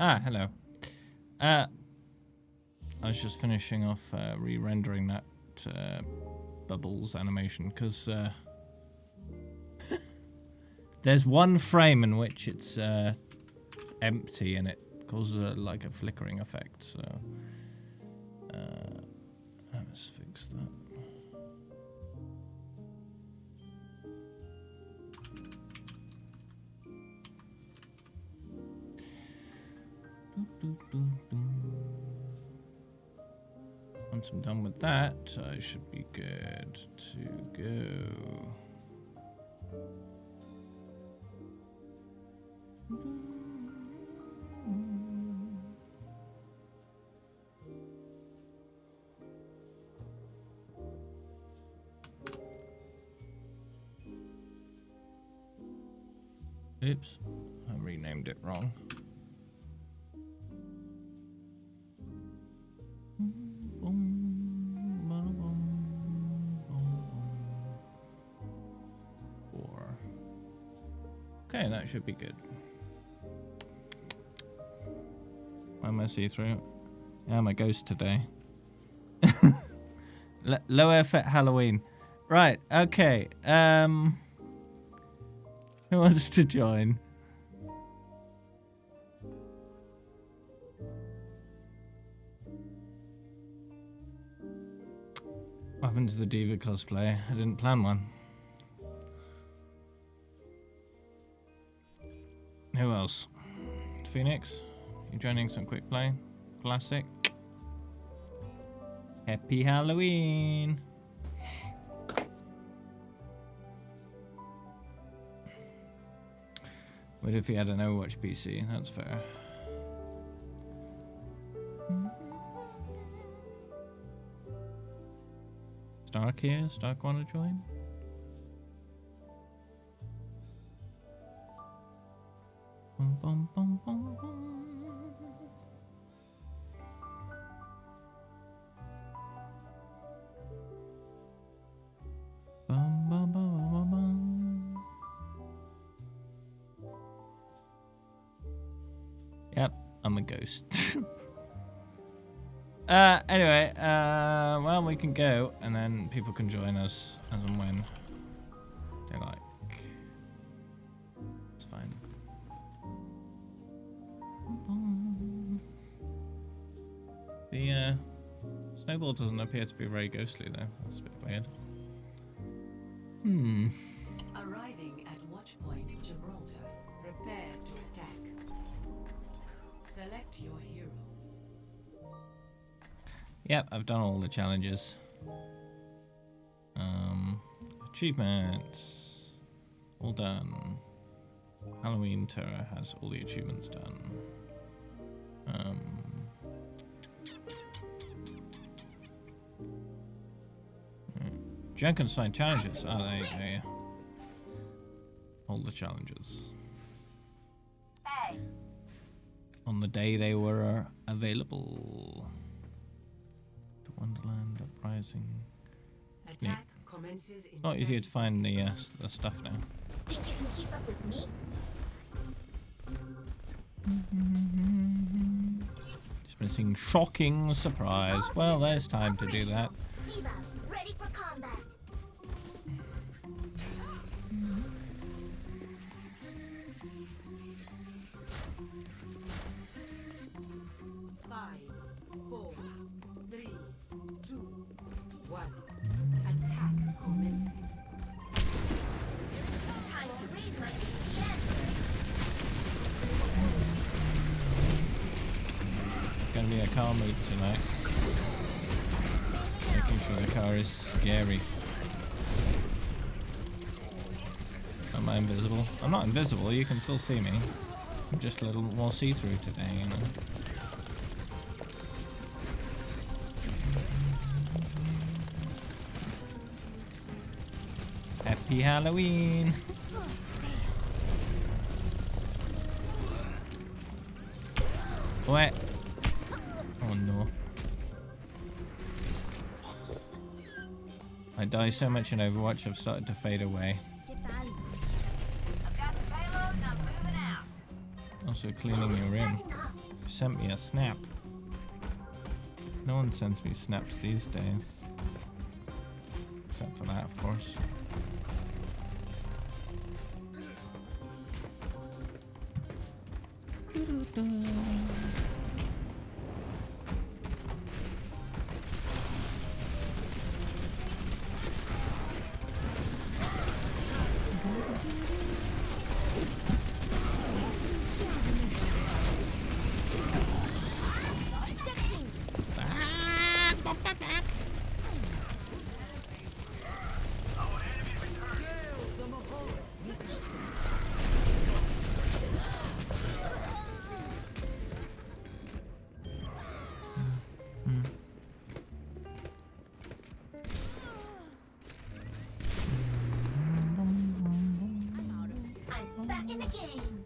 Ah, hello. I was just finishing off re-rendering that bubbles animation because there's one frame in which it's empty and it causes like a flickering effect. So let's fix that. Once I'm done with that, I should be good to go. Oops, I renamed it wrong. Okay, that should be good. Why am I see-through? Yeah, I'm a ghost today. Low effort Halloween. Right, okay. Who wants to join? What happened to the D.Va cosplay? I didn't plan one. Who else? Phoenix? You joining some quick play? Classic. Happy Halloween! What if he had an Overwatch PC? That's fair. Stark here? Stark want to join? Bum, bum, bum, bum, bum. Bum, bum, bum, bum, bum. Yep, I'm a ghost. Anyway, well, we can go, and then people can join us as and when they like. It's fine. The snowball doesn't appear to be very ghostly though. That's a bit weird. Arriving at Watchpoint Gibraltar. Prepare to attack. Select your hero. Yep, I've done all the challenges. Achievements. All done. Halloween Terror has all the achievements done. Junkenstein challenges. Oh, there you go, yeah. All the challenges. Hey. On the day they were available. The Wonderland Uprising. Attack commences in Not easier to find the stuff now. Think you can keep up with me? Just missing shocking surprise. Well, there's time to do that. D.Va, ready for combat. Five, 4, 3, 2, 1. Attack commencing. Time to raise my APN. Gonna be a car meet tonight. Making sure the car is scary. Am I invisible? I'm not invisible, you can still see me. I'm just a little more see-through today, you know. Happy Halloween! What? Oh no. I die so much in Overwatch, I've started to fade away. I've got the payload and I'm moving out. Also cleaning your room. Sent me a snap. No one sends me snaps these days. Except for that, of course. I'm back in the game.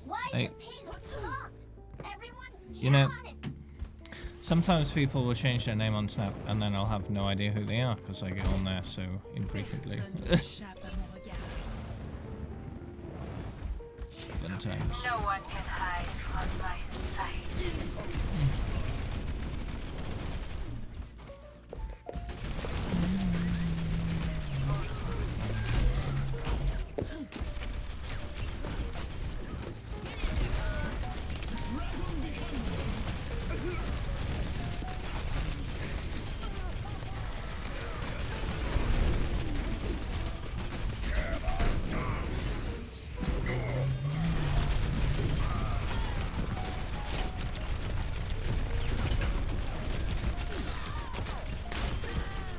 Why is Hey. the pin locked? Everyone, You know, get on it. sometimes people will change their name on Snap and then I'll have no idea who they are because I get on there so infrequently. Fun times. No one can hide from my sight.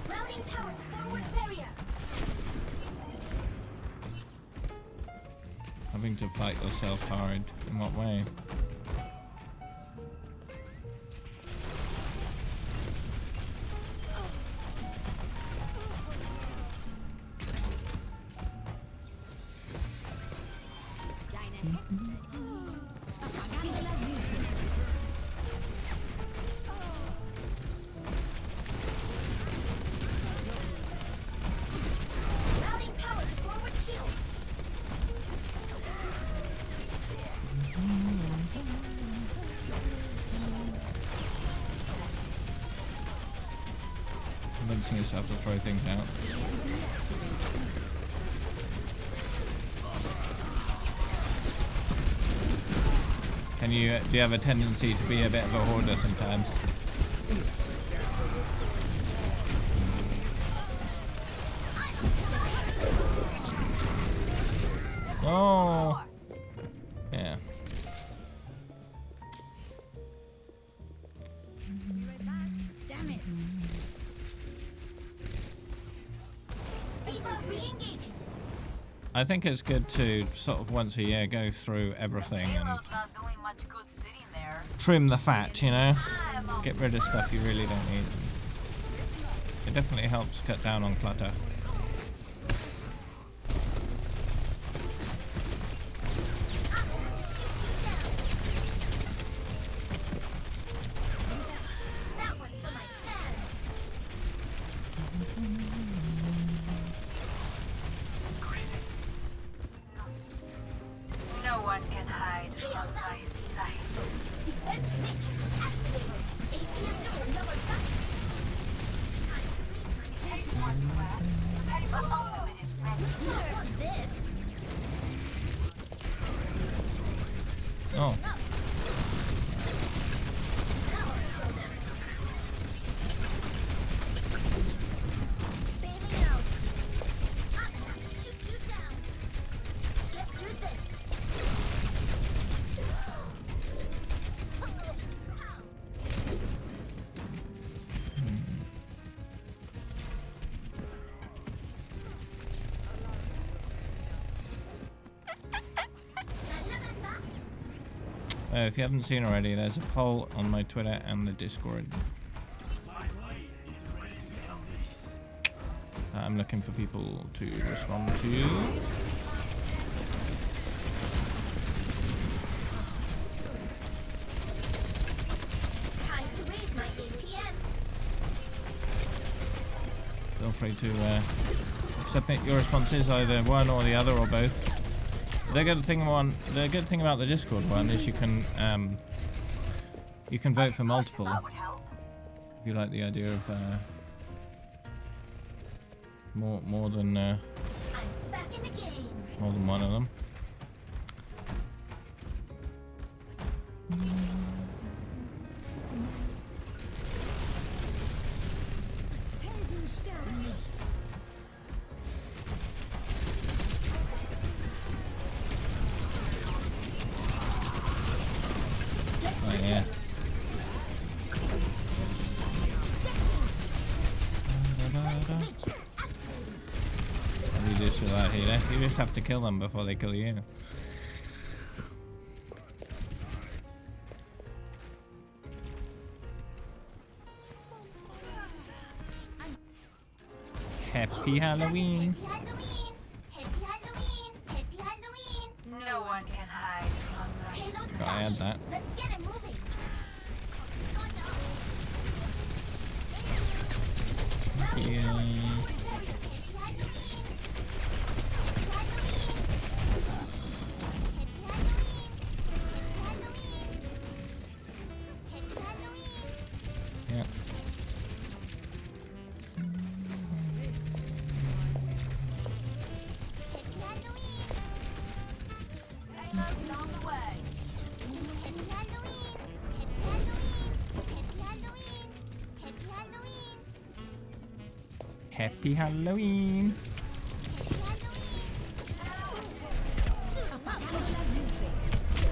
Routing power to forward barrier. Having to fight yourself hard. In what way? Routing power to forward shield. Convincing yourself to throw things out. Do you have a tendency to be a bit of a hoarder sometimes? Oh! Yeah. Damn it. D.Va re-engaging. I think it's good to sort of once a year go through everything and Halo's not doing much good sitting there. trim the fat, you know? I'm on Get rid of stuff you really don't need. It definitely helps cut down on clutter. That one's for my dad. No one can hide from my sight. Defense matrix activated. APM door number 5. But ultimate is ready. Not want this. Oh, Bailing out. I'm gonna shoot you down. Get through this. if you haven't seen already, there's a poll on my Twitter and the Discord. I'm looking for people to respond to. Time to raise my APM. Feel free to submit your responses, either one or the other or both. The good thing about the Discord one is you can vote for multiple That would help. if you like the idea of more than I'm back in the game. more than one of them. Oh yeah. What do you do to that healer? You just have to kill them before they kill you. Happy Halloween. Happy Halloween. Happy Halloween. No one can hide from my Cannot Gotta add that. Let's get it moving. Yeah. Yeah. Happy Halloween.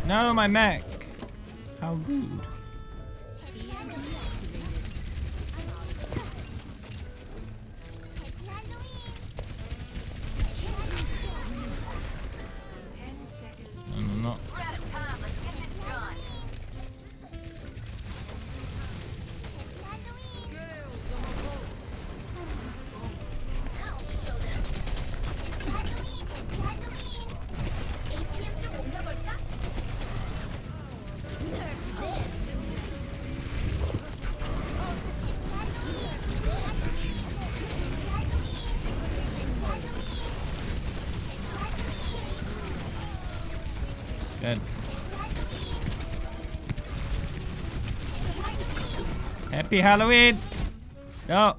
No, my mech. How rude. I'm not. We're out of time. Let's get this done. Good. Happy Halloween. Go.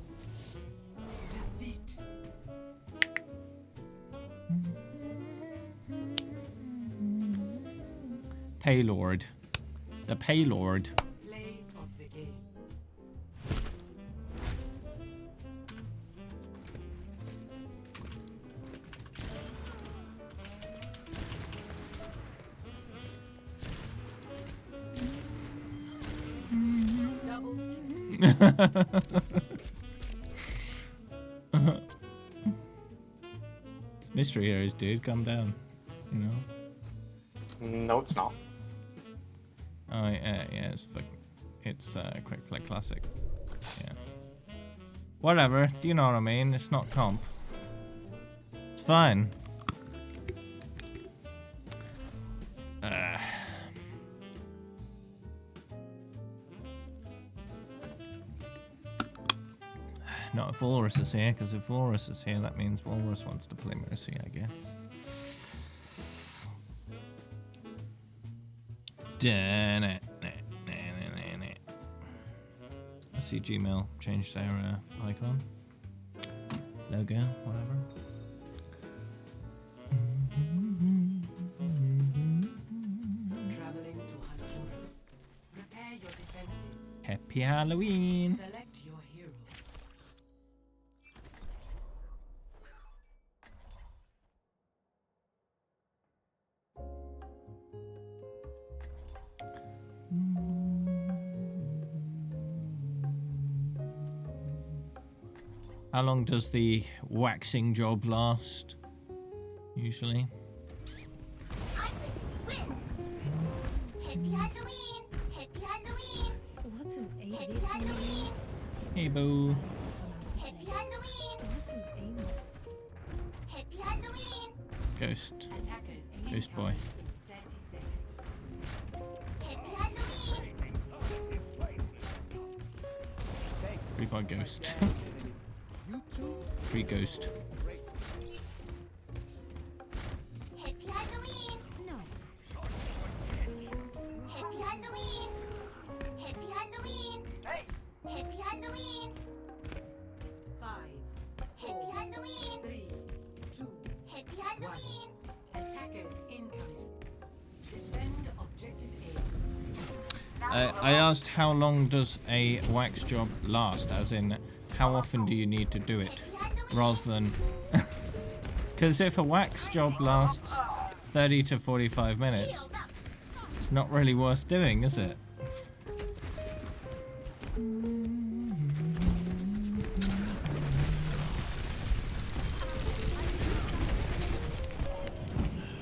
Paylord. The Paylord. Play of the game. Mystery heroes, dude, calm down. You know. No, it's not. Oh yeah, it's quick play classic. Yeah. Whatever. Do you know what I mean? It's not comp. It's fine. Not if Walrus is here, because if Walrus is here, that means Walrus wants to play Mercy, I guess. I see Gmail changed their icon, logo, whatever. Traveling to Halloween. Prepare your defenses. Happy Halloween! Select your hero. How long does the waxing job last? Usually. I win. Happy Halloween. Happy Halloween. What's an A? Happy Halloween. Hey boo. Happy Halloween. What's an A? Happy Halloween. Ghost. Attackers Ghost boy. in 30 seconds. Happy Halloween. We got ghost. Free ghost. Happy Halloween. I asked how long does a wax job last, as in how often do you need to do it, rather than... Because if a wax job lasts 30 to 45 minutes, it's not really worth doing, is it?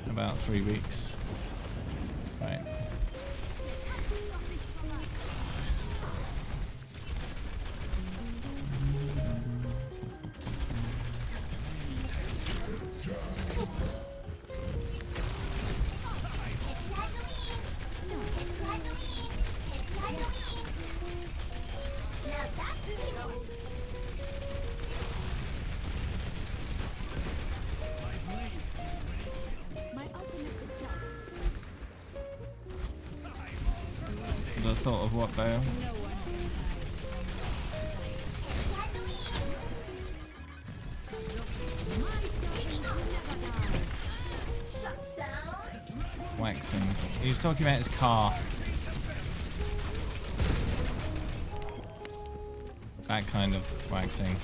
About 3 weeks. Right. The thought of what though? Waxing. He was talking about his car. That kind of waxing.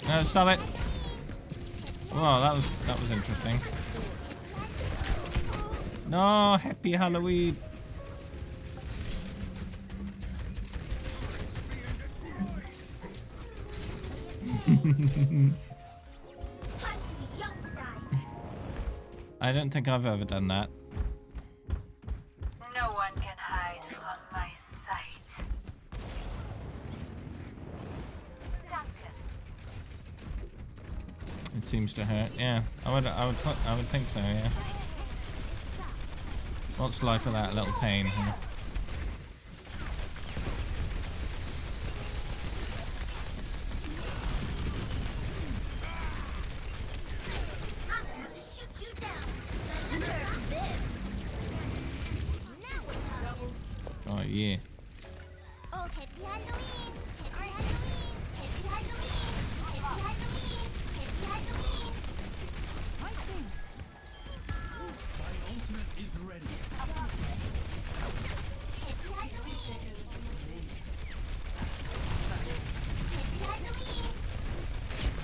No, stop it! Wow, that was interesting. No, happy Halloween! I don't think I've ever done that. No one can hide from my sight. It seems to hurt. Yeah, I would think so. Yeah. What's life without a little pain? Huh? Oh yeah. Oh, happy Halloween! Happy Halloween! Happy Halloween! Happy Halloween! Happy Halloween! My ultimate is ready. Happy Halloween! Happy Halloween!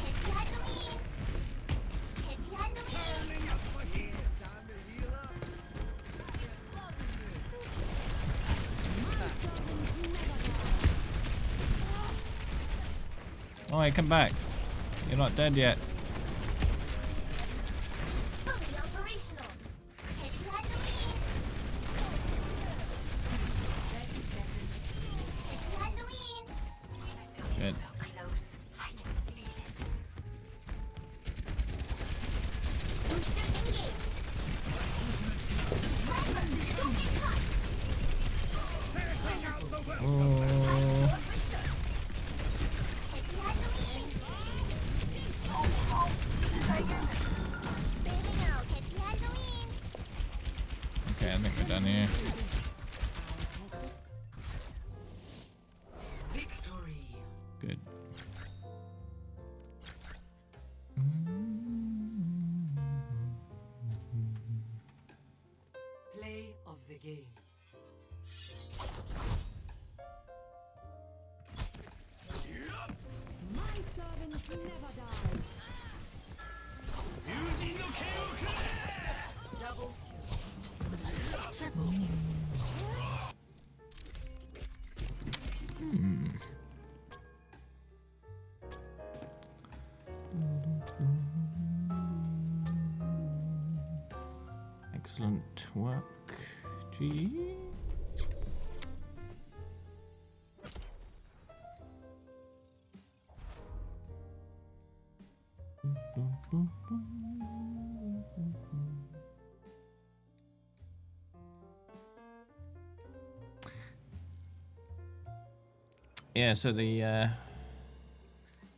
Happy Halloween! Happy Halloween! Time to heal up. Oh, hey, come back. You're not dead yet. Fully operational! Happy Halloween! 30 seconds. Happy Halloween! Good. Close. I can feel it. Booster engaged! Don't get caught! Oh. Happy Halloween! Bailing out! Happy Halloween! Okay, I think we're done here. Victory. Good. Play of the game. Double Excellent work. G. Yeah, so the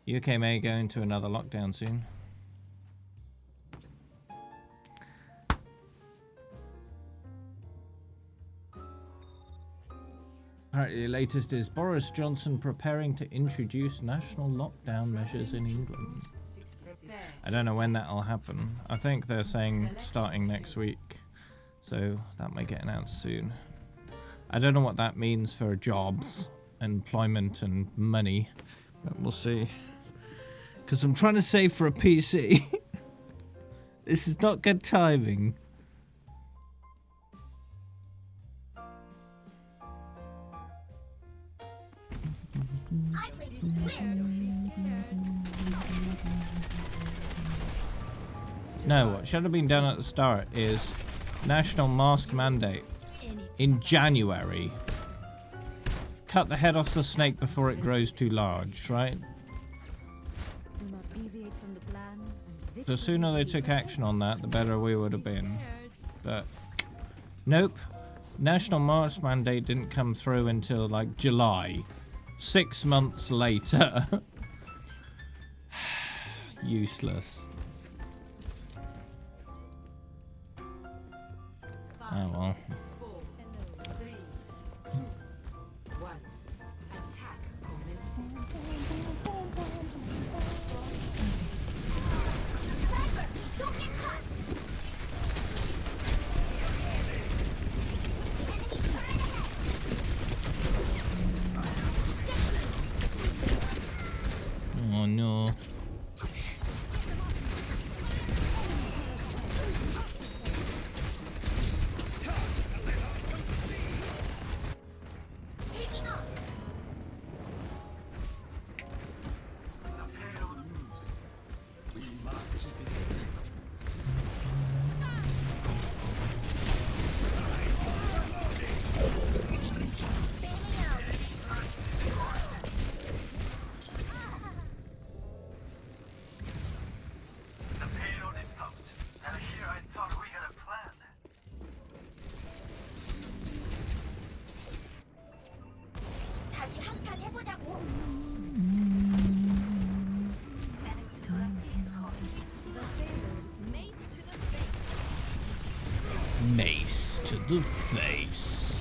UK may go into another lockdown soon. Apparently the latest is Boris Johnson preparing to introduce national lockdown measures in England. I don't know when that'll happen. I think they're saying starting next week. So that may get announced soon. I don't know what that means for jobs, employment and money. But we'll see. Because I'm trying to save for a PC. This is not good timing. No, what should have been done at the start is national mask mandate in January. Cut the head off the snake before it grows too large, right? The sooner they took action on that, the better we would have been. But nope. National mask mandate didn't come through until like July. 6 months later. Useless. Oh well. 4, 3, 2, 1. Attack commencing. Don't get caught! Oh no. Taking off! The payload moves. We must keep it safe. Bailing out. The payload is stopped. And here I thought we had a plan. 다시 한판 해보자고. Enemy turret destroyed. Mace to the face.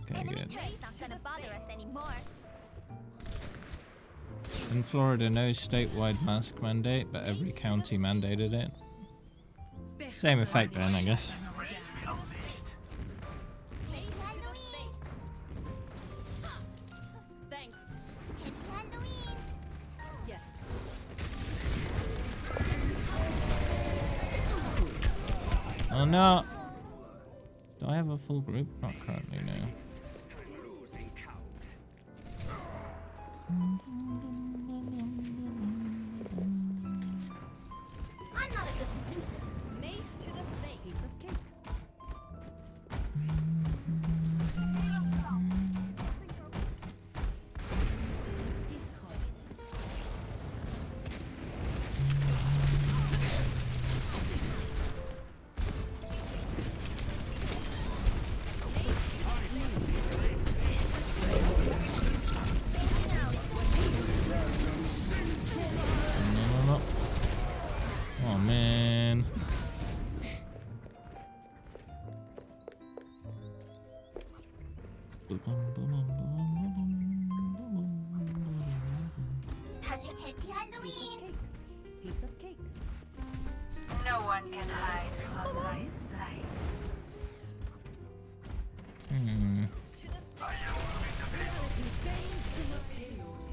Okay, good. It's not gonna bother us anymore. In Florida, no statewide mask mandate, but every county mandated it. Same effect then, I guess. Thanks. Happy Halloween. Oh no! Do I have a full group? Not currently, no. I'm not a good mace to the face. Piece of cake. No. Oh man. 다시 해피 할로윈. Piece of cake. No one can hide from my sight. Hmm.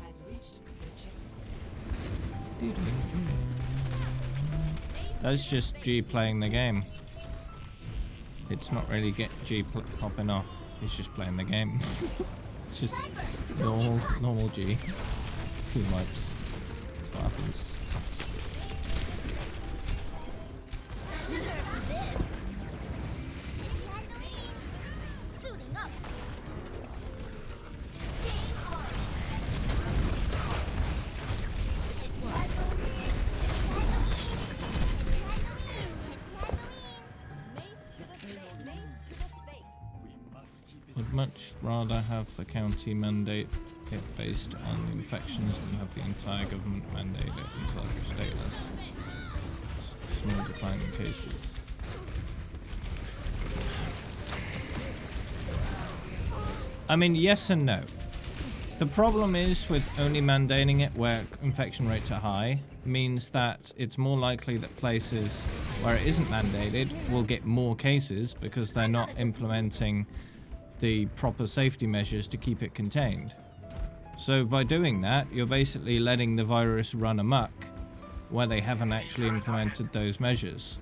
Has reached the checkpoint. That's just G playing the game. It's not really get G popping off. It's just playing the game. It's just normal G. Team wipes. That's what happens. Suiting up. much rather have the county mandate it based on infections than have the entire government mandate it until stateless. Small decline in cases. I mean, yes and no. The problem is with only mandating it where infection rates are high means that it's more likely that places where it isn't mandated will get more cases because they're not implementing the proper safety measures to keep it contained. So by doing that, you're basically letting the virus run amok where they haven't actually implemented those measures.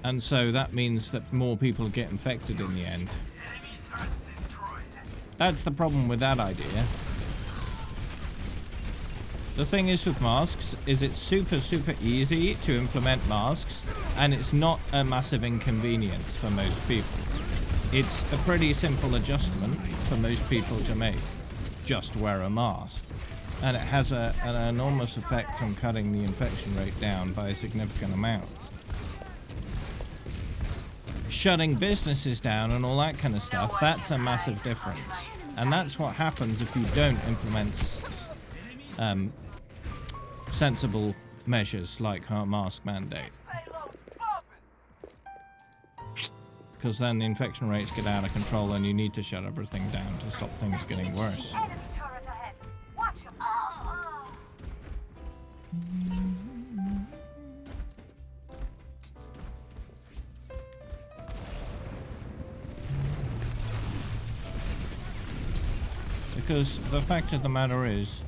And so that means that more people get infected in the end. That's the problem with that idea. The thing is with masks is it's super easy to implement masks, and it's not a massive inconvenience for most people. It's a pretty simple adjustment for most people to make. Just wear a mask. And it has an enormous effect on cutting the infection rate down by a significant amount. Shutting businesses down and all that kind of stuff, that's a massive difference. And that's what happens if you don't implement sensible measures like our mask mandate. Because then the infection rates get out of control and you need to shut everything down to stop things getting worse. Enemy turret ahead. Watch 'em. Because the fact of the matter is,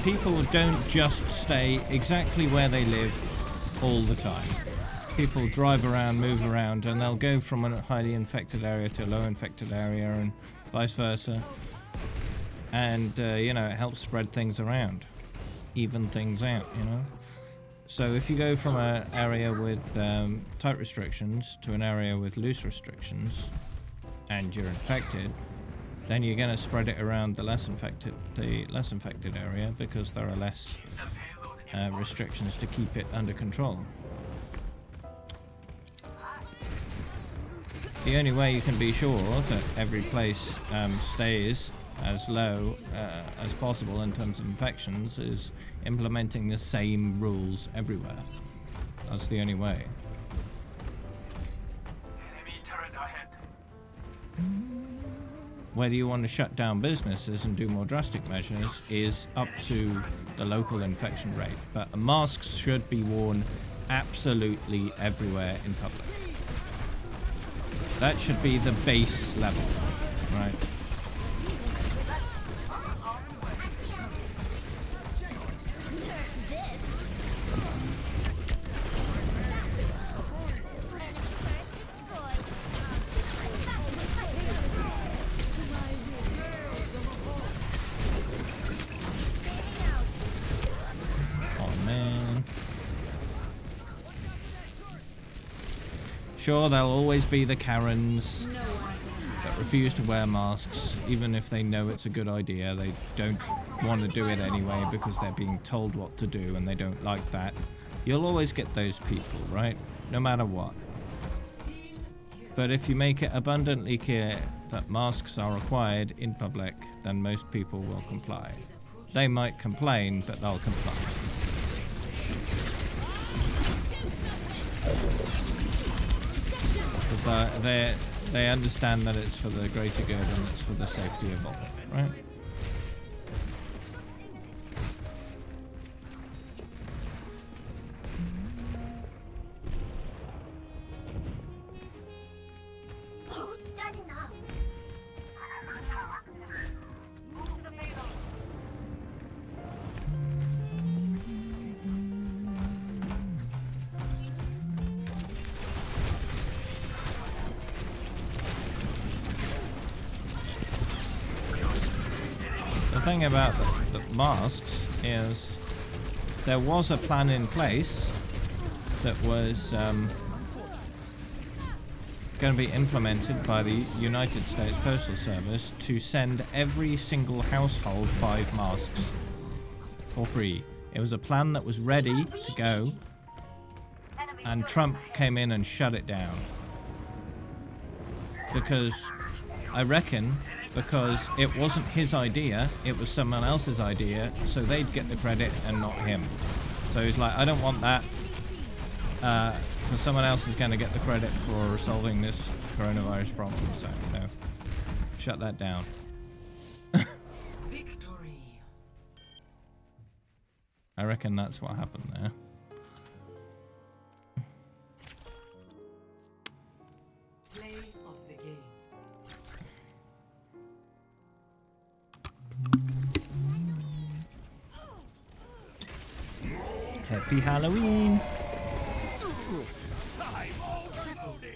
people don't just stay exactly where they live all the time. People drive around, move around, and they'll go from a highly infected area to a low infected area and vice versa. And, you know, it helps spread things around, even things out, you know. So if you go from an area with tight restrictions to an area with loose restrictions, and you're infected, then you're going to spread it around the less infected area because there are less restrictions to keep it under control. The only way you can be sure that every place stays as low as possible in terms of infections is implementing the same rules everywhere. That's the only way. Whether you want to shut down businesses and do more drastic measures is up to the local infection rate, but masks should be worn absolutely everywhere in public. That should be the base level, right? Sure, there'll always be the Karens that refuse to wear masks, even if they know it's a good idea. They don't want to do it anyway because they're being told what to do and they don't like that. You'll always get those people, right? No matter what. But if you make it abundantly clear that masks are required in public, then most people will comply. They might complain, but they'll comply. Because they understand that it's for the greater good and it's for the safety of all, right? 짜증나. The thing about the masks is there was a plan in place that was going to be implemented by the United States Postal Service to send every single household 5 masks for free. It was a plan that was ready to go, and Trump came in and shut it down. because I reckon because it wasn't his idea, it was someone else's idea, so they'd get the credit and not him. So he's like, I don't want that, because someone else is going to get the credit for solving this coronavirus problem. So no, shut that down. Victory. I reckon that's what happened there. Play of the game. Happy Halloween!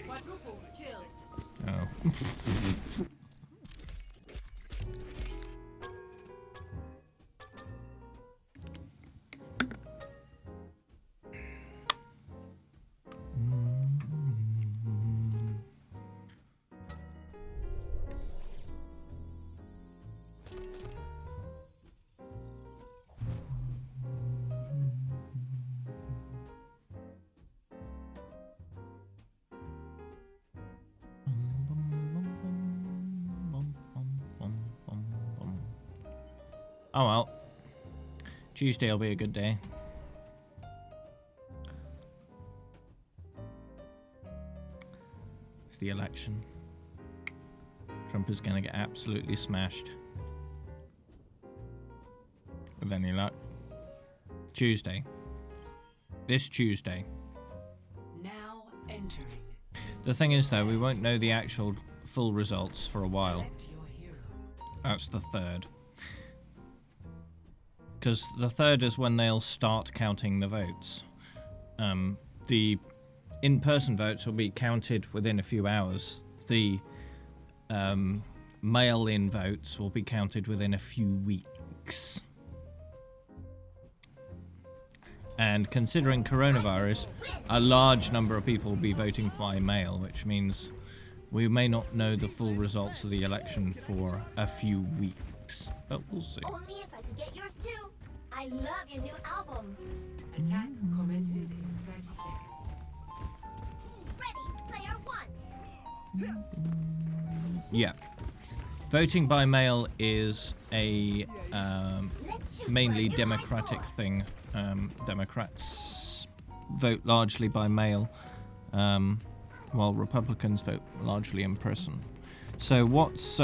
Quadruple kill. Oh. Oh well. Tuesday will be a good day. It's the election. Trump is going to get absolutely smashed. With any luck. Tuesday. This Tuesday. Now entering. The thing is though, we won't know the actual full results for a while. Select your hero. That's the 3rd. Because the 3rd is when they'll start counting the votes. The in-person votes will be counted within a few hours. The mail-in votes will be counted within a few weeks. And considering coronavirus, a large number of people will be voting by mail, which means we may not know the full results of the election for a few weeks. But we'll see. Only if I could get yours too. I love your new album. Attack commences in 30 seconds. Ready, player one. Yeah. Voting by mail is a mainly democratic thing. Democrats vote largely by mail, while Republicans vote largely in person. So what's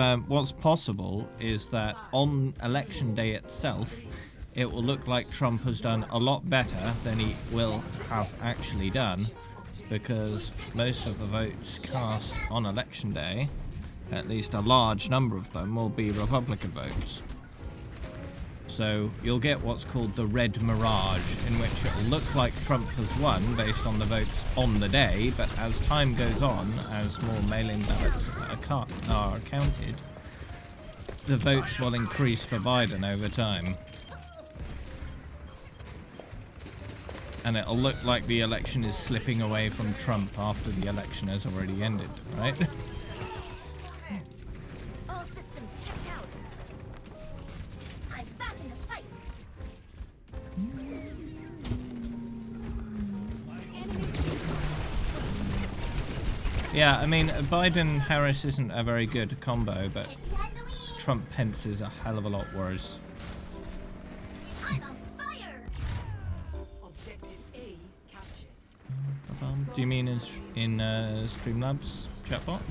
possible is that on election day itself, it will look like Trump has done a lot better than he will have actually done, because most of the votes cast on election day, at least a large number of them, will be Republican votes. So you'll get what's called the red mirage, in which it will look like Trump has won based on the votes on the day, but as time goes on, as more mail-in ballots are counted, the votes will increase for Biden over time. And it'll look like the election is slipping away from Trump after the election has already ended, right? All systems checked out. I'm back in the fight. Yeah, I mean, Biden-Harris isn't a very good combo, but Trump-Pence is a hell of a lot worse. I'm on fire. Objective A captured. Do you mean in Streamlabs chatbot?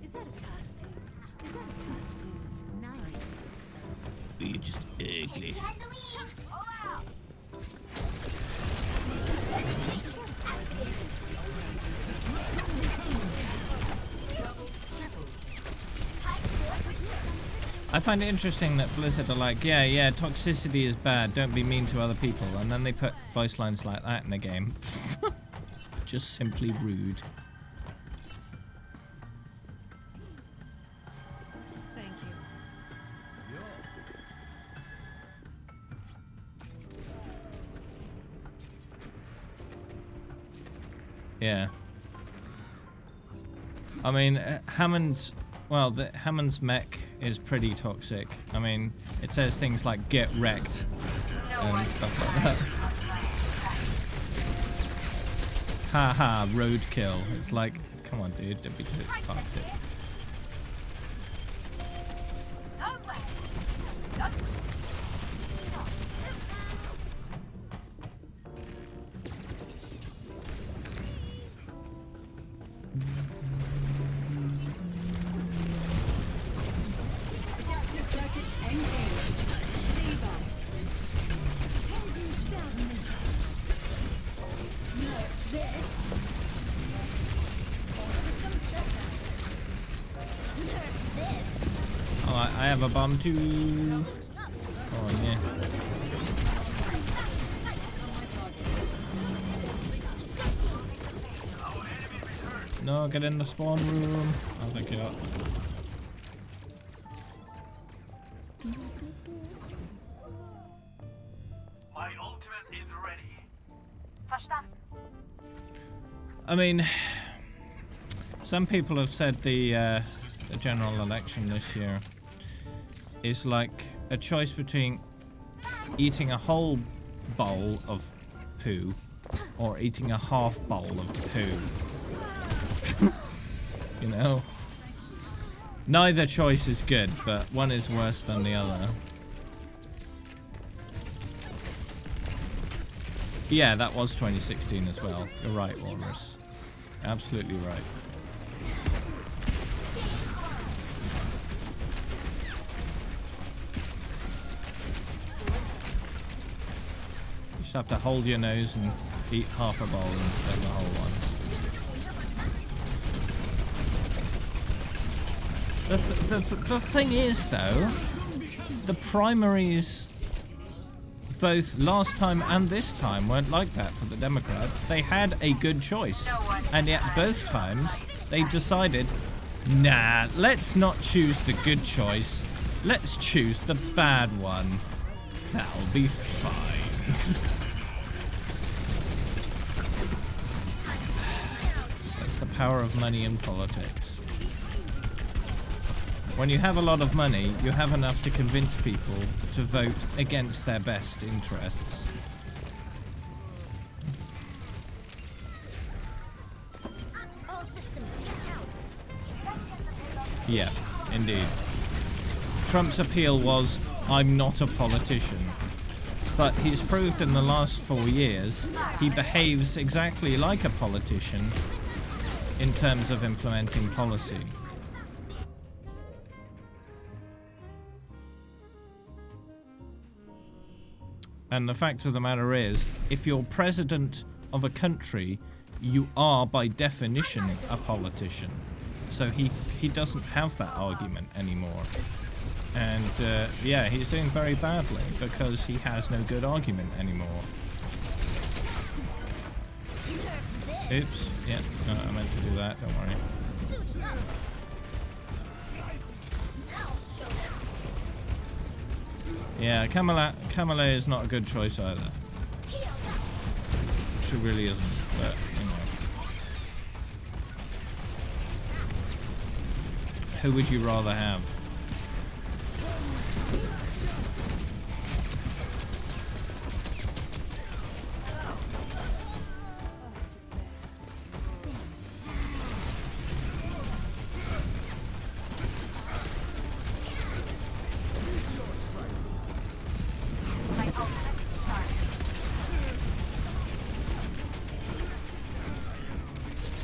Is that a costume? Is that a costume? Nice. You're just ugly. Halloween. Oh, wow. I find it interesting that Blizzard are like, yeah, toxicity is bad, don't be mean to other people, and then they put voice lines like that in the game. Just simply rude. Thank you. Yeah. I mean, Hammond's mech is pretty toxic. I mean, it says things like "get wrecked," No and stuff like that. Haha, roadkill. It's like, come on, dude, don't be too toxic. Oh, I have a bomb too. Oh yeah. No, get in the spawn room. I'll pick you up. My ultimate is ready. I mean, some people have said the general election this year is like a choice between eating a whole bowl of poo or eating a half bowl of poo. You know? Neither choice is good, but one is worse than the other. Yeah, that was 2016 as well. You're right, Walrus. Absolutely right. You just have to hold your nose and eat half a bowl instead of the whole one. The thing is, though, the primaries, both last time and this time, weren't like that for the Democrats. They had a good choice, and yet both times they decided, nah, let's not choose the good choice. Let's choose the bad one. That'll be fine. That's the power of money in politics. When you have a lot of money, you have enough to convince people to vote against their best interests. Yeah, indeed. Trump's appeal was, I'm not a politician. But he's proved in the last 4 years he behaves exactly like a politician in terms of implementing policy. And the fact of the matter is, if you're president of a country, you are by definition a politician. So he doesn't have that argument anymore. And yeah, he's doing very badly because he has no good argument anymore. Oops, yeah, no, I meant to do that, don't worry. Yeah, Kamala is not a good choice either. She really isn't, but, you know. Who would you rather have?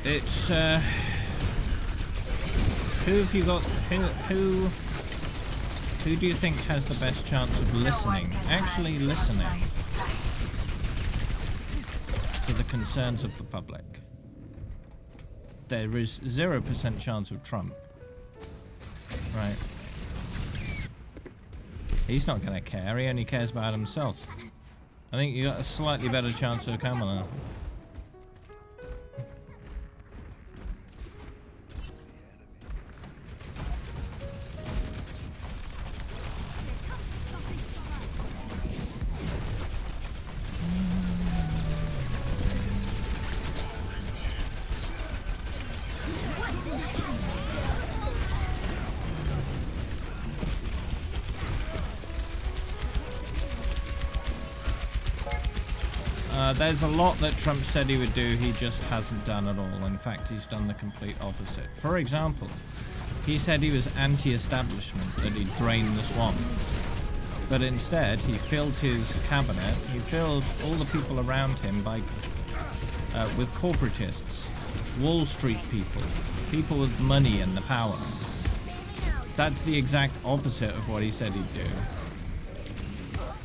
It's who have you got? Who do you think has the best chance of listening? Actually listening to the concerns of the public. There is 0% chance of Trump. Right. He's not gonna care, he only cares about himself. I think you got a slightly better chance of Kamala. There's a lot that Trump said he would do, he just hasn't done at all. In fact, he's done the complete opposite. For example, he said he was anti-establishment, that he'd drain the swamp. But instead, he filled his cabinet, he filled all the people around him with corporatists, Wall Street people, people with money and the power. That's the exact opposite of what he said he'd do.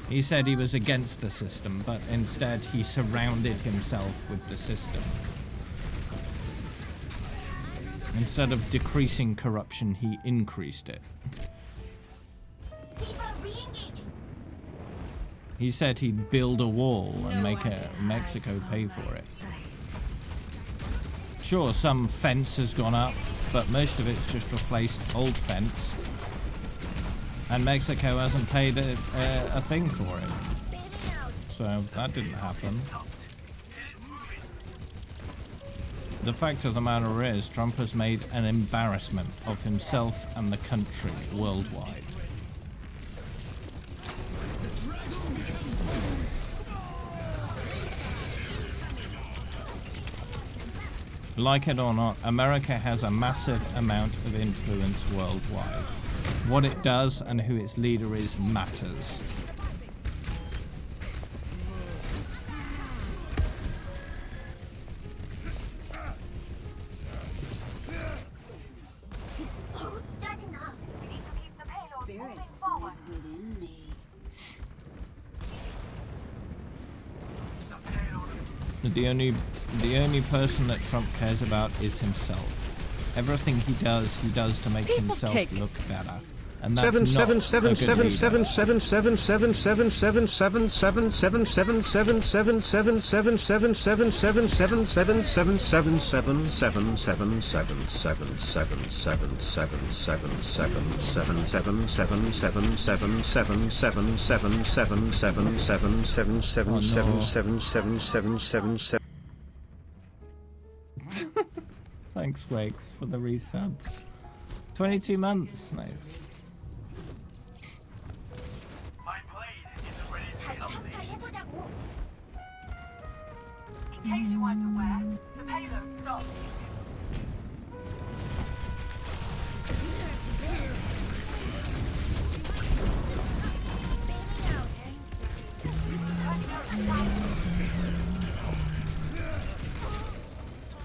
He said he was against the system, but instead he surrounded himself with the system. Instead of decreasing corruption, he increased it. D.Va re-engage. He said he'd build a wall and make Mexico pay for it. Sure, some fence has gone up, but most of it's just replaced old fence. And Mexico hasn't paid a thing for it. So that didn't happen. The fact of the matter is, Trump has made an embarrassment of himself and the country worldwide. Like it or not, America has a massive amount of influence worldwide. What it does and who its leader is matters. 짜증나. We need to keep the payload Spirit moving forward. within me. The only person that Trump cares about is himself. Everything he does to make himself look better. And that's not a good leader. Thanks, Wakes, for the resub. 22 months, nice. My blade is ready to 다시 help 한판 해보자고. In case you weren't aware, the payload stopped.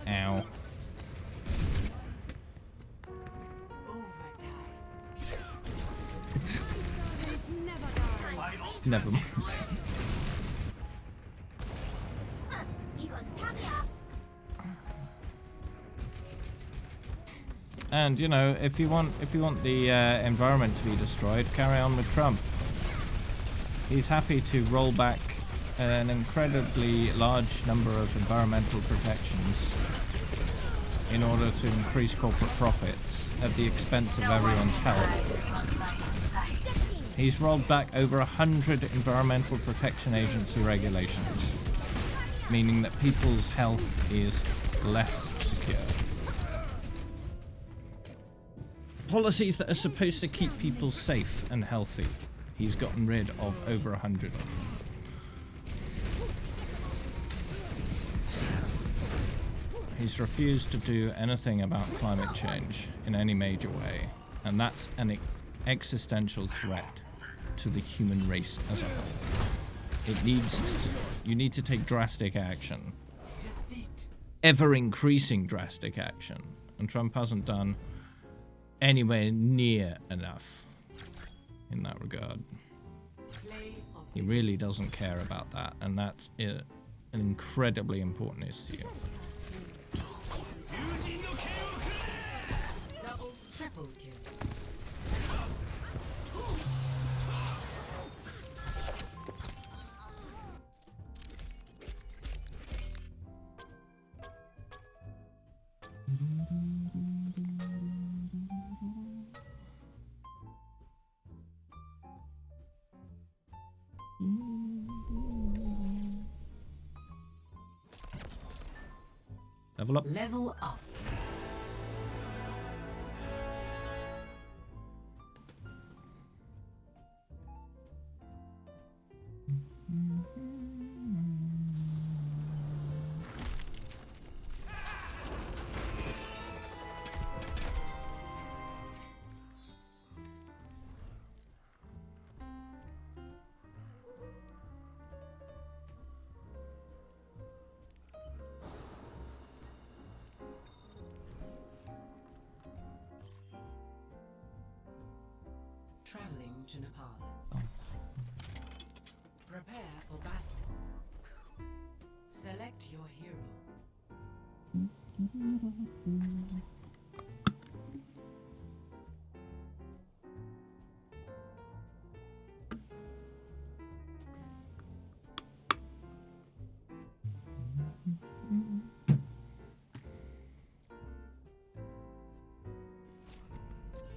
Ow. Never mind. 이건 탑이야. And you know, if you want the environment to be destroyed, carry on with Trump. He's happy to roll back an incredibly large number of environmental protections in order to increase corporate profits at the expense of everyone's health. He's rolled back over 100 Environmental Protection Agency regulations, meaning that people's health is less secure. Policies that are supposed to keep people safe and healthy, he's gotten rid of over 100 of them. He's refused to do anything about climate change in any major way, and that's an existential threat to the human race as a whole. You need to take drastic action. Ever increasing drastic action. And Trump hasn't done anywhere near enough in that regard. He really doesn't care about that, and that's an incredibly important issue. Double, triple kill. Level up. Level up. Traveling to Nepal. Oh. Prepare for battle. Select your hero.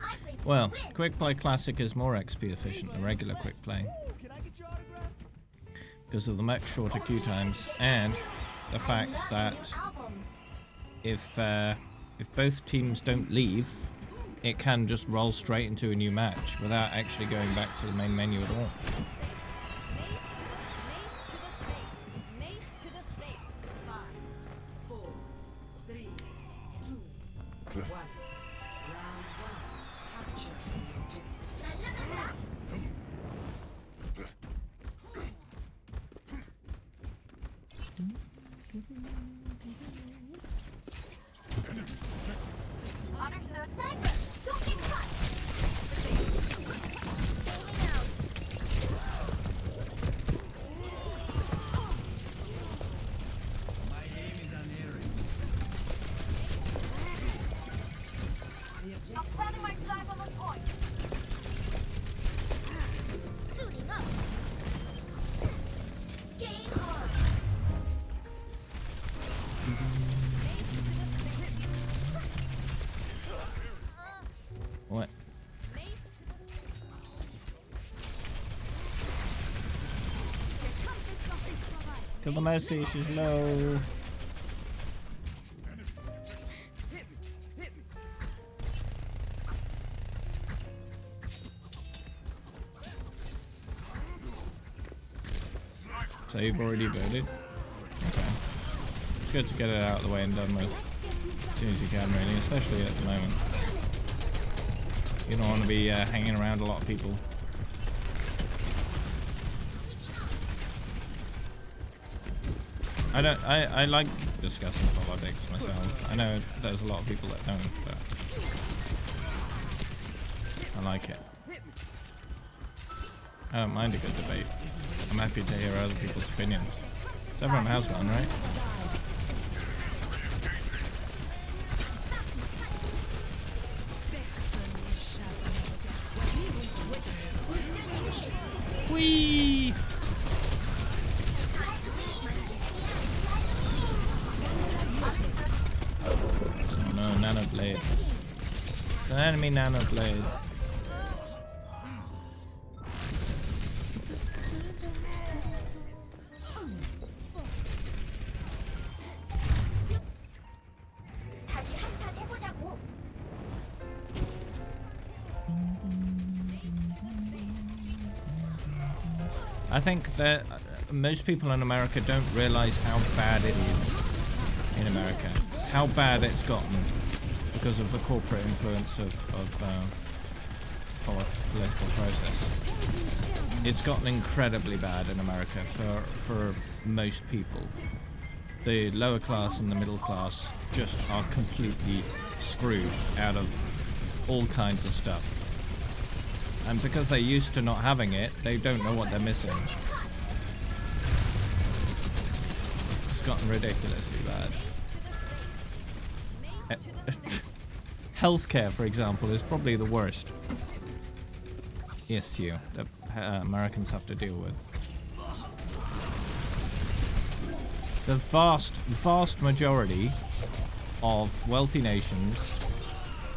I play to Well, win. Quick Play Classic is more XP efficient than regular Quick Play because of the much shorter queue times and the fact that Album. if both teams don't leave, it can just roll straight into a new match without actually going back to the main menu at all. Mace to the face. 5, 4, 3, 2, 1. Round 1. Capture the objective. Sniper, don't get caught. Fading out. My aim is unerring. The objective. Planning my snipe on the point. Suiting up. Game on. What? Kill the Mercy, she's low. So you've already voted? Okay. It's good to get it out of the way and done with as soon as you can, really, especially at the moment. You don't want to be hanging around a lot of people. I like discussing politics myself. I know there's a lot of people that don't, but I like it. I don't mind a good debate. I'm happy to hear other people's opinions. Everyone has one, right? Whee! Oh no, nano blade. It's an enemy nano blade. 다시 한판 해보자고. I think that most people in America don't realize how bad it is in America. How bad it's gotten because of the corporate influence of political process. It's gotten incredibly bad in America for most people. The lower class and the middle class just are completely screwed out of all kinds of stuff. And because they're used to not having it, they don't know what they're missing. It's gotten ridiculously bad. Healthcare, for example, is probably the worst issue that Americans have to deal with. The vast majority of wealthy nations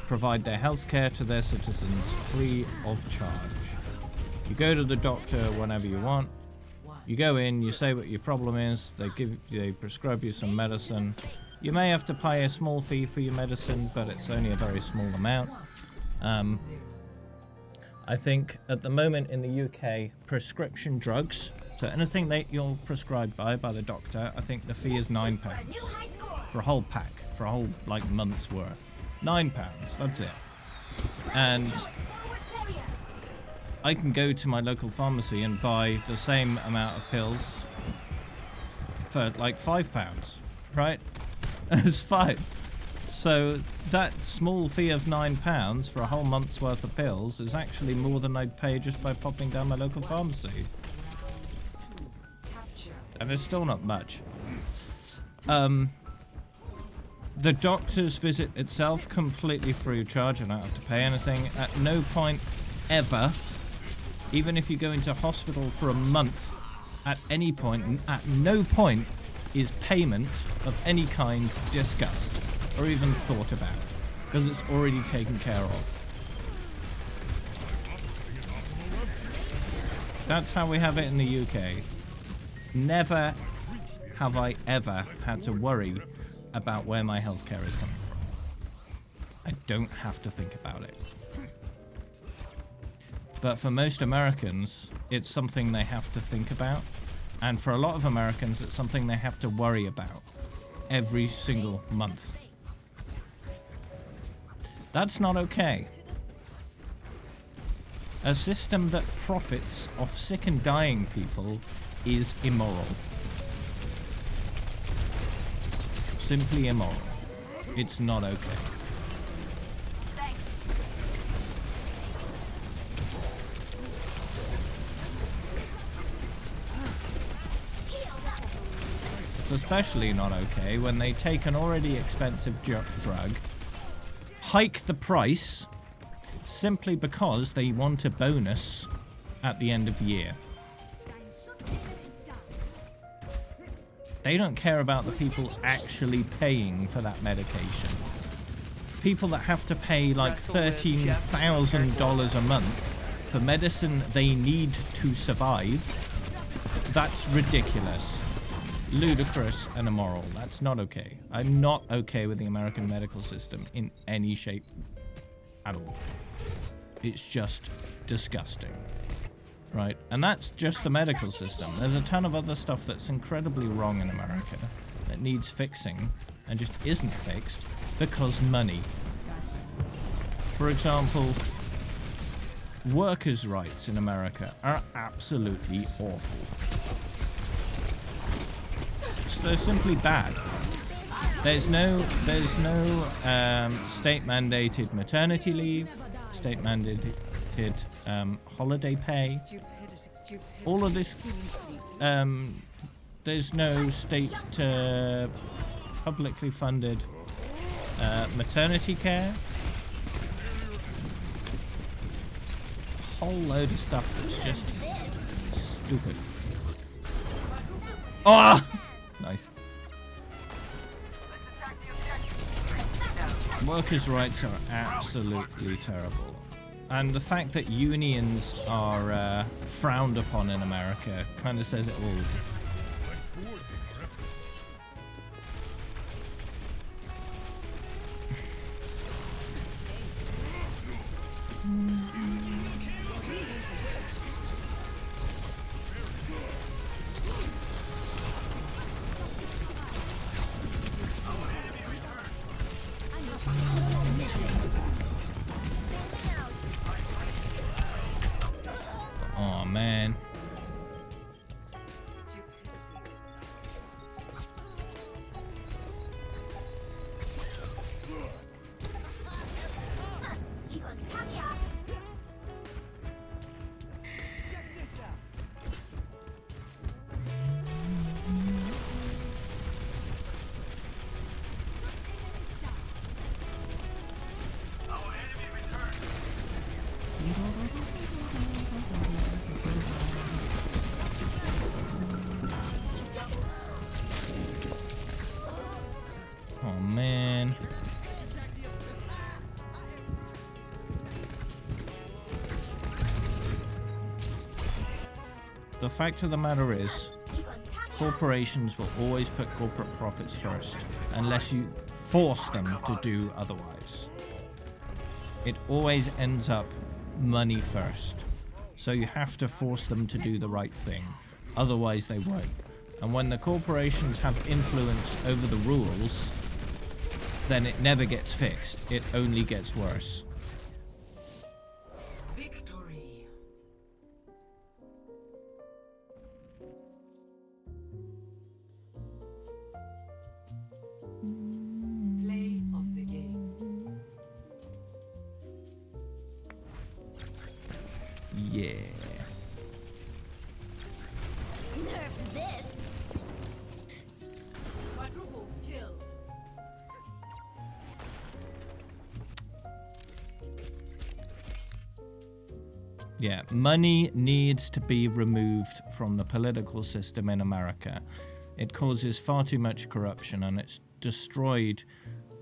provide their healthcare to their citizens free of charge. You go to the doctor whenever you want. You go in, you say what your problem is, they prescribe you some medicine. You may have to pay a small fee for your medicine, but it's only a very small amount. I think at the moment in the UK, prescription drugs, so anything that you're prescribed by the doctor, I think the fee is £9 for a whole pack, for a whole like month's worth. £9, that's it. And I can go to my local pharmacy and buy the same amount of pills for like £5, right? It's fine. So that small fee of £9 for a whole month's worth of pills is actually more than I'd pay just by popping down my local pharmacy. And it's still not much. The doctor's visit itself, completely free of charge. I don't have to pay anything. At no point ever, even if you go into hospital for a month, at any point, at no point is payment of any kind discussed or even thought about, because it's already taken care of. That's how we have it in the UK. Never have I ever had to worry about where my healthcare is coming from. I don't have to think about it. But for most Americans, it's something they have to think about. And for a lot of Americans, it's something they have to worry about every single month. That's not okay. A system that profits off sick and dying people is immoral. Simply immoral. It's not okay. It's especially not okay when they take an already expensive drug, hike the price, simply because they want a bonus at the end of the year. They don't care about the people actually paying for that medication. People that have to pay like $13,000 a month for medicine they need to survive, that's ridiculous. Ludicrous and immoral. That's not okay. I'm not okay with the American medical system in any shape at all. It's just disgusting. Right? And that's just the medical system. There's a ton of other stuff that's incredibly wrong in America that needs fixing and just isn't fixed because money. For example, workers' rights in America are absolutely awful. They're simply bad. There's no state mandated maternity leave, state mandated holiday pay. All of this, there's no state publicly funded maternity care. A whole load of stuff that's just stupid. Oh! Nice. Workers' rights are absolutely terrible. And the fact that unions are frowned upon in America kind of says it all. Oh man. Oh man. The fact of the matter is, corporations will always put corporate profits first, unless you force them to do otherwise. It always ends up money first. So you have to force them to do the right thing, otherwise they won't. And when the corporations have influence over the rules, then it never gets fixed. It only gets worse. Victory. Play of the game. Yeah. Nerf this. Quadruple kill. Yeah, money needs to be removed from the political system in America. It causes far too much corruption, and it's destroyed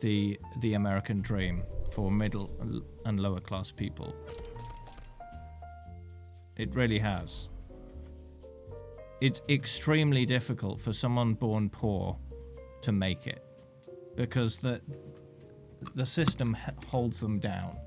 the American dream for middle and lower class people. It really has. It's extremely difficult for someone born poor to make it because the system holds them down.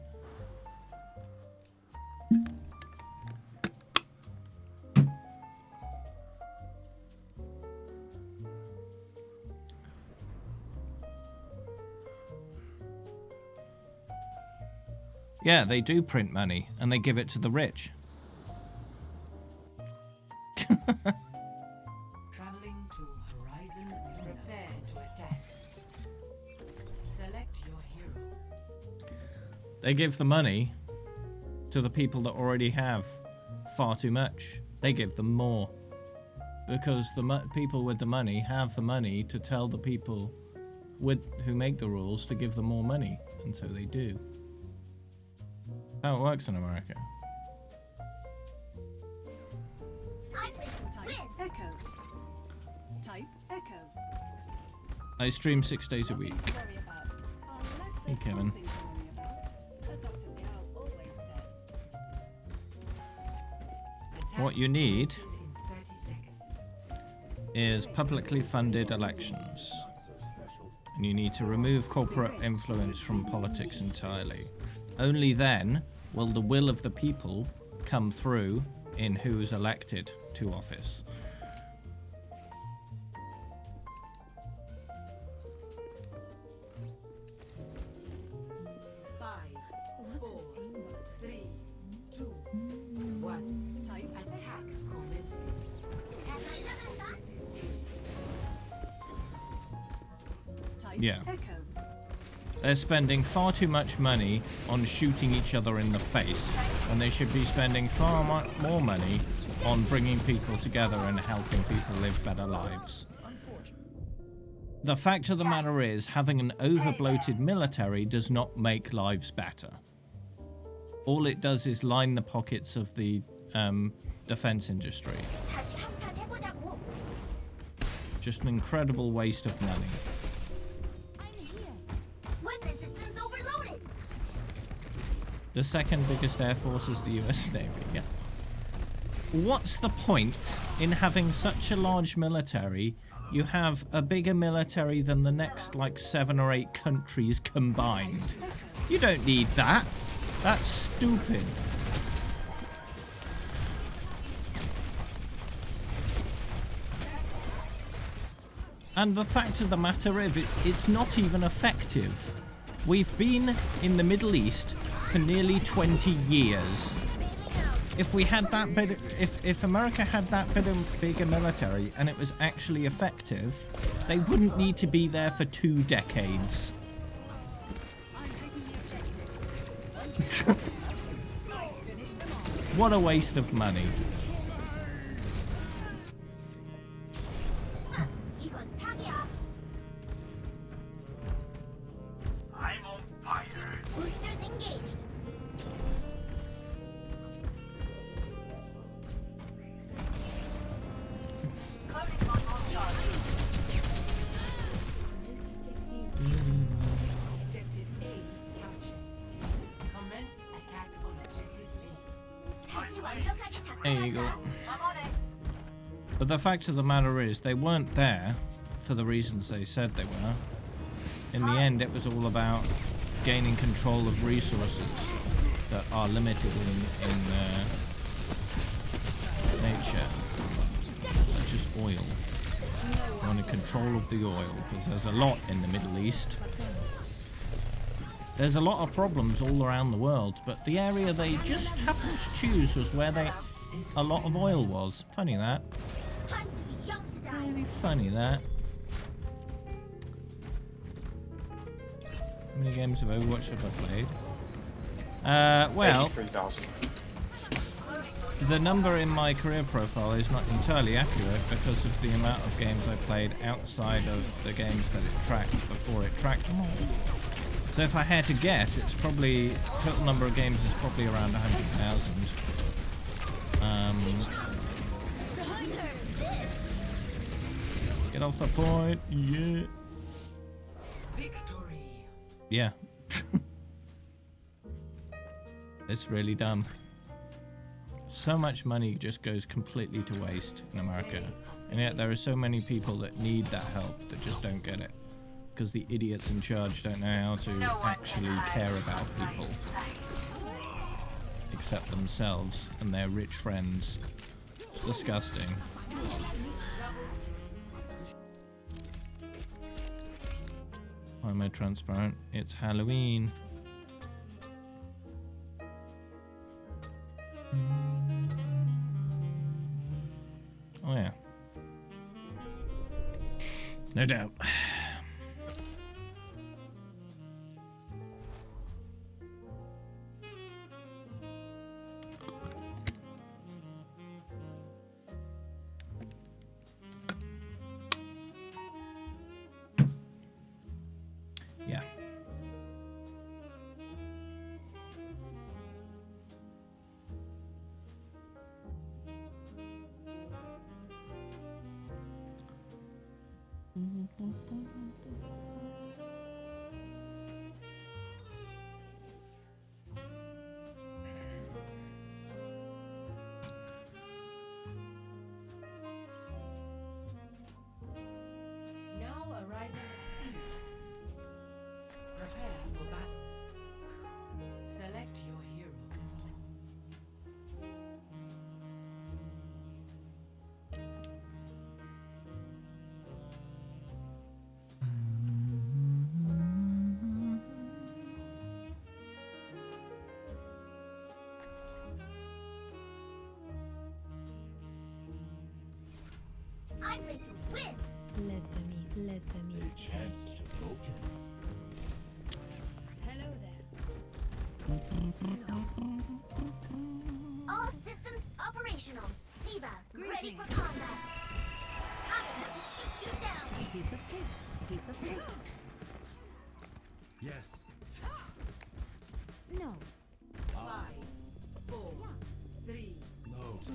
Yeah, they do print money, and they give it to the rich. Traveling to Horizon. Prepare to attack. Select your hero. They give the money to the people that already have far too much. They give them more. Because the people with the money have the money to tell the people who make the rules to give them more money. And so they do. How it works in America. Type echo. Type echo. I stream 6 days a week. Worry about. Unless Hey, there's Kevin. something to worry about. As Dr. Liao always said. Attack What you need commences in 30 seconds. is publicly funded elections. And you need to remove corporate influence from politics entirely. Only then will the will of the people come through in who is elected to office. Five, What's four, an aim word? 3, 2, 1. Type Attack commencing. type Yeah. echo. They're spending far too much money on shooting each other in the face, when they should be spending far more money on bringing people together and helping people live better lives. The fact of the matter is, having an over-bloated military does not make lives better. All it does is line the pockets of the defense industry. 다시 한판 해보자고. Just an incredible waste of money. I'm here. Weapon systems overloaded. The second biggest air force is the US Navy, yeah. What's the point in having such a large military? You have a bigger military than the next, like, 7 or 8 countries combined. You don't need that. That's stupid. And the fact of the matter is, it's not even effective. We've been in the Middle East for nearly 20 years. If we had that bit, if America had that bigger military and it was actually effective, they wouldn't need to be there for 2 decades. I'm taking the objective. Finish them off. What a waste of money. 이건 사기야. I'm on fire. Boosters engaged. Objective A captured. Commence attack on objective A. 다시 완벽하게 There you go. 작동한다. But the fact of the matter is, they weren't there for the reasons they said they were. In the end, it was all about gaining control of resources that are limited in nature, such as oil. They wanted control of the oil, because there's a lot in the Middle East. There's a lot of problems all around the world, but the area they just happened to choose was where a lot of oil was. Funny that. 한줄이 영치다. Really funny that. How many games of Overwatch have I played? Well, 83,000. the number in my career profile is not entirely accurate because of the amount of games I played outside of the games that it tracked before it tracked them all. So if I had to guess, it's probably, total number of games is probably around 100,000. Get off the point, yeah. Victory. Yeah. It's really dumb. So much money just goes completely to waste in America. And yet there are so many people that need that help that just don't get it. Because the idiots in charge don't know how to actually care about people. Except themselves and their rich friends. It's disgusting. Why am I transparent? It's Halloween. Oh yeah. No doubt. Yeah. Now arriving at Phoenix. Prepare for battle. Select your hero. I'm going to win. Let them eat Chance to focus. Hello there. All systems operational. D.Va, ready for combat. I'm going to shoot you down. Piece of cake. Piece of cake. Yes. No. 5, 4, 3, No. 2,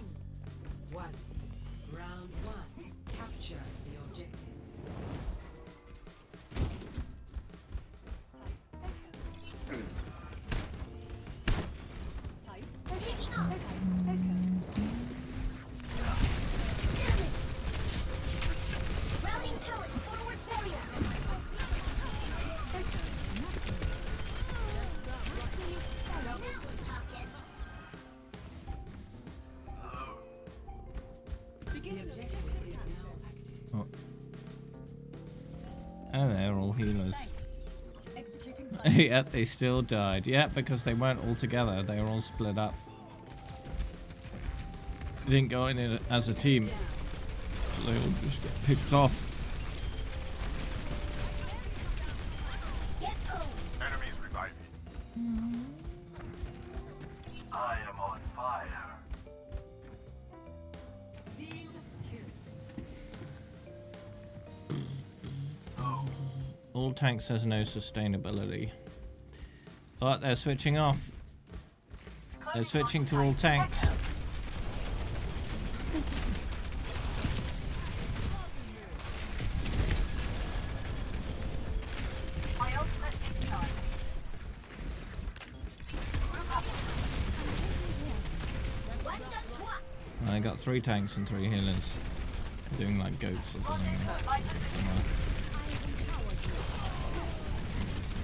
1. Round 1. Capture the objective. Taking off. Routing towards forward barrier. Now we're talking. The objective is now active. Oh. Oh, they're all healers. Executing Yeah, they still died. Yeah, because they weren't all together. They were all split up. They didn't go in it as a team. So they all just get picked off. Enemies reviving. I am on fire. team kill. All tanks has no sustainability. Oh, they're switching off. They're switching to all tanks. My ultimate is charged. I got 3 tanks and 3 healers. Doing like goats or something. Somewhere.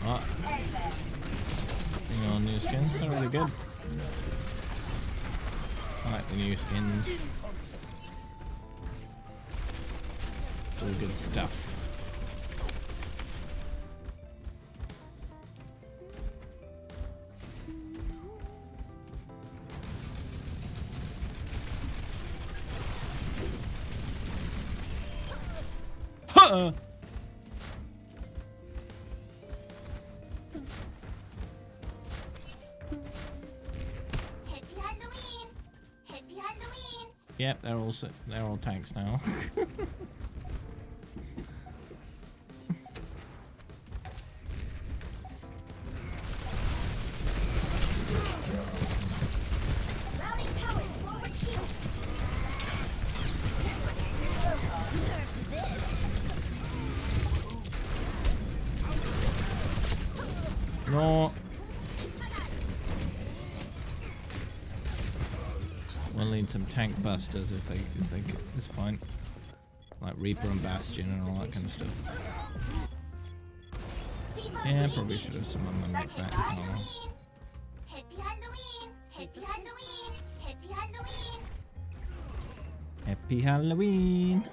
Oh. Hang on, new skins, they're really good. I like the new skins. It's all good stuff. Huh! Happy Halloween. Yep, they're all tanks now. Routing towers, forward shield. No. We'll need some tank busters if they get this point, like Reaper and Bastion and all that kind of stuff. Yeah, probably should have some of them make back. Oh, well. Happy Halloween! Happy Halloween! Happy Halloween! Happy Halloween!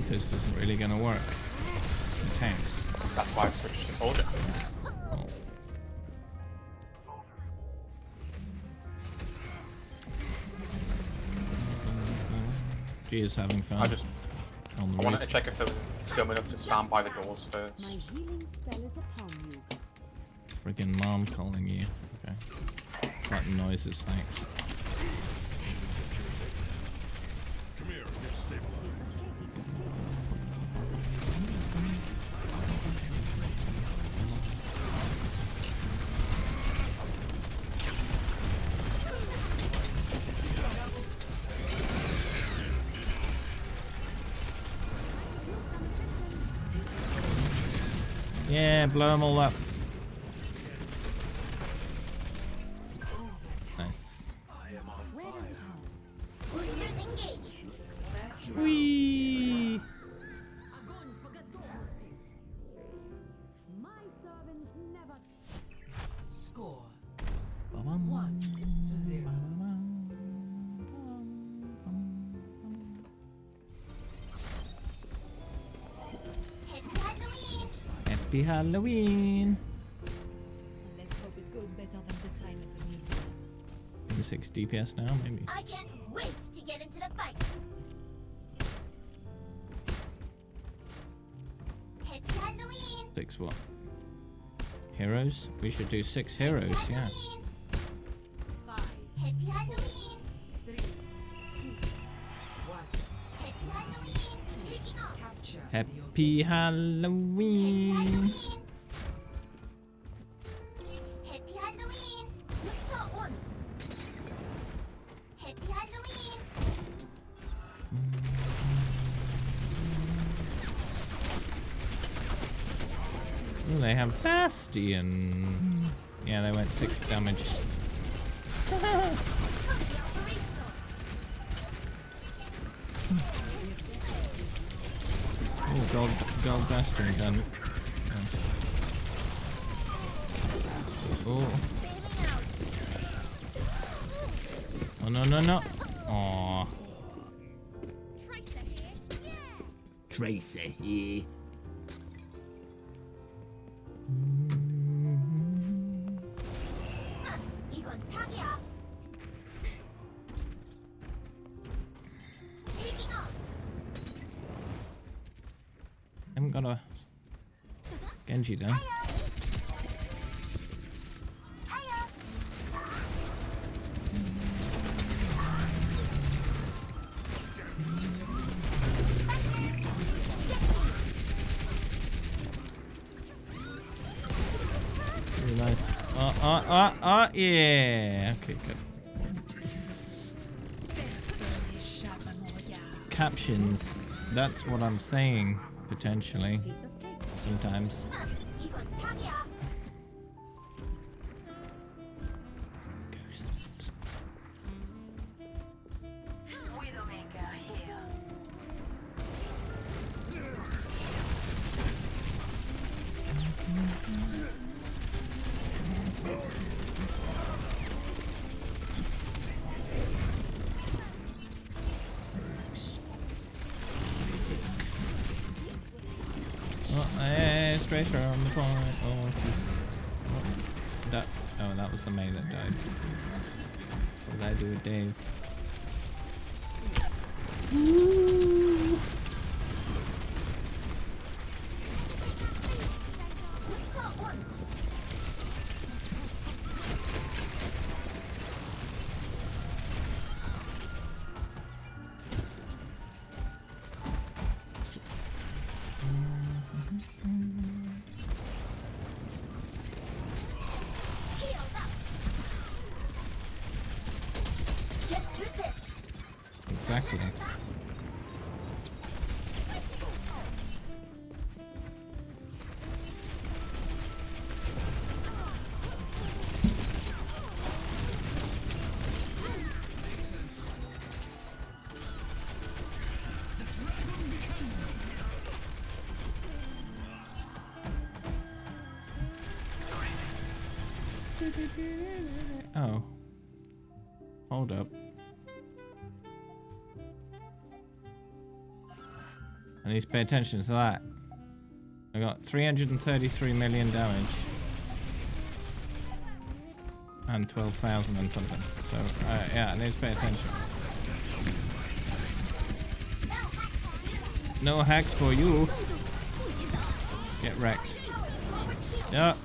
Fist isn't really going to work in tanks. That's why I switched to soldier. Oh. G is having fun. I just on the I wanted to roof. check if they were dumb enough to stand by the doors My first. healing spell is upon you. Friggin' mom calling you. Okay. Button noises, thanks. Yeah, blow them all up. Nice. Where does it home? Boosters engaged. Whee! My servants never. Score Ba-bum. 1-0. Happy Halloween! Happy Halloween! Let's hope it goes better than the time at the museum. Maybe 6 DPS now, maybe. I can't wait to get into the fight. Happy Halloween! 6 what? Heroes? We should do 6 heroes, yeah. Halloween! 5, Happy Halloween! 3, 2, 1. Happy Halloween! Taking off! Capture the Happy Halloween! Happy Halloween! Got one! Happy Halloween! Ooh, they have Bastion. Yeah, they went 6 damage. Oh, gold Bastion done. Nice. Oh. Oh no no no. Aww. Tracer here! Yeah! Tracer here. 이건 사기야! Taking off! Haven't got a Genji though. Really nice. Yeah. Okay, good. Captions. That's what I'm saying, potentially. Piece of cake. Sometimes. 이건 사기야! Ghost. Widowmaker here. Oh, hey, Tracer on the point. Oh, shoot. Oh, that. Oh, that was the May that died. What did I do with Dave? Ooh. Exactly. Oh. Hold up. I need to pay attention to that. I got 333 million damage. And 12,000 and something. So, yeah, I need to pay attention. No hacks for you. Get wrecked. Yep.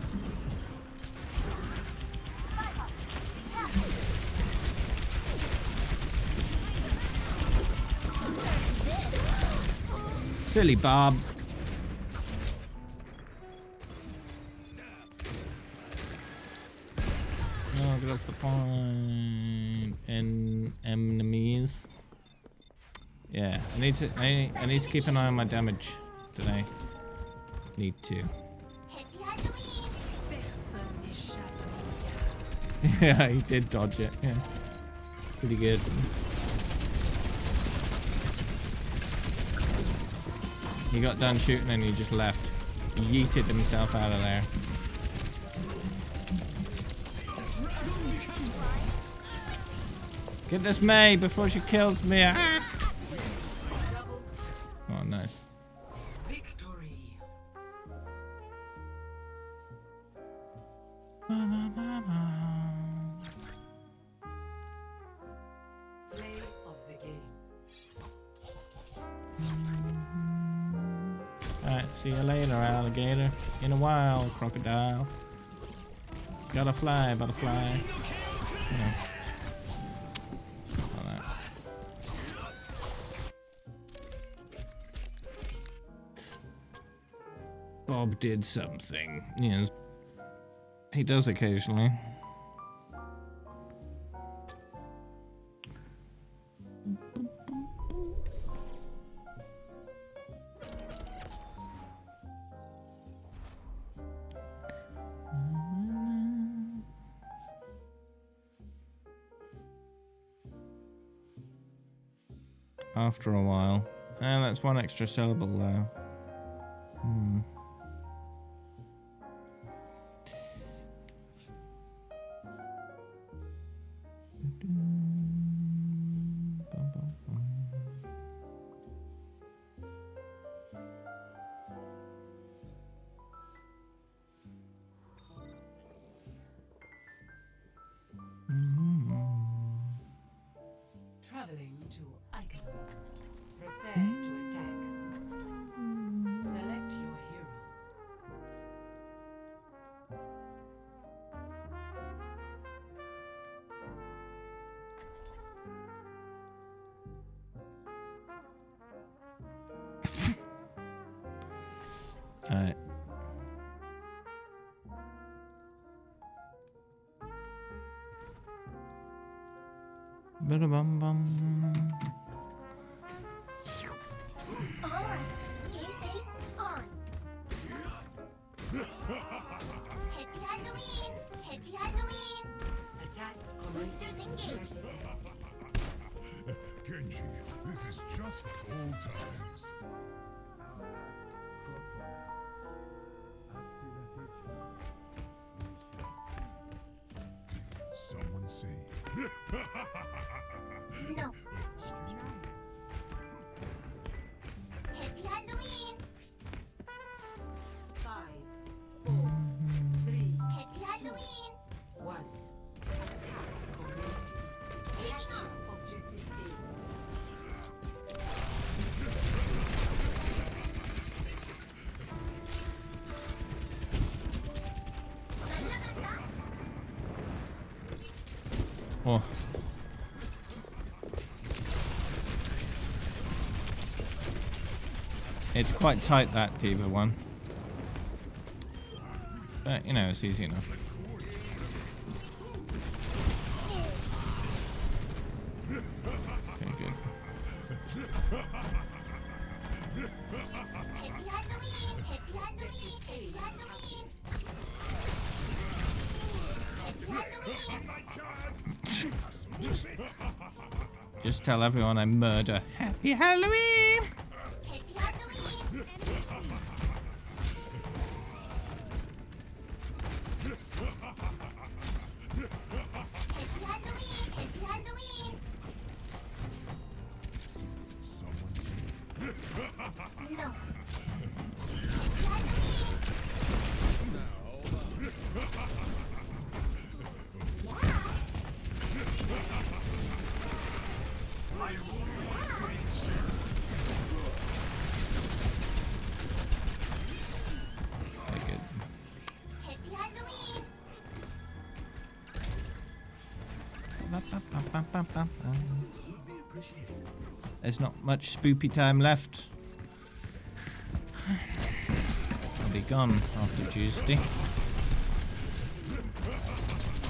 Silly Bob. No, get off the point. And enemies. Yeah, I need to keep an eye on my damage today. Need to. Happy Halloween! Yeah, he did dodge it. Yeah, pretty good. He got done shooting and he just left. He yeeted himself out of there. Get this May before she kills me. Ah! Oh, nice. Victory. Play of the game. Alright, see you later, alligator. In a while, crocodile. Gotta fly, butterfly. Yeah. All that. Bob did something. Yes. He does occasionally. After a while. And that's one extra syllable there. Traveling to Iconburg. Prepare to attack. Select your hero. Alright. Bum bum. Alright, game face on. Happy Halloween! Happy Halloween! Attack Boosters engaged. Genji, this is just old times. Did someone say? No. Excuse me. Happy Halloween! 5, 4, 3, Happy Halloween! 1. Oh. It's quite tight, that D.Va one. But, you know, it's easy enough. Okay, good. Happy Halloween! Happy Halloween! Happy Halloween! Happy Halloween! Just tell everyone I murder. Happy Halloween! Happy Halloween! Happy Halloween! Happy Halloween! No. Happy Halloween! Very good. Happy Halloween! There's not much spoopy time left. I'll be gone after Tuesday.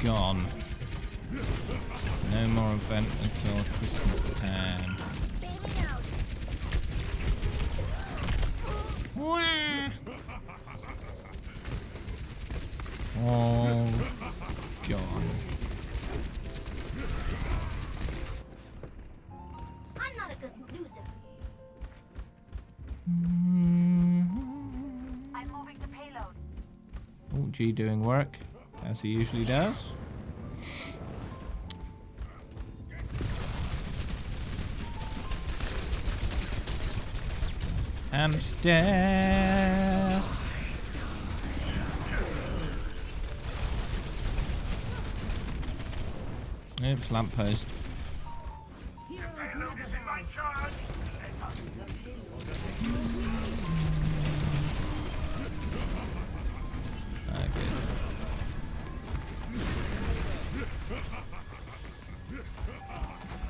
Gone. No more event until Christmas time. Bailing out! Wah! All gone. I'm not a good loser. I'm moving the payload. Oh, G doing work, as he usually does. Hamster. Oops, lamppost. Ah, good.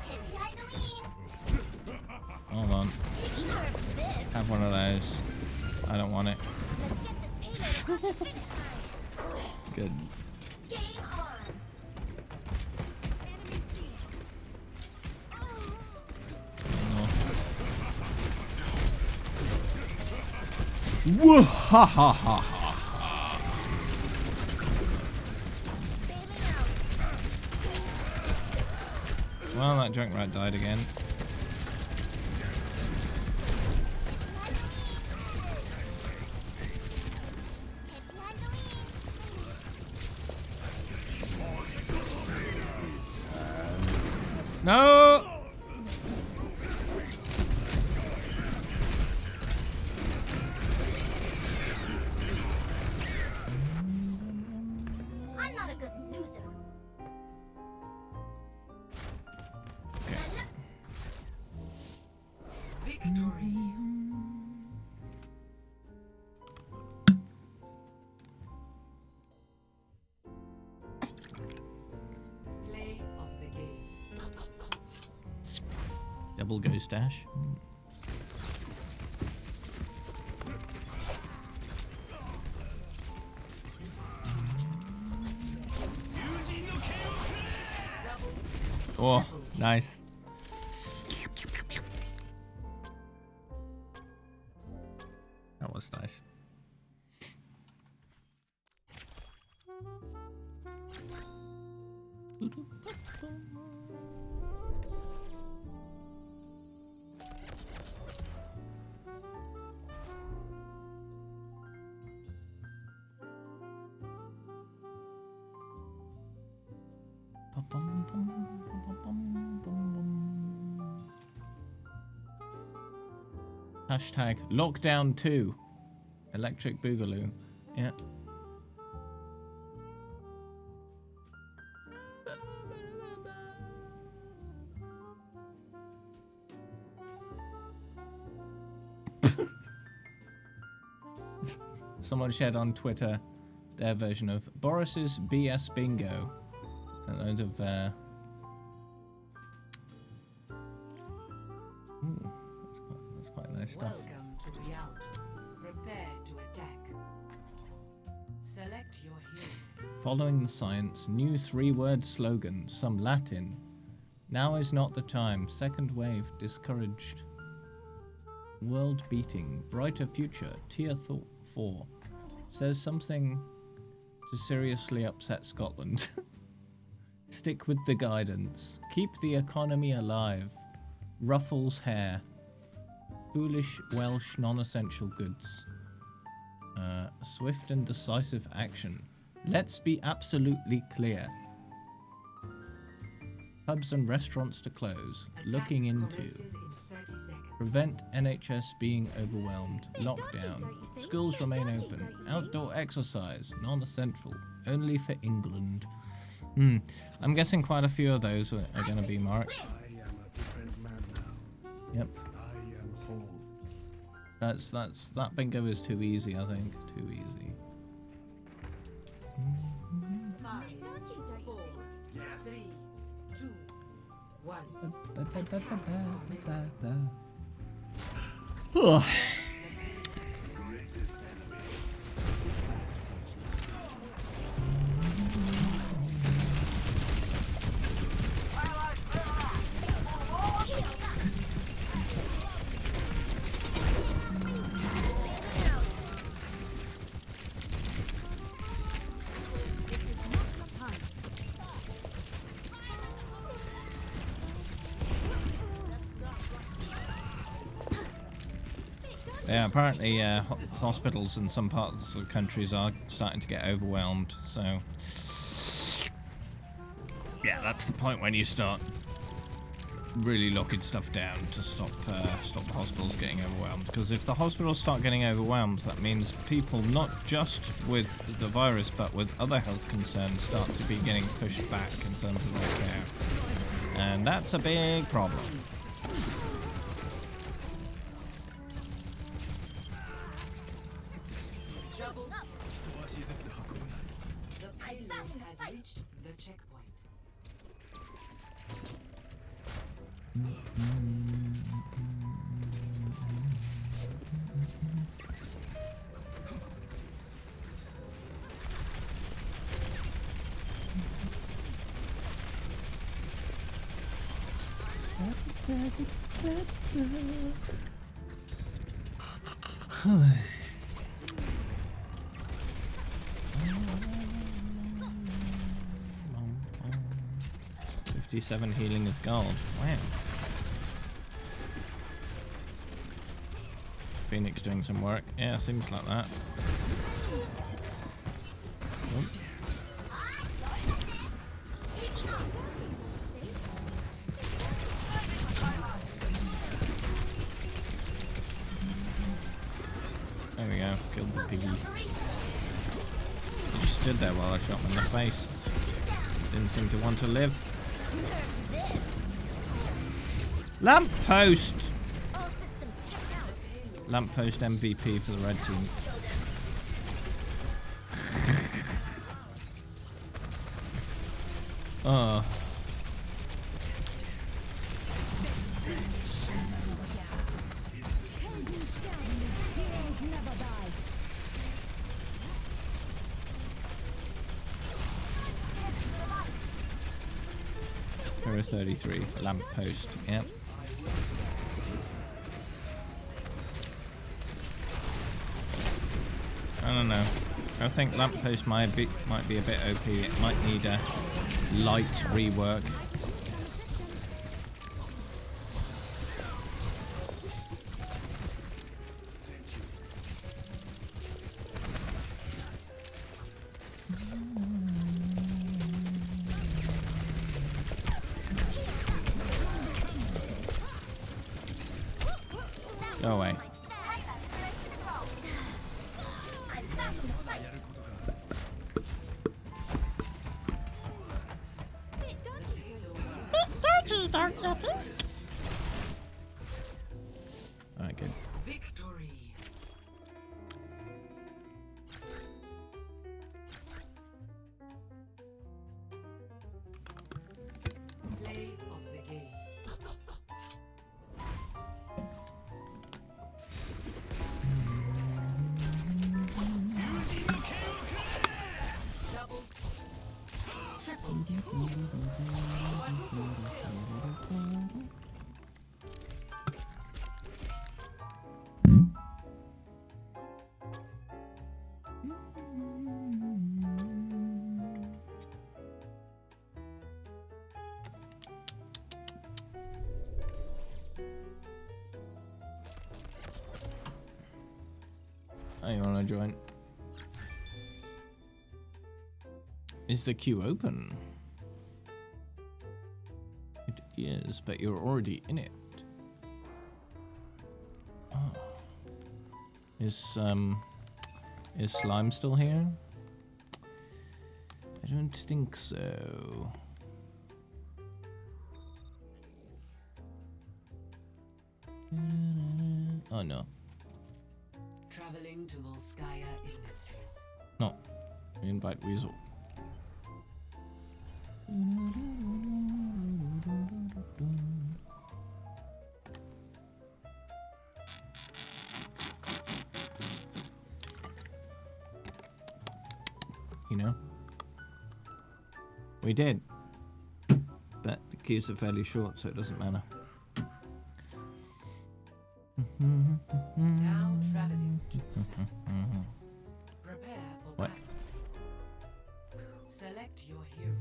Happy Halloween! Hold on. You deserve this. Have one of those. I don't want it. Let's get this payload across the finish line. Good. Game on! Enemy seen. Whoa, ha ha ha ha. Bailing out. Well, that junk rat died again. No! I'm not a good loser. Okay. Victory. Play of the game. Double ghost dash. Oh, nice. That was nice. Hashtag lockdown 2. Electric Boogaloo. Yeah. Someone shared on Twitter their version of Boris's BS Bingo. And loads of Nice stuff. Welcome to reality. Prepare to attack. Select your hero. Following the science, new 3-word slogan, some Latin. Now is not the time. Second wave discouraged. World beating. Brighter future. Tier 4. Says something to seriously upset Scotland. Stick with the guidance. Keep the economy alive. Ruffles hair. Foolish Welsh non-essential goods. Swift and decisive action. Let's be absolutely clear. Pubs and restaurants to close. Looking into. Commences in 30 seconds. Prevent NHS being overwhelmed. Lockdown. Schools remain open. Outdoor exercise. Non-essential. Only for England. I'm guessing quite a few of those are going to be marked. I am a different man now. Yep. I am whole. That bingo is too easy, I think. Too easy. 5, 4, 3, 2, 1. Greatest enemy. Yeah, apparently hospitals in some parts of countries are starting to get overwhelmed, so yeah, that's the point when you start really locking stuff down to stop the hospitals getting overwhelmed. Because if the hospitals start getting overwhelmed, that means people not just with the virus but with other health concerns start to be getting pushed back in terms of their care, and that's a big problem. The payload has reached the checkpoint. $57 healing is gold. Wow. Phoenix doing some work. Yeah, seems like that. Oh. There we go. Killed the piggy. He just stood there while I shot him in the face. Didn't seem to want to live. Lamppost! All systems checked out. Lamppost MVP for the red team. Oh. Hero 33, lamppost, yep. I don't know. I think lamppost might be a bit OP. It might need a light rework. Go away. Alright, good. Victory. Play of the game. Oh, you wanna join? Is the queue open? It is, but you're already in it. Oh. Is Slime still here? I don't think so. Oh no. Traveling to Volskaya Industries. No. Invite Weasel. You know? We did. But the queues are fairly short, so it doesn't matter. Now traveling to set. Prepare for What? battle. Select your hero.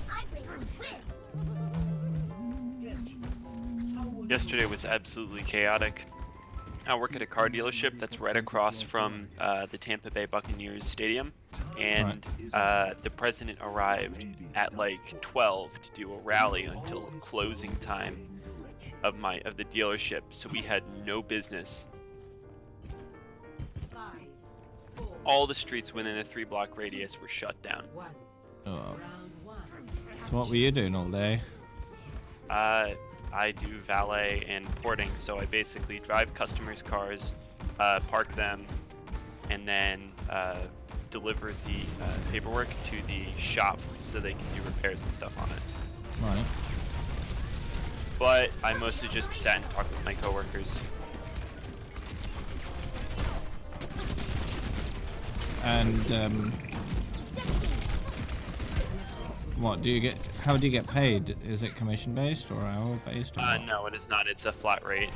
I bring some win. Yesterday was absolutely chaotic. I work at a car dealership that's right across from the Tampa Bay Buccaneers stadium, and the president arrived at like 12 to do a rally until closing time of the dealership. So we had no business. 5, 4, All the streets within a 3-block radius were shut down. 1. Oh. Round 1. So what were you doing all day? I do valet and porting, so I basically drive customers' cars, park them, and then deliver the paperwork to the shop so they can do repairs and stuff on it. Right. But I mostly just sat and talked with my coworkers. And what do you get? How do you get paid? Is it commission based or hour based? Or what? No, it is not. It's a flat rate.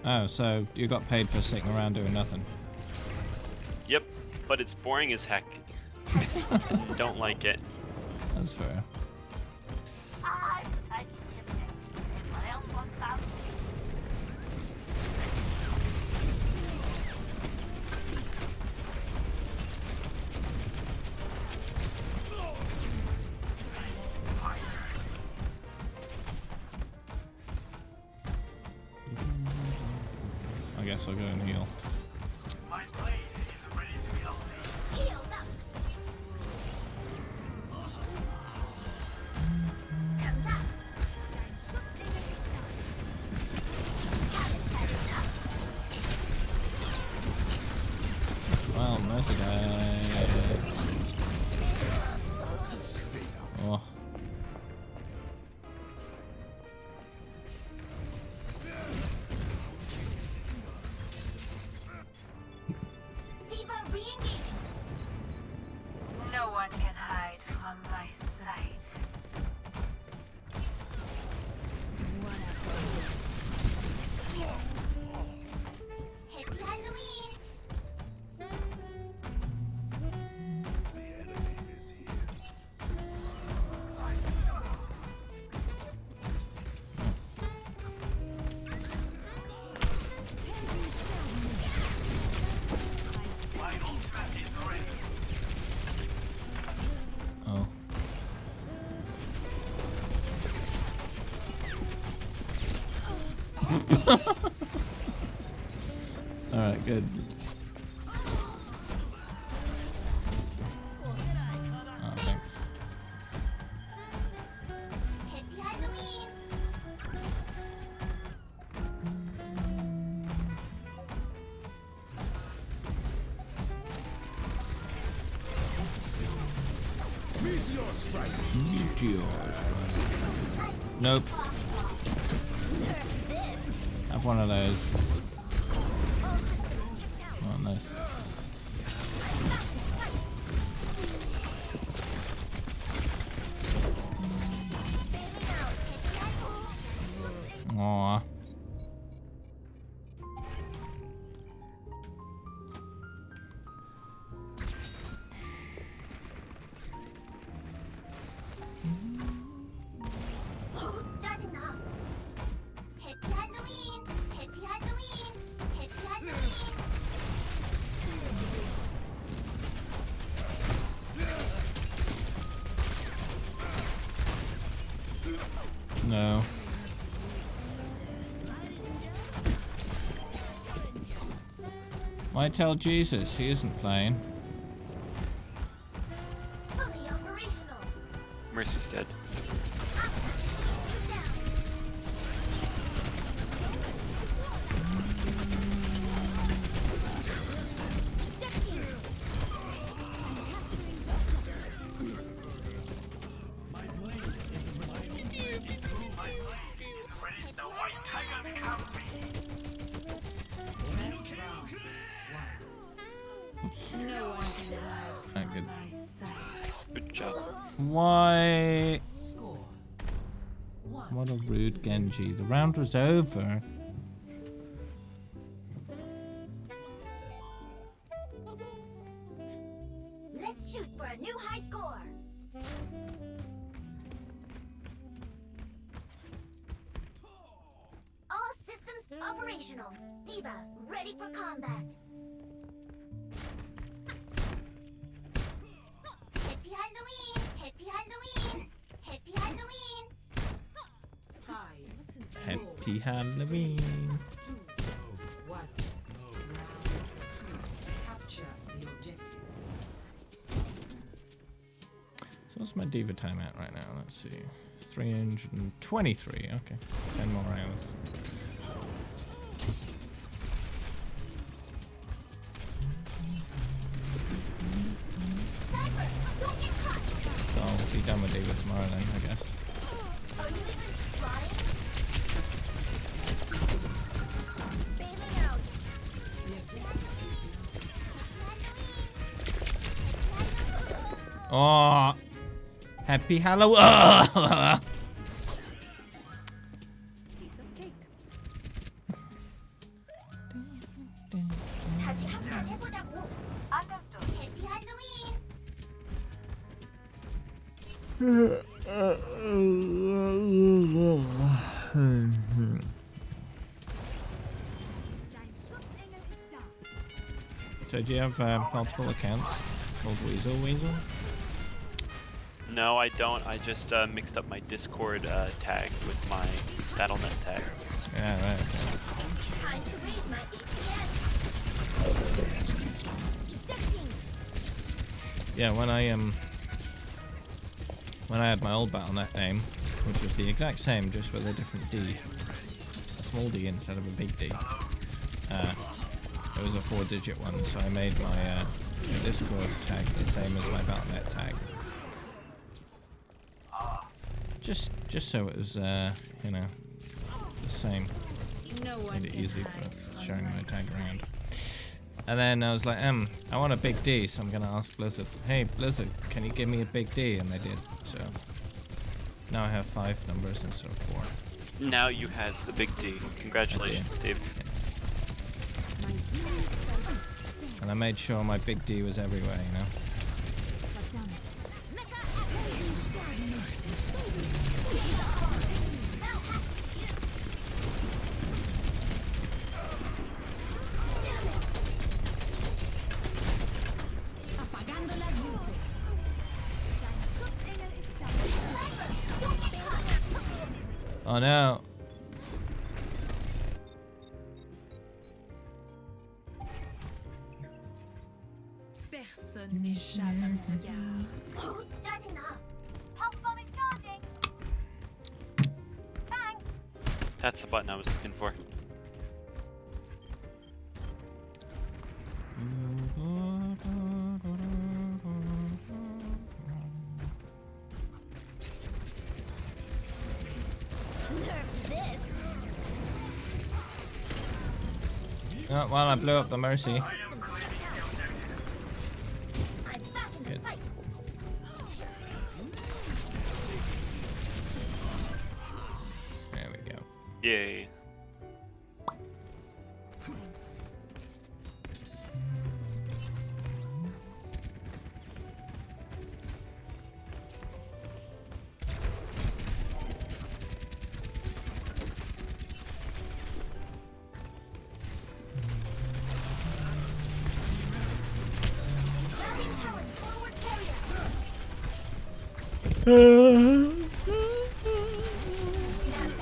Oh, so you got paid for sitting around doing nothing. Yep, but it's boring as heck. Don't like it. That's fair. I'm tiny biscuit. Anyone else want some? I guess I'll go and heal. Healed up. Comes up. Haven't had enough. Well, mercy guy. Oh. D.Va re-engaging. No one can hide from my sight. Happy Halloween. Oh. Alright, good. Oh, thanks. Happy Halloween. Meteor strike. Nope. Have one of those. Oh, nice. Aww. 짜증나. 해피 할로윈. 해피 할로윈. 해피 할로윈. No. Why tell Jesus? He isn't playing. Fully operational. Mercy's dead. Not good. Good job. Why? Score. 1. What a rude Genji. The round was over. Let's shoot for a new high score. All systems operational. D.Va, ready for combat. Happy Halloween! Happy Halloween! Happy Halloween! 5. Happy Halloween. 2. 1. Round 2. Capture the objective. So what's my D.Va time at right now? Let's see. 323. Okay. 10 more hours. So I'll be done with D.Va tomorrow then, I guess. Are you even trying? Bailing out. Oh! Happy Halloween! Piece of cake. 다시 한번 해보자고. Understood. Happy Halloween! So do you have multiple accounts called Weasel? No, I don't. I just mixed up my Discord tag with my Battle.net tag. Yeah, right. Okay. Time to read my APS. Ejecting. Yeah, when I had my old Battle.net name, which was the exact same, just with a different D, a small D instead of a big D. It was a 4-digit one, so I made my Discord tag the same as my Battle.net tag. Just so it was, you know, the same. No one Made it can easy hide for from showing my my tag around. sight. And then I was like, I want a big D, so I'm gonna ask Blizzard, hey Blizzard, can you give me a big D? And they did, so now I have 5 numbers instead of 4. Now you has the big D. Congratulations, Steve. My healing spell And I made sure my big D was everywhere, you know? has done it. Apagando las luces. Dein Schutzengel ist da. Oh no! Personne n'échappe à mon regard. 짜증나. Health bomb is charging. Thanks. That's the button I was looking for. Oh, well, I blew up the Mercy. Good. There we go. Yay.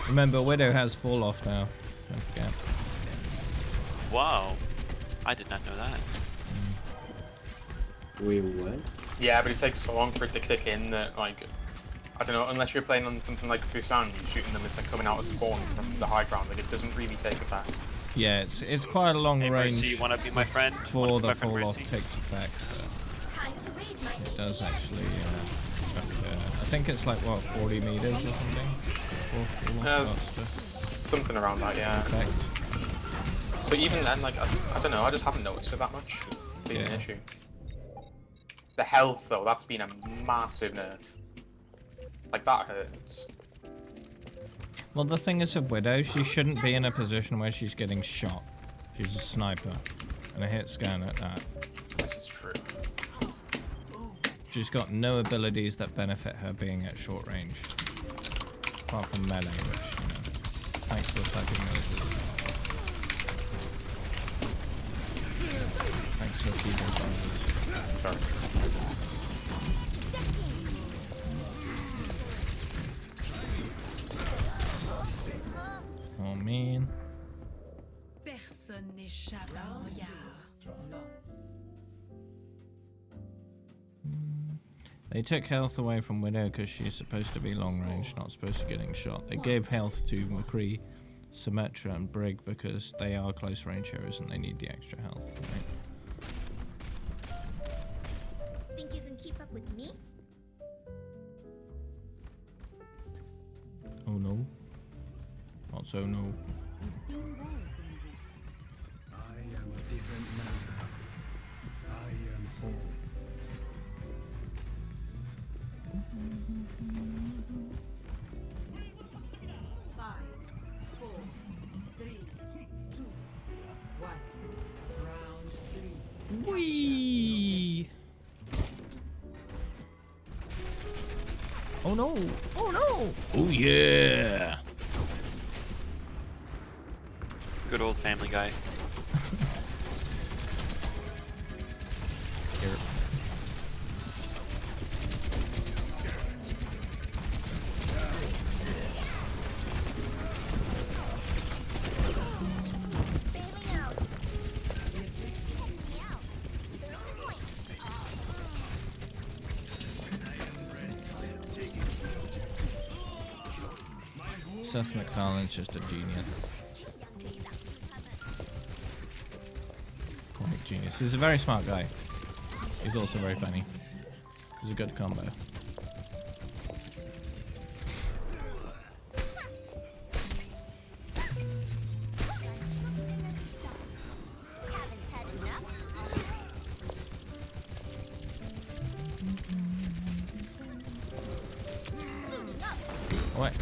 Remember, Widow has fall off now. Don't forget. Wow. I did not know that. Wait, what? Yeah, but it takes so long for it to kick in that, like, I don't know, unless you're playing on something like Busan, you're shooting them as they're coming out of spawn from the high ground, like, it doesn't really take effect. Yeah, it's quite a long Hey, range Mercy, you wanna be my friend? before Wanna be the my friend, fall off Mercy? takes effect. But it does actually. I think it's like what 40 meters or something. Before fall off starts Something around that, yeah. to effect. But even then, like, I don't know, I just haven't noticed it that much being an Yeah. issue. The health, though, that's been a massive nerf. Like, that hurts. Well, the thing is with Widow, she shouldn't be in a position where she's getting shot. She's a sniper, and a hit scan at that. This is true. She's got no abilities that benefit her being at short range. Apart from melee, which, you know, thanks for typing noises. Thanks for feeding noises. Sorry. Oh, man. Personne n'échappe à mon regard. Lost. They took health away from Widow because she's supposed to be long range, not supposed to be getting shot. They gave health to McCree, Symmetra, and Brig because they are close range heroes and they need the extra health. Right? Think you can keep up with me? Oh no. Not so no. You seem well, Benji. I am a different man. I am home. Five, 4, 3, 2, 1. Round 3. Whee! Oh no! Oh no! Oh yeah! Good old Family Guy. Here. Bailing out. Check me out. Throwing points. Seth MacFarlane's just a genius. Comic genius. He's a very smart guy. He's also very funny. He's a good combo. Haven't had enough. Suiting up. What?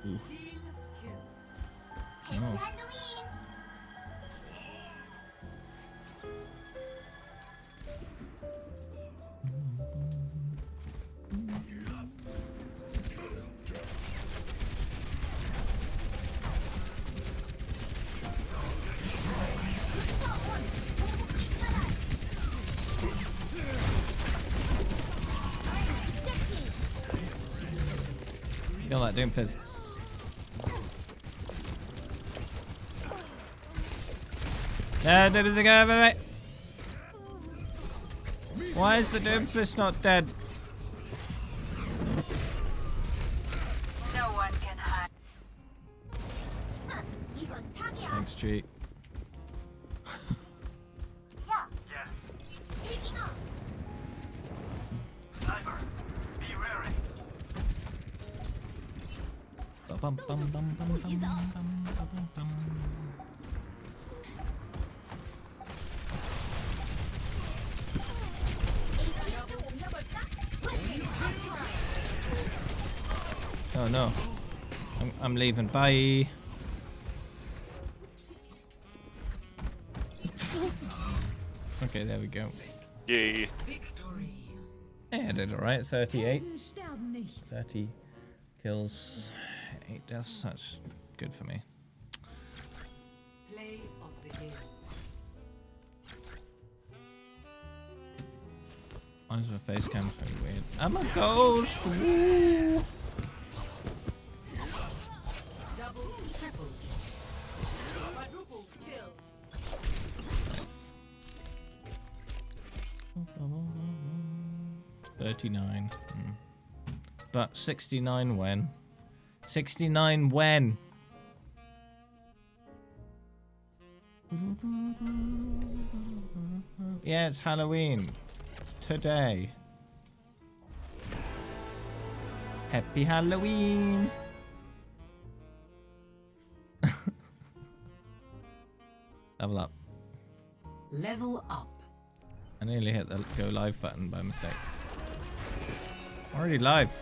Team kill. Happy Oh. Halloween. Kill that Doomfist. No, Doomfist, go over it. Why is the Doomfist not dead? No one can hide. 이건 사기야. Thanks, cheat. 야, bum, bum, bum, bum, bum, bum, bum. Oh no. I'm leaving. Bye. Okay, there we go. Yay. Victory. Yeah, I did alright. 38. 30 kills. 8 deaths. That's good for me. Play of the game. Why is my face cam so weird? I'm a ghost! Woo! Double, triple. Quadruple kill. Nice. 39. But 69 when? 69 when? Yeah, it's Halloween. Today. Happy Halloween! Level up. Level up. I nearly hit the go live button by mistake. Already live.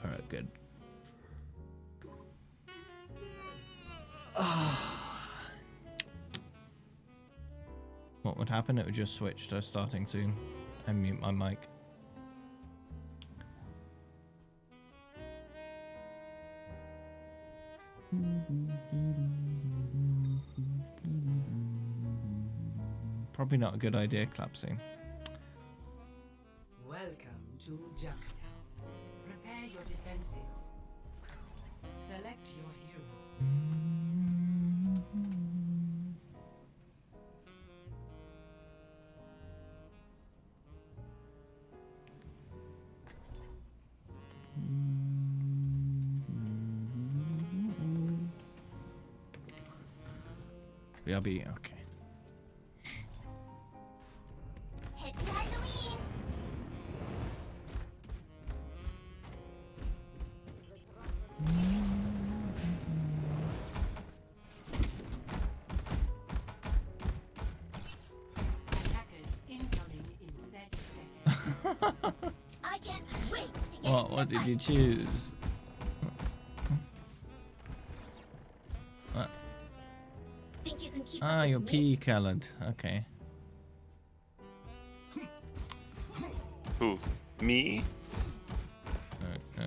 Alright, good. What would happen? It would just switch to starting soon and mute my mic. Probably not a good idea, Clapsy. Welcome to Junktown. Prepare your defenses. Select your hero. BRB, okay. Happy Halloween! Attackers incoming in 30 seconds. I can't wait to get into What the did you fight. choose? What? Think you can keep Ah, up you're with me? pea colored. Okay. Who? Me?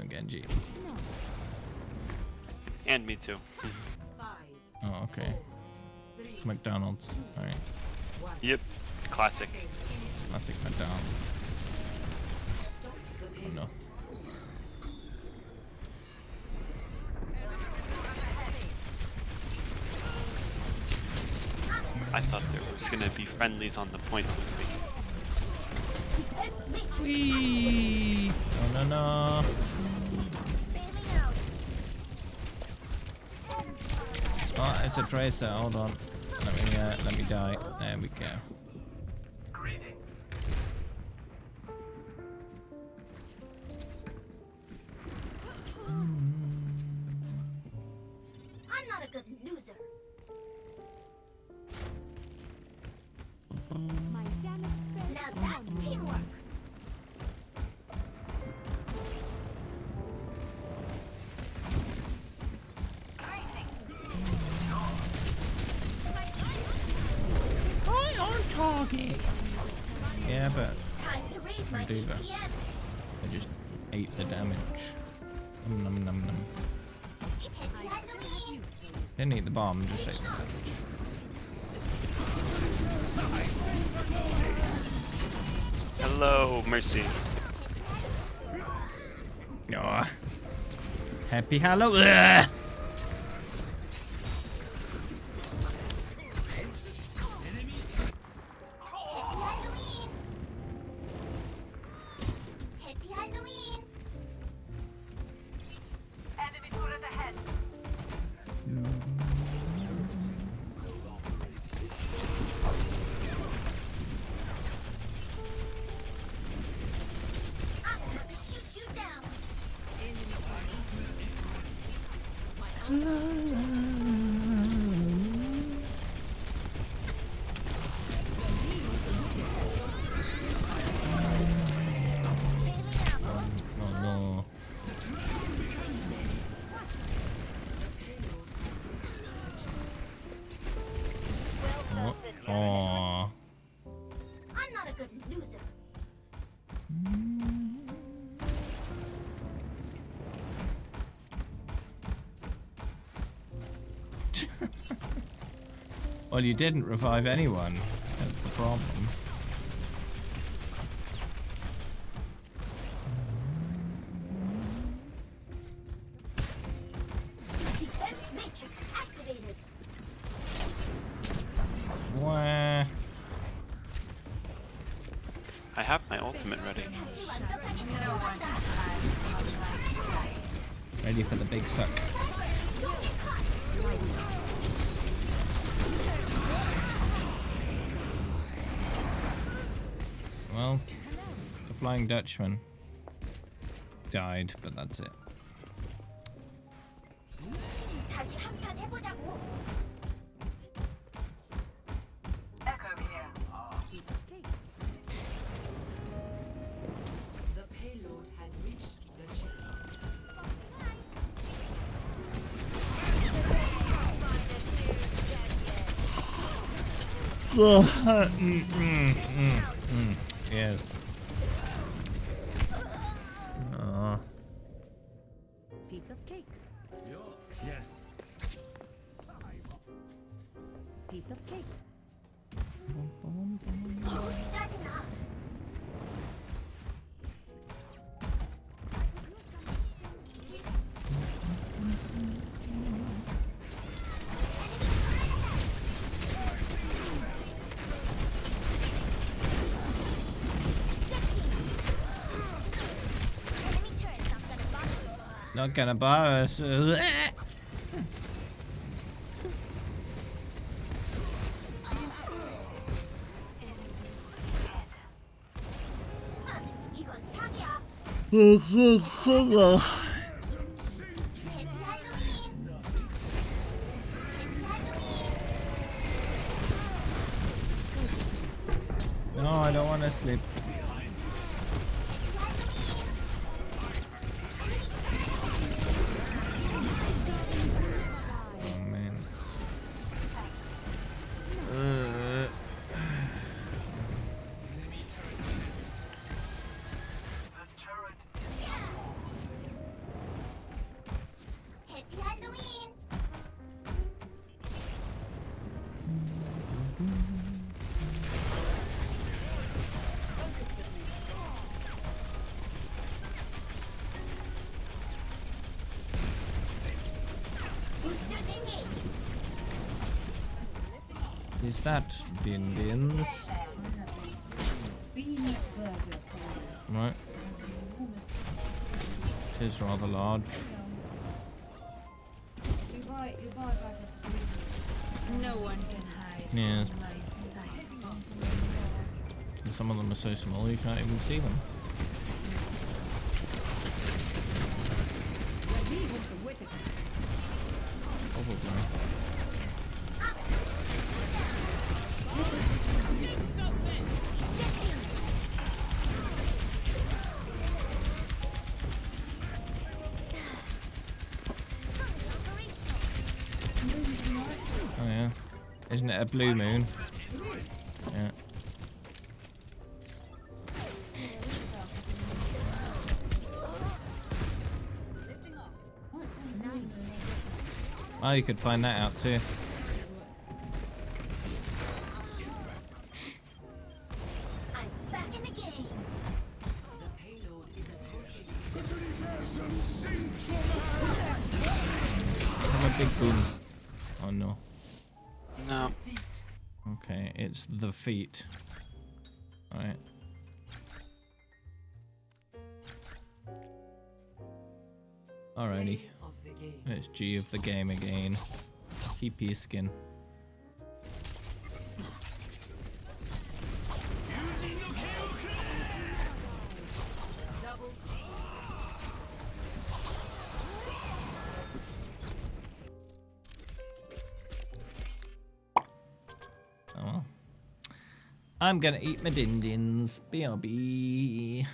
Genji. And me too. 5, Oh, okay. 3, McDonald's. Alright. 1. Yep. Classic. Classic McDonald's. Stop the Oh kill. no. I thought there was gonna be friendlies on the point with me. Whee! Oh no no. Bailing out. Oh, it's a tracer. Hold on. Let me die. There we go. I'm not a good loser. My damage spell Now that's teamwork. Right on target. Yeah, but Time to raise my D.Va. DPS. I just ate the damage. Nom nom nom nom. Happy Halloween! Didn't eat the bomb, just ate the damage. Hello, Mercy. Oh. Happy Halloween! Ugh. Happy Halloween! Happy Halloween! Enemy turret ahead. Well, you didn't revive anyone. That's the problem. Defense matrix activated. Wah. I have my ultimate ready. No one can hide from my sight. Ready for the big suck. Well, the Flying Dutchman died, but that's it. 다시 한판 해보자고. Echo here. Piece of cake. The payload has reached the checkpoint. Yes. Oh. Piece of cake. Yes. Piece of cake. 짜증나. Enemy turrets not gonna bother. Not gonna buy us. 이건 사기야. No, I don't want to sleep. Oh man. 해피 할로윈. Boosters engaged. Is that Din Dins? Right. It is rather large. No one can hide Yes. from my sight. And some of them are so small you can't even see them. Probably. Oh yeah. Isn't it a blue moon? Yeah. Oh, you could find that out too. I'm back in the game. The payload is approaching. Have a big boom. Oh no. No. Okay, it's the feet. Alright. Alrighty. Of the game. It's G of the game again. TP skin. Oh well. I'm gonna eat my din-dins. BRB.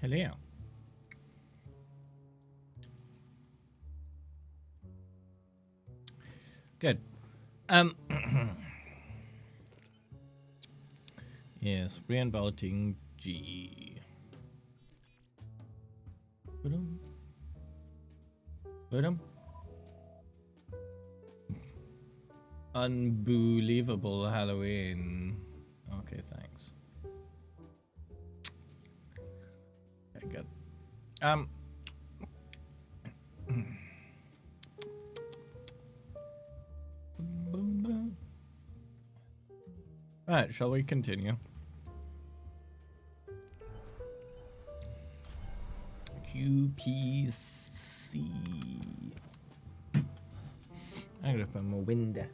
Hello. Good. Yes, reinventing G. Ba-dum. Ba-dum. Unbelievable Halloween. Okay, thanks. Okay, good. Alright, shall we continue? QPC. I'm gonna open my window.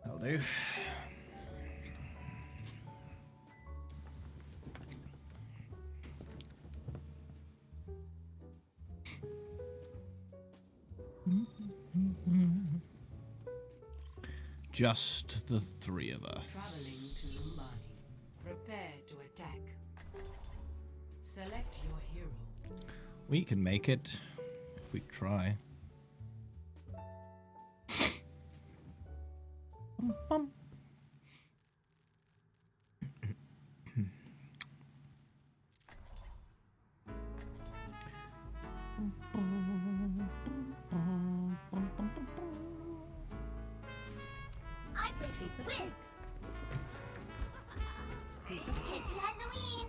That'll do. Just the three of us. Traveling to Mumbai. Prepare to attack. Select your hero. We can make it if we try. Bum, bum. I think it's win. Happy Halloween.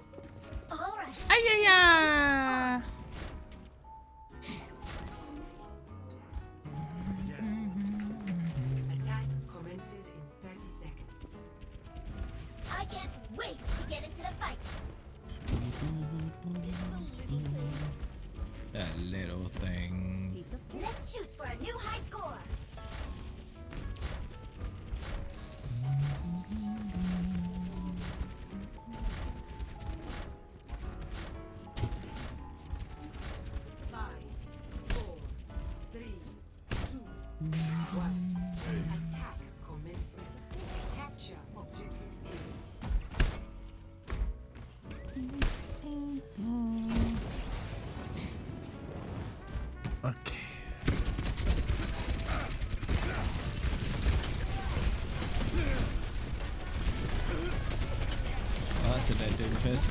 All right. Ay-ya-ya! Attack commences in 30 seconds. I can't wait to get into the fight. The little things. Let's shoot for a new high score. Five, 4, 3, 2, 1. Attack commencing. Capture objective A. Okay. Oh, that's a dead dude fist.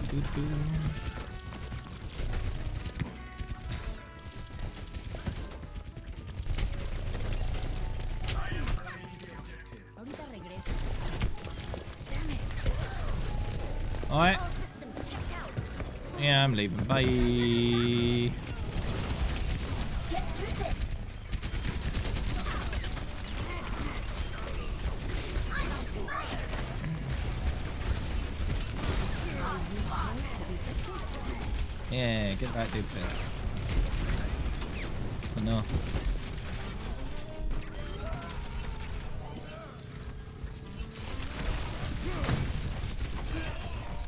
Doo-doo. Alright. All systems checked out. Yeah, I'm leaving. Bye. Get through this. I'm on fire. Yeah, get that dude fist. Oh no.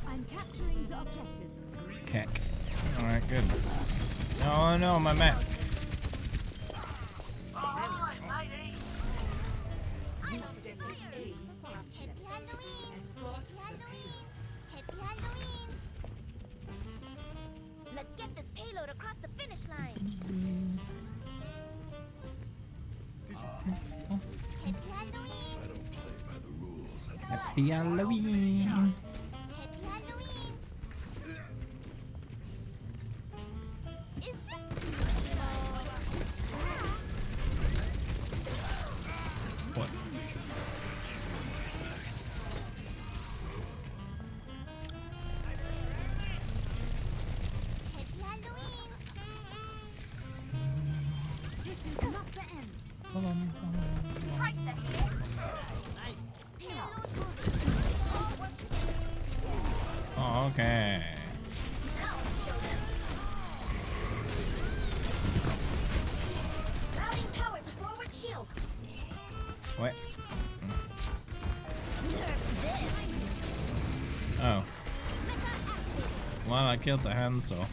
I'm capturing the objective. Keck. Alright, good. Oh no, my mech. Objective A captured. Happy Halloween. Escort the payload. Happy Halloween. Let's get this payload across the finish line. Happy Halloween. Happy Halloween. Happy Halloween. Is this? What? Happy Halloween. This is not the end. Right there. Payload moving. All work together. Oh, okay. Now show them. Routing power to forward shield. What? Nerf this. Oh. Mecha activated. Well, I killed the handsaw. Happy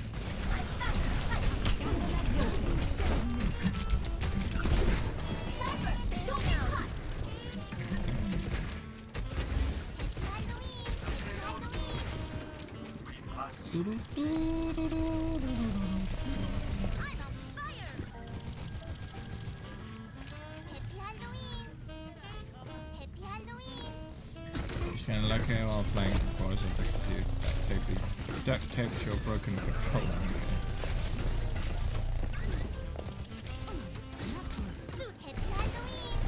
Halloween! Happy Halloween! Just gonna look here while playing Forza because you duct taped your broken controller. Happy Halloween!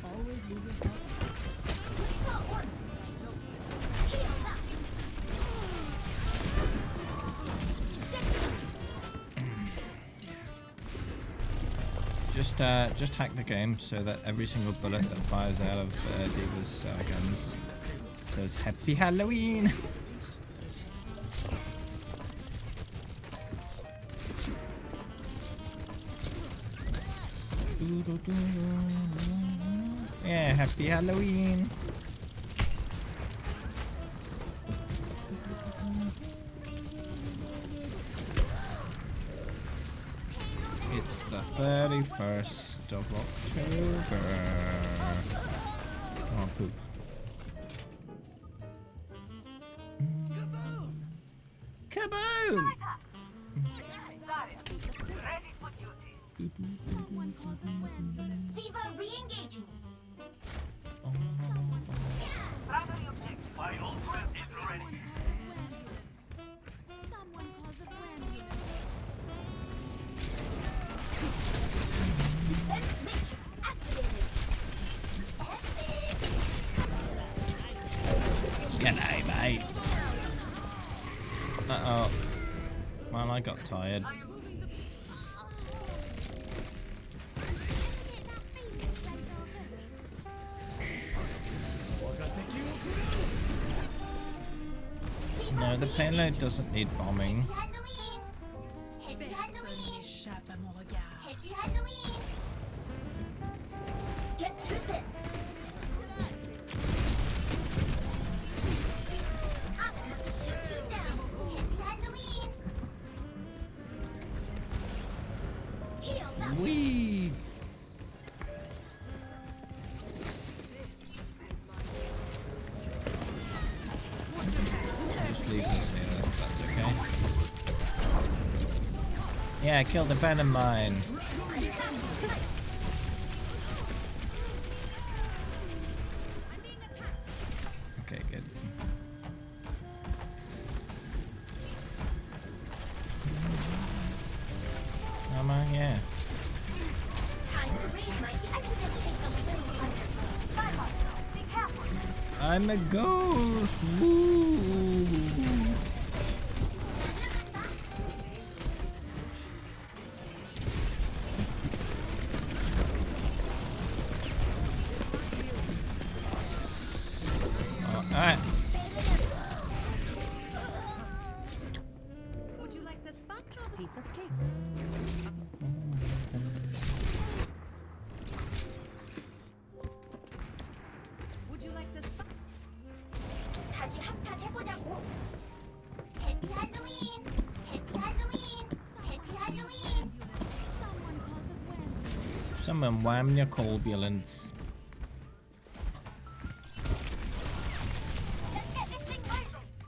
Always move yourself. Just hack the game so that every single bullet that fires out of D.Va's guns says Happy Halloween! Yeah, Happy Halloween! It's the 31st of October. Oh, poop. Kaboom! Someone call the ambulance. D.Va re-engaging! Someone call the ambulance. Matrix activated! G'day, mate. Uh-oh. Well, I got tired. No, the payload doesn't need bombing. Halloween! Happy Personne Halloween! n'échappe à mon regard. Happy Halloween! Get through this! I'm gonna have to shoot you down! Happy Halloween! Heal up! Whee! Just leave this here, if that's okay. Yeah, kill the venom mine. Okay, good. Am I? Yeah. Time to raise my accidentally take something Be careful! I'm a ghost. Woo. Alright. Would you like the sponge or the piece of cake? Would you like the sponge? 다시 한판 해보자고! Happy Halloween! Happy Halloween! Happy Halloween! Someone call the ambulance. Someone wham your colbulance. Let's get this thing moving!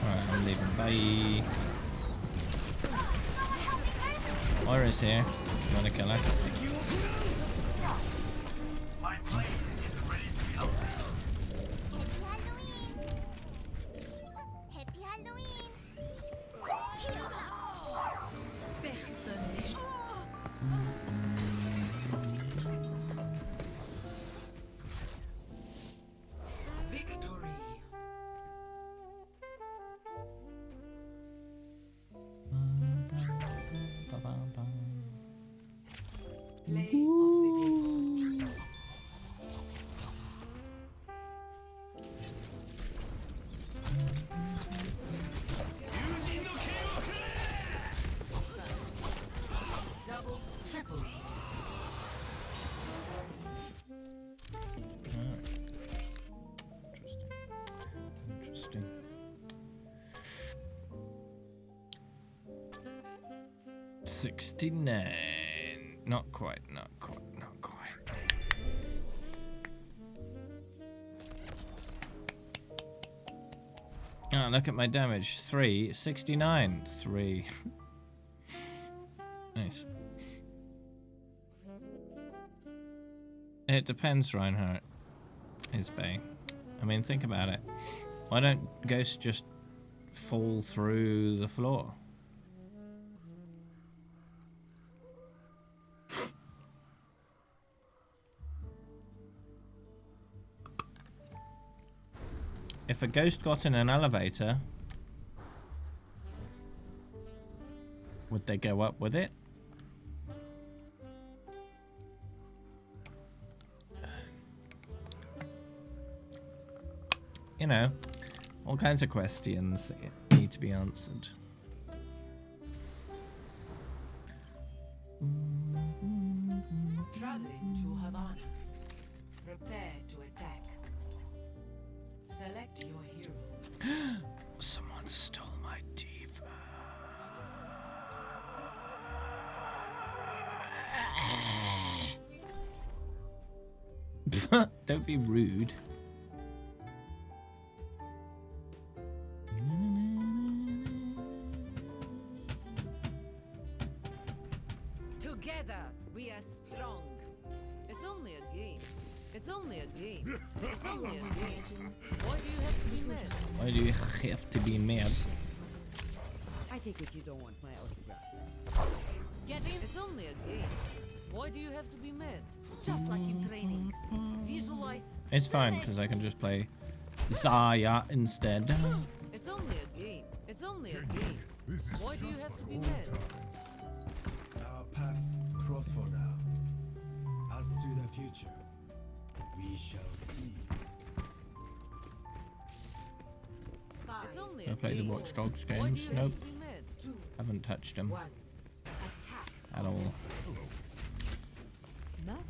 Alright, I'm leaving. Bye. Moira's here. You wanna kill her? Happy Halloween! Personne n'échappe. Victory! 69. Not quite, not quite, not quite. Oh, look at my damage. 3, 69. 3. Nice. It depends, Reinhardt. His bay. I mean, think about it. Why don't ghosts just fall through the floor? If a ghost got in an elevator, would they go up with it? You know, all kinds of questions that need to be answered. Traveling to Havana. Prepare to attack. Select your hero. Someone stole my D.Va. Don't be rude. Together, we are strong. It's only a game. It's only a game. It's only a game. Why do you have to be mad? Why do you have to be mad? I take it you don't want my autograph. Get in. It's only a game. Why do you have to be mad? Just like in training. Visualize. It's fine because I can just play Zaya instead. It's only a game. It's only a game. This is Why do you just have to be old mad? times. Our paths cross for now. As to the future, we shall see. It's only I a play the game. Watch Dogs Why do games. you Nope, have to be mad? haven't touched them 1. Attack. at all.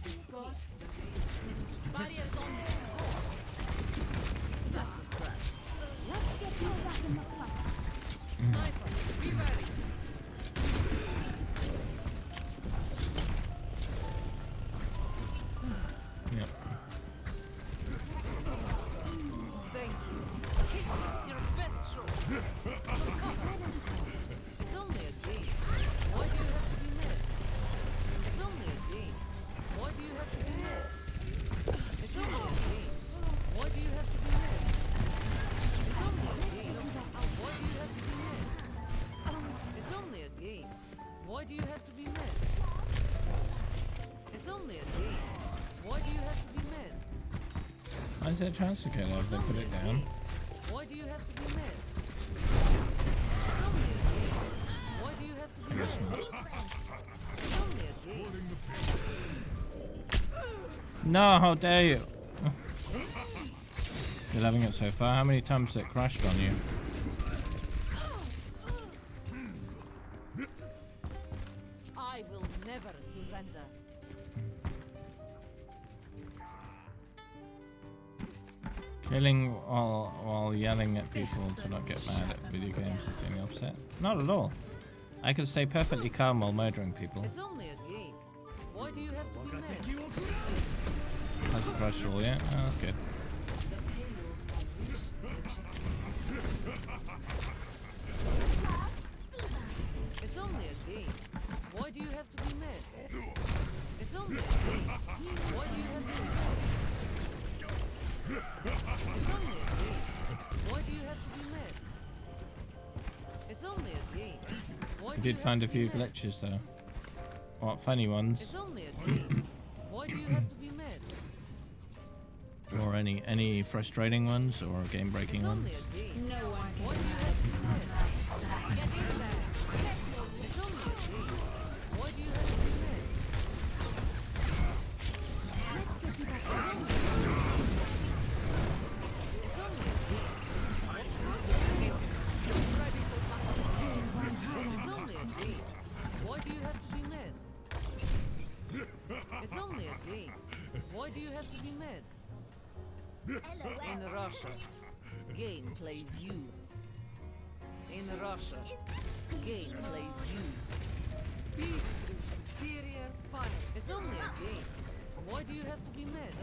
Escort the Barriers on. Just a scratch. Let's get you back in the fight. Sniper, be ready. Yep. Thank you. Your best show. It's only a game. Why do you have to be mad? It's only a game. Why do you have to be mad? It's only a game. Why do you have to be mad? It's only a game. Why do you have to be mad? It's only a game. Why do you have to be mad? It's only a game. Why do you have to be mad? Why is there a transfer code if they put it down? Why do you have to be mad? It's only a game. Why do you have to be I mad? guess not. It's only a game. No, how dare you? You're loving it so far. How many times has it crashed on you? I will never surrender. Killing while yelling at people to not get mad at video games is doing the opposite. Not at all. I can stay perfectly calm while murdering people. It's only a game. Why do you have to be mad? That's a crush roll, yeah? Oh, that's good. It's only a game. Why do you have to be mad? It's only a game. Why do you have to be mad? It's only a game. Why do you have to be mad? It's only a game. Why I do you did have find to a be few mad? glitches though. What, funny ones? It's only a game. Why do you have to be mad? Or any frustrating ones or game breaking It's ones? only a game. No one can. Why do you have to be mad? Get in there. It's only a game. Why do you have to be mad? Let's get you back in the fight. It's only a game. Get ready for battle. It's only a game. Why do you have to be mad? It's only a game. Why do you have to be mad? In Russia, game plays you. In Russia, game plays you. Beast is superior fire. It's only a game. Why do you have to be mad?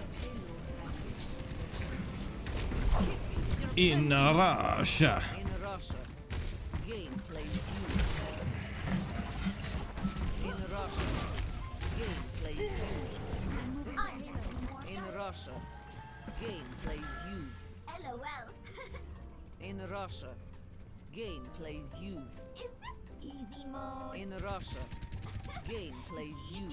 In Russia. In Russia, game plays you. In Russia, game plays you. In Russia, game plays you. LOL. In Russia, game plays you. Is this easy mode? In Russia, game plays you.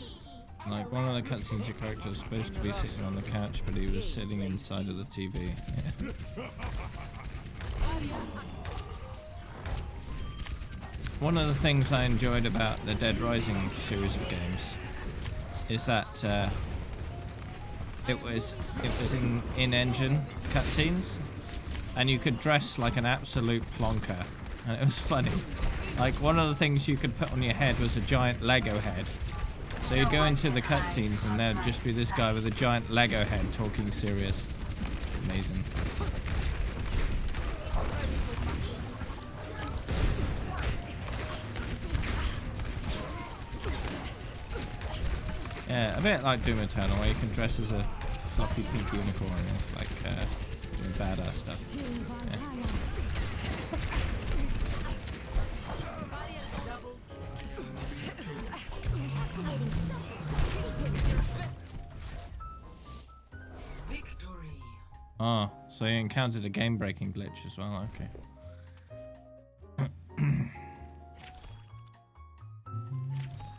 Like one of the cutscenes, your character was supposed to be sitting on the couch, but he was sitting inside of the TV. Yeah. One of the things I enjoyed about the Dead Rising series of games is that it was in-engine cutscenes, and you could dress like an absolute plonker, and it was funny. Like one of the things you could put on your head was a giant Lego head. So you'd go into the cutscenes and there'd just be this guy with a giant Lego head talking serious. Amazing. Yeah, a bit like Doom Eternal, where you can dress as a fluffy pink unicorn, it's like doing badass stuff. Yeah. Victory. Oh, so you encountered a game-breaking glitch as well, okay.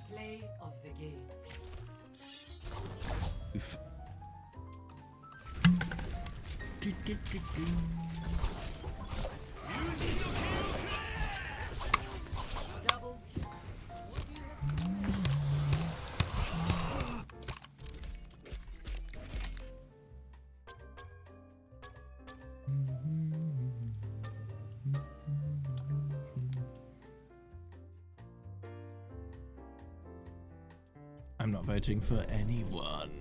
Play of the game. Oof. Double kill. What do you have to I'm not voting for anyone.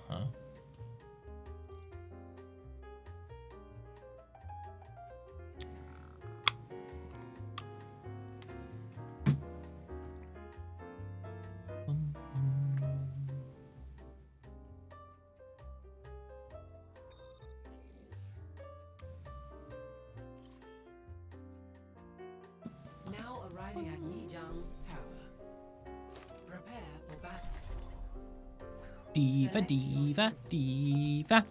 Uh-huh. Now arriving at Yijang Tower. Prepare for battle. D.Va, D.Va, D.Va.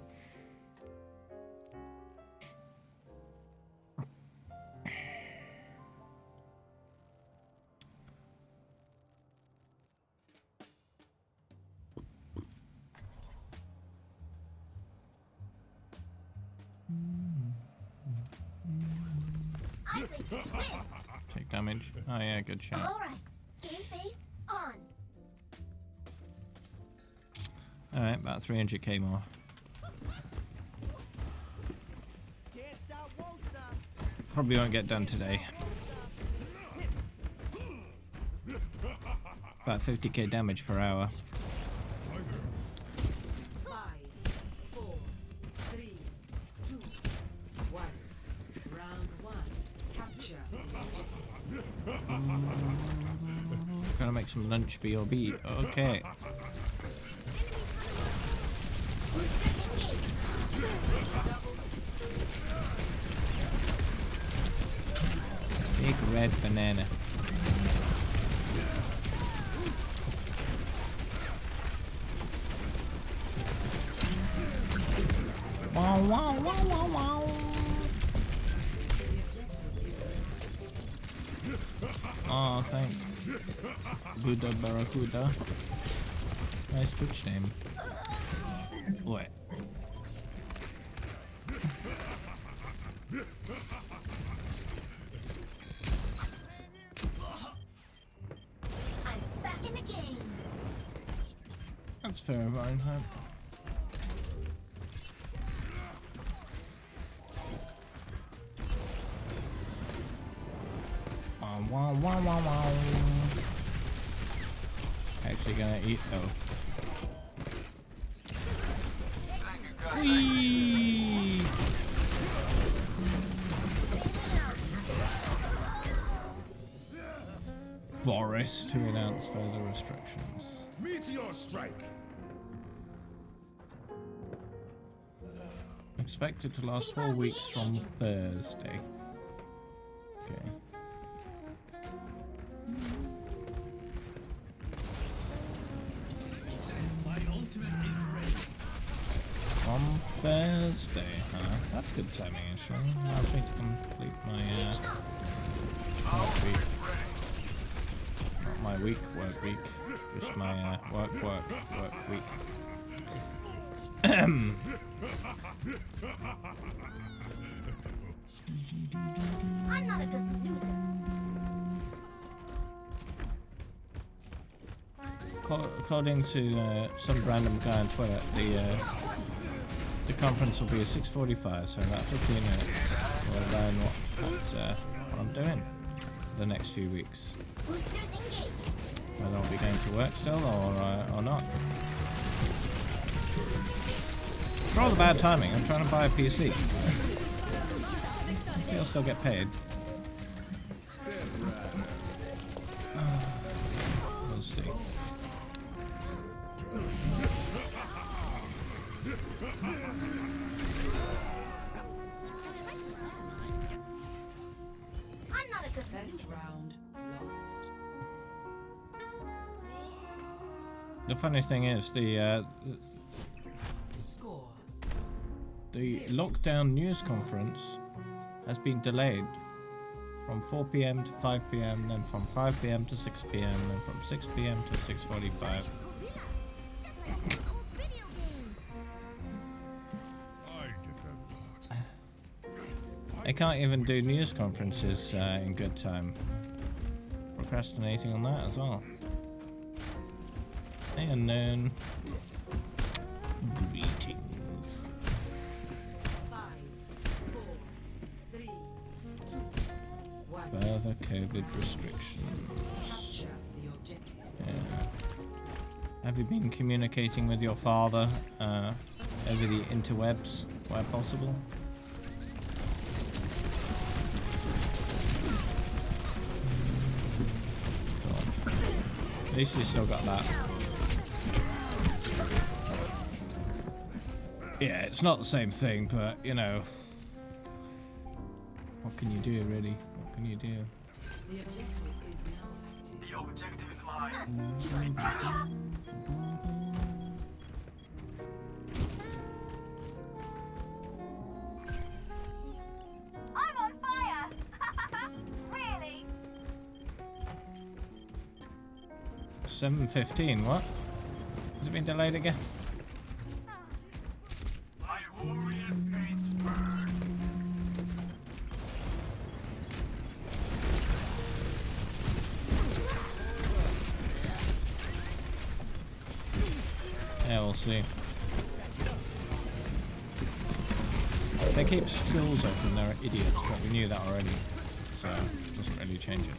I'm ready to win. Take damage. Oh yeah, good shot. All right. Game face on. Alright, about 300k more. Probably won't get done today. About 50k damage per hour. 5, 4, 3, 2, 1. Round 1. Capture. Gonna make some lunch B.O.B. Okay. Big red banana. Wow, wow, wow, wow, wow. Oh, thanks. Buddha Barracuda. Nice Twitch name. What? I'm back in the game. That's fair, Reinhardt. Wow, wow, wow, wow. Actually, he gonna eat though? Whee! Boris to announce further restrictions. Meteor strike. Expected to last 4 weeks from Thursday. Okay. My ultimate is ready. On Thursday, huh? That's good timing, actually. Allows me to complete my work week. Not my work week. Just my work week. I'm not a good loser. According to some random guy on Twitter, the conference will be at 6:45, so in about 15 minutes we'll learn what I'm doing for the next few weeks. Boosters engaged. Whether I'll be going to work still or not. For all the bad timing, I'm trying to buy a PC. Hopefully I'll still get paid. We'll see. I'm not a good Test loser. round lost. The funny thing is, the Score. lockdown news conference has been delayed from 4 p.m. to 5 p.m., then from 5 p.m. to 6 p.m., then from 6 p.m. to 6:45. Just like an old video game. I can't even do news conferences in good time. Procrastinating on that as well. Hey, unknown. Greetings. 5, 4, 3, 2, 1. Further COVID restrictions. Capture the objective. Yeah. Have you been communicating with your father over the interwebs where possible? God. At least you still got that. Yeah, it's not the same thing, but you know, what can you do, really? What can you do? The objective is now active. The objective is mine. I'm on fire. Really? 7:15. What? Has it been delayed again? My warrior's fate burns. Yeah, we'll see. They keep schools open, they're idiots, but we knew that already. So, it doesn't really change it.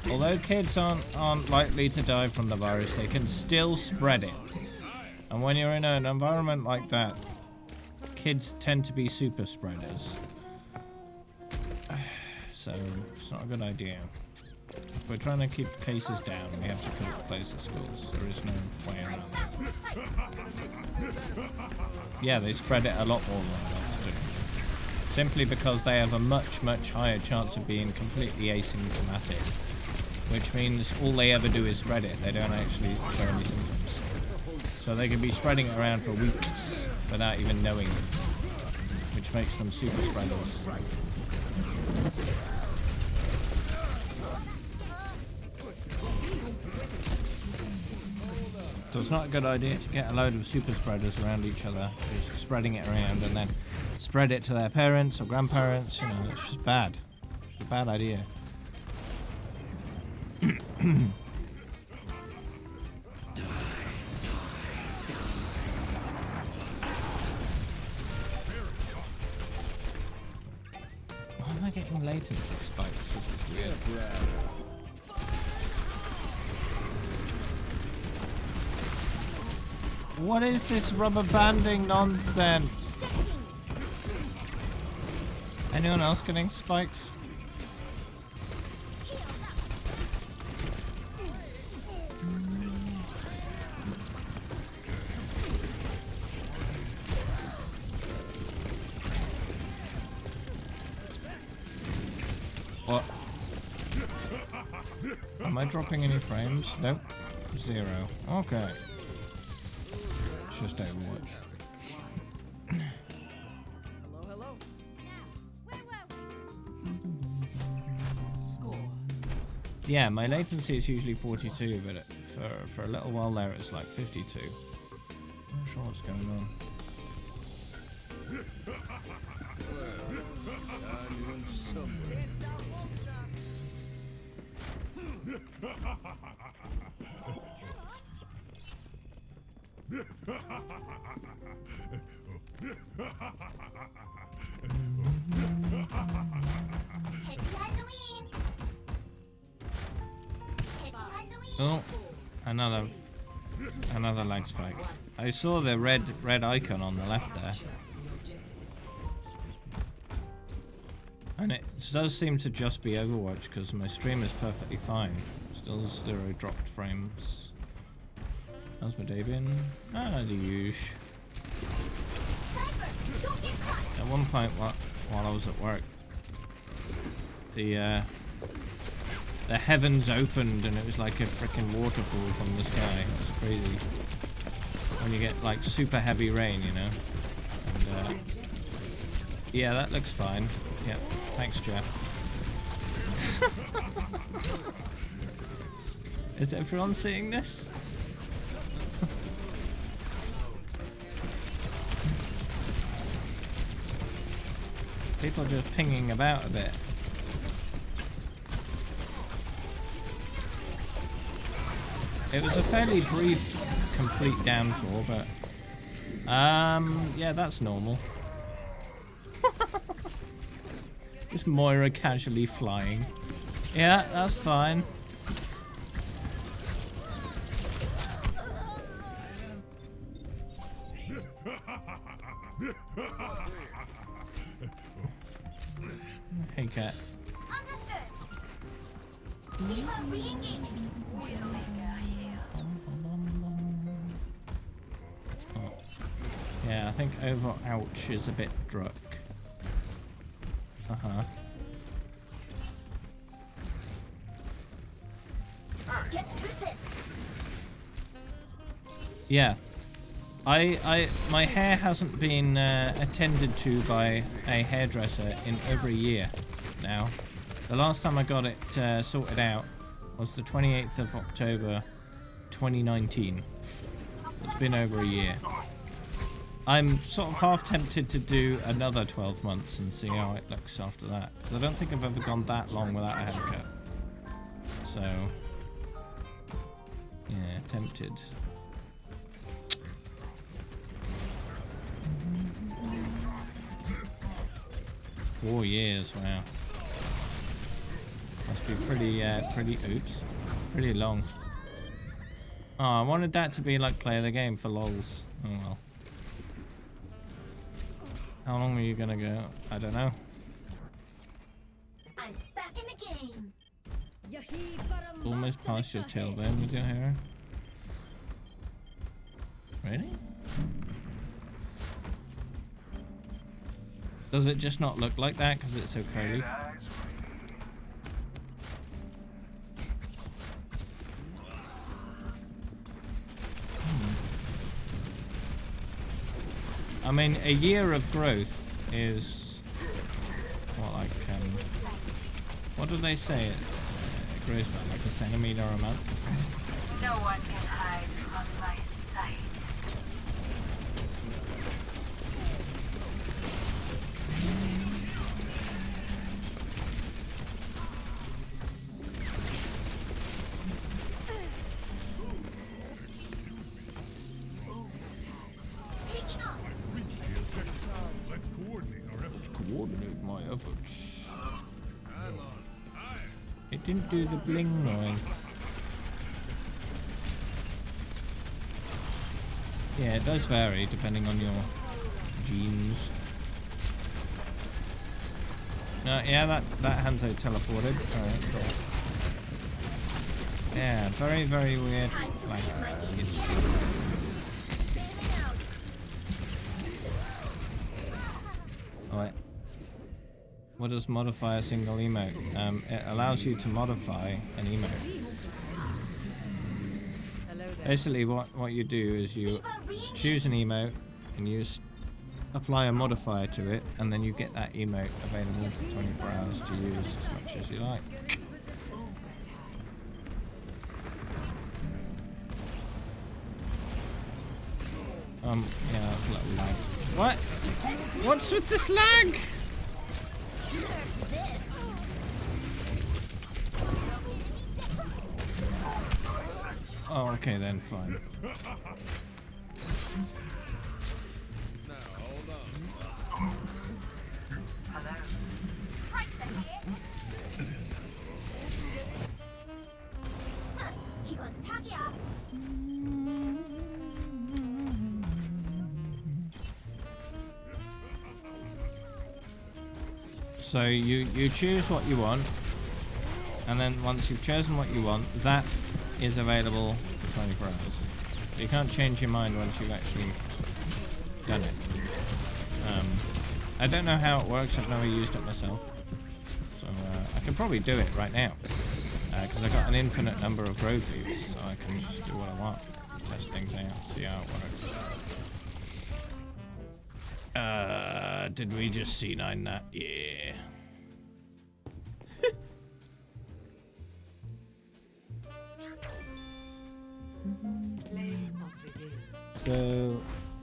Although kids aren't likely to die from the virus, they can still spread it. And when you're in an environment like that, kids tend to be super spreaders. So, it's not a good idea. If we're trying to keep cases down, we have to close the schools. There is no way around that. Yeah, they spread it a lot more than adults do. Simply because they have a much, much higher chance of being completely asymptomatic. Which means all they ever do is spread it. They don't actually show any symptoms. So they can be spreading it around for weeks without even knowing it. Which makes them super spreaders. So it's not a good idea to get a load of super spreaders around each other, just spreading it around and then spread it to their parents or grandparents. You know, it's just bad. It's a bad idea. What am I I getting latency spikes? This is weird. What is this rubber banding nonsense? Anyone else getting spikes? What? Am I dropping any frames? Nope. 0. Okay. It's just Overwatch. Score. Yeah, my latency is usually 42, but for a little while there it was like 52. I'm not sure what's going on. Happy Halloween! Happy Halloween! Oh, another lag spike. I saw the red icon on the left there, and it does seem to just be Overwatch because my stream is perfectly fine. Still 0 dropped frames. How's my day been? Ah, the usual. At one point, while I was at work, the heavens opened and it was like a freaking waterfall from the sky. It was crazy. When you get like super heavy rain, you know. And yeah, that looks fine. Yeah, thanks, Jeff. Is everyone seeing this? People are just pinging about a bit. It was a fairly brief, complete downpour, but yeah, that's normal. Just Moira casually flying. Yeah, that's fine. Hey, cat. D.Va re-engaging. Oh. Yeah, I think Overwatch is a bit druck. Uh-huh. Get with this. Yeah. My hair hasn't been attended to by a hairdresser in over a year now. The last time I got it sorted out was the 28th of October 2019. It's been over a year. I'm sort of half tempted to do another 12 months and see how it looks after that, because I don't think I've ever gone that long without a haircut. So, yeah, tempted. 4 years, wow. Must be pretty long. Oh, I wanted that to be like play of the game for lols. Oh well. How long are you gonna go? I don't know. I'm back in the game. Almost past your tailbone with your hair. Really? Does it just not look like that because it's so curly? I mean, a year of growth is what, like, what do they say? It grows by like a centimeter a month or something. No one can hide from my sight. Taking off. Reach the objective. Let's go. Coordinate my efforts. It didn't do the bling noise. Yeah, it does vary depending on your genes. Yeah, that Hanzo teleported. Alright, cool. Yeah, very, very weird. Like, alright. What does modify a single emote? It allows you to modify an emote. Basically, what you do is you choose an emote and you apply a modifier to it, and then you get that emote available for 24 hours to use as much as you like. Yeah, that's a little lag. What? What's with this lag? Oh, okay then, fine. So you choose what you want, and then once you've chosen what you want, that is available for 24 hours. You can't change your mind once you've actually done it. I don't know how it works, I've never used it myself. So I can probably do it right now. Because I've got an infinite number of growth leaves, so I can just do what I want. Test things out, see how it works. Did we just C9 that? Yeah. So,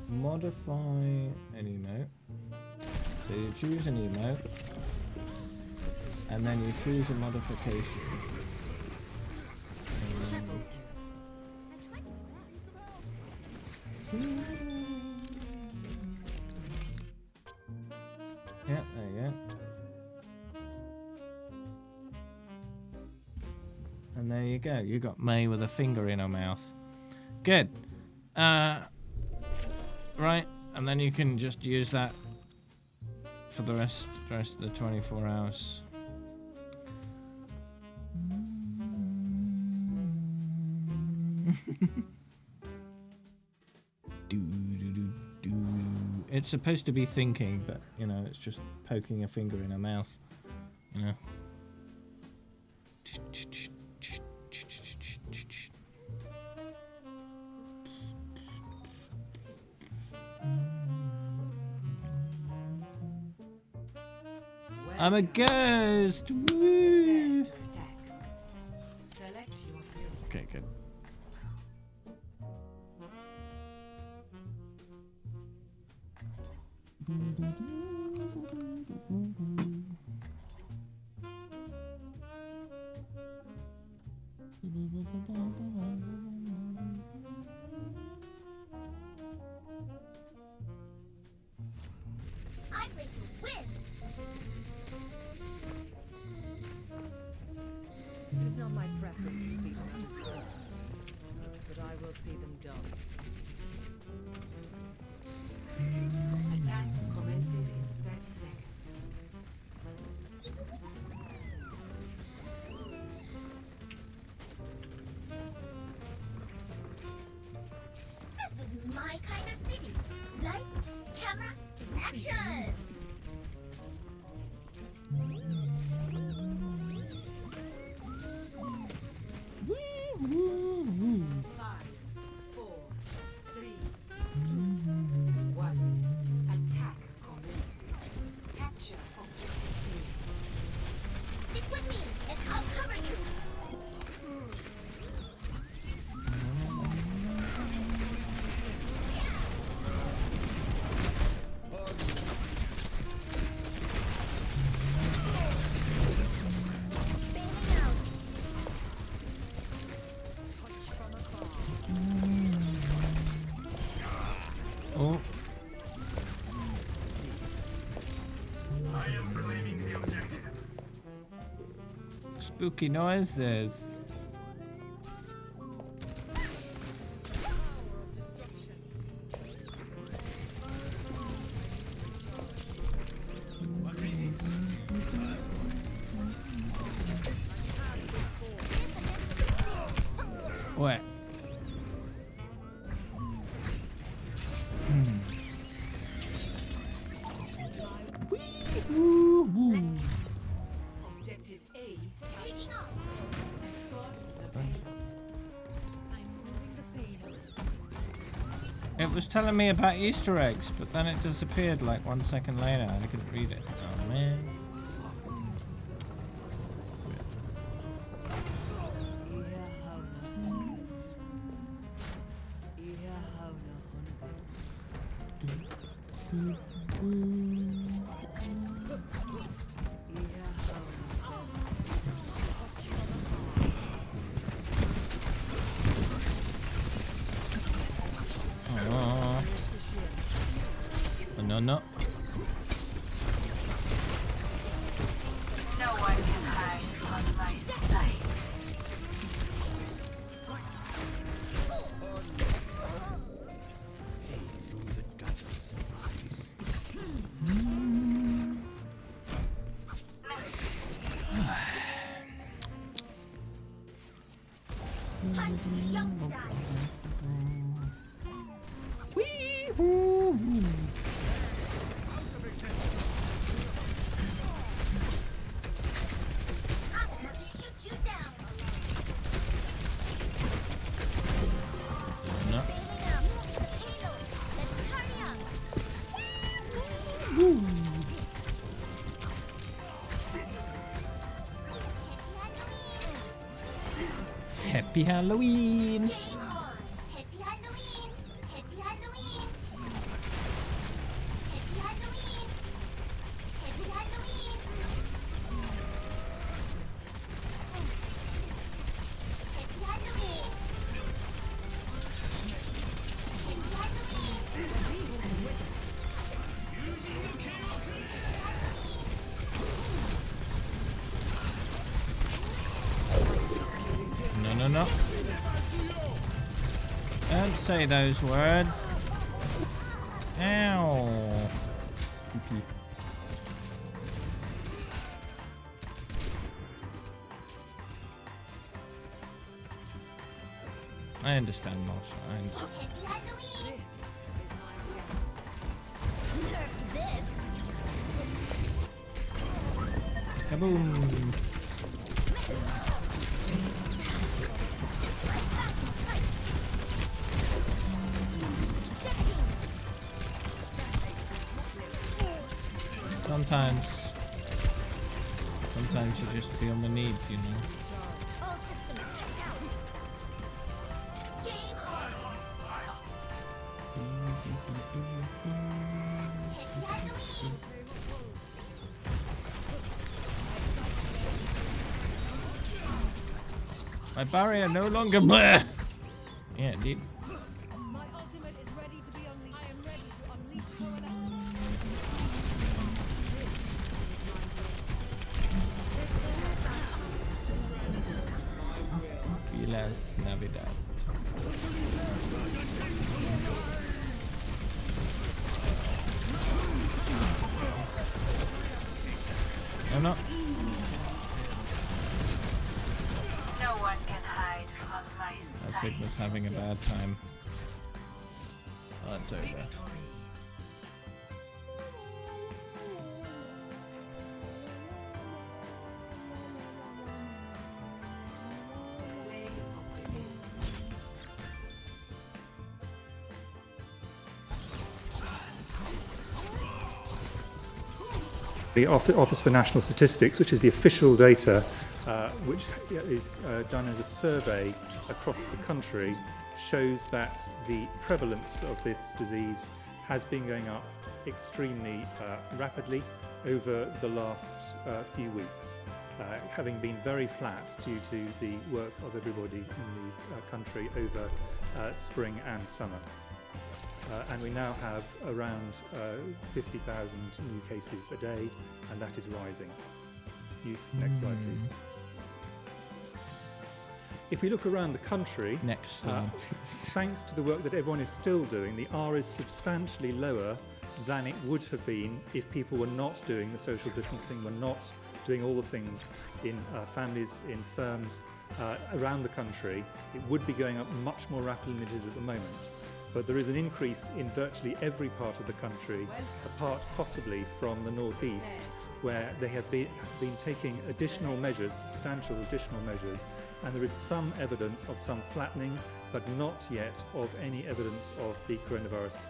modify an emote. So you choose an emote, and then you choose a modification. Yeah, there you go. And there you go. You got May with a finger in her mouth. Good. Right, and then you can just use that for the rest of the 24 hours. It's supposed to be thinking, but you know, it's just poking a finger in her mouth. You know. I'm a ghost! Woo! Okay, good. I play to win. It is not my preference to see matters personally, but I will see them done. Attack commences in 30 seconds. This is my kind of city. Lights, camera, action! Five, four, three, two, one. Attack commences. Capture objective. Stick with me, and I'll cover you. Bailing out. Oh. Spooky noises. What? Objective A. Escort the It was telling me about Easter eggs, but then it disappeared like 1 second later and I couldn't read it. Oh man. No, no. No one can hide from my sight. No. Happy Halloween! Happy Halloween! Happy Halloween! Happy Halloween! Happy Halloween! Happy Halloween! No, no, no. Don't say those words. Ow. I understand, Marsha. I understand. Happy Halloween! Kaboom. Sometimes you just feel the need, you know. All systems checked out. Game on. Happy Halloween! My barrier no longer. Bleh. Yeah, indeed. My ultimate is ready to be unleashed. I am ready to unleash your attack. Feliz Navidad. No, no. No one can hide from my Our sight. Sigma's having a bad time. Oh, that's over. The Office for National Statistics, which is the official data, which is done as a survey across the country, shows that the prevalence of this disease has been going up extremely rapidly over the last few weeks, having been very flat due to the work of everybody in the country over spring and summer. and we now have around 50,000 new cases a day, and that is rising. Next slide, please. If we look around the country, Next slide, please. thanks to the work that everyone is still doing, the R is substantially lower than it would have been if people were not doing the social distancing, were not doing all the things in families, in firms around the country. It would be going up much more rapidly than it is at the moment. But there is an increase in virtually every part of the country, apart possibly from the northeast, where they have been taking additional measures, substantial additional measures, and there is some evidence of some flattening, but not yet of any evidence of the coronavirus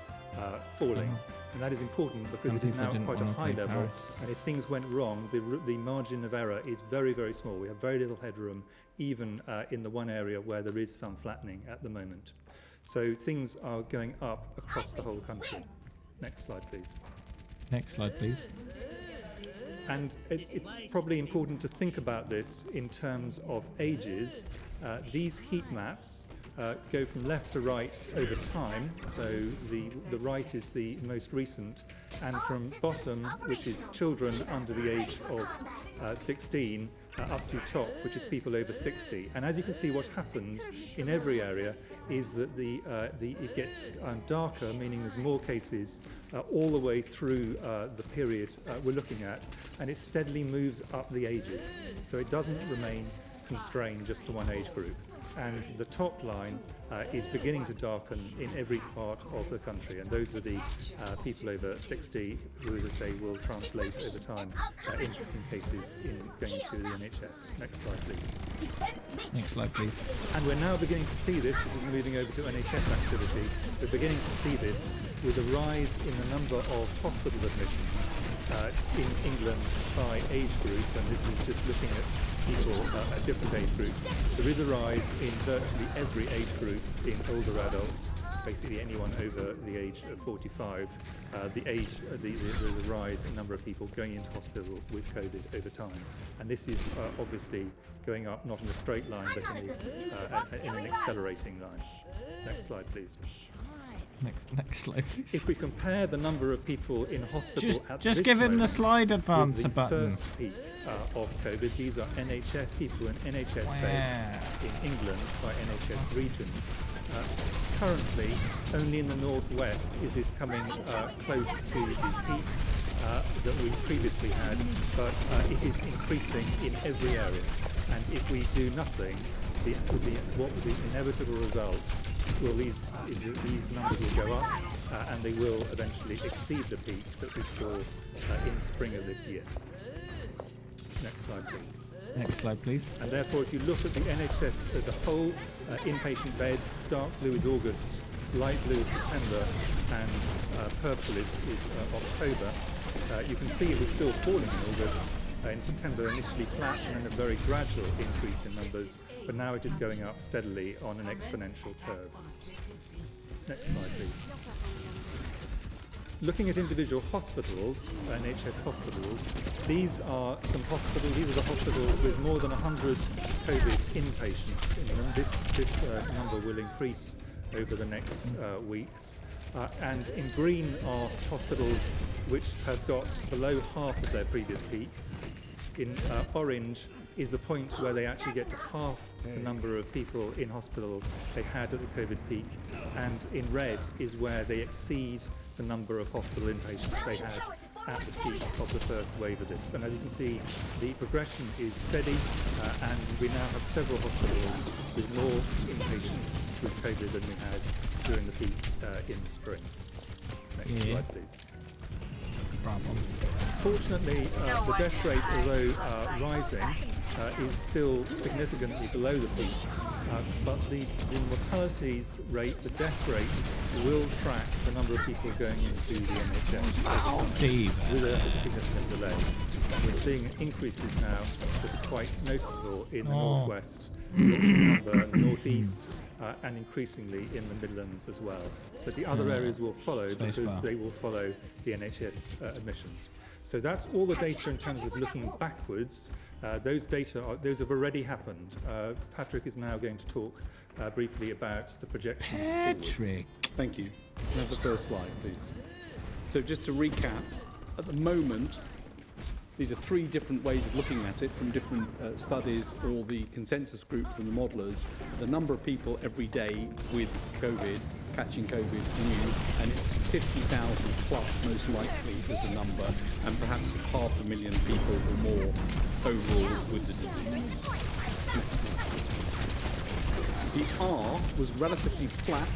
falling. And that is important because Some it is people now didn't quite a wanna high play level, Paris. and if things went wrong, the margin of error is very, very small. We have very little headroom, even in the one area where there is some flattening at the moment. So things are going up across the whole country. Next slide, please. Next slide, please. And it's probably important to think about this in terms of ages. These heat maps go from left to right over time, so the right is the most recent, and from bottom, which is children under the age of 16, up to top, which is people over 60. And as you can see, what happens in every area is that it gets darker, meaning there's more cases all the way through the period we're looking at, and it steadily moves up the ages. So it doesn't remain constrained just to one age group. And the top line is beginning to darken in every part of the country, and those are the people over 60 who, as I say, will translate over time into some cases in going to the NHS. Next slide, please. Next slide, please. And we're now beginning to see this is moving over to NHS activity. We're beginning to see this with a rise in the number of hospital admissions in England by age group, and this is just looking at people at different age groups. There is a rise in virtually every age group in older adults, basically anyone over the age of 45. There's a rise in number of people going into hospital with COVID over time, and this is obviously going up not in a straight line but in an accelerating line. Next slide, please. Next slide, please. If we compare the number of people in hospital just give him the slide advancer with the button. first peak of COVID, these are NHS people in NHS beds in England by NHS region. Currently, only in the northwest is this coming close to the peak that we previously had, but it is increasing in every area. And if we do nothing, the inevitable result will these numbers will go up, and they will eventually exceed the peak that we saw in spring of this year. Next slide, please. Next slide, please. And therefore, if you look at the NHS as a whole, inpatient beds, dark blue is August, light blue is September, and purple is October. You can see it was still falling in August. In September, initially flat, and then a very gradual increase in numbers, but now it is going up steadily on an exponential curve. Next slide, please. Looking at individual hospitals, NHS hospitals, these are some hospitals. These are the hospitals with more than 100 COVID inpatients in them. This number will increase over the next weeks. And in green are hospitals which have got below half of their previous peak. In orange is the point where they actually get to half the number of people in hospital they had at the COVID peak, and in red is where they exceed the number of hospital inpatients they had at the peak of the first wave of this. And as you can see, the progression is steady, and we now have several hospitals with more inpatients with COVID than we had during the peak in the spring. Next slide, please. That's a problem. Fortunately, the death rate, although rising, is still significantly below the peak. But the mortalities rate, the death rate, will track the number of people going into the NHS D.Va. with a significant delay. We're seeing increases now that are quite noticeable in the northwest, the northeast, and increasingly in the Midlands as well. But the other areas will follow because they will follow the NHS admissions. So that's all the data in terms of looking backwards. Those have already happened. Patrick is now going to talk briefly about the projections forwards. Thank you. Can I have the first slide, please? So just to recap, at the moment, these are three different ways of looking at it from different studies or the consensus group from the modelers. The number of people every day with COVID, catching COVID new, and it's 50,000 plus most likely is the number, and perhaps 500,000 people or more overall with the disease. The R was relatively flat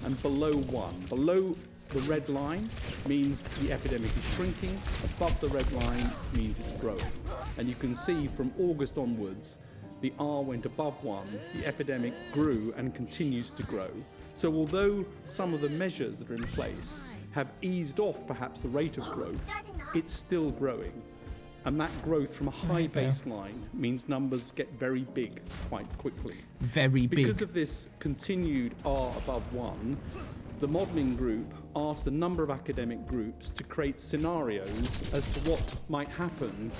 and below 1. Below the red line means the epidemic is shrinking, above the red line means it's growing. And you can see from August onwards, the R went above 1, the epidemic grew and continues to grow. So although some of the measures that are in place have eased off perhaps the rate of growth, it's still growing. And that growth from a high baseline means numbers get very big quite quickly. Very big. Because of this continued R above 1, the modelling group asked a number of academic groups to create scenarios as to what might happen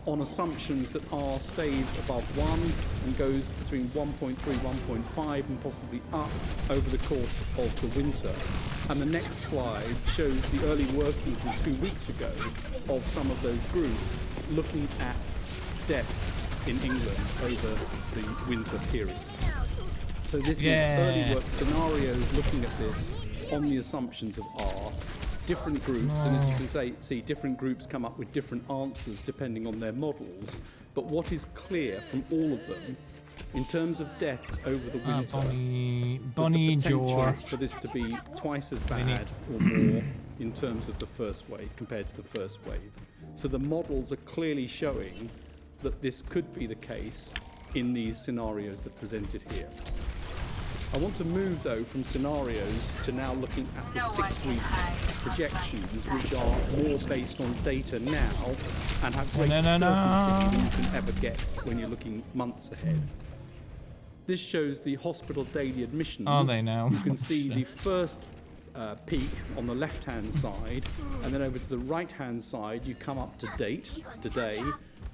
on assumptions that R stays above 1 and goes between 1.3, 1.5 and possibly up over the course of the winter. And the next slide shows the early working from 2 weeks ago of some of those groups looking at deaths in England over the winter period. So this is early work scenarios looking at this on the assumptions of R. Different groups, and as you can see, different groups come up with different answers depending on their models. But what is clear from all of them, in terms of deaths over the winter, there's the potential for this to be twice as bad or more in terms of the first wave compared to the first wave. So the models are clearly showing that this could be the case in these scenarios that are presented here. I want to move, though, from scenarios to now looking at the 6-week projections, which are more based on data now and have greater certainty than you can ever get when you're looking months ahead. This shows the hospital daily admissions. Are they now? You can see the first peak on the left-hand side, and then over to the right-hand side, you come up to date, today,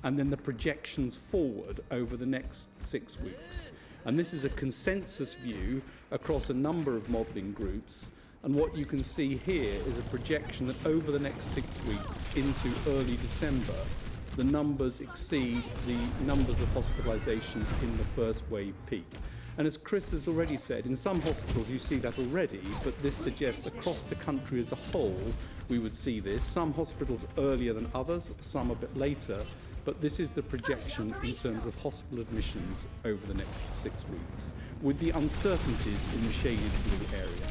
and then the projections forward over the next 6 weeks. And this is a consensus view across a number of modelling groups. And what you can see here is a projection that over the next 6 weeks into early December, the numbers exceed the numbers of hospitalisations in the first wave peak. And as Chris has already said, in some hospitals you see that already, but this suggests across the country as a whole we would see this. Some hospitals earlier than others, some a bit later. But this is the projection in terms of hospital admissions over the next 6 weeks, with the uncertainties in the shaded blue area.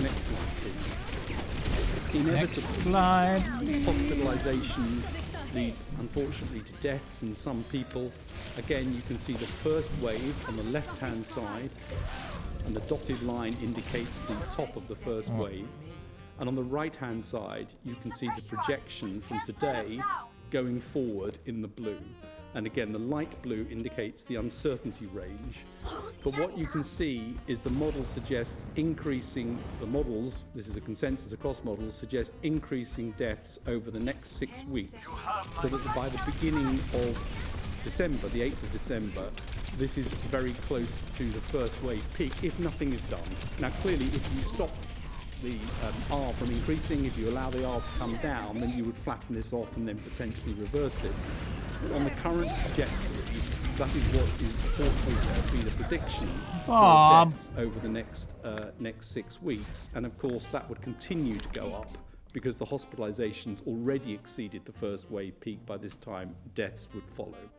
Next slide, please. Inevitably, hospitalisations lead, unfortunately, to deaths in some people. Again, you can see the first wave on the left-hand side, and the dotted line indicates the top of the first wave. And on the right-hand side, you can see the projection from today going forward in the blue. And again, the light blue indicates the uncertainty range. But what you can see is the model suggests increasing, the models, this is a consensus across models, suggest increasing deaths over the next 6 weeks. So that by the beginning of December, the 8th of December, this is very close to the first wave peak if nothing is done. Now clearly, if you stop the R from increasing, if you allow the R to come down, then you would flatten this off and then potentially reverse it. But on the current trajectory, that is what is thought to be the prediction for deaths over the next 6 weeks. And of course, that would continue to go up because the hospitalisations already exceeded the first wave peak. By this time, deaths would follow.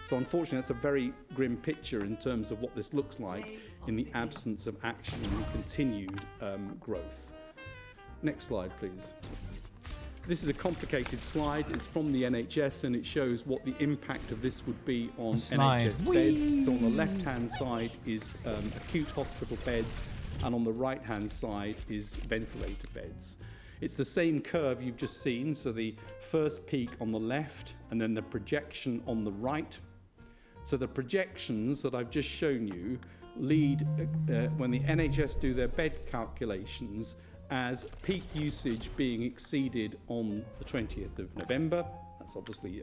So unfortunately, that's a very grim picture in terms of what this looks like in the absence of action and continued growth. Next slide, please. This is a complicated slide. It's from the NHS and it shows what the impact of this would be on NHS beds. So on the left-hand side is acute hospital beds, and on the right-hand side is ventilator beds. It's the same curve you've just seen, so the first peak on the left and then the projection on the right. So the projections that I've just shown you lead, when the NHS do their bed calculations, as peak usage being exceeded on the 20th of November. That's obviously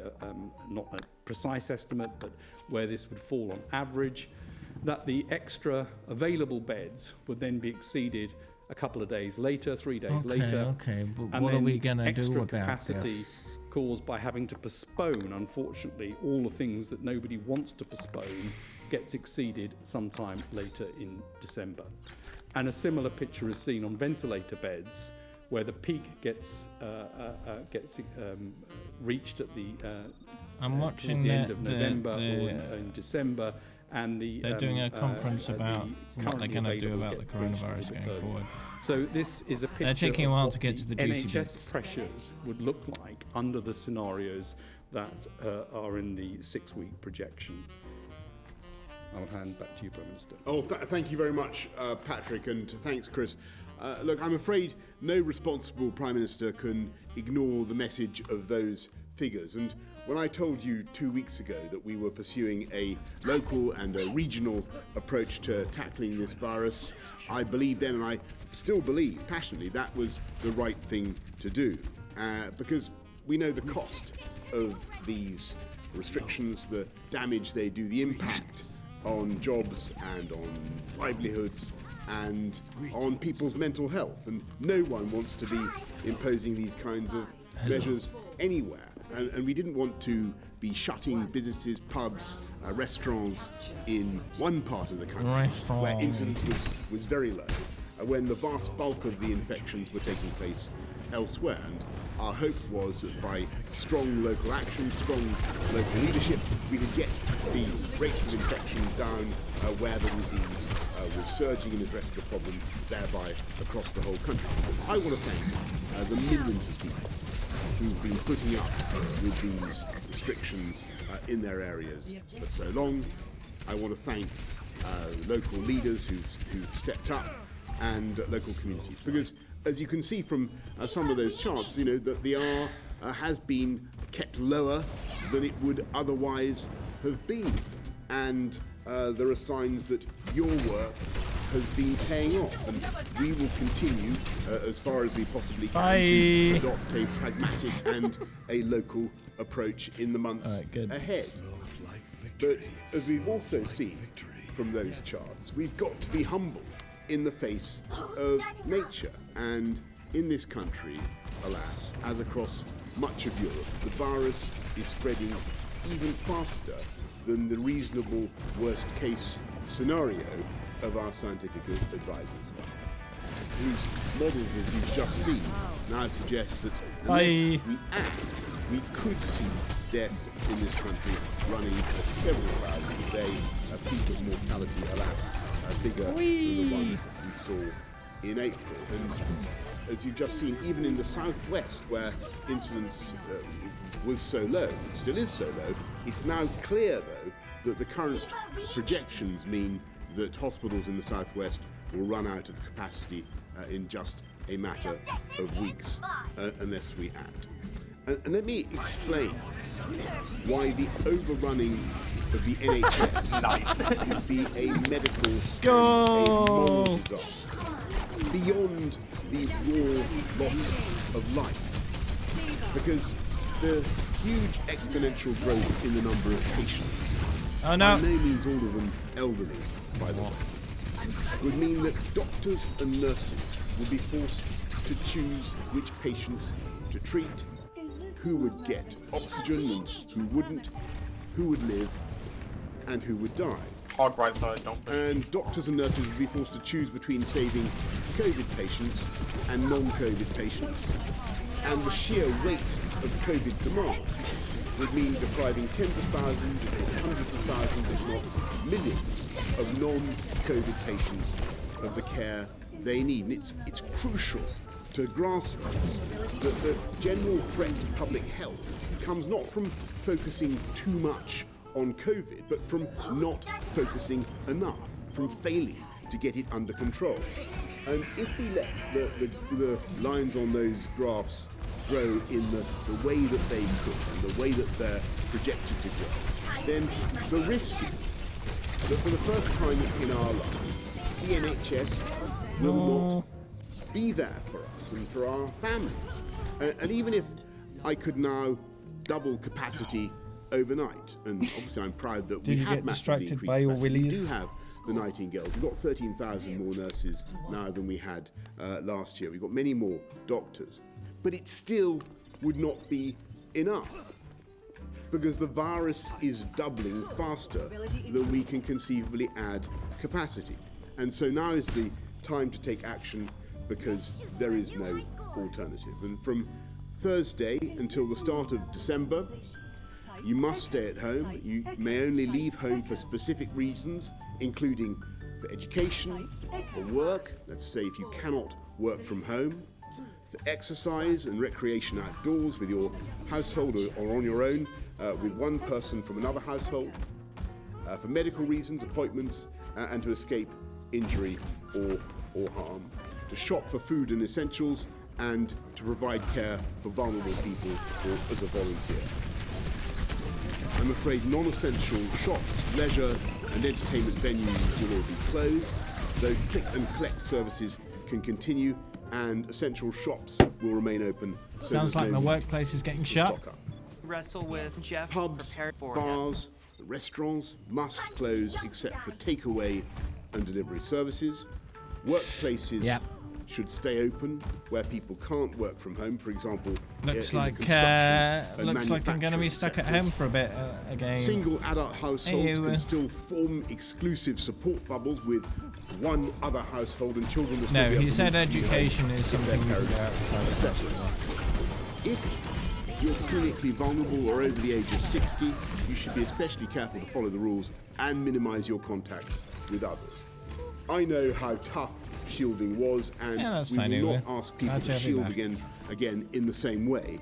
not a precise estimate, but where this would fall on average, that the extra available beds would then be exceeded a couple of days later, 3 days later. Okay, but and what are then we going to do extra about capacity this? caused by having to postpone, unfortunately, all the things that nobody wants to postpone gets exceeded sometime later in December. And a similar picture is seen on ventilator beds, where the peak gets reached at the I'm watching towards the end of the- November the- or in December, and They're doing a conference about what they're going to do about the coronavirus going forward. So this is a picture They're taking a of while what to get to the juicy NHS bits. pressures would look like under the scenarios that are in the 6-week projection. I'll hand back to you, Prime Minister. Oh, thank you very much, Patrick, and thanks, Chris. Look, I'm afraid no responsible Prime Minister can ignore the message of those figures. And when I told you 2 weeks ago that we were pursuing a local and a regional approach to tackling this virus, I believed then, and I still believe passionately, that was the right thing to do. Because we know the cost of these restrictions, the damage they do, the impact on jobs and on livelihoods and on people's mental health, and no one wants to be imposing these kinds of measures anywhere, and we didn't want to be shutting businesses, pubs, restaurants in one part of the country where incidence was very low, when the vast bulk of the infections were taking place elsewhere. And our hope was that by strong local action, strong local leadership, we could get the rates of infection down where the disease was surging and address the problem thereby across the whole country. I want to thank the millions of people who've been putting up with these restrictions in their areas for so long. I want to thank local leaders who've stepped up and local communities, because as you can see from some of those charts, you know, that the R has been kept lower than it would otherwise have been. And there are signs that your work has been paying off. And we will continue, as far as we possibly can, to adopt a pragmatic and a local approach in the months ahead. But as we've also seen from those charts, we've got to be humble in the face of nature. And in this country, alas, as across much of Europe, the virus is spreading even faster than the reasonable worst case scenario of our scientific advisors, whose models, as you've just seen, now suggest that unless we act, we could see deaths in this country running at several thousand a day, a peak of mortality, alas, bigger than the one we saw in April. And as you've just seen, even in the southwest, where incidence was so low, and still is so low, it's now clear, though, that the current projections mean that hospitals in the southwest will run out of capacity in just a matter of weeks unless we act. And let me explain why the overrunning of the NHS would be a medical and a moral disaster, beyond the raw loss of life. Because the huge exponential growth in the number of patients, by no means all of them elderly, by the way, would mean that doctors and nurses would be forced to choose which patients to treat, who would get oxygen and who wouldn't, who would live and who would die. Hard right side, don't push. And doctors and nurses would be forced to choose between saving COVID patients and non-COVID patients. And the sheer weight of COVID demand would mean depriving tens of thousands, if not hundreds of thousands, if not millions of non-COVID patients of the care they need. And it's crucial to grasp that the general threat to public health comes not from focusing too much on COVID, but from not focusing enough, from failing to get it under control. And if we let the lines on those graphs grow in the way that they could, and the way that they're projected to grow, then the risk is that for the first time in our lives, the NHS will not be there for us and for our families. And even if I could now double capacity overnight, and obviously I'm proud that we Did you have get massively distracted increased by your capacity. We do willies? have the Nightingales. We've got 13,000 more nurses now than we had last year. We've got many more doctors. But it still would not be enough, because the virus is doubling faster than we can conceivably add capacity. And so now is the time to take action, because there is no alternative. And from Thursday until the start of December, you must stay at home. You may only leave home for specific reasons, including for education, for work, let's say if you cannot work from home, for exercise and recreation outdoors with your household or on your own with one person from another household, for medical reasons, appointments, and to escape injury or harm, to shop for food and essentials, and to provide care for vulnerable people or as a volunteer. I'm afraid non-essential shops, leisure and entertainment venues will all be closed, though click and collect services can continue and essential shops will remain open. So Sounds like my workplace is getting shut. Wrestle with Jeff. Pubs, bars, restaurants must close except for takeaway and delivery services. Workplaces should stay open where people can't work from home, for example. Looks in like the construction and looks like I'm going to be stuck at home for a bit again. Single adult households can still form exclusive support bubbles with one other household, and children will still No, be able he to said meet education is if something their we can go parents outside accept of. it. If you're clinically vulnerable or over the age of 60, you should be especially careful to follow the rules and minimise your contact with others. I know how tough shielding was, and we will not ask people to shield again in the same way,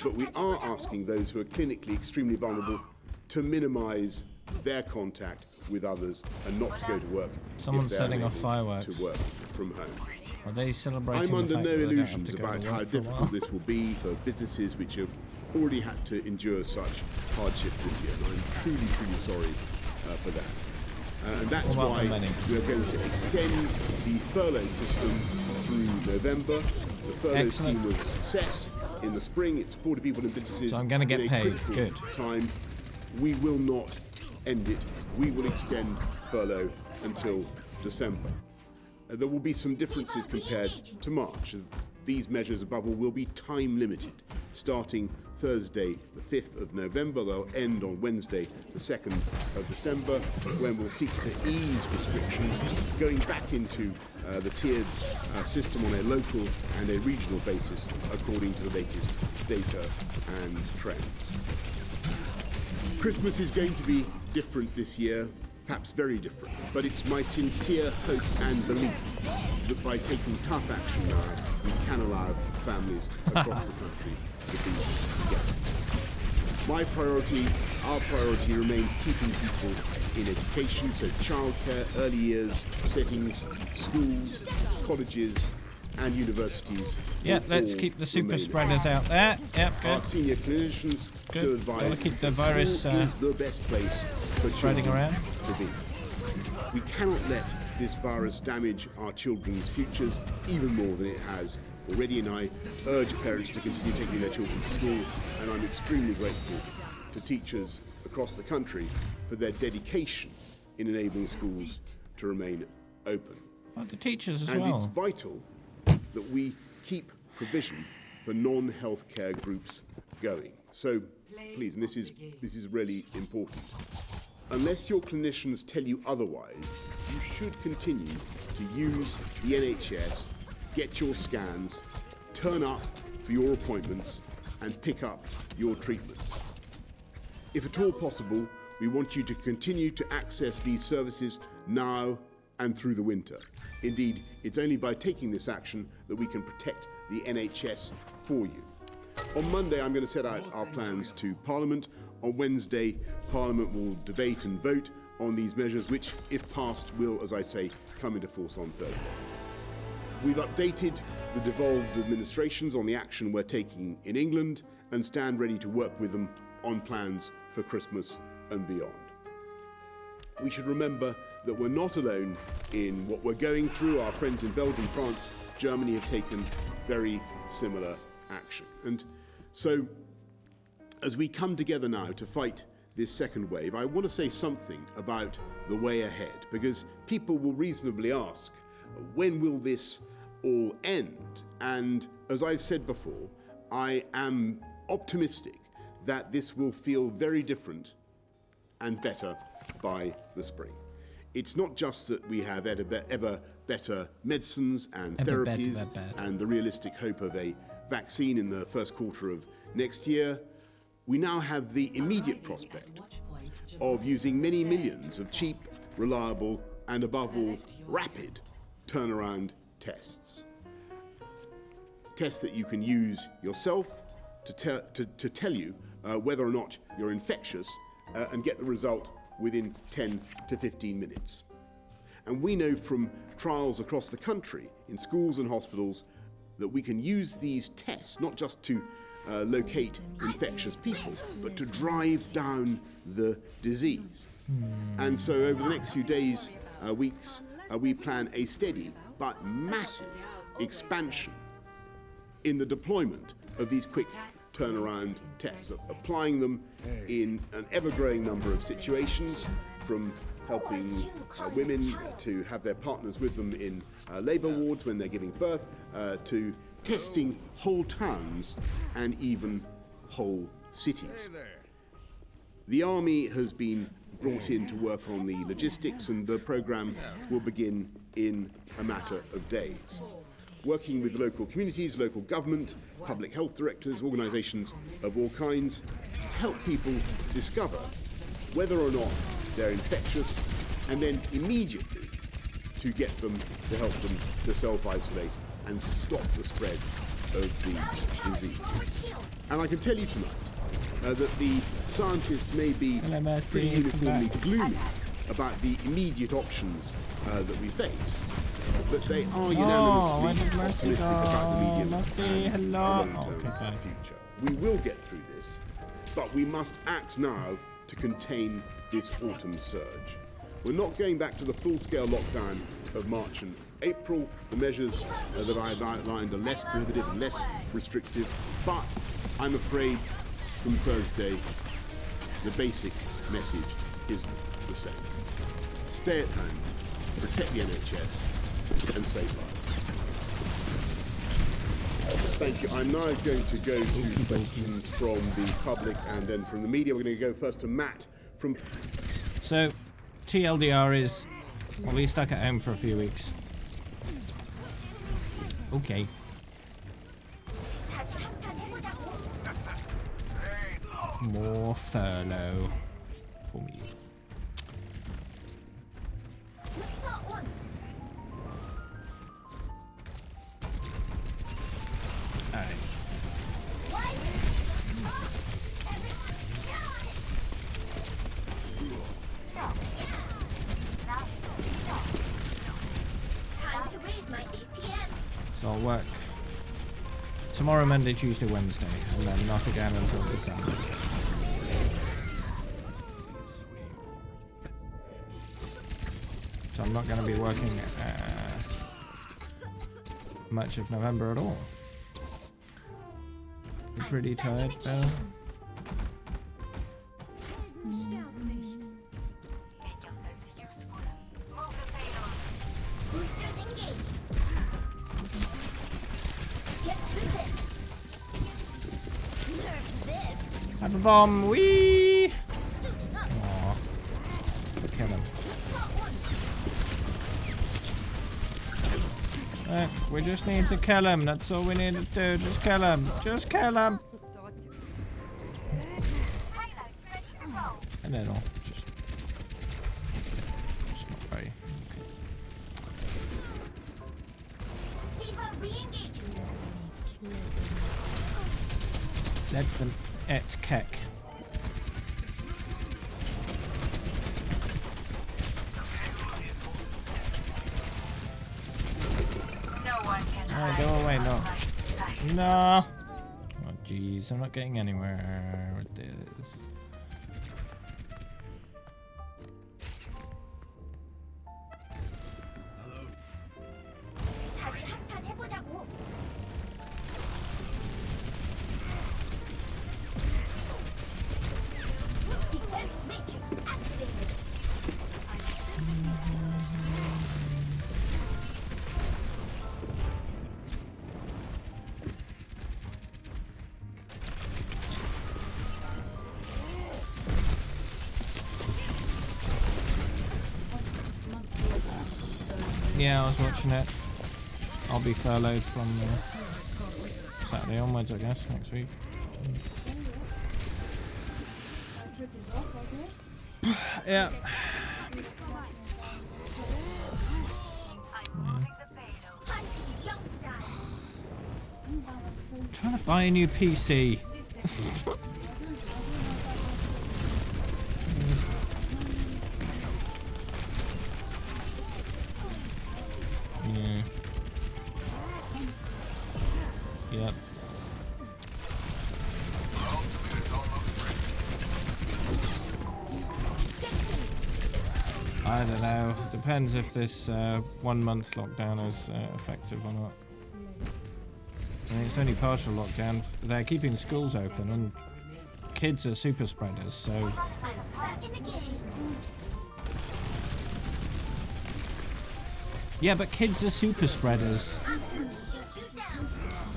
but we are asking those who are clinically extremely vulnerable to minimise their contact with others and not to go to work. Someone's setting off fireworks. To work from home. Are they celebrating I'm under the fact no that they don't have illusions to go about to how work for a difficult while? this will be for businesses which have already had to endure such hardship this year, and I'm truly, truly sorry for that. And that's What about why the money? we are going to extend the furlough system through November. The furlough scheme was a success in the spring. It supported people and businesses. So I'm going to get in a paid. critical Good. time. We will not end it. We will extend furlough until December. There will be some differences compared to March. These measures, above all, will be time limited, starting Thursday, the 5th of November. They'll end on Wednesday, the 2nd of December, when we'll seek to ease restrictions, going back into the tiered system on a local and a regional basis, according to the latest data and trends. Christmas is going to be different this year, perhaps very different, but it's my sincere hope and belief that by taking tough action now, we can allow families across the country to be together. My priority, our priority remains keeping people in education, so childcare, early years settings, schools, colleges and universities. Yeah, let's keep the super spreaders out there. Yep, good. Our senior clinicians should advise Gotta keep the virus school is the best place for spreading children around. to be. We cannot let this virus damage our children's futures even more than it has already, and I urge parents to continue taking their children to school, and I'm extremely grateful to teachers across the country for their dedication in enabling schools to remain open. Well, the teachers as and well. it's vital that we keep provision for non-healthcare groups going. So please, and this is really important, unless your clinicians tell you otherwise, you should continue to use the NHS, get your scans, turn up for your appointments, and pick up your treatments. If at all possible, we want you to continue to access these services now and through the winter. Indeed, it's only by taking this action that we can protect the NHS for you. On Monday, I'm going to set out our plans to Parliament. On Wednesday, Parliament will debate and vote on these measures, which, if passed, will, as I say, come into force on Thursday. We've updated the devolved administrations on the action we're taking in England and stand ready to work with them on plans for Christmas and beyond. we should remember that we're not alone in what we're going through. Our friends in Belgium, France, Germany have taken very similar action. And so, as we come together now to fight this second wave, I want to say something about the way ahead, because people will reasonably ask, when will this all end? And as I've said before, I am optimistic that this will feel very different and better by the spring. It's not just that we have ever better medicines and therapies and the realistic hope of a vaccine in the first quarter of next year. We now have the immediate prospect of using many millions of cheap, reliable, and above all, rapid turnaround tests. Tests that you can use yourself to tell you whether or not you're infectious and get the result within 10 to 15 minutes. And we know from trials across the country in schools and hospitals that we can use these tests not just to locate infectious people, but to drive down the disease. And so over the next few days, weeks, we plan a steady but massive expansion in the deployment of these quick turnaround tests, applying them in an ever-growing number of situations, from helping women to have their partners with them in labour wards when they're giving birth, to testing whole towns and even whole cities. The army has been brought in to work on the logistics, and the programme will begin in a matter of days. Working with local communities, local government, public health directors, organisations of all kinds, to help people discover whether or not they're infectious, and then immediately to get them, to help them to self-isolate and stop the spread of the disease. And I can tell you tonight that the scientists may be pretty uniformly gloomy about the immediate options that we face, but they are unanimously optimistic about the medium and long-term future. We will get through this, but we must act now to contain this autumn surge. We're not going back to the full-scale lockdown of March and April. The measures that I've outlined are less prohibitive and less restrictive, but I'm afraid from Thursday, the basic message is the same. Stay at home, protect the NHS, and save lives. Thank you. I'm now going to go to questions from the public and then from the media. We're going to go first to Matt from... So, TLDR is, well, we stuck at home for a few weeks. Okay. More furlough for me. Alright. So I'll work tomorrow, Monday, Tuesday, Wednesday, and then not again until December. So I'm not going to be working much of November at all. I'm pretty tired, though. Have a bomb, wee! Aww. Kill him. We just need to kill him. That's all we need to do. Just kill him. Just kill him. And then I'll just not very. That's the et kek. Oh, go away, no. No! Oh, jeez, I'm not getting anywhere with this. Yeah, I was watching it. I'll be furloughed from Saturday onwards, I guess, next week. Yeah. Trying to buy a new PC. Yeah. Yep. I don't know. Depends if this 1 month lockdown is effective or not. I mean, it's only partial lockdown. They're keeping schools open and kids are super spreaders, so... Yeah, but kids are super spreaders.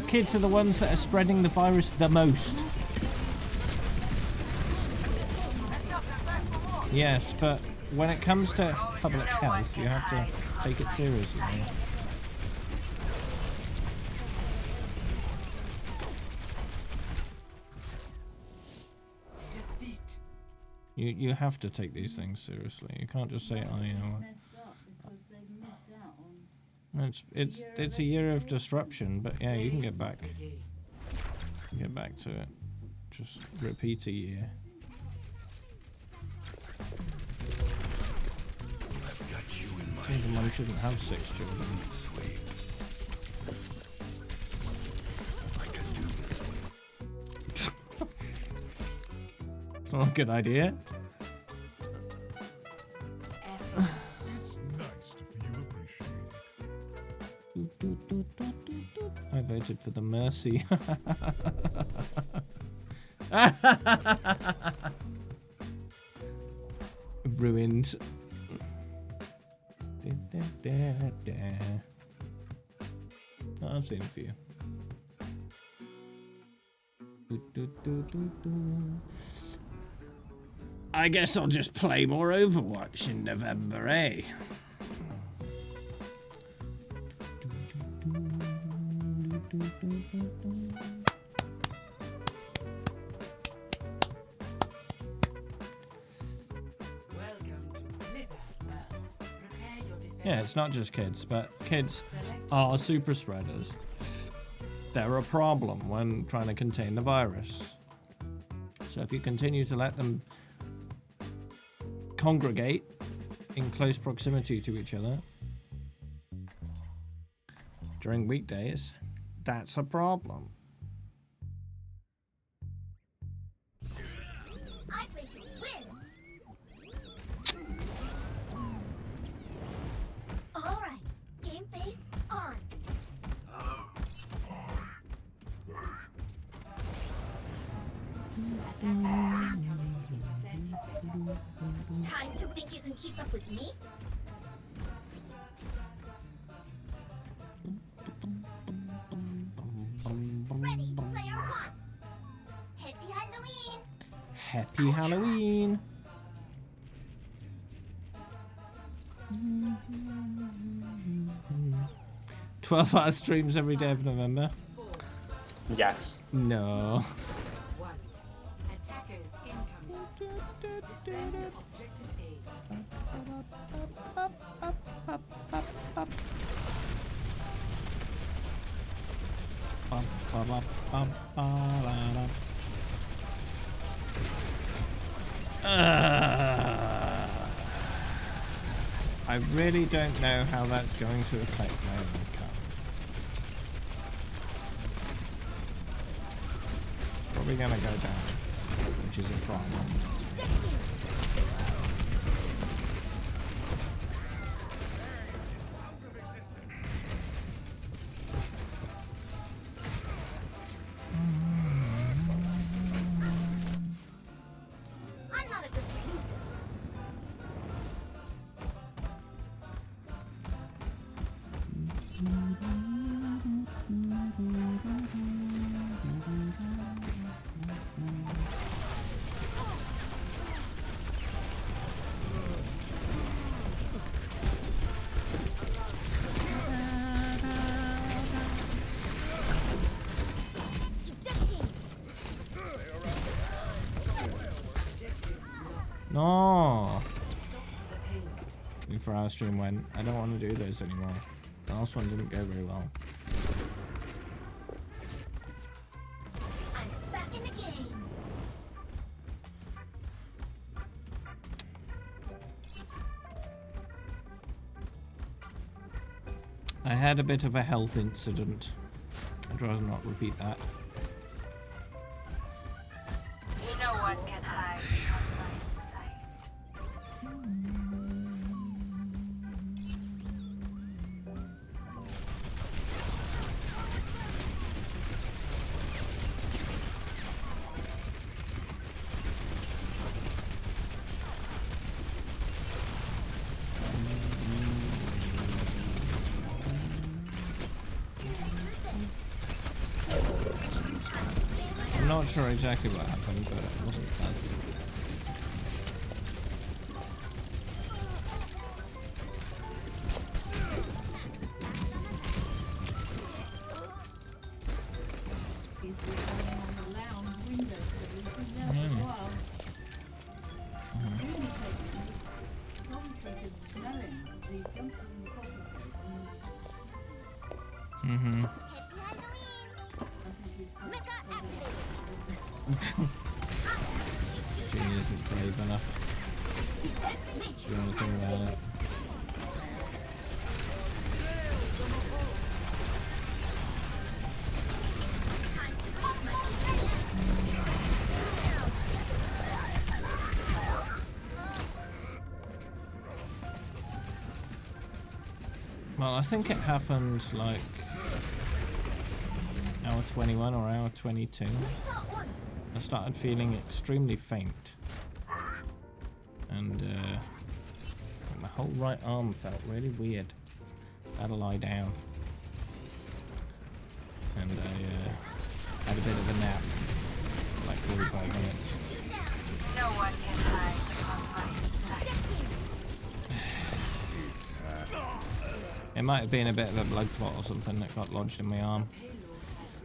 Kids are the ones that are spreading the virus the most. Yes, but when it comes to public health, you have to take it seriously. You have to take these things seriously. You can't just say, "Oh, you know." It's a year of disruption, but yeah, you can get back. Get back to it. Just repeat a year. I've got you in my Single mum shouldn't have 6 children. I can do this one. It's not a good idea. It's nice to feel appreciated. I voted for the Mercy. Ruined. Oh, I've seen a few. I guess I'll just play more Overwatch in November, eh? Yeah, it's not just kids, but kids are super spreaders. They're a problem when trying to contain the virus. So if you continue to let them congregate in close proximity to each other during weekdays, that's a problem. Time to think you can keep up with me? Ready, player one. Happy Halloween. Happy Halloween. "12-hour streams every day of November." Yes. No. Attackers incoming. Defend objective I really don't know how that's going to affect my income. It's probably going to go down, which is a problem. I'm not a good loser. No! Before our stream went, I don't want to do this anymore. The last one didn't go very well. I'm back in the game. I had a bit of a health incident. I'd rather not repeat that. No one can hide from my sight. I'm not sure exactly what happened, but it wasn't pleasant. Mm-hmm. Genie isn't brave enough to do anything about it. Well, I think it happened like hour 21 or hour 22. I started feeling extremely faint, and my whole right arm felt really weird. I had to lie down, and I had a bit of a nap, like 45 minutes. No one can hide from my sight. It might have been a bit of a blood clot or something that got lodged in my arm.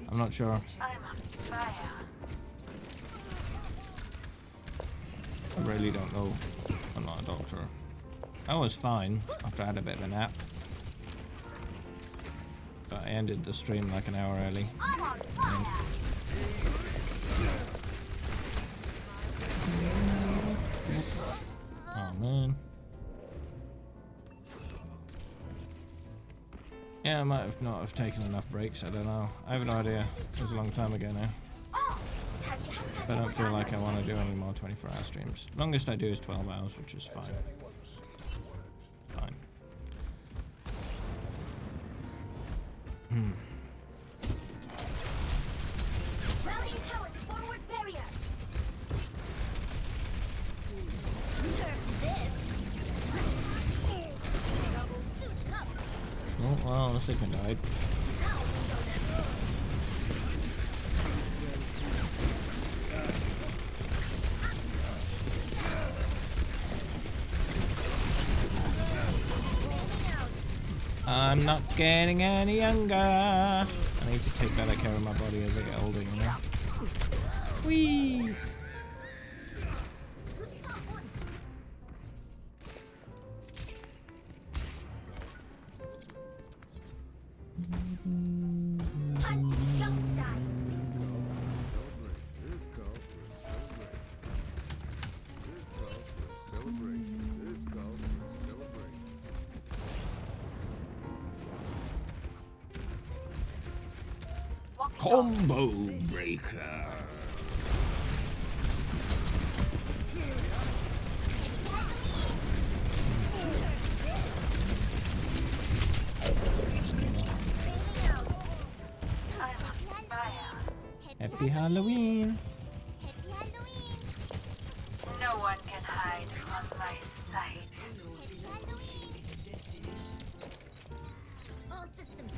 I'm not sure. I'm on fire. I really don't know. I'm not a doctor. I was fine after I had a bit of a nap. But I ended the stream like an hour early. Oh man. Yeah, I might have not have taken enough breaks, I don't know. I have no idea. It was a long time ago now. But I don't feel like I want to do any more 24-hour streams. Longest I do is 12 hours, which is fine. Fine. Oh, well, the Sigma died. I'm not getting any younger. I need to take better care of my body as I get older, you know? Whee! Combo breaker. Happy Halloween. No one can hide from my sight. All systems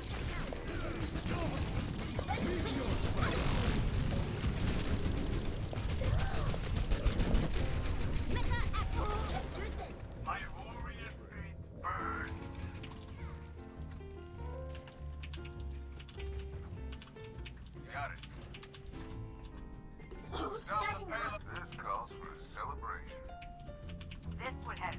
My warrior fate burns. Got it. This calls for a celebration. This would help.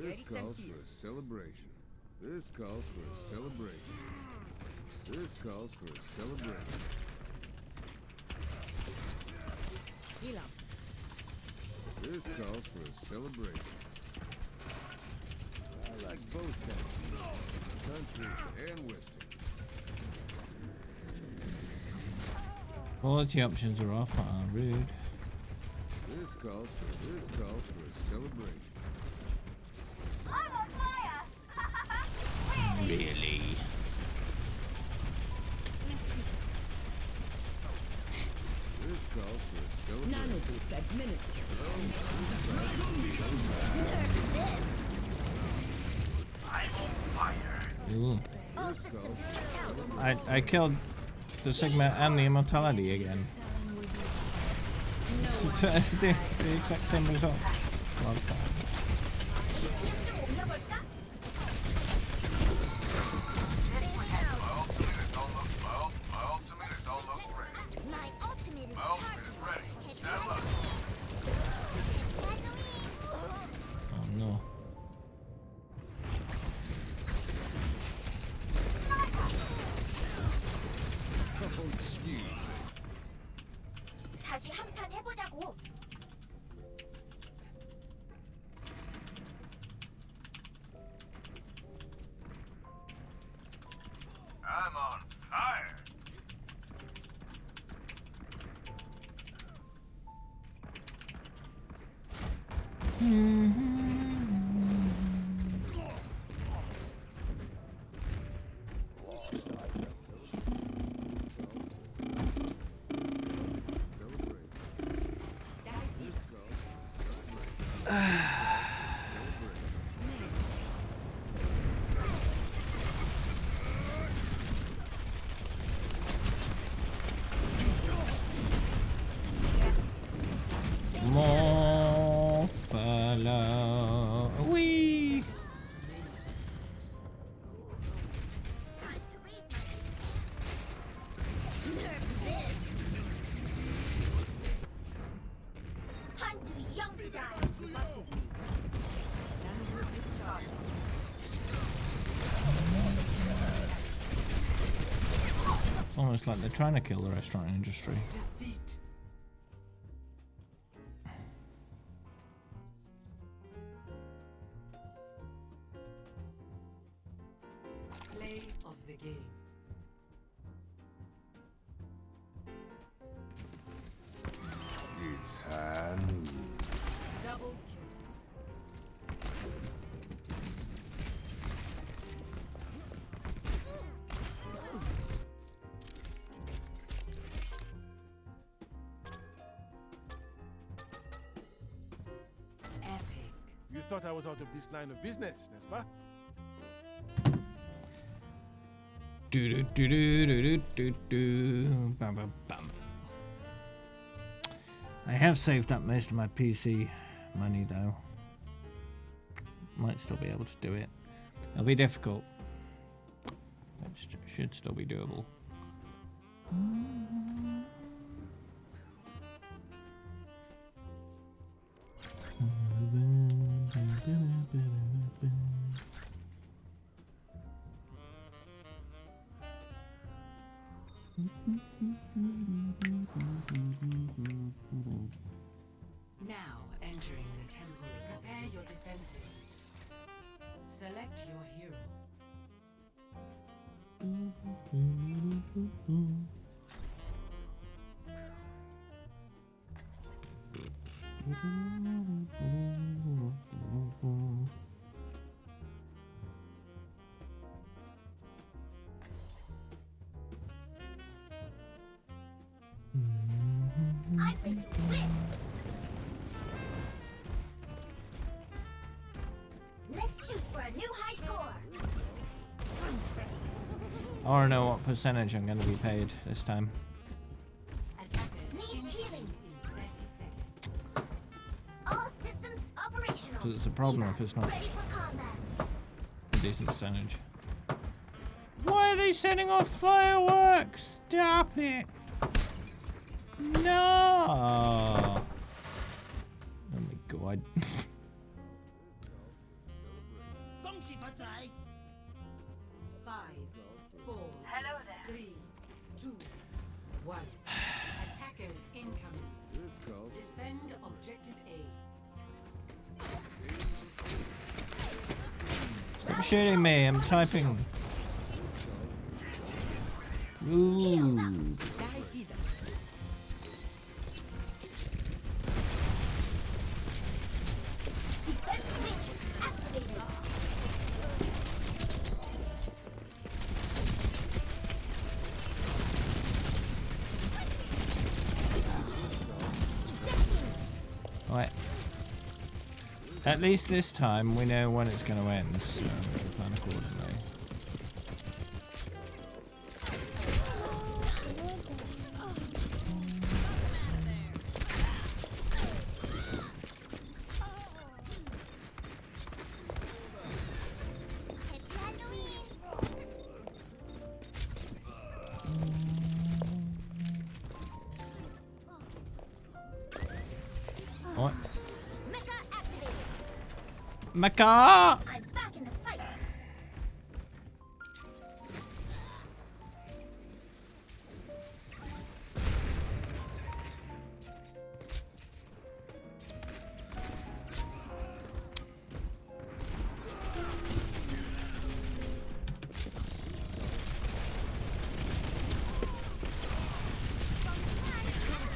This calls for a celebration. This calls for a celebration. This calls for a celebration. This calls for a celebration. I like both countries and western. Quality options are off. Rude. This calls for a celebration. I'm on fire! Really? This calls for a celebration. Nanoboost administered. I'm on fire. Ooh. All systems checked out. I killed the Sigma and the Immortality again. the exact same result. Last time. My ultimate is charging. Oh no. 다시 한판 해보자고. I'm on fire. More fellow. Wee. I'm too young to die. It's almost like they're trying to kill the restaurant industry. Play of the game. It's high noon. Double kill. Epic. You thought I was out of this line of business, n'est-ce pas? Do do do do do do do. Bam bam bam. I have saved up most of my PC money though. Might still be able to do it. It'll be difficult. It should still be doable. Now entering the temple. Prepare your defenses. Select your hero. I'm going to win. Let's shoot for a new high score. I want to know what percentage I'm going to be paid this time. Need healing. All systems operational. Because it's a problem if it's not Ready for combat. a decent percentage. Why are they setting off fireworks? Stop it! No! Oh my god. 5, 4, 3, 2, 1. Attackers incoming. Defend objective A. Stop shooting me, I'm typing. Ooh. Right. At least this time we know when it's going to end, so we can plan accordingly. What? Mecha! I'm back in the fight.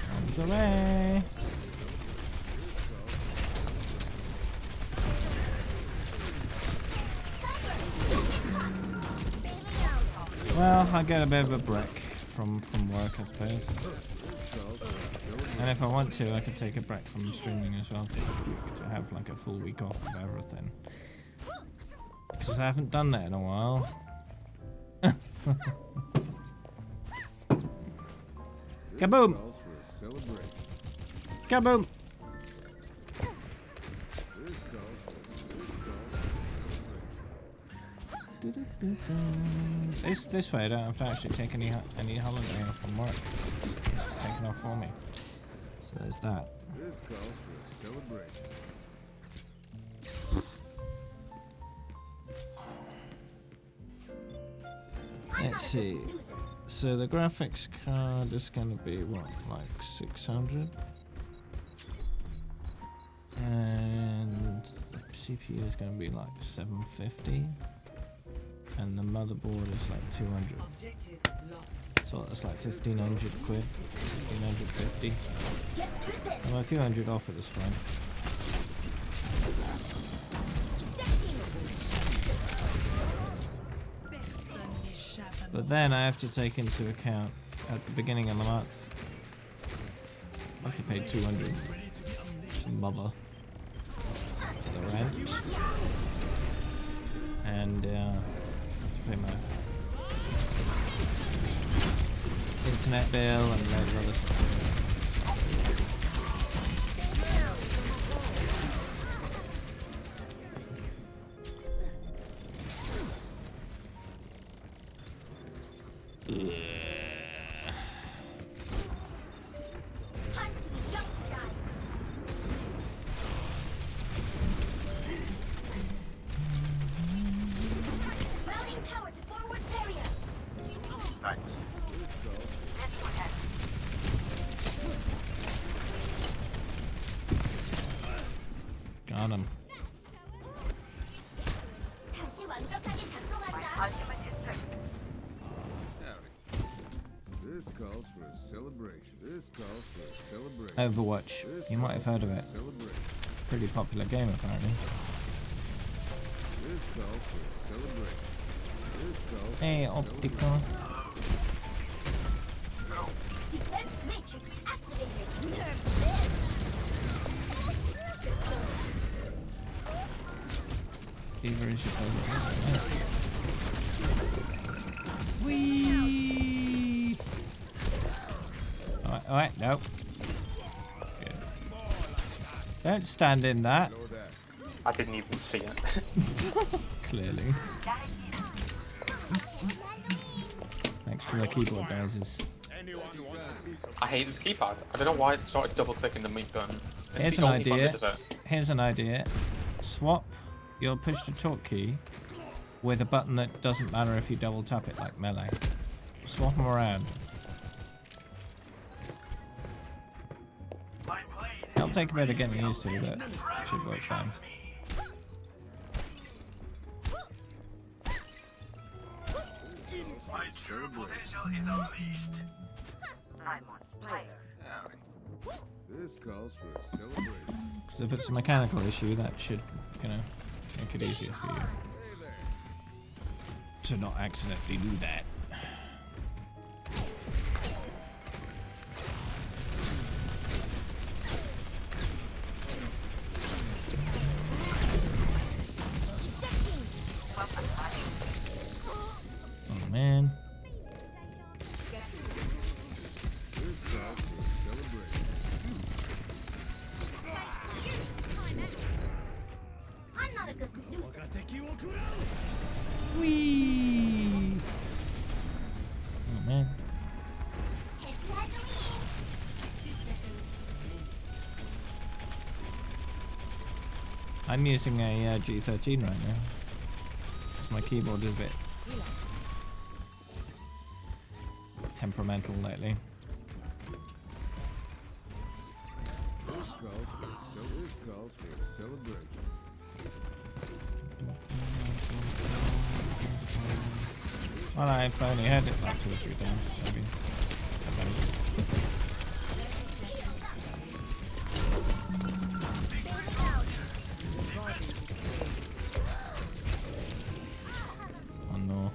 Comes away. Well, I get a bit of a break from work, I suppose. And if I want to, I could take a break from streaming as well to have like a full week off of everything. Because I haven't done that in a while. Kaboom! Kaboom! This way I don't have to actually take any holiday off from work. It's taken off for me. So there's that. This calls for a celebration. Let's see. So the graphics card is going to be what, like 600? And the CPU is going to be like 750. And the motherboard is like 200. So that's like 1500 quid, 1550. I'm a few hundred off at this point. But then I have to take into account at the beginning of the month, I have to pay 200 to mother for the rent. And pay my internet bill and loads of other stuff. Got him. This calls for a celebration. This calls for a celebration. Overwatch. You might have heard of it. Pretty popular game apparently. This calls for a celebration. This calls for Hey, a Optica. Defense matrix activated. Nerf this. D.Va is your favorite. Whee! Alright, no. Good. Don't stand in that. I didn't even see it. Clearly. Thanks for the keyboard noises. I hate this keypad. I don't know why it started double clicking the mute button. It's Here's the an only button that idea. does it. Here's an idea. Swap your push to talk key with a button that doesn't matter if you double tap it like melee. Swap them around. It'll take a bit of getting used to, but it should work fine. My true potential is unleashed. I'm on fire. This calls for a celebration. Because if it's a mechanical issue, that should, you know, make it easier for you to not accidentally do that. Oh man. This calls for a celebration. I'm not a good loser. Whee! Oh man. I'm using a G13 right now. Because my keyboard is a bit temperamental lately. This calls for a celebration. Well, I've only heard it like 2 or 3 times, maybe. Oh no.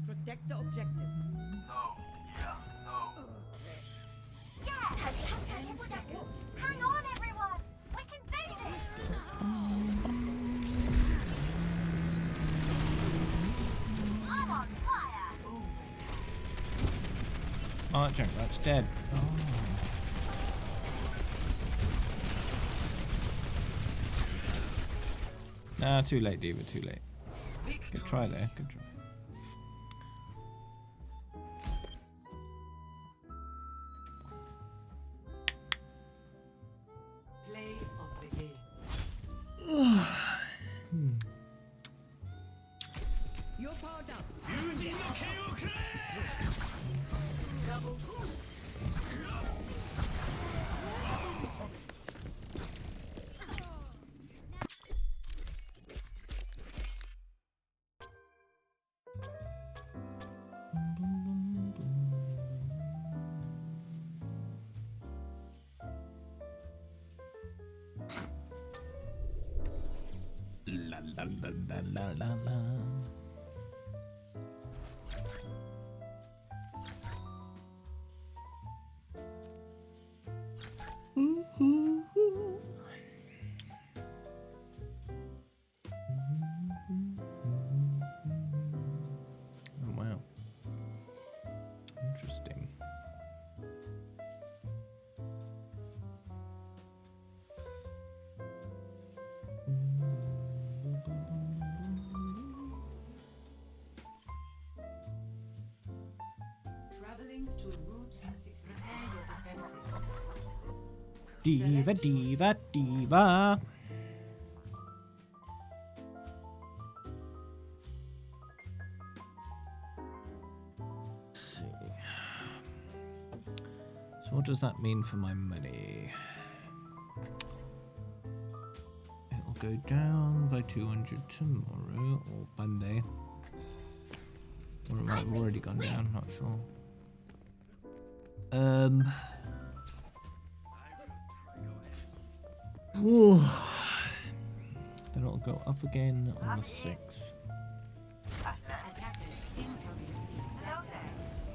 Protect the objective. Hang on, everyone! We can do this! I'm on fire! Oh, that that's dead. Oh. Nah, too late, D.Va, too late. Good try there, good try. Play of the game. You're powered up. Double. La la la la la la la. Oh wow. Interesting. Traveling to Route 66. Prepare your defenses. D.Va, D.Va, D.Va. Let's see. So what does that mean for my money? It'll go down by 200 tomorrow or Monday. Or it might have already gone down, not sure. Whew. Then it'll go up again on the 6th.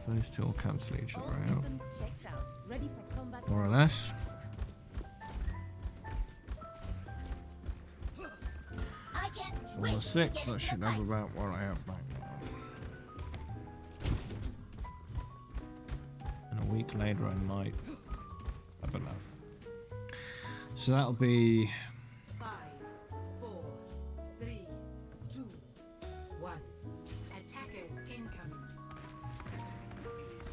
Those two will cancel each other out. More or less. I can. On the 6th, I should have about what I have right now. And a week later, I might have enough. So that'll be 5, 4, 3, 2, 1. Attackers incoming.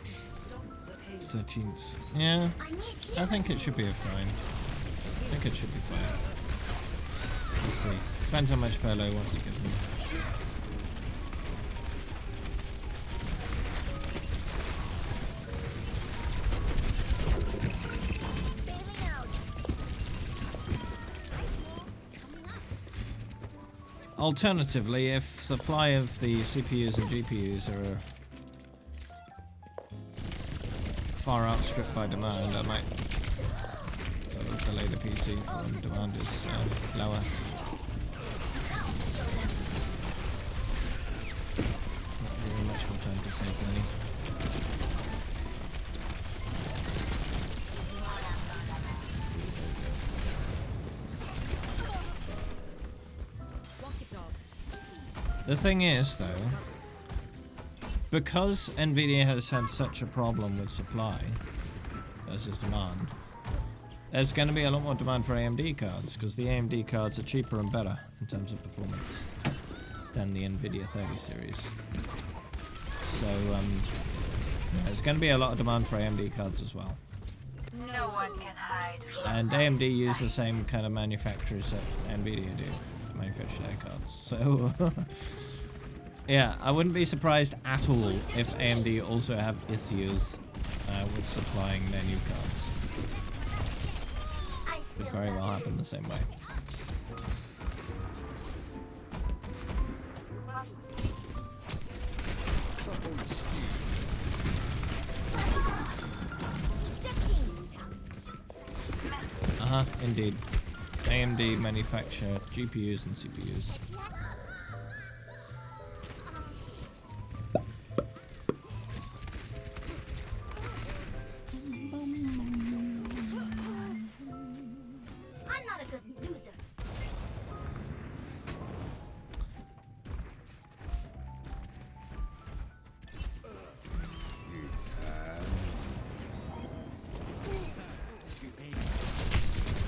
Stop the payload. 13th. Yeah, I think it should be fine. I think it should be fine. Let's see. Depends how much furlough wants to give me. Alternatively, if supply of the CPUs and GPUs are far outstripped by demand, I might sort of delay the PC for when demand is lower. Not really much more time to save money. The thing is, though, because Nvidia has had such a problem with supply versus demand, there's going to be a lot more demand for AMD cards, because the AMD cards are cheaper and better in terms of performance than the Nvidia 30 series. So, yeah, there's going to be a lot of demand for AMD cards as well. No one can hide. And AMD use the same kind of manufacturers that Nvidia do to manufacture their cards. So, yeah, I wouldn't be surprised at all if AMD also have issues with supplying their new cards. Could very well happen the same way. Indeed. AMD manufacture GPUs and CPUs. I'm not a good loser. It's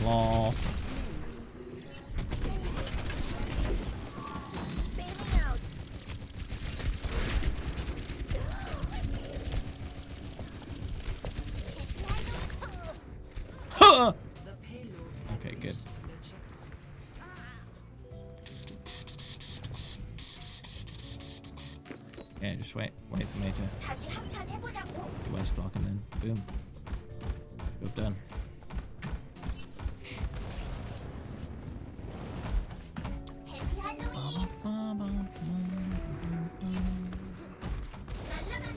Law. Okay, good. Yeah, just wait for me to do West block and then boom. Job done.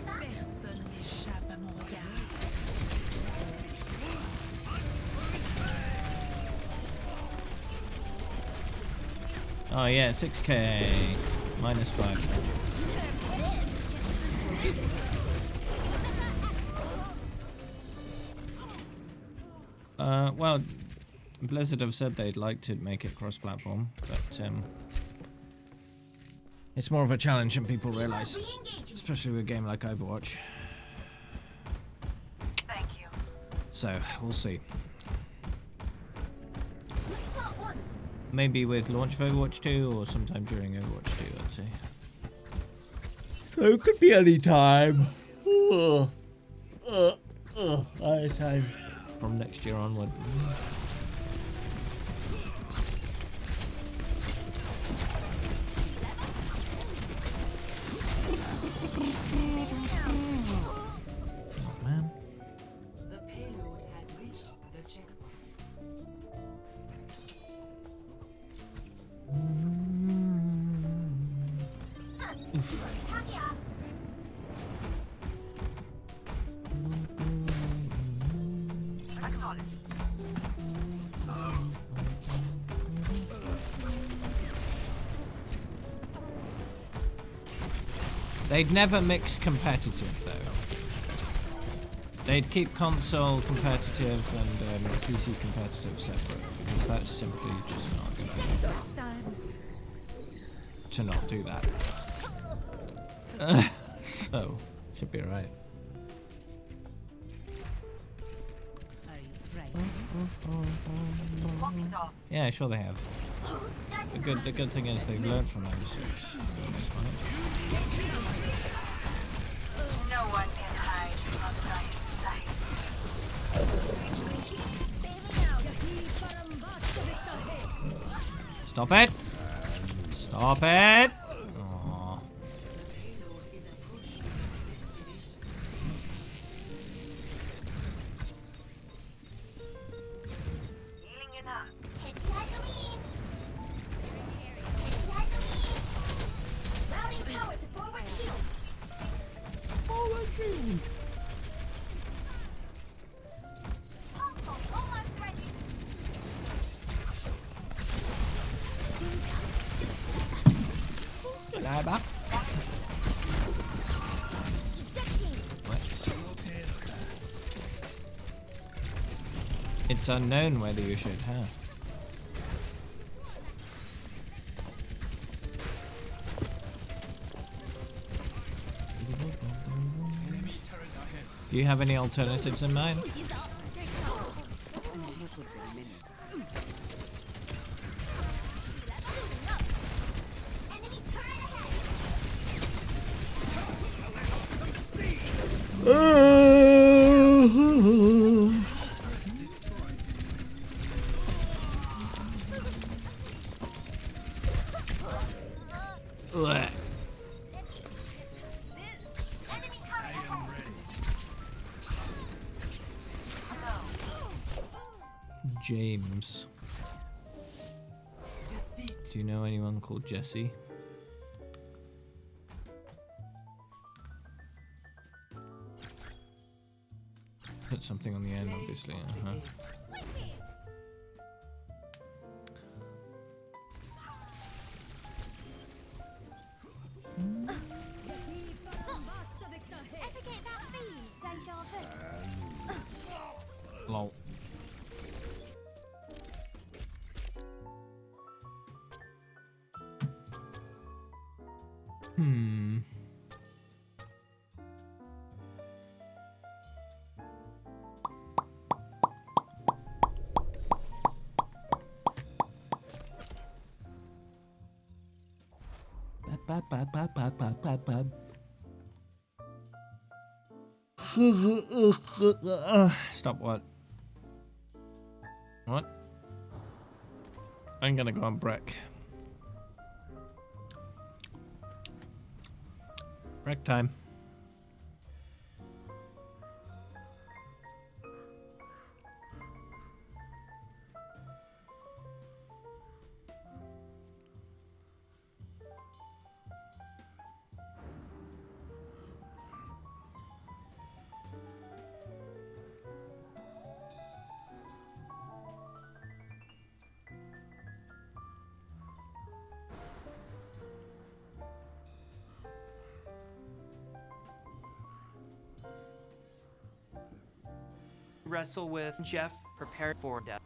Personne n'échappe à mon regard. Oh yeah, 6k minus 5. Well, Blizzard have said they'd like to make it cross-platform, but it's more of a challenge than people realize, especially with a game like Overwatch. Thank you. So, we'll see. Maybe with launch of Overwatch 2 or sometime during Overwatch 2, I'd say. So it could be any time. Any time from next year onward. Oh, man. The payload has reached the checkpoint. They'd never mix competitive though. They'd keep console competitive and PC competitive separate because that's simply just not good. to not do that. So, should be alright. Yeah, sure they have. The good thing is they've learned from episodes for the most part. No one can hide from my sight. Stop it! Stop it! Aww. Healing enough. Happy Halloween! Happy Halloween! Routing power to forward shield! Forward shield! Console almost ready! Hello, Bob. Ejecting! It's unknown whether you should, huh? Do you have any alternatives in mind? Enemy turret ahead! Blech. Enemy turret ahead! James. Do you know anyone called Jesse? Put something on the end, obviously. Ever get that feeling? Deja vu. Lol. Hmm. Stop what? What? I'm gonna go on break. Break time. Wrestle with Jeff. Prepare for death.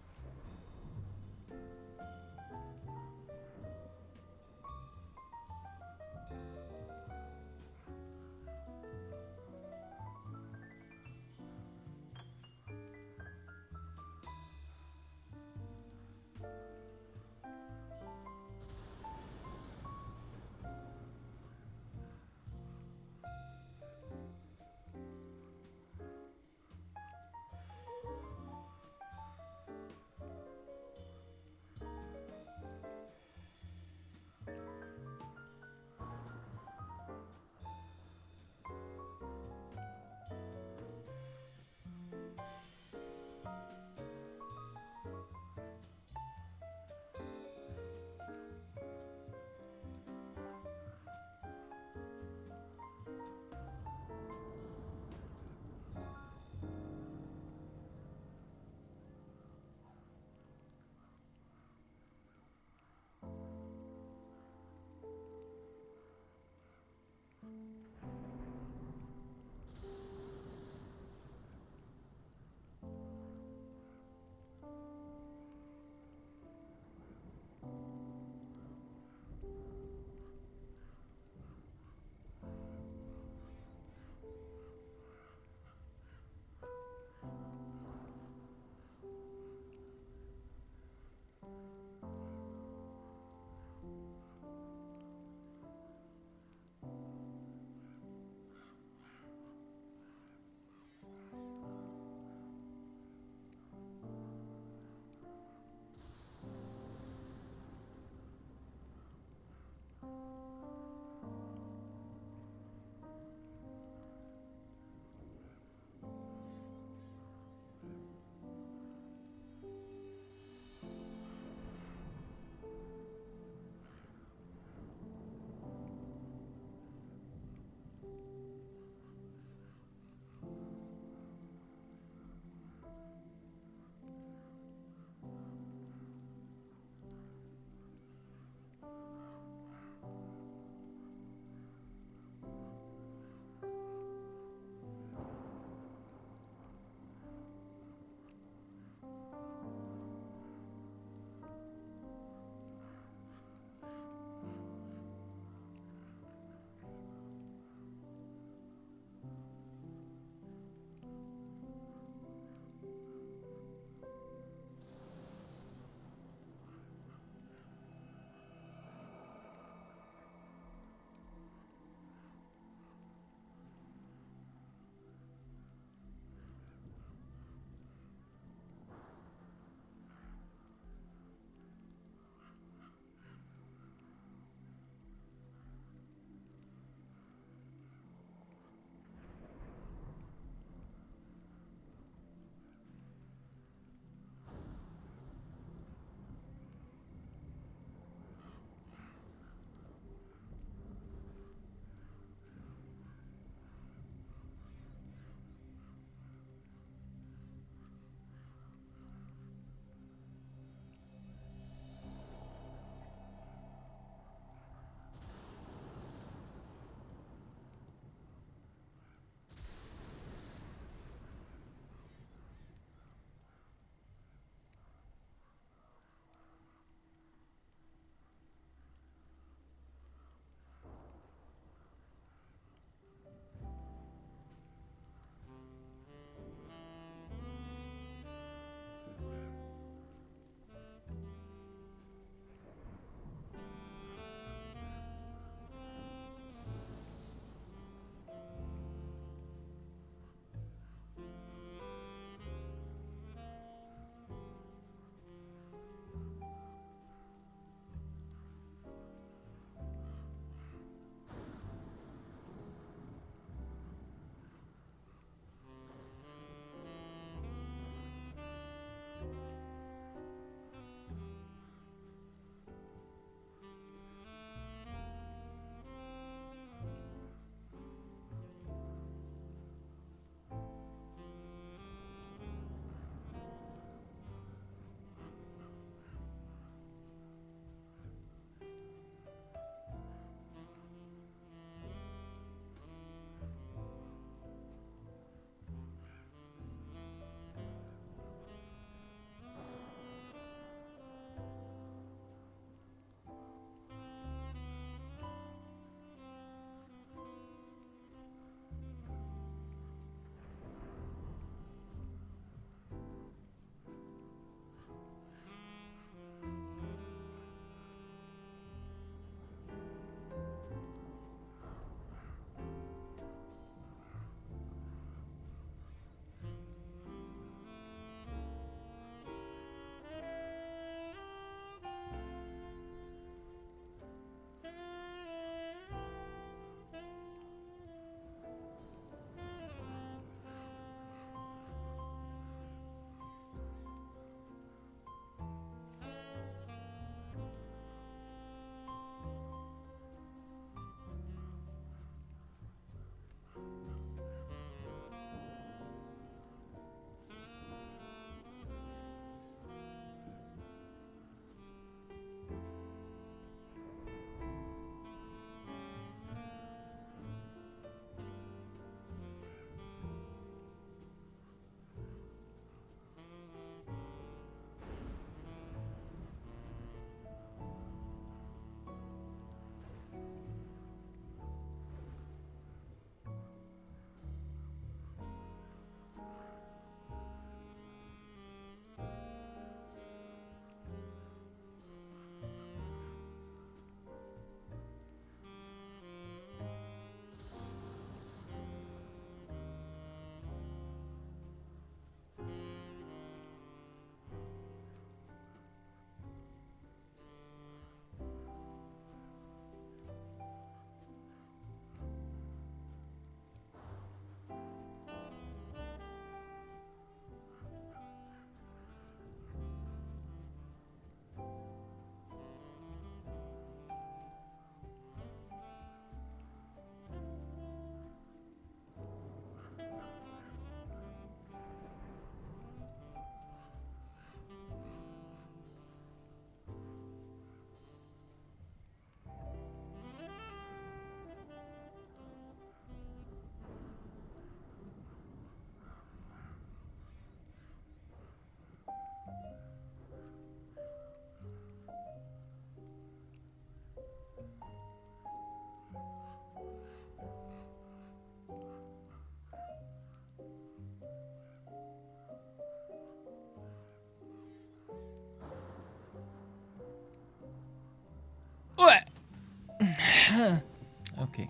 Okay.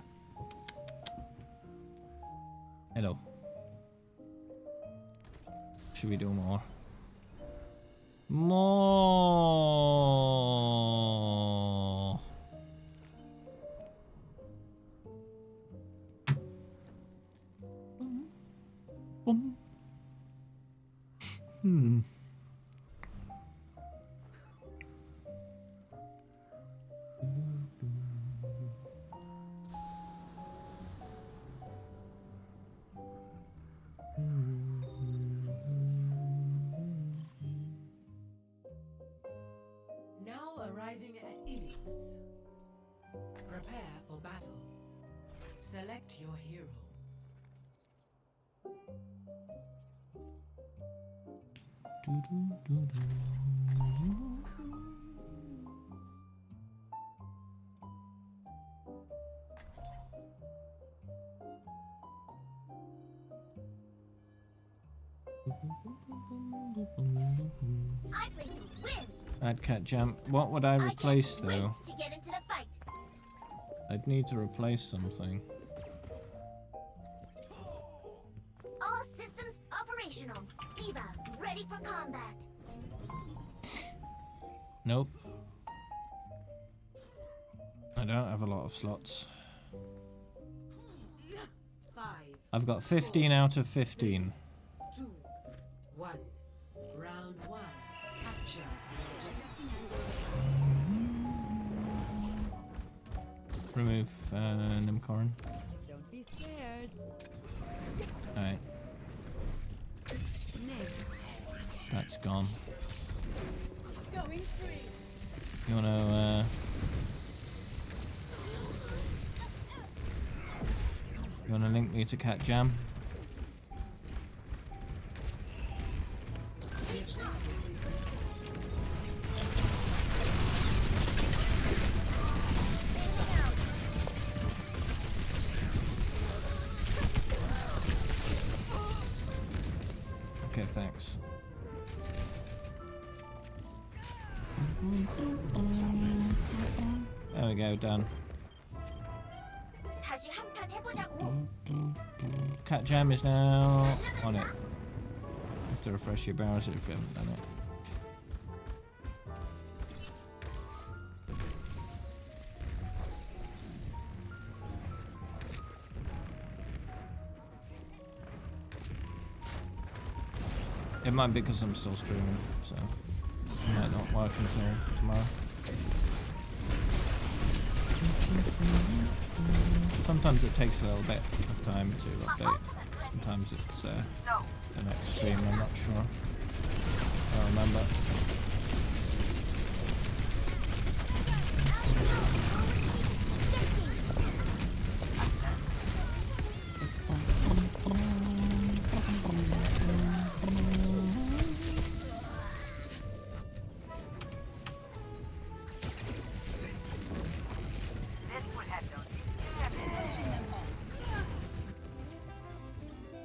Hello. Should we do more? More. Hmm. Now arriving at Ilios. Prepare for battle. Select your hero. I'd like to win. I'd cat jump. What would I replace Wait though? to get into the fight. I'd need to replace something. All systems operational. D.Va, ready for combat. Nope. I don't have a lot of slots. 5, I've got 15 out of 15. 2, 1. Round 1. Capture. Remove Nimcorin. Don't be scared. Alright. That's gone. Going free. You wanna link me to Cat Jam? Okay, thanks. There we go, done. 다시 한판 해보자고. Cat Jam is now on it. You have to refresh your browser if you haven't done it. It might be because I'm still streaming, so it might not work until tomorrow. Sometimes it takes a little bit of time to update. Sometimes it's the next stream, I'm not sure. I don't remember.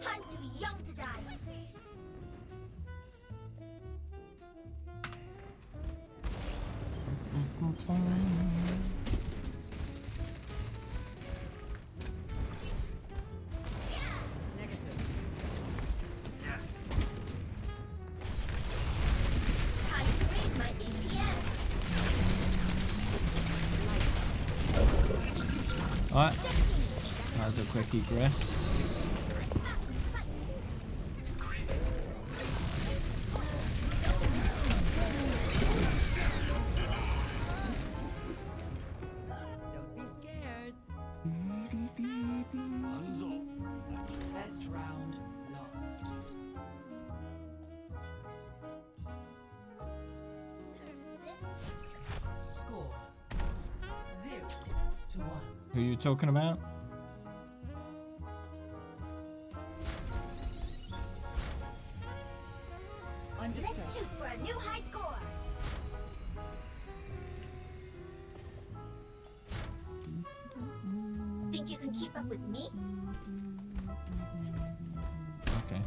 I'm too young to die. Time to raise my APM. Alright. That was a quick egress. Don't be scared. First round lost. Score 0-1. Who are you talking about? Let's shoot for a new high score. Think you can keep up with me? Okay.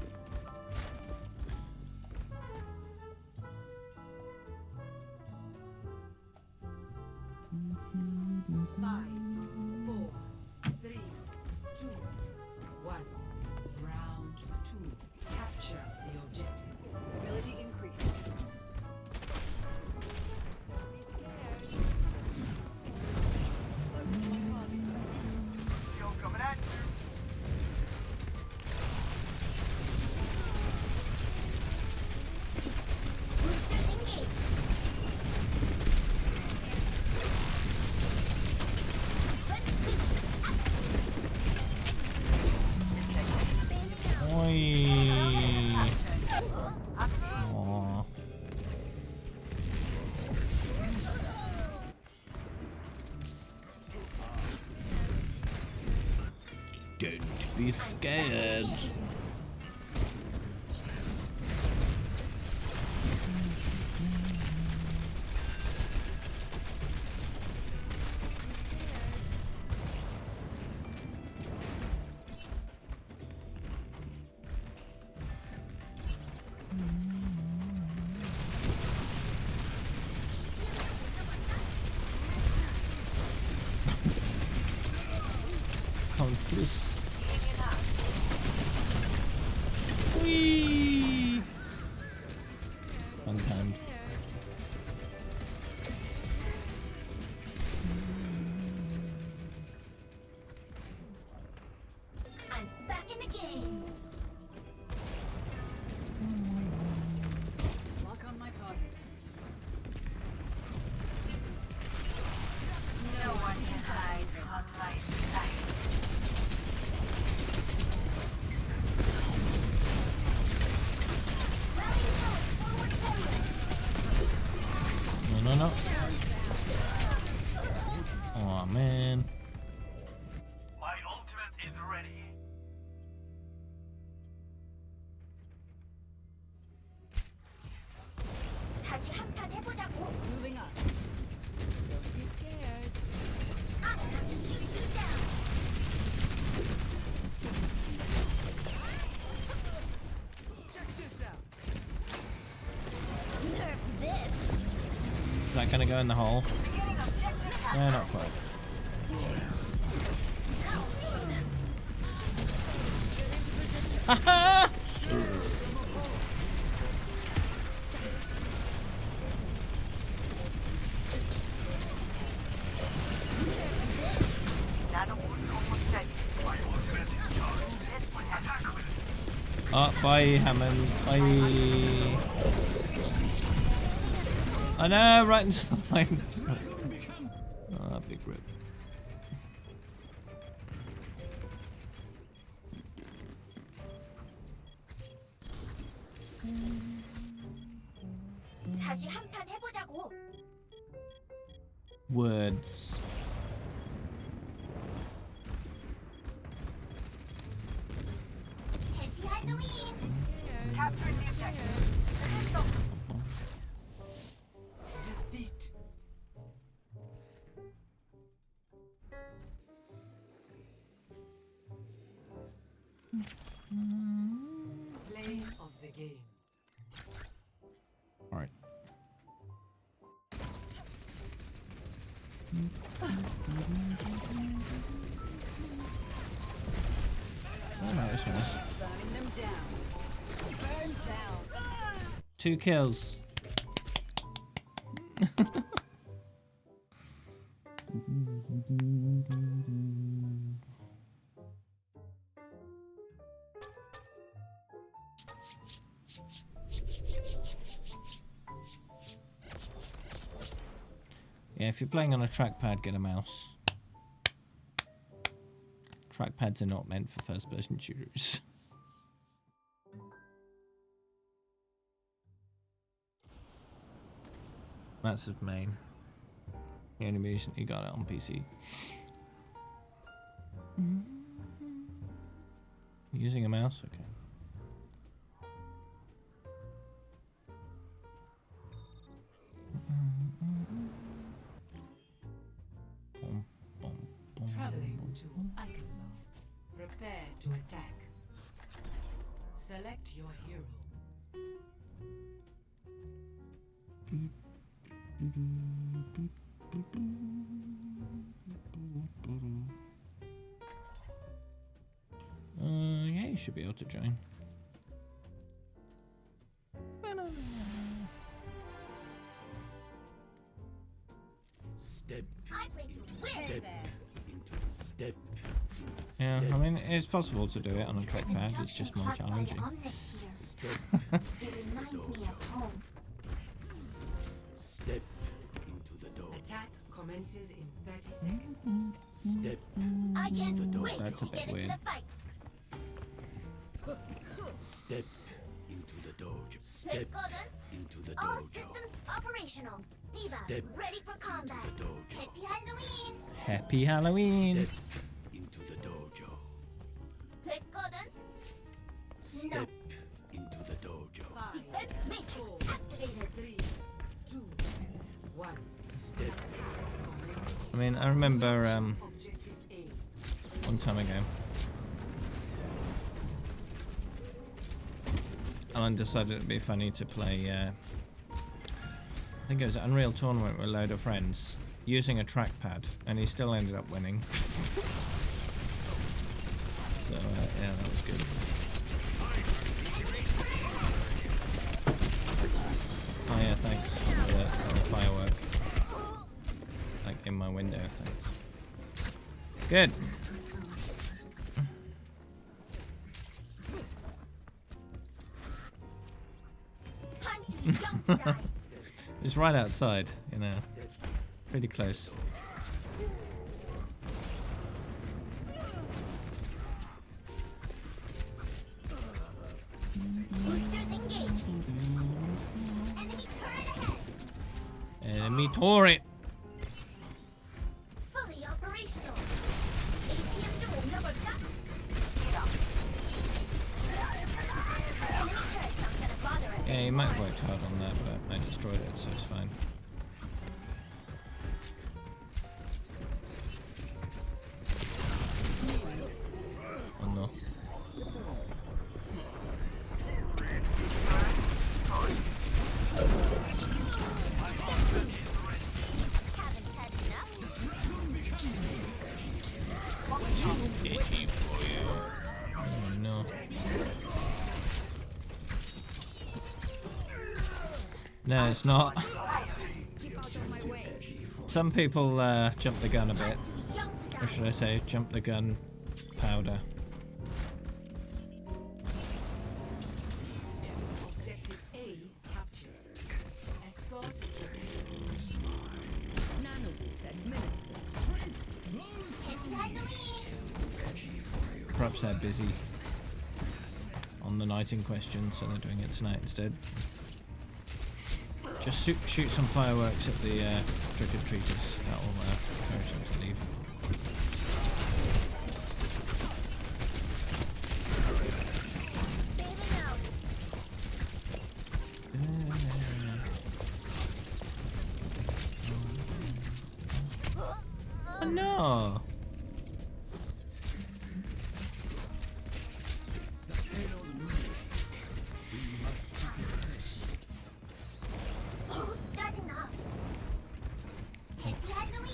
Be scared. Confuse. Whee! Fun times. I'm back in the game. Lock on my target. No one can hide from my sight. No, no, no. Oh man. My ultimate is ready. 다시 한 판 해보자고. Moving up. Don't be scared. I'm about to shoot you down. Check this out. Nerf this. Is that gonna go in the hole? No, not quite. Haha! Oh, bye, Hammond. Bye. I know, right into the line. Ah, big rip. 다시 한 판 해보자고. Words. 해피 할로윈. Capture the objective. Defeat. Play of the game. Alright. Oh no, this one is. Burning them down. Burn down. 2 kills. Yeah, if you're playing on a trackpad, get a mouse. Trackpads are not meant for first-person shooters. That's his main. The only reason he got it on PC. Using a mouse? Okay. Traveling to Iconmo. Prepare to attack. Select your hero. Yeah, you should be able to join. Step. I play to win. Step. Yeah, I mean, it's possible to do it on a trackpad, it's just more challenging. It reminds me of home. Step into the door. Attack commences in 30 seconds. Step. I can't wait That's to a bit get into weird. the fight. Step into the dojo. Step 됐거든? into the All dojo. systems operational. D.Va, Step ready for combat. into the dojo. Happy Halloween. Happy Halloween! Step into the dojo. Step into the dojo. Defense matrix activated. 3, 2, 1. Step. I mean, I remember Objective A. one time ago, Alan decided it'd be funny to play, I think it was an Unreal Tournament with a load of friends, using a trackpad, and he still ended up winning. So, yeah, that was good. Oh yeah, thanks for the firework. Like, in my window, thanks. Good. It's right outside, you know. Pretty close. Boosters engaged. Enemy turret ahead. Enemy turret. Fully operational. APM drone number cut. Enemy turret not gonna bother us. Yeah, he might have worked hard on that, but I destroyed it, so it's fine. Oh no. Haven't had enough. Itchy for you. Oh no. No, it's not. Some people jump the gun a bit. Or should I say, jump the gun powder. Objective A captured. Escort. Perhaps they're busy on the night in question, so they're doing it tonight instead. Just shoot some fireworks at the trick-or-treaters. That'll encourage them to leave. Oh no! 짜증나. 해피 할로윈.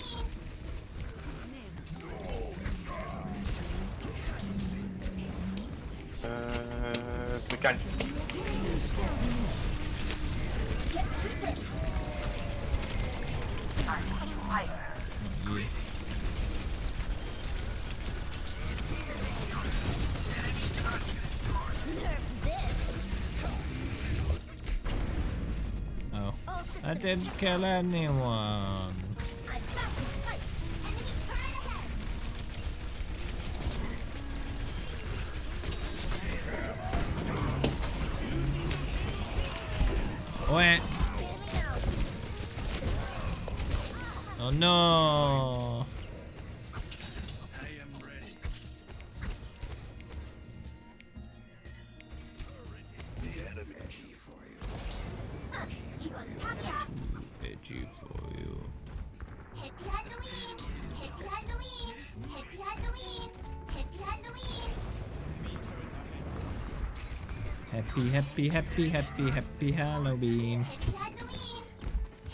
Again. Yeah. Oh, I didn't kill anyone. Wait. Oh no. Itchy for you. 해피 할로윈. 해피 할로윈. 해피 할로윈. 해피 할로윈. Happy, happy, happy, happy, happy Halloween. 해피 할로윈.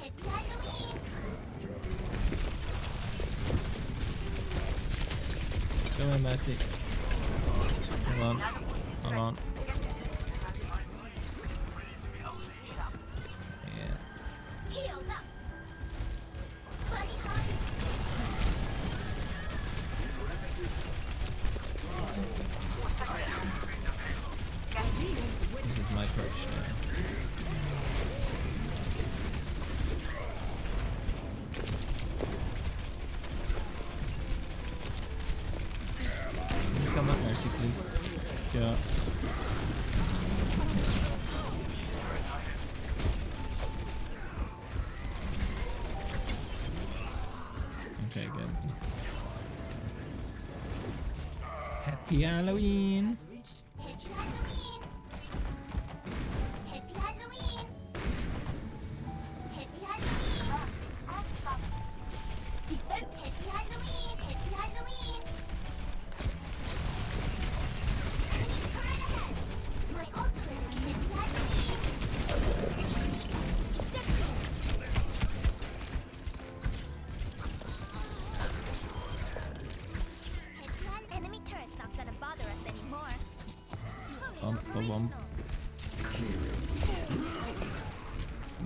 해피 할로윈. Go on, Mercy. Hold on. Hold on. Yeah. Healed up. Buddy hunt. This is my approach now. Can you come up, Mercy, please? Yeah. Okay, good. Happy Halloween! Happy Halloween.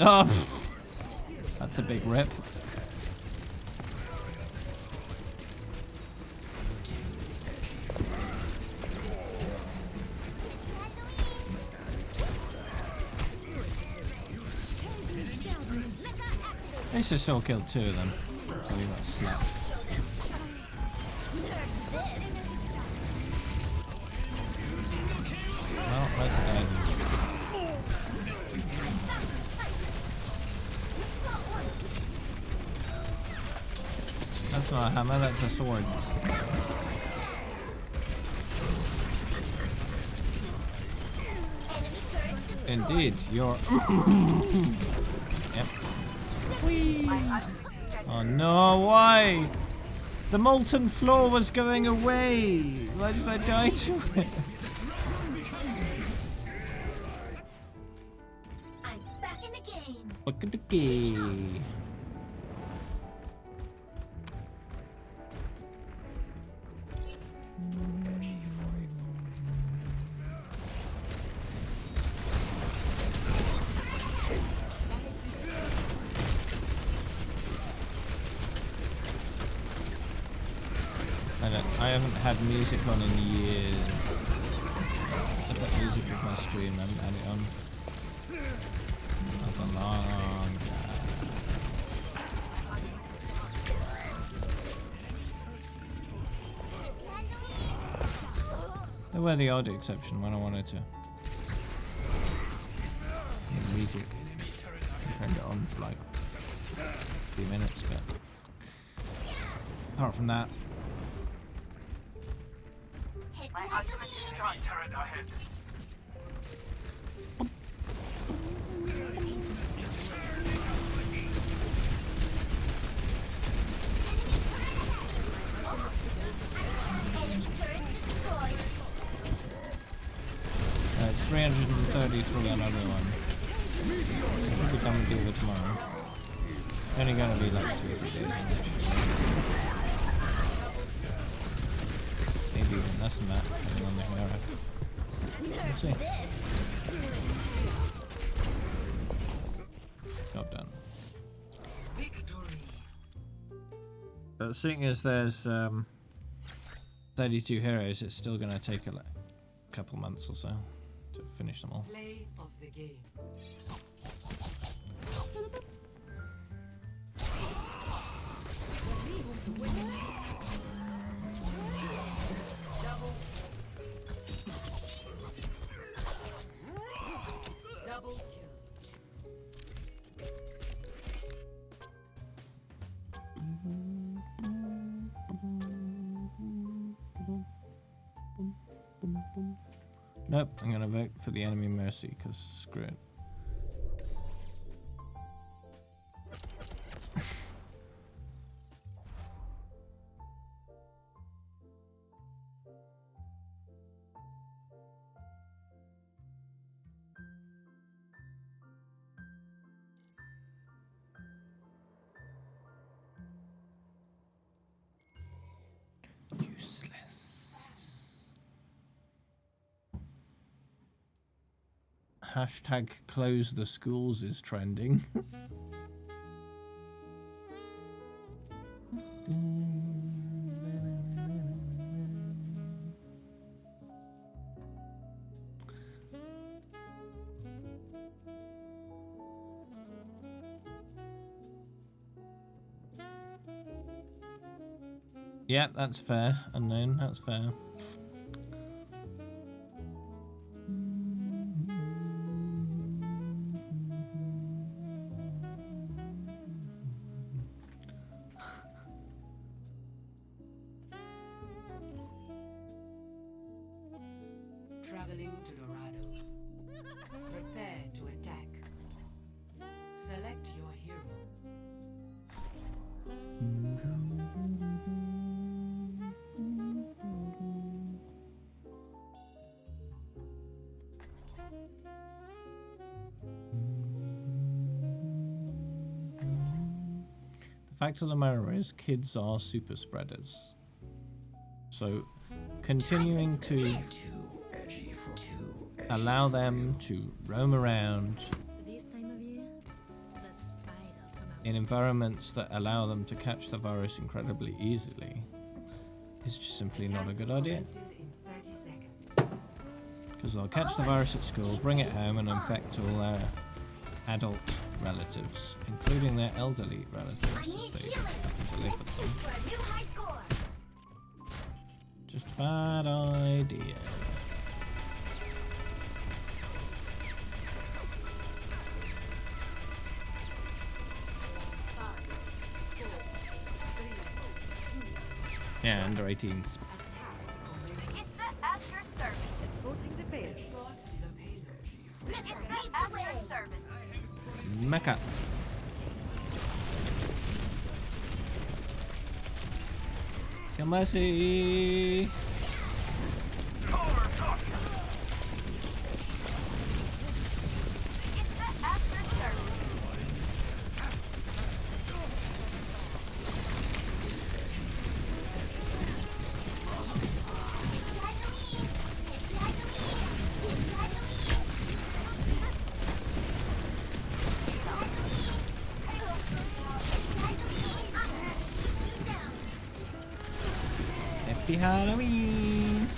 Oh, pfft. That's a big rip. They should still kill 2 of them. So we got slapped. Well, that's a dead. That's not a hammer, that's a sword. Indeed, you're... Yep. Whee! Oh no, why? The molten floor was going away! Why did I die to it? I'm back in the game. Look at the game. I haven't had music on in years. I've got music with my stream, I haven't had it on. That's a long time. They were the odd exception when I wanted to. Music. I turned it on for like a few minutes, but apart from that. My ultimate destroyed. Turret ahead. Enemy turret destroyed. 333 on everyone. Should be done with D.Va tomorrow. Only gonna be like 2 or 3 days actually. Maybe even less than that, depending on the hero. We'll see. Job done. But seeing as there's 32 heroes, it's still going to take a couple months or so to finish them all. Play of the game. Double kill. Nope, I'm gonna vote for the enemy mercy because screw it. Useless. Hashtag close the schools is trending. Yeah, that's fair. Unknown, that's fair. Traveling to Dorado. Prepare to attack. Select your hero. The fact of the matter is, kids are super spreaders. So, continuing to allow them to roam around in environments that allow them to catch the virus incredibly easily is just simply not a good idea. Because they'll catch the virus at school, bring it home, and infect all their adult relatives, including their elderly relatives if they happen to live with them. Just a bad idea. Yeah, under 18s. It's at your service. Escorting the base. It's at your service. Mecca. Kill Mercy. Happy Halloween!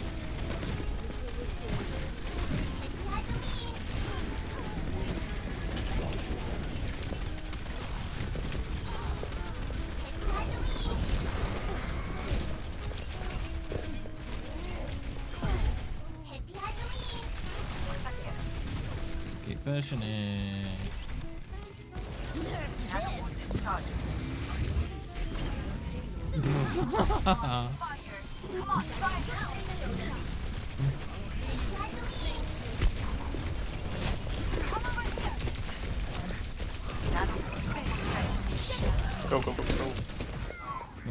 Keep pushing it. Go, go, go, go.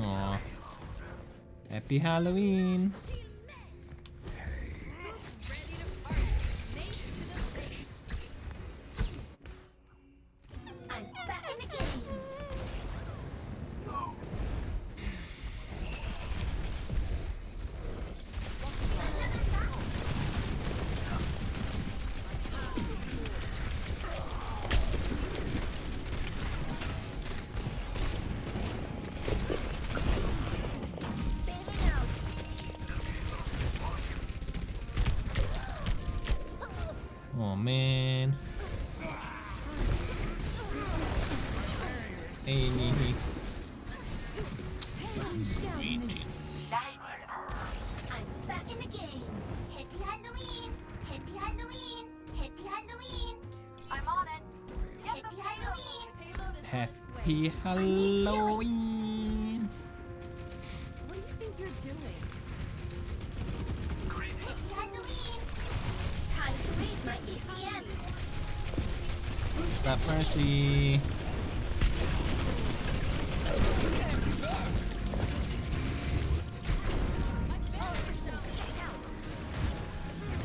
Aw. Happy Halloween! I'm back in the game. Oh man. Hey, I'm back in the game. Happy Halloween. Happy Halloween. Happy Halloween. I'm on it. Happy Halloween. Happy Halloween! What do you think you're doing? Happy Halloween. Time to raise my APM. Stop Mercy!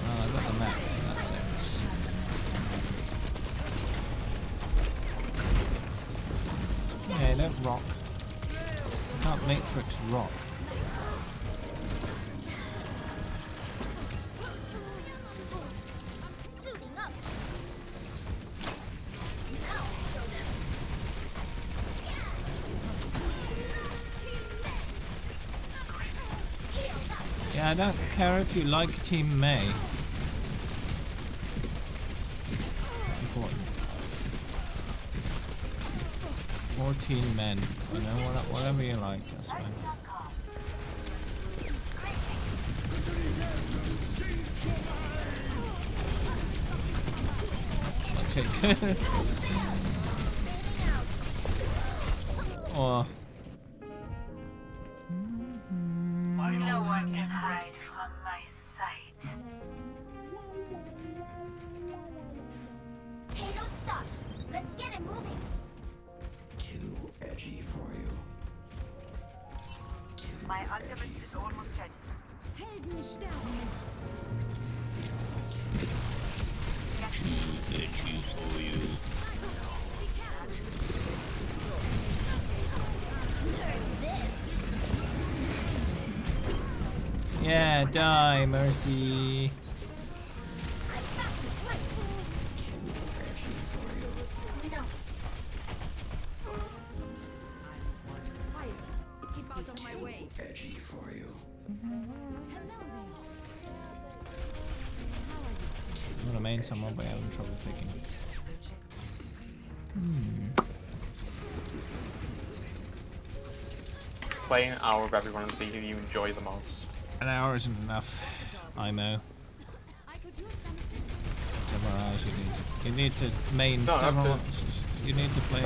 Oh, I got the map. That's it. Yeah, don't rock. Can't Matrix rock. Suiting up. Yeah, I don't care if you like Team May. Important. Or Team Men. You know, whatever you like, that's fine. Okay, good. Oh. No one can hide from my sight. Hey, don't stop. Let's get it moving. Too edgy for you. My ultimate is almost ready. Helden sterben nicht. Too edgy for you. Yeah, die, Mercy. someone by having trouble picking. Play an hour of everyone and see who you enjoy the most. An hour isn't enough. IMO. Several hours you need. You need to main several. You need to play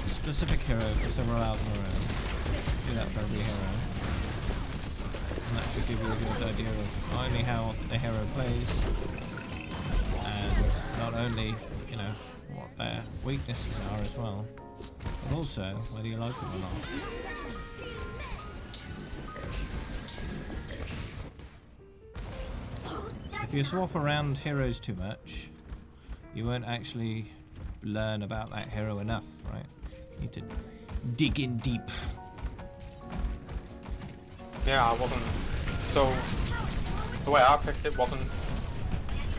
a specific hero for several hours in a row. Do that for every hero. And that should give you a good idea of not only how the hero plays, and not only, you know, what their weaknesses are as well, but also whether you like them or not. If you swap around heroes too much, you won't actually learn about that hero enough, right? You need to dig in deep. Yeah, I wasn't. So the way I picked it wasn't.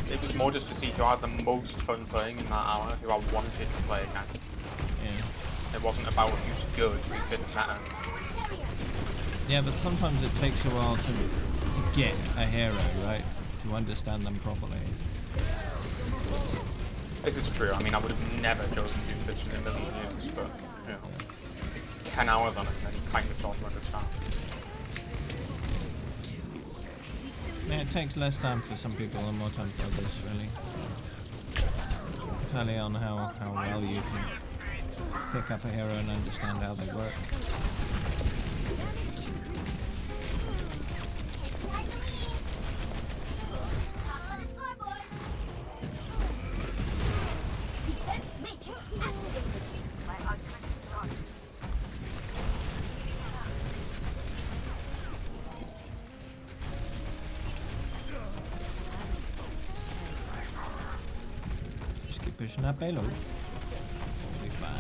It was more just to see who I had the most fun playing in that hour, who I wanted to play again. Yeah. It wasn't about who's good, who fits meta. Yeah, but sometimes it takes a while to get a hero, right? To understand them properly. This is true. I mean, I would have never chosen to do this in a million years, but you know, 10 hours on it, and then you kind of start to understand. Yeah, it takes less time for some people and more time for others, really. Entirely on how well you can pick up a hero and understand how they work. Just keep pushing that payload. We'll be fine.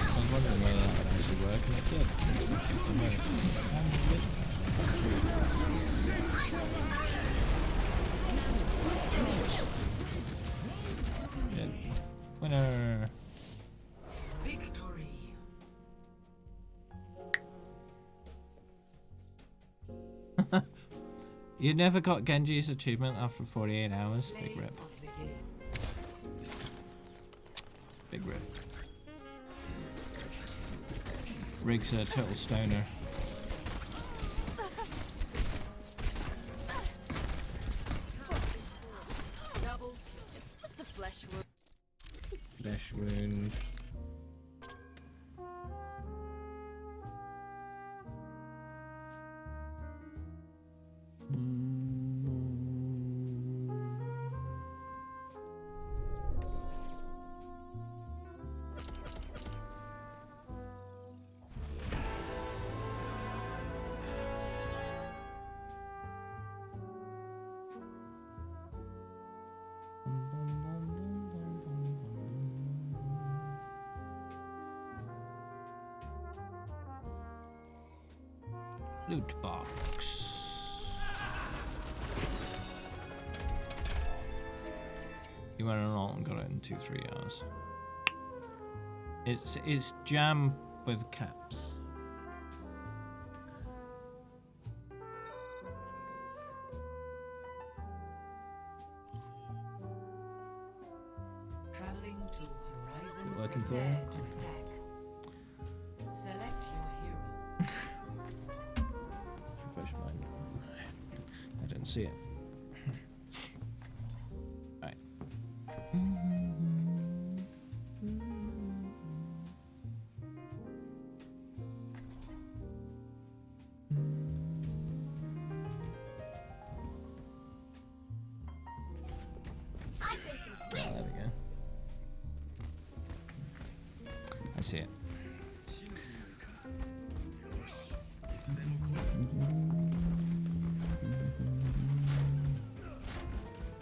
I was wondering whether that would actually work, and it did. Good. Winner. Victory. You never got Genji's achievement after 48 hours? Big rip. Big rip. Rig's a total stoner. It's just a flesh wound. Flesh wound. Loot box. You went along and got it in 2-3 hours. It's jam with caps. Traveling to Horizon. Working for Prepare you? to attack. Select your hero. Refresh mine. I didn't see it. Right. There we go. I see it.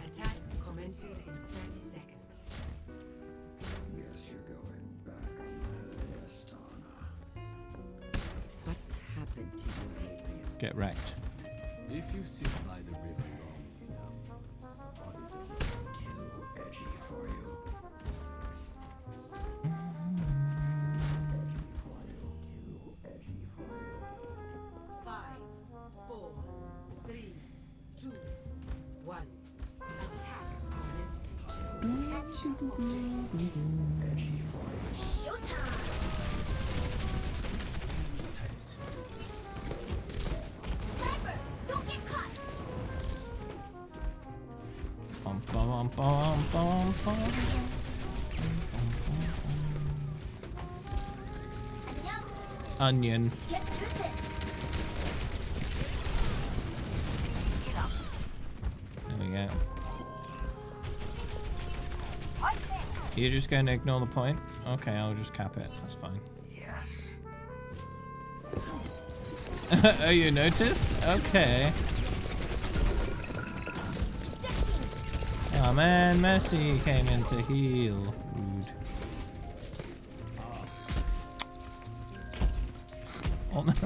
Attack commences in 30 seconds. Guess you're going back on the Astana. What happened to you, Adrian? Get wrecked. If you sit by the river long enough, What is it too edgy for you? 2, 1. Attack commencing. Capture objective. Showtime! Sniper, don't get caught! Bum, bum, bum, bum, bum. Onion. Get through this! There we go. You're just going to ignore the point? Okay, I'll just cap it. That's fine. Yes. Oh, you noticed? Okay. Oh man, Mercy came in to heal. Rude.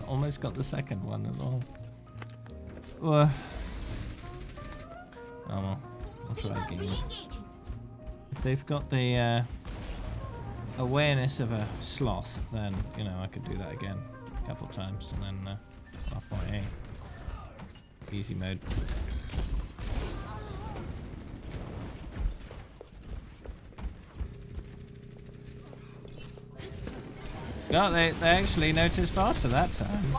Almost got the second one as well. Oh well, I'll try again. If they've got the awareness of a sloth, then, you know, I could do that again a couple of times and then off my A. Easy mode. God, they actually noticed faster that time.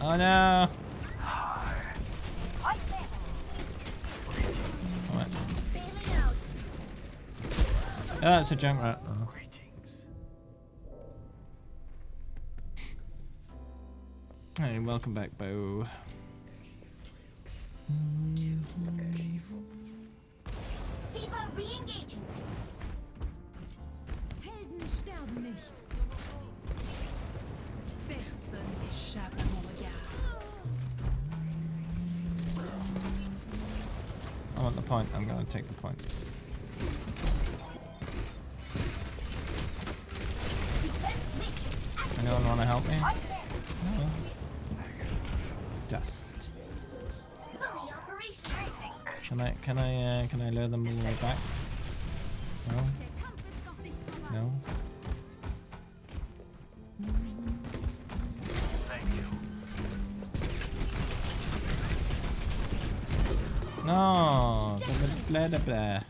Oh no! What? Oh, it's a junk rat. Oh. Hey, welcome back, Bo. D.Va re-engaging. Helden sterben nicht. Personne n'échappe à mon regard. I want the point. I'm going to take the point. Anyone want to help me? No. Dust. Can I lure them all the way back? No. No. No, blah blah blah.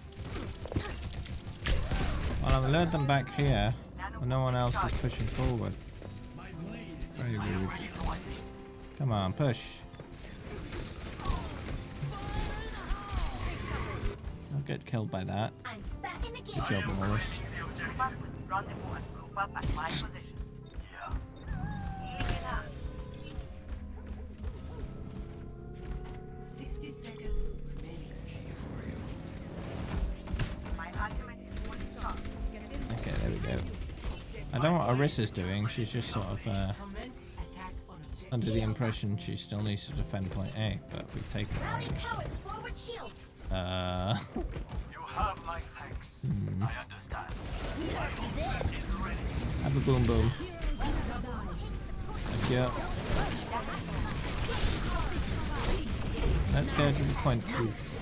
Well, I've lured them back here, but no one else is pushing forward. Very rude. Come on, push. I'll get killed by that. Good job, Wallace. 60 seconds remaining. Okay, there we go. I don't know what Arissa's doing. She's just sort of under the impression she still needs to defend point A, but we've taken it already. So. You have my thanks. I understand. Have a boom boom. Thank you. Let's go to the point, please.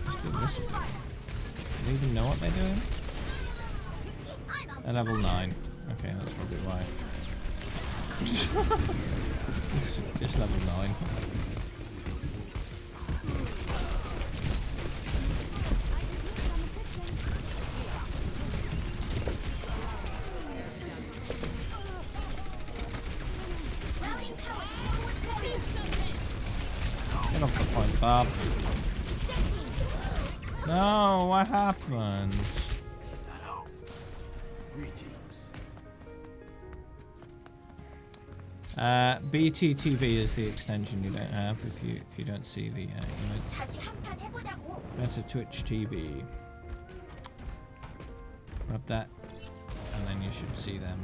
Let's do this. Do they even know what they're doing? They're level 9. Okay, that's probably why. Just level 9. Get off the point, Bob. No, what happened? BTTV is the extension you don't have if you don't see the emotes. Go to Twitch TV. Rub that, and then you should see them.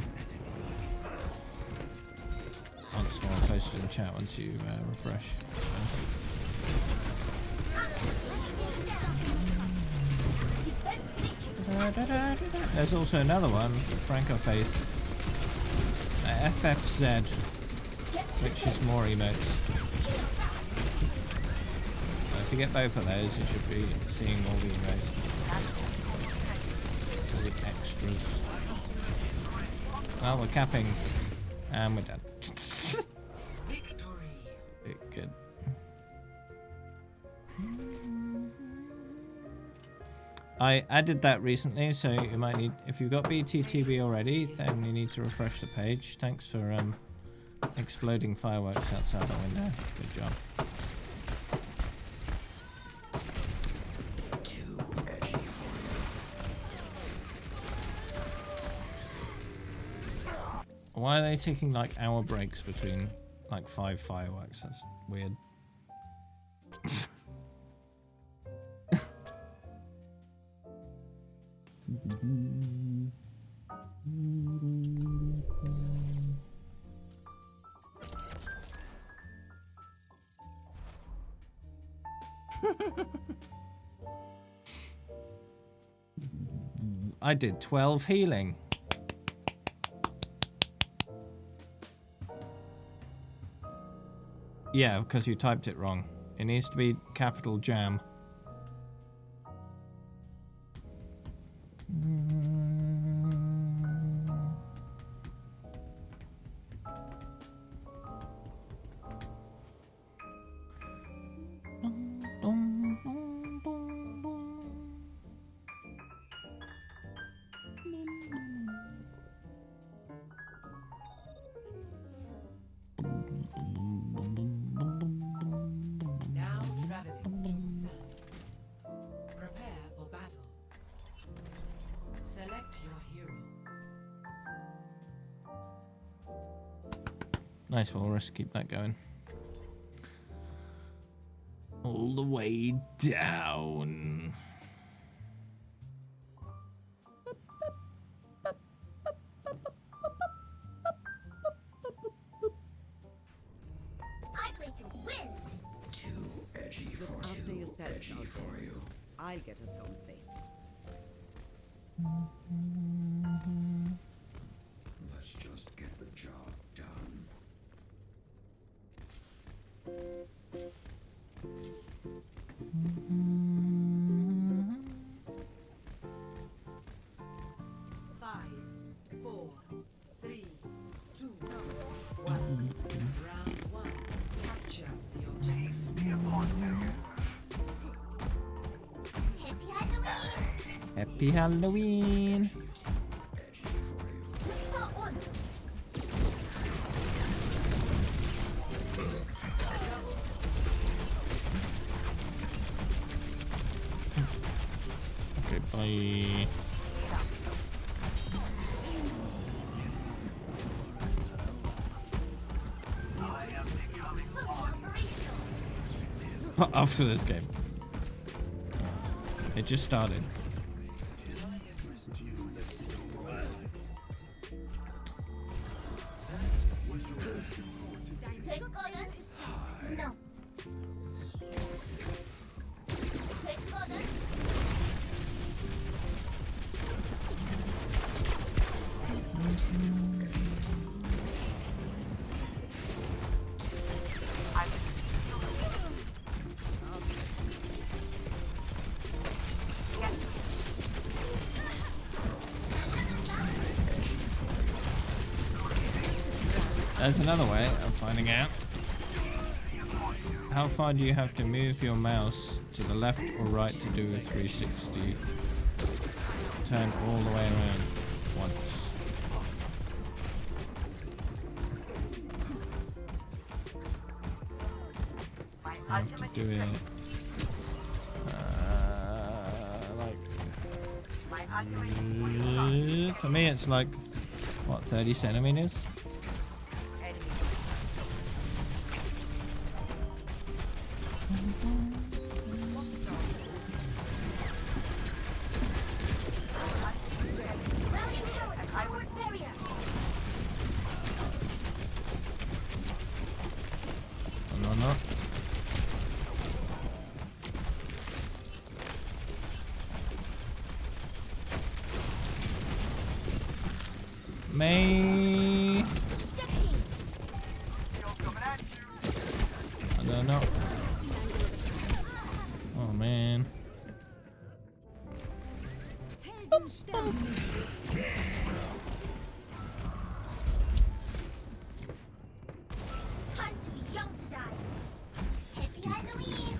Once more posted in chat once you refresh. There's also another one, Franco Face, FFZ, which is more emotes. So if you get both of those, you should be seeing all the all the extras. Well, we're capping, and we're done. Good. I added that recently, so you might need, if you've got BTTB already, then you need to refresh the page. Thanks for exploding fireworks outside the window. Good job. Why are they taking like hour breaks between like 5 fireworks? That's weird. I did 12 healing. Yeah, because you typed it wrong. It needs to be capital jam. Now traveling to Sun. Prepare for battle. Select your hero. Nice walrus, keep that going. All the way down. I play to win. Too edgy for After you. you said Edgy for you. I'll get us home safe. Let's just get the job done. Five, four, three, two, one. Round one. Capture the objective. Happy Halloween. Happy Halloween. Not one. Okay, bye. After this game. It just started. Quick order. No. Quick order. There's another way of finding out. How far do you have to move your mouse to the left or right to do a 360? Turn all the way around once. I have to do it like for me it's like what, 30 centimeters? No. May I don't know. I'm too young to die. Happy Halloween.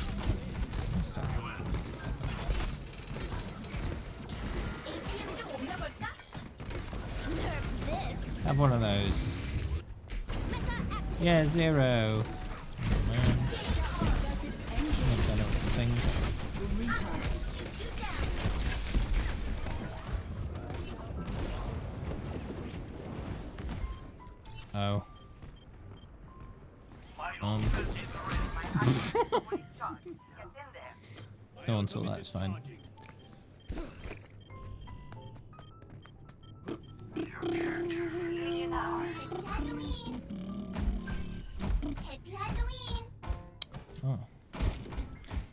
Have one of those. Yeah, 0. Oh, man. I've done it with the things. Oh. No one saw that, it's fine. Oh.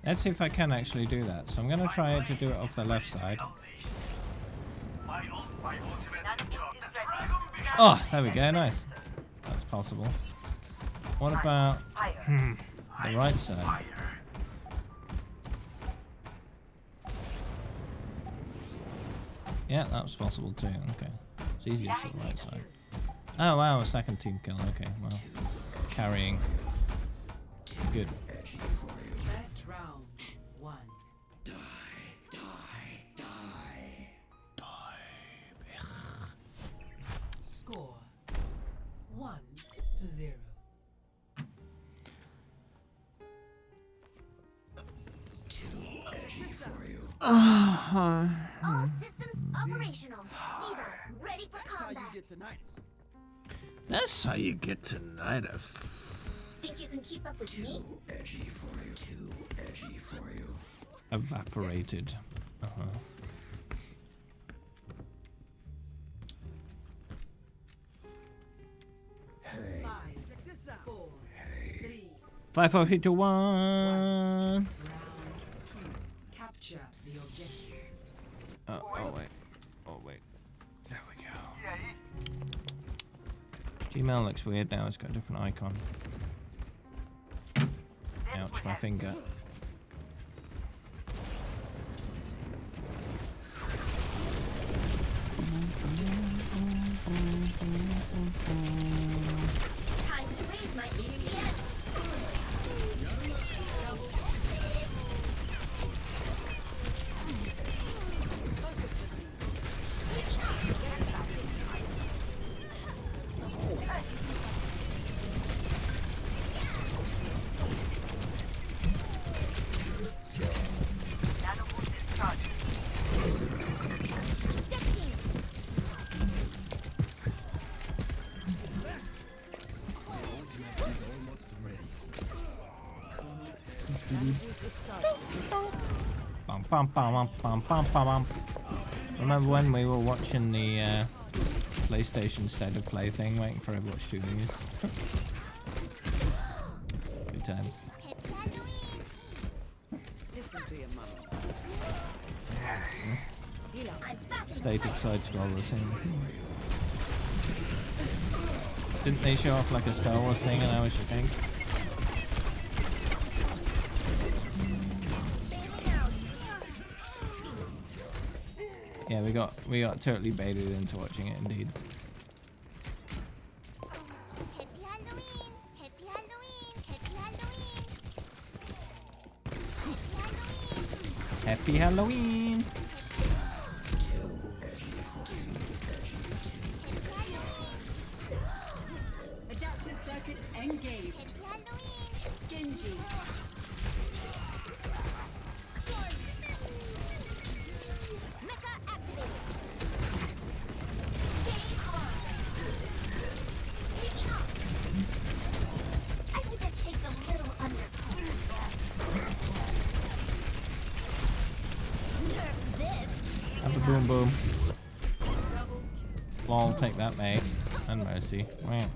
Let's see if I can actually do that. So I'm going to try to do it off the left side. Oh, there we go, nice. That's possible. What about the right side? Yeah, that was possible too. Okay. It's easier for the right side. Oh wow, a second team kill. Okay, well. Carrying. Good. First round, 1. Die, die, die. Score 1-0. All systems operational. D.Va, ready for combat. That's how you get tinnitus. Think you can keep up with me? Edgy for you. Too edgy for you. Evaporated. Uh-huh. Hey. 5, 4, 3. 5, 4, 3, 2, 1. Round 2. Capture the objective. Oh wait. Oh wait. There we go. Gmail looks weird now. It's got a different icon. Ouch, my finger. Time to raise my DPS. Bum, bum, bum, bum, bum, bum, bum. Remember when we were watching the PlayStation State of Play thing, waiting for Overwatch 2 news? Good times. State of side scroller thing. Didn't they show off like a Star Wars thing and I was think? Yeah, we got totally baited into watching it indeed. Happy Halloween! Adaptive circuits engaged. Genji. Have a boom boom. Lol, take that, mate. And mercy. Wow.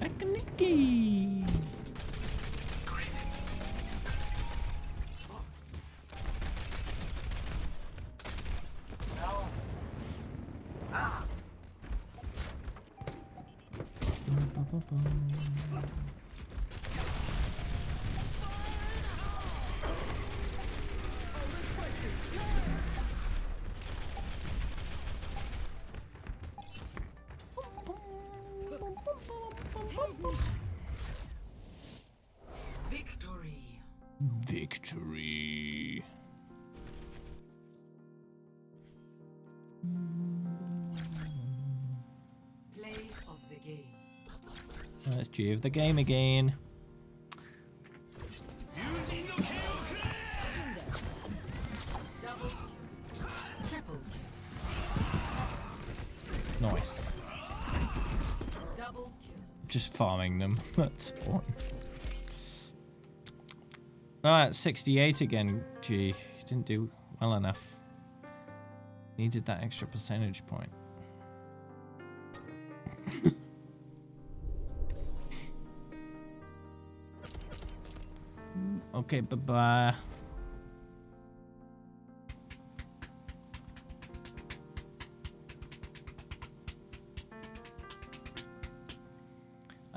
Back in the game. Victory. Victory. Play of the game. That's G of the game again. Double kill. Triple Nice. kill. Double kill. Just farming them. That's fun. Alright, 68 again. G. You didn't do well enough. Needed that extra percentage point. Okay, bye-bye.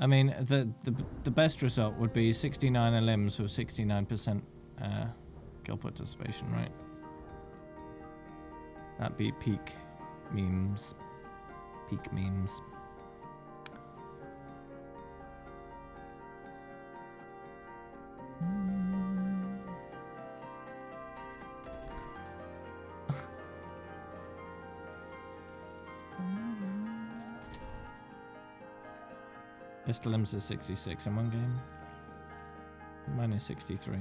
I mean, the best result would be 69 limbs with 69% kill participation, right? That'd be peak memes. Peak memes. Pistol limbs is 66 in one game. Mine is 63.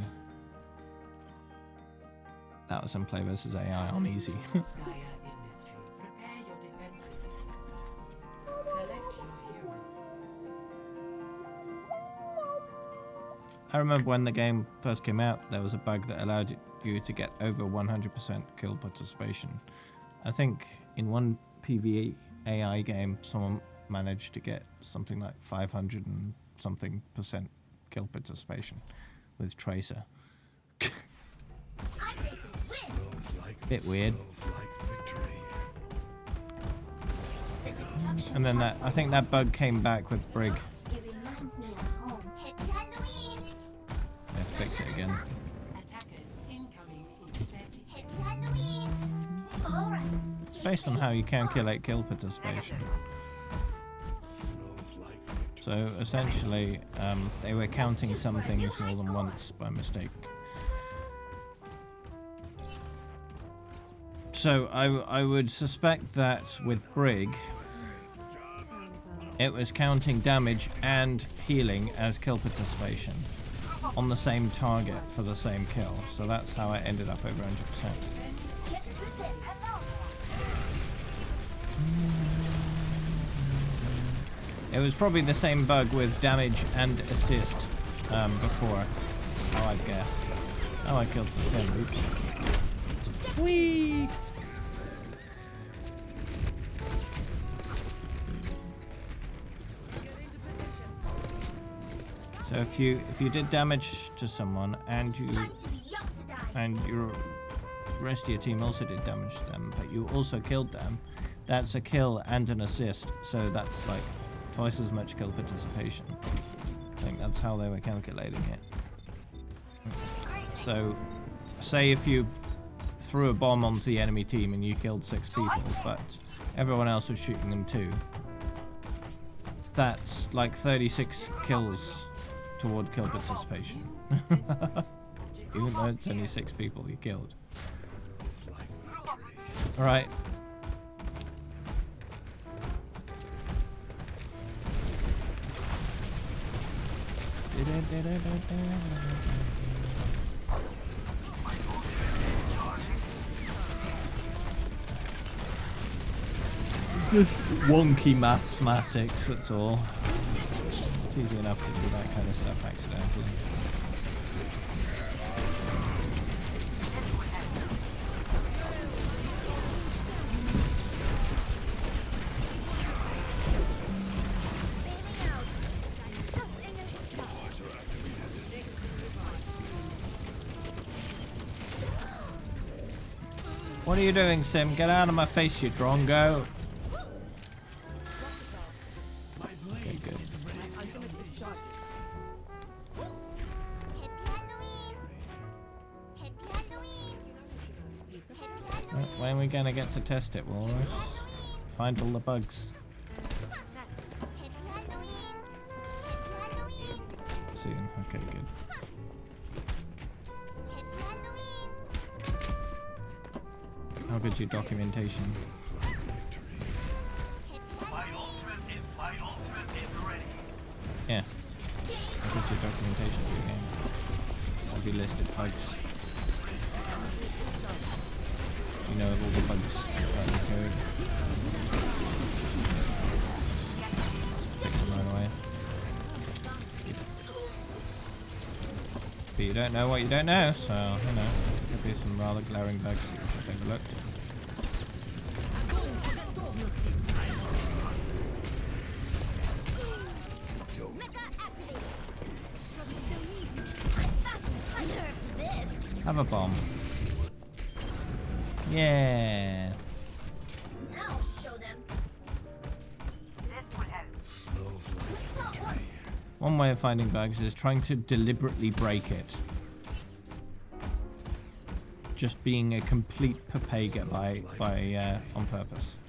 That was on Play vs AI on easy. Skya Industries. Prepare your defenses. Select your hero. I remember when the game first came out, there was a bug that allowed you to get over 100% kill participation. I think in one PvE AI game, someone managed to get something like 500 and something % kill participation with Tracer. Bit weird. And then that, I think that bug came back with Brig. It reminds me of home. Happy Halloween. They have to fix it again. Attackers incoming in 30 seconds. Happy Halloween. All right. It's based on how you calculate kill participation. So essentially, they were counting some things more than once by mistake. So I would suspect that with Brig, it was counting damage and healing as kill participation on the same target for the same kill. So that's how it ended up over 100%. It was probably the same bug with damage and assist before. That's how I'd guess. Oh, I killed the sim. Oops. Whee! So if you did damage to someone and your rest of your team also did damage to them, but you also killed them, that's a kill and an assist. So that's like twice as much kill participation. I think that's how they were calculating it. So, say if you threw a bomb onto the enemy team and you killed 6 people, but everyone else was shooting them too, that's like 36 kills toward kill participation. Even though it's only 6 people you killed. Alright. Just wonky mathematics, that's all. It's easy enough to do that kind of stuff accidentally. What are you doing, Sim? Get out of my face, you drongo. Okay, good. we gonna get to test it, Walrus? Find all the bugs. Soon. Okay, good. How good's your documentation? Yeah. How good's your documentation for your game? Have you listed bugs? You know of all the bugs right in the code. Fix them right away. But you don't know what you don't know, so, you know, could be some rather glaring bugs that you just overlooked. Have a bomb. Yeah. Now show them. Smells like One way of finding bugs is trying to deliberately break it. Just being a complete papega on purpose.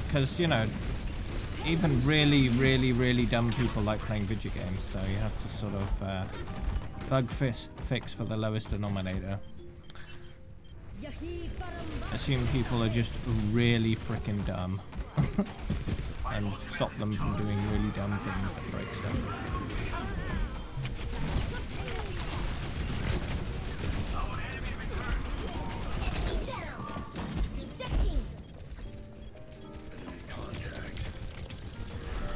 Because, you know, even really dumb people like playing video games, so you have to sort of bug fix for the lowest denominator. Assume people are just really freaking dumb. And stop them from doing really dumb things that break stuff.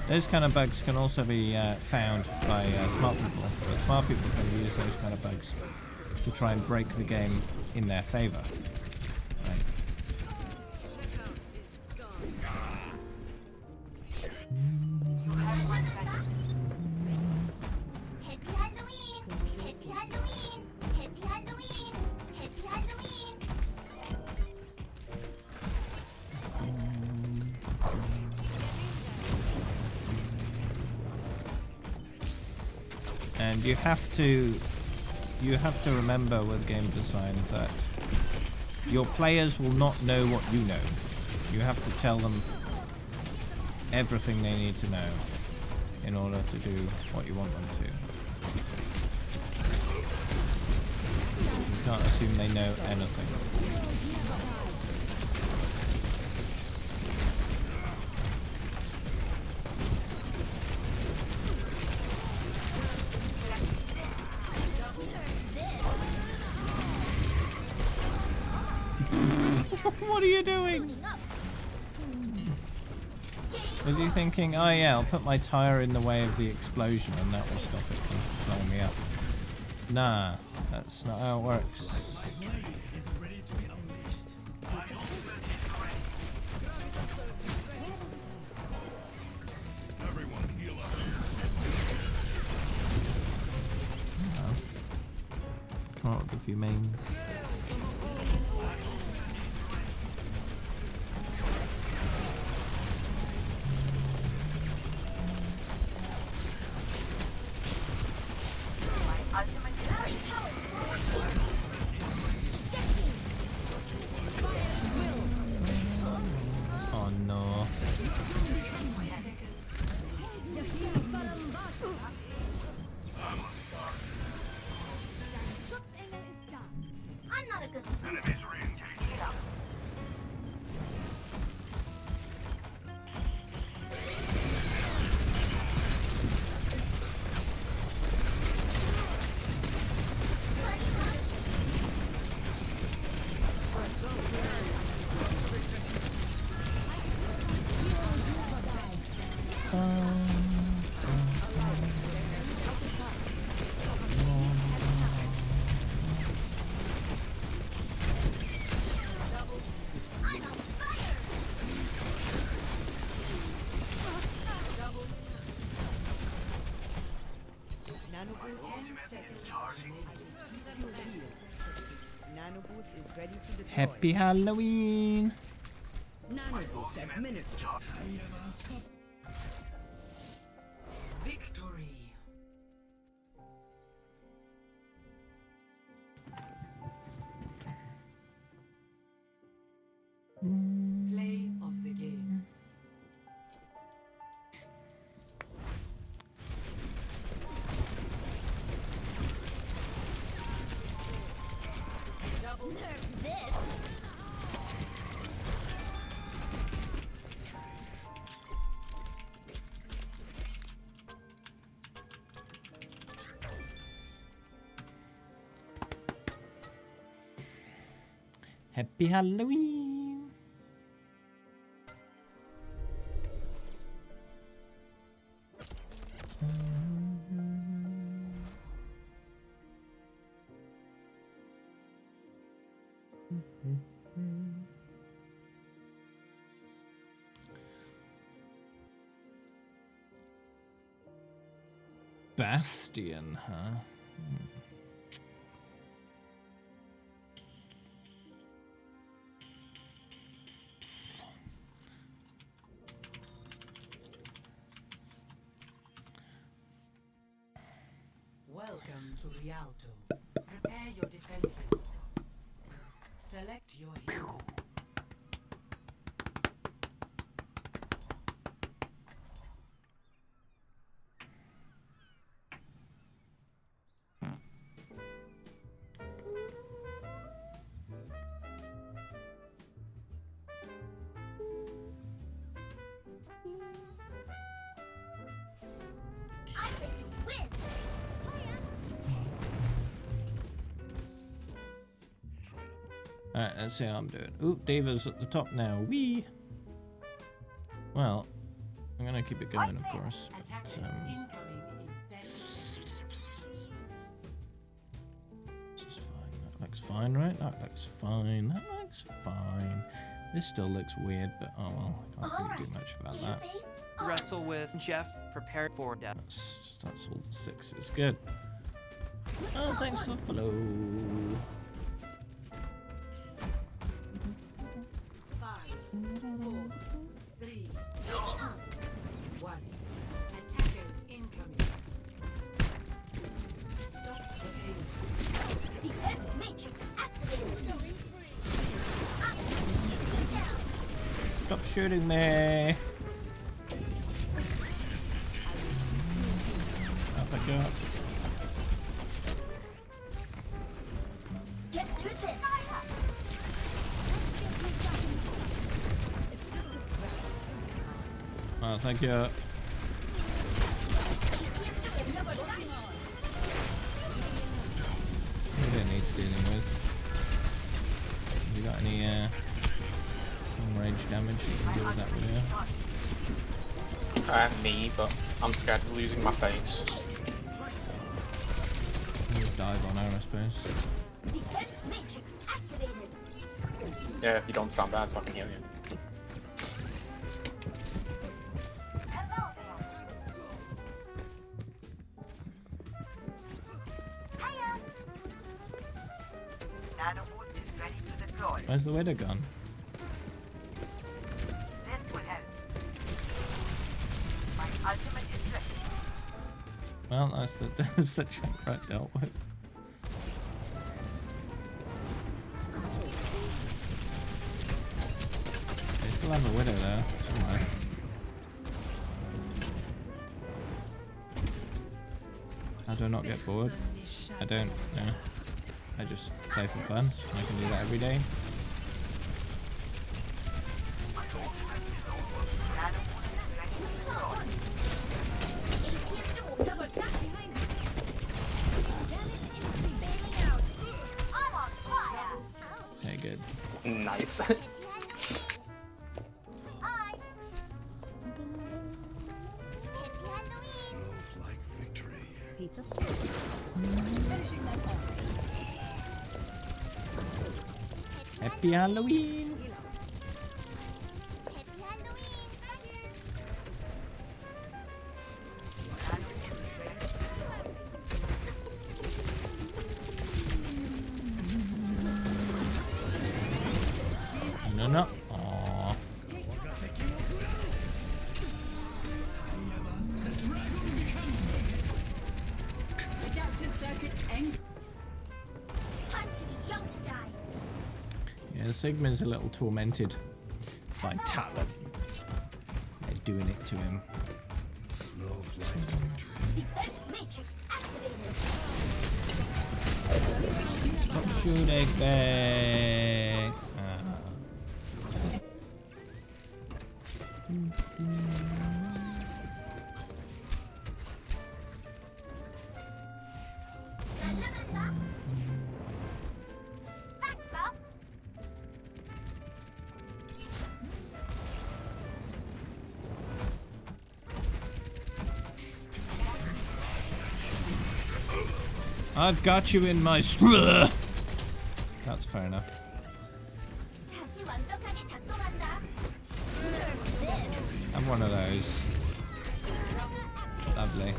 Those kind of bugs can also be found by smart people, but smart people can use those kind of bugs to try and break the game in their favor. Right. Happy Halloween! Happy Halloween! Happy Halloween! Happy Halloween! And you have to remember with game design that your players will not know what you know. You have to tell them everything they need to know in order to do what you want them to. You can't assume they know anything. What are you doing? Was he thinking, oh yeah, I'll put my tire in the way of the explosion and that will stop it from blowing me up? Nah, that's not how it works. Come up with a few mains. Oh no. I'm not a good Happy Halloween! Victory. Nerf this. Happy Halloween! Bastion, huh? Welcome to Rialto. Prepare your defenses. Select your hero. I'm ready to win. Alright, let's see how I'm doing. Ooh, D.Va's at the top now. Wee! Well, I'm gonna keep it going, of course. But, this is fine. That looks fine, right? That looks fine. That looks fine. This still looks weird, but oh well. I can't really do much about that. Wrestle with Jeff. Prepare for death. That's all the sixes. Good. Oh, thanks for the follow. 5, 4, 3, 2, 1. Attackers incoming. Stop the pain. Defense matrix activated. Stop shooting me. Up I go. Get through this. Oh, thank you. We don't need to dealing with. Have you got any long range damage you can deal with that with here? Me, but I'm scared of losing my face. We'll dive on her, I suppose. Defense matrix activated. Yeah, if you don't stand there so I can heal you. Hello there. Hiya. Nanobot is ready to deploy. Where's the widow gone? This will help. My ultimate is ready. Well, that's the chunk right dealt with. They still have a widow there somewhere. How do I not get bored? I don't know. I just play for fun. I can do that every day. Okay, good. Nice. Smells like victory. Pizza? Happy Halloween! No, no. Aww. Yeah, Sigma's a little tormented by Talon. They're doing it to him. Smells like victory. Defense matrix activated. Stop Shoot egg bag. I've got you in my. That's fair enough. I'm one of those. Lovely.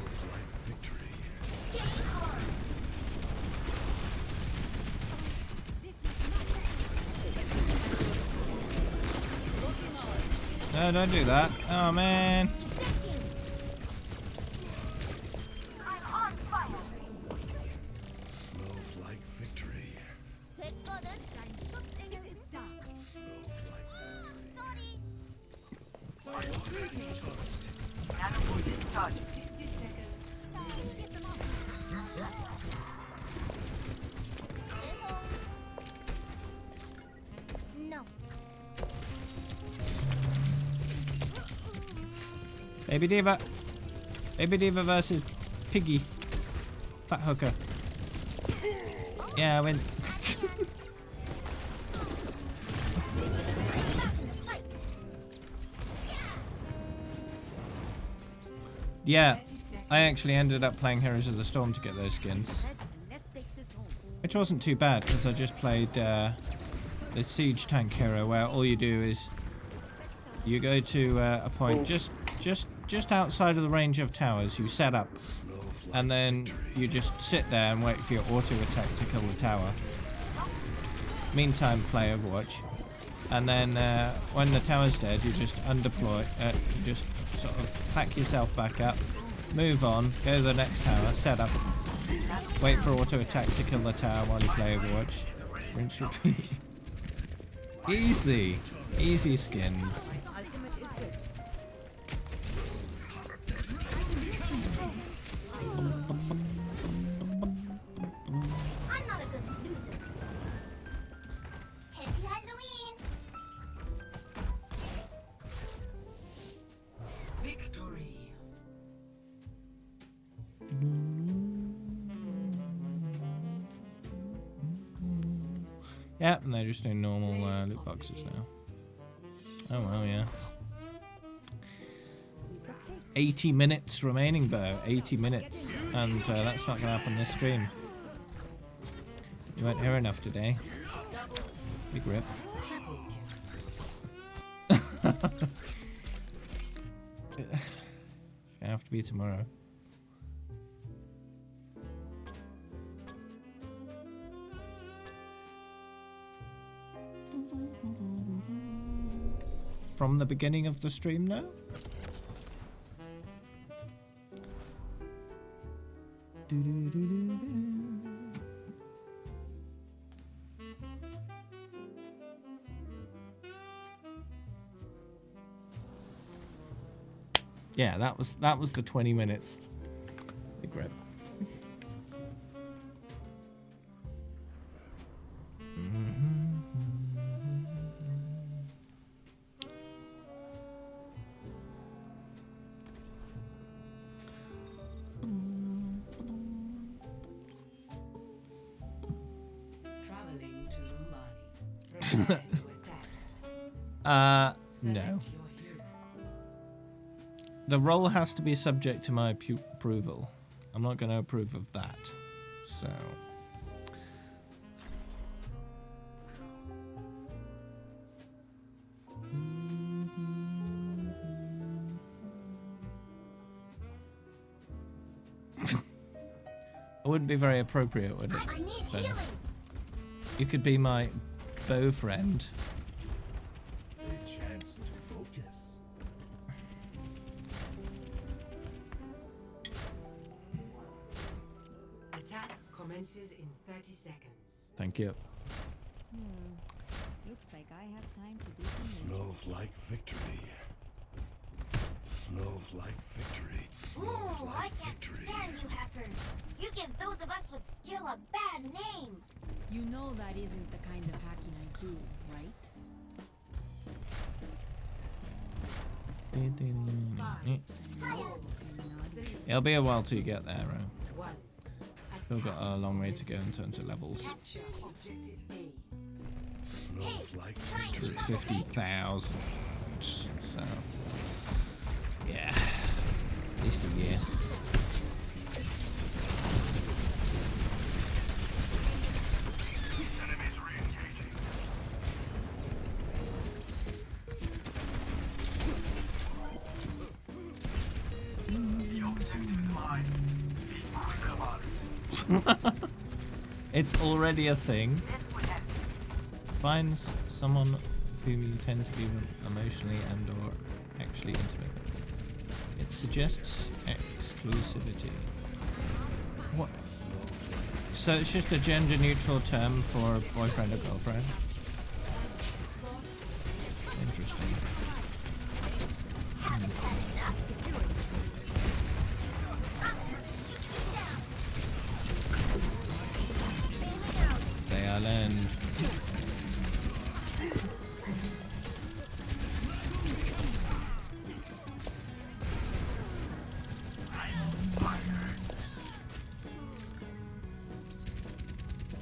No, don't do that. Oh man. Smells like victory. No. Baby D.Va. Baby D.Va versus Piggy. Fat hooker. Yeah, I win. Yeah, I actually ended up playing Heroes of the Storm to get those skins. Which wasn't too bad, because I just played the Siege Tank hero, where all you do is you go to a point just outside of the range of towers, you set up, and then you just sit there and wait for your auto attack to kill the tower. Meantime, play Overwatch. And then when the tower's dead, you just undeploy, you just sort of pack yourself back up, move on, go to the next tower, set up, wait for auto attack to kill the tower while you play Overwatch. Rinse, repeat. Easy. Easy skins. I'm not a good loser. Happy Halloween! Victory. Yeah, and they're just doing normal loot boxes now. Oh well, yeah. 80 minutes remaining, Bo. 80 minutes. And that's not going to happen this stream. You won't hear enough today. Big rip. It's going to have to be tomorrow. From the beginning of the stream now? Yeah, that was the 20 minutes. Big rip. Traveling to Mumbai. Prepare to attack. No. The role has to be subject to my approval. I'm not going to approve of that. So. It wouldn't be very appropriate, would it? I need So, healing. you could be my bow friend. A chance to focus. Attack commences in 30 seconds. Thank you. Looks like I have time to do some Smells like victory. Smells like victory. Smells Ooh, I can't stand you hackers. You give those of us with skill a bad name. You know that isn't the kind of hacking I do, right? It'll be a while till you get there, right? Still got a long way to go in terms of levels. Smells like It's 50,000. So, yeah, at least a year. It's already a thing. Find someone whom you tend to be emotionally and or actually intimate with. It suggests exclusivity. What? So it's just a gender neutral term for boyfriend or girlfriend? Interesting. They are land.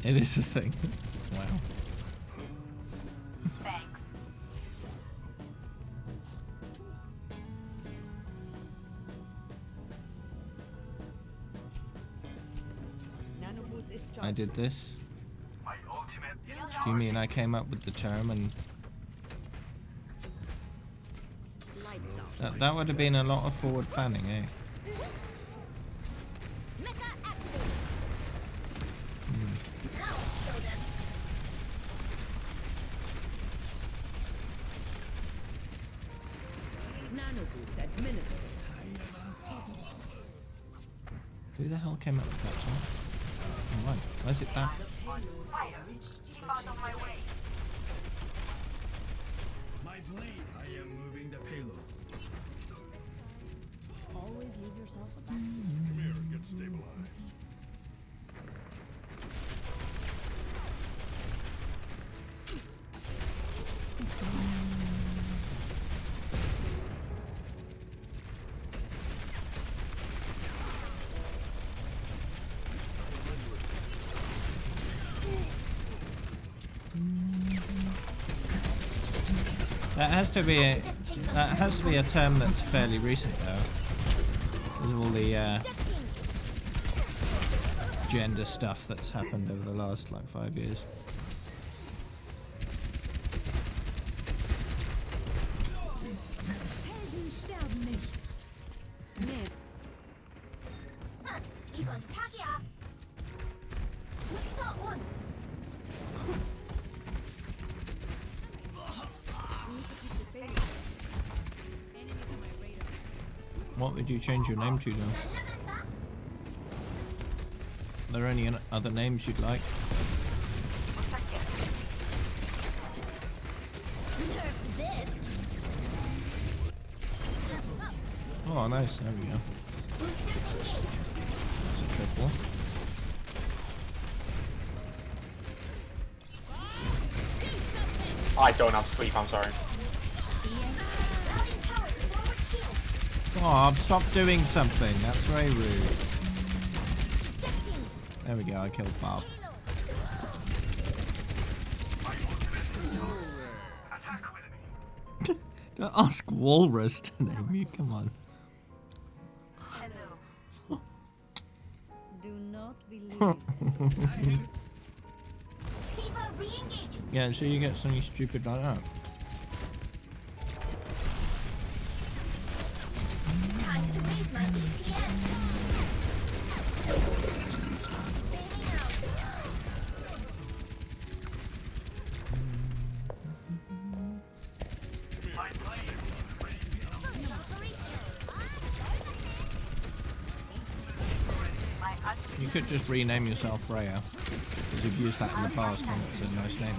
It is a thing. Wow. Thanks. I did this. Do you mean I came up with the term and that would have been a lot of forward planning, eh? Who the hell came up with that term? Oh, right. Where's it back? my blade. I am moving the payload. Always leave yourself a back. Come here and get stabilized. That has to be a term that's fairly recent though. With all the gender stuff that's happened over the last like 5 years. What would you change your name to though? Are there any other names you'd like? Oh, nice. There we go. That's a triple. I don't have sleep, I'm sorry. Oh, stop doing something. That's very rude. There we go, I killed Bob. Don't ask Walrus to name you, come on. Do not believe Yeah, so you get something stupid like that. Time to raise my DPS. You could just rename yourself Freya, because you've used that in the past and it's a nice name.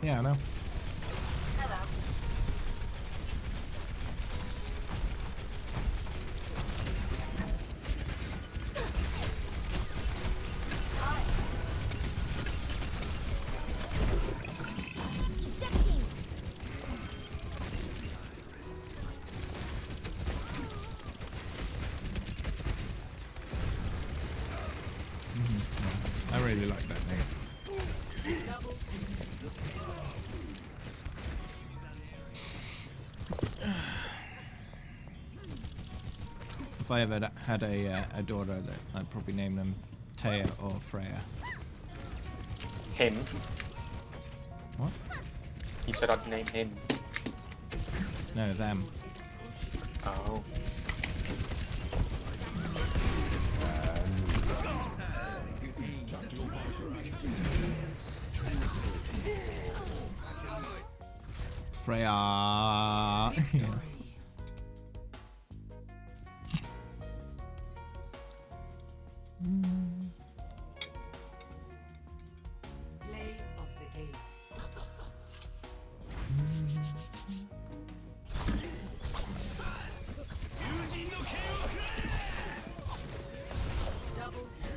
Yeah, I know. I really like that name. If I ever had a daughter, that I'd probably name them Taya or Freya. Him. What? He said I'd name him. No, them. Oh. Freya. Yeah. Play of the game.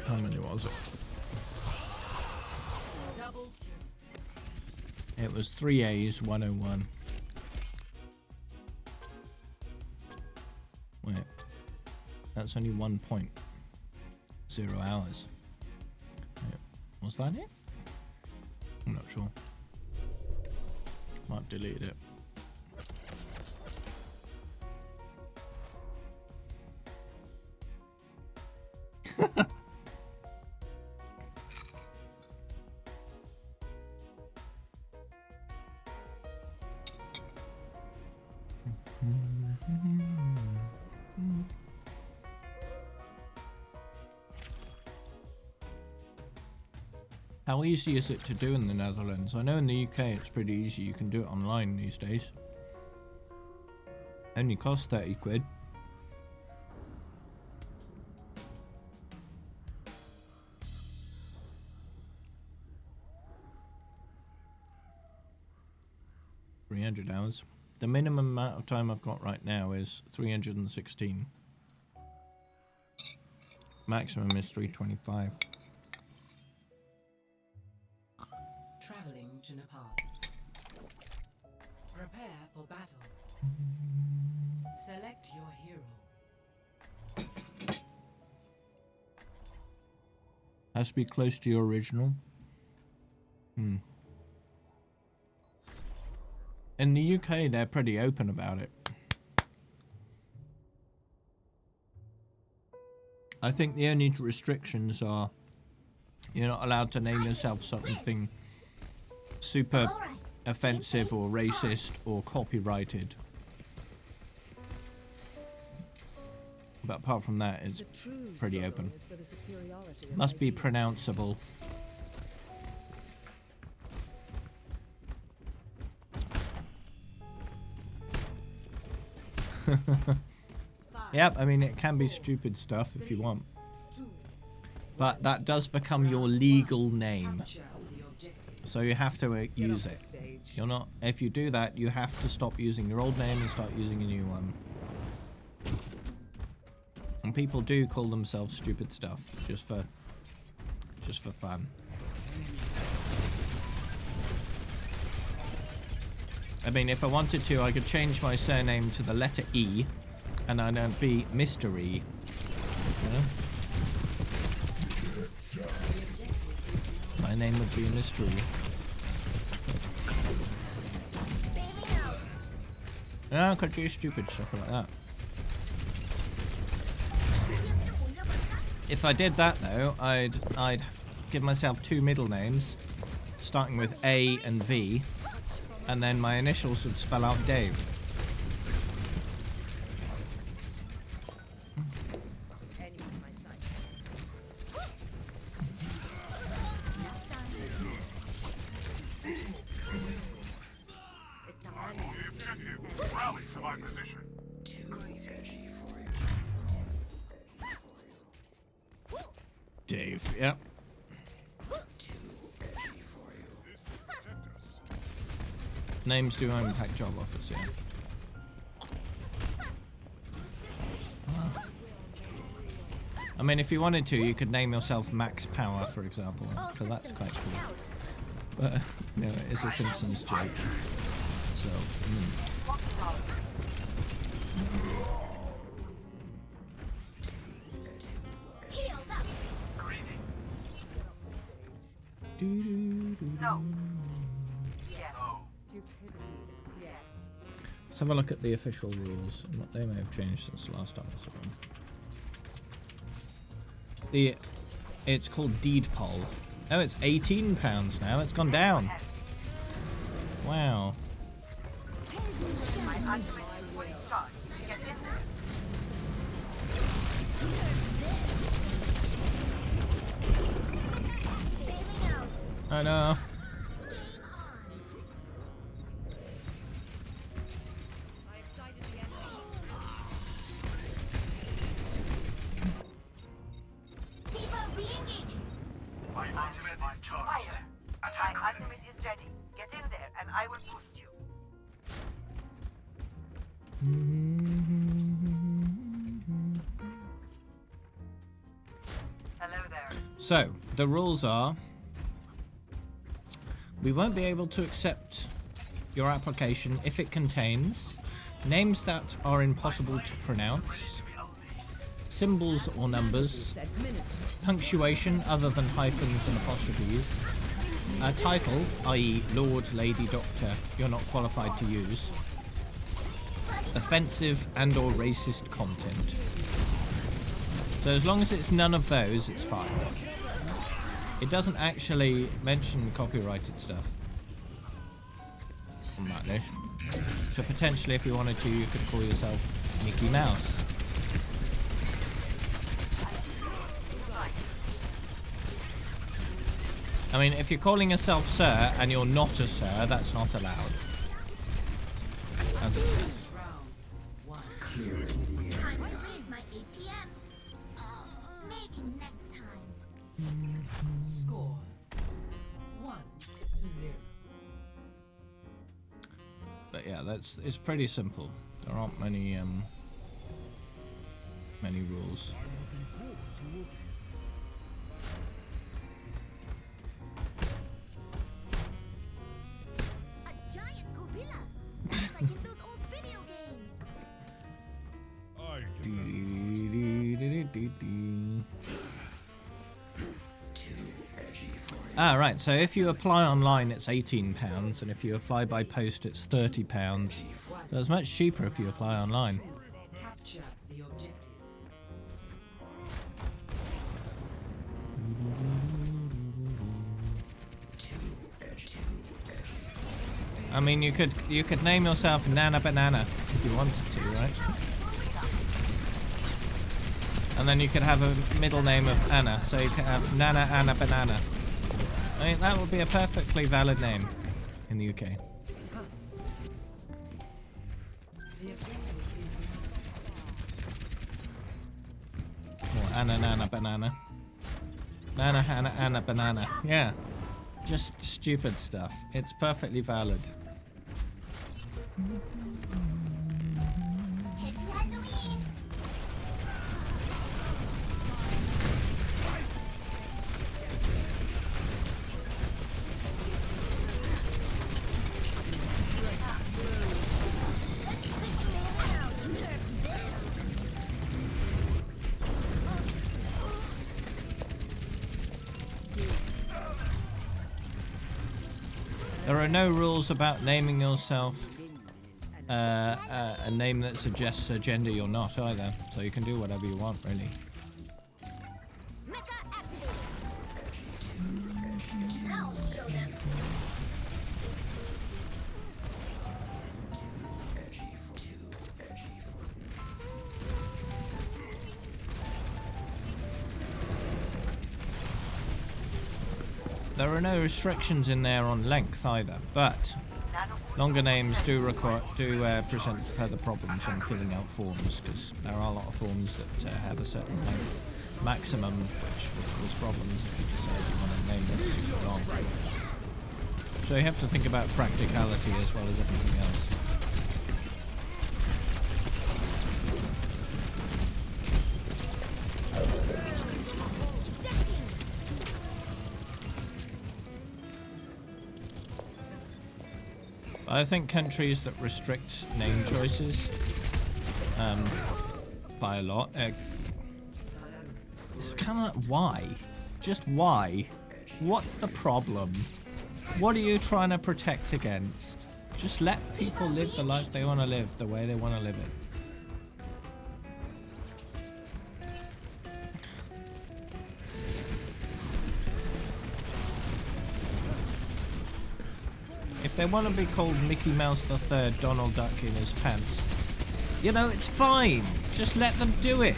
How many was it? Double kill. It was 3 A's, 101. Wait. That's only 1 point. 0 hours. Wait, was that it? I'm not sure. Might delete it. How easy is it to do in the Netherlands? I know in the UK it's pretty easy. You can do it online these days. Only costs 30 quid. $300 hours. The minimum amount of time I've got right now is 316. Maximum is 325. Traveling to Nepal. Prepare for battle. Select your hero. Has to be close to your original. In the UK, they're pretty open about it. I think the only restrictions are you're not allowed to name yourself something super offensive or racist or copyrighted. But apart from that, it's pretty open. Must be pronounceable. Yep, I mean, it can be stupid stuff if you want. But that does become your legal name. So you have to use it. You're not, if you do that, you have to stop using your old name and start using a new one. And people do call themselves stupid stuff just for fun. I mean, if I wanted to, I could change my surname to the letter E, and I'd be Mr. E. You know? My name would be a mystery. Yeah, I could do stupid stuff like that. If I did that though, I'd give myself 2 middle names, starting with A and V, and then my initials would spell out Dave. Rally to my position. Dave, yep. Names do impact job offers, yeah. Ah. I mean, if you wanted to, you could name yourself Max Power, for example, because that's quite cool. But, you know, it's a Simpsons joke. So, No. Let's have a look at the official rules. They may have changed since the last time I saw them. It's called Deed Poll. Oh, it's £18 now. It's gone down. Wow. I know. D.Va, re-engage. My ultimate is charged. Attack. My ultimate is ready. Get in there, and I will boost you. Hello there. So, the rules are, we won't be able to accept your application if it contains names that are impossible to pronounce, symbols or numbers, punctuation other than hyphens and apostrophes, a title, i.e. Lord, Lady, Doctor, you're not qualified to use, offensive and or racist content. So as long as it's none of those, it's fine. It doesn't actually mention copyrighted stuff on that list. So potentially if you wanted to, you could call yourself Mickey Mouse. I mean, if you're calling yourself Sir and you're not a Sir, that's not allowed. As it says. Time to save my APM. Maybe next time. Score 1-0. But yeah, it's pretty simple. There aren't many rules. A giant gorilla. Just like in those old video games. Ah, right, so if you apply online, it's £18, and if you apply by post, it's £30. So it's much cheaper if you apply online. Capture the objective. I mean, you could name yourself Nana Banana if you wanted to, right? And then you could have a middle name of Anna, so you could have Nana Anna Banana. I mean, that would be a perfectly valid name in the UK. Or Anna Nana Banana. Nana Anna Anna Banana. Yeah. Just stupid stuff. It's perfectly valid. There are no rules about naming yourself a name that suggests a gender you're not either, so you can do whatever you want, really. Now show them. There are no restrictions in there on length either, but longer names do present further problems when filling out forms, because there are a lot of forms that have a certain length maximum, which will cause problems if you decide you want a name that's super long. So you have to think about practicality as well as everything else. I think countries that restrict name choices by a lot, it's kind of like, why? Just why? What's the problem? What are you trying to protect against? Just let people live the life they want to live, the way they want to live it. If they want to be called Mickey Mouse the Third, Donald Duck in his pants, you know, it's fine. Just let them do it.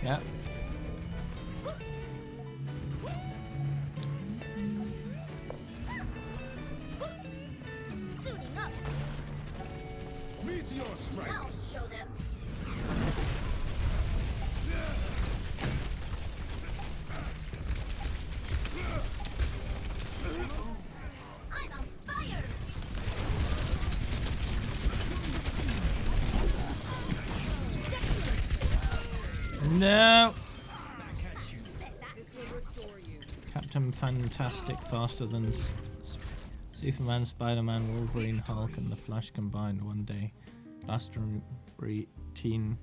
Yeah. Suiting up. Meteor strike. I'll show them. I'm on fire. No. This will restore you. Captain Fantastic faster than Superman, Spider-Man, Wolverine, Hulk, and the Flash combined one day. Last routine.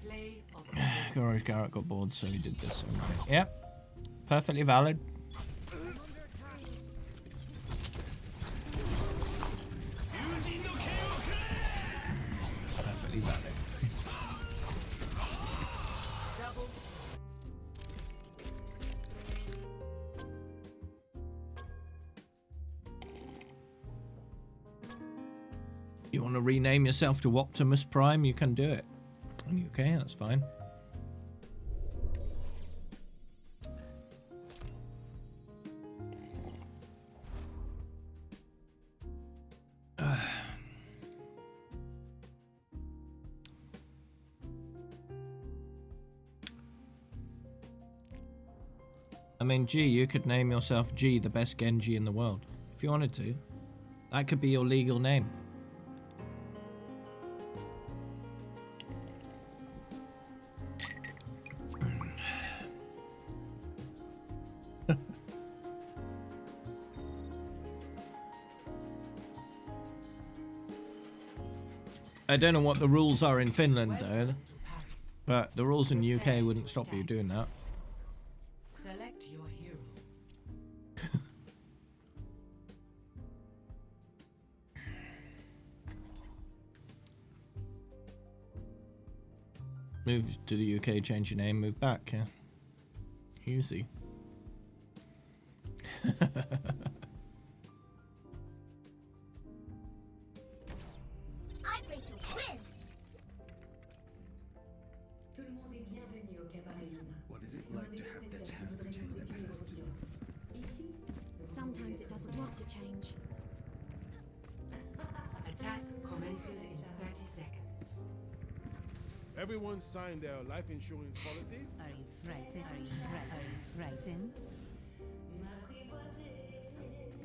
Play of Garage Garrett got bored, so he did this. Yep. Perfectly valid. Perfectly valid. You want to rename yourself to Optimus Prime? You can do it. In UK, that's fine. I mean, G, you could name yourself G, the best Genji in the world. If you wanted to. That could be your legal name. I don't know what the rules are in Finland, though. But the rules in the UK wouldn't stop you doing that. Select your hero. Move to the UK, change your name, move back, yeah. Easy. I'm going to win. What is it like to have the chance to change the past? Sometimes it doesn't want to change. Attack commences in 30 seconds. Everyone signed their life insurance policies? Are you frightened? Are you frightened?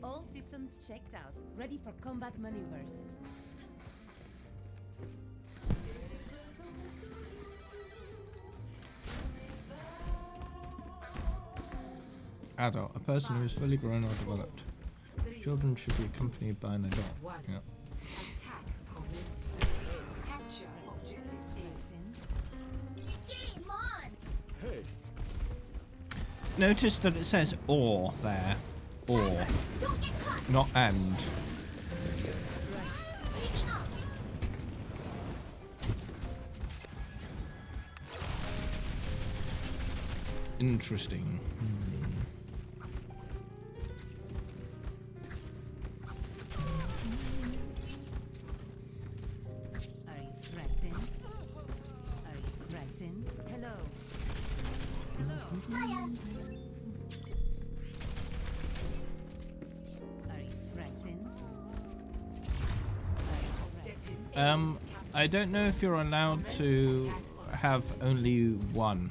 All systems checked out. Ready for combat maneuvers. Adult, a person who is fully grown or developed. 3 Children should be accompanied by an adult. Yeah. Attack commence. Capture objective A. Game on! Hey, Notice that it says or there. Or. Not and. Interesting. Are you threatened? Are you threatened? Hello. Hello. Are you threatened? I don't know if you're allowed to have only one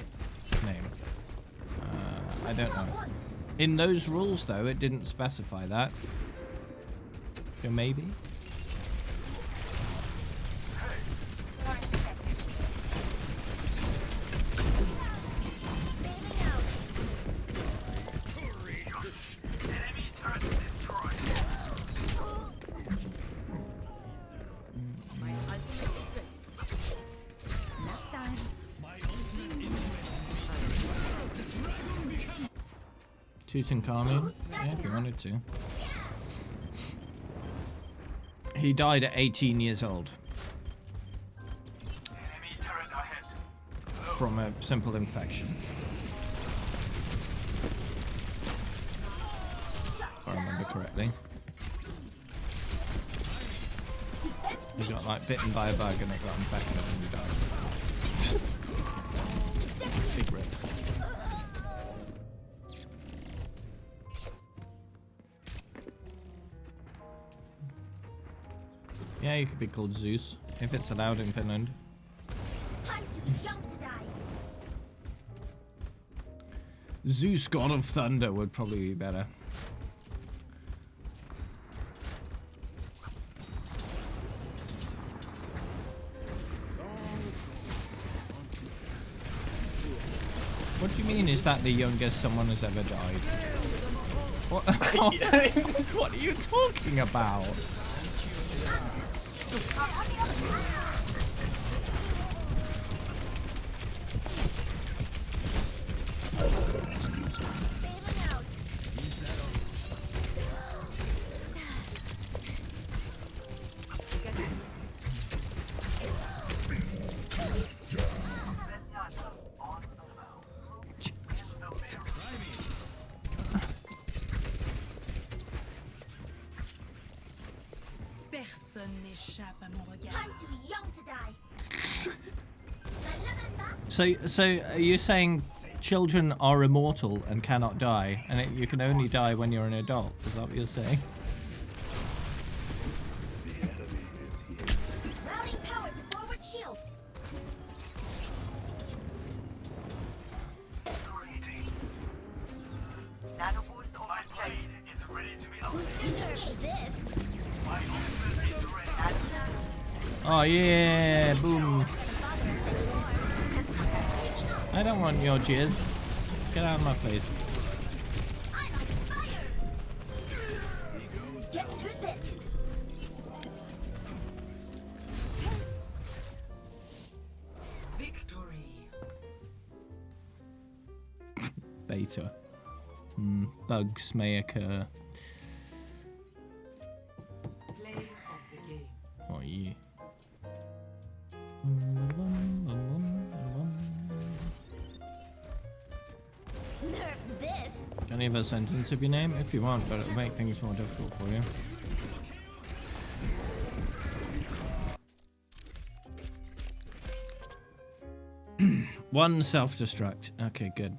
name. I don't know. In those rules, though, it didn't specify that. So maybe? Tutankhamun? Yeah, if you wanted to. He died at 18 years old. From a simple infection. If I remember correctly. He got like bitten by a bug and it got infected and he died. Big rip. Yeah, you could be called Zeus, if it's allowed in Finland. I'm too young to die. Zeus, God of Thunder, would probably be better. What do you mean, is that the youngest someone has ever died? What, what are you talking about? Personne n'échappe à mon regard. I'm too young to die. So are you saying children are immortal and cannot die, and you can only die when you're an adult? Is that what you're saying? Routing power to forward shield. Oh yeah, boom. I don't want your jizz. Get out of my face. Get through this. Victory. Beta. Bugs may occur. Play of the game. Oh yeah. Nerf this. Can I have a sentence of your name if you want, but it'll make things more difficult for you. One self-destruct. Okay, good.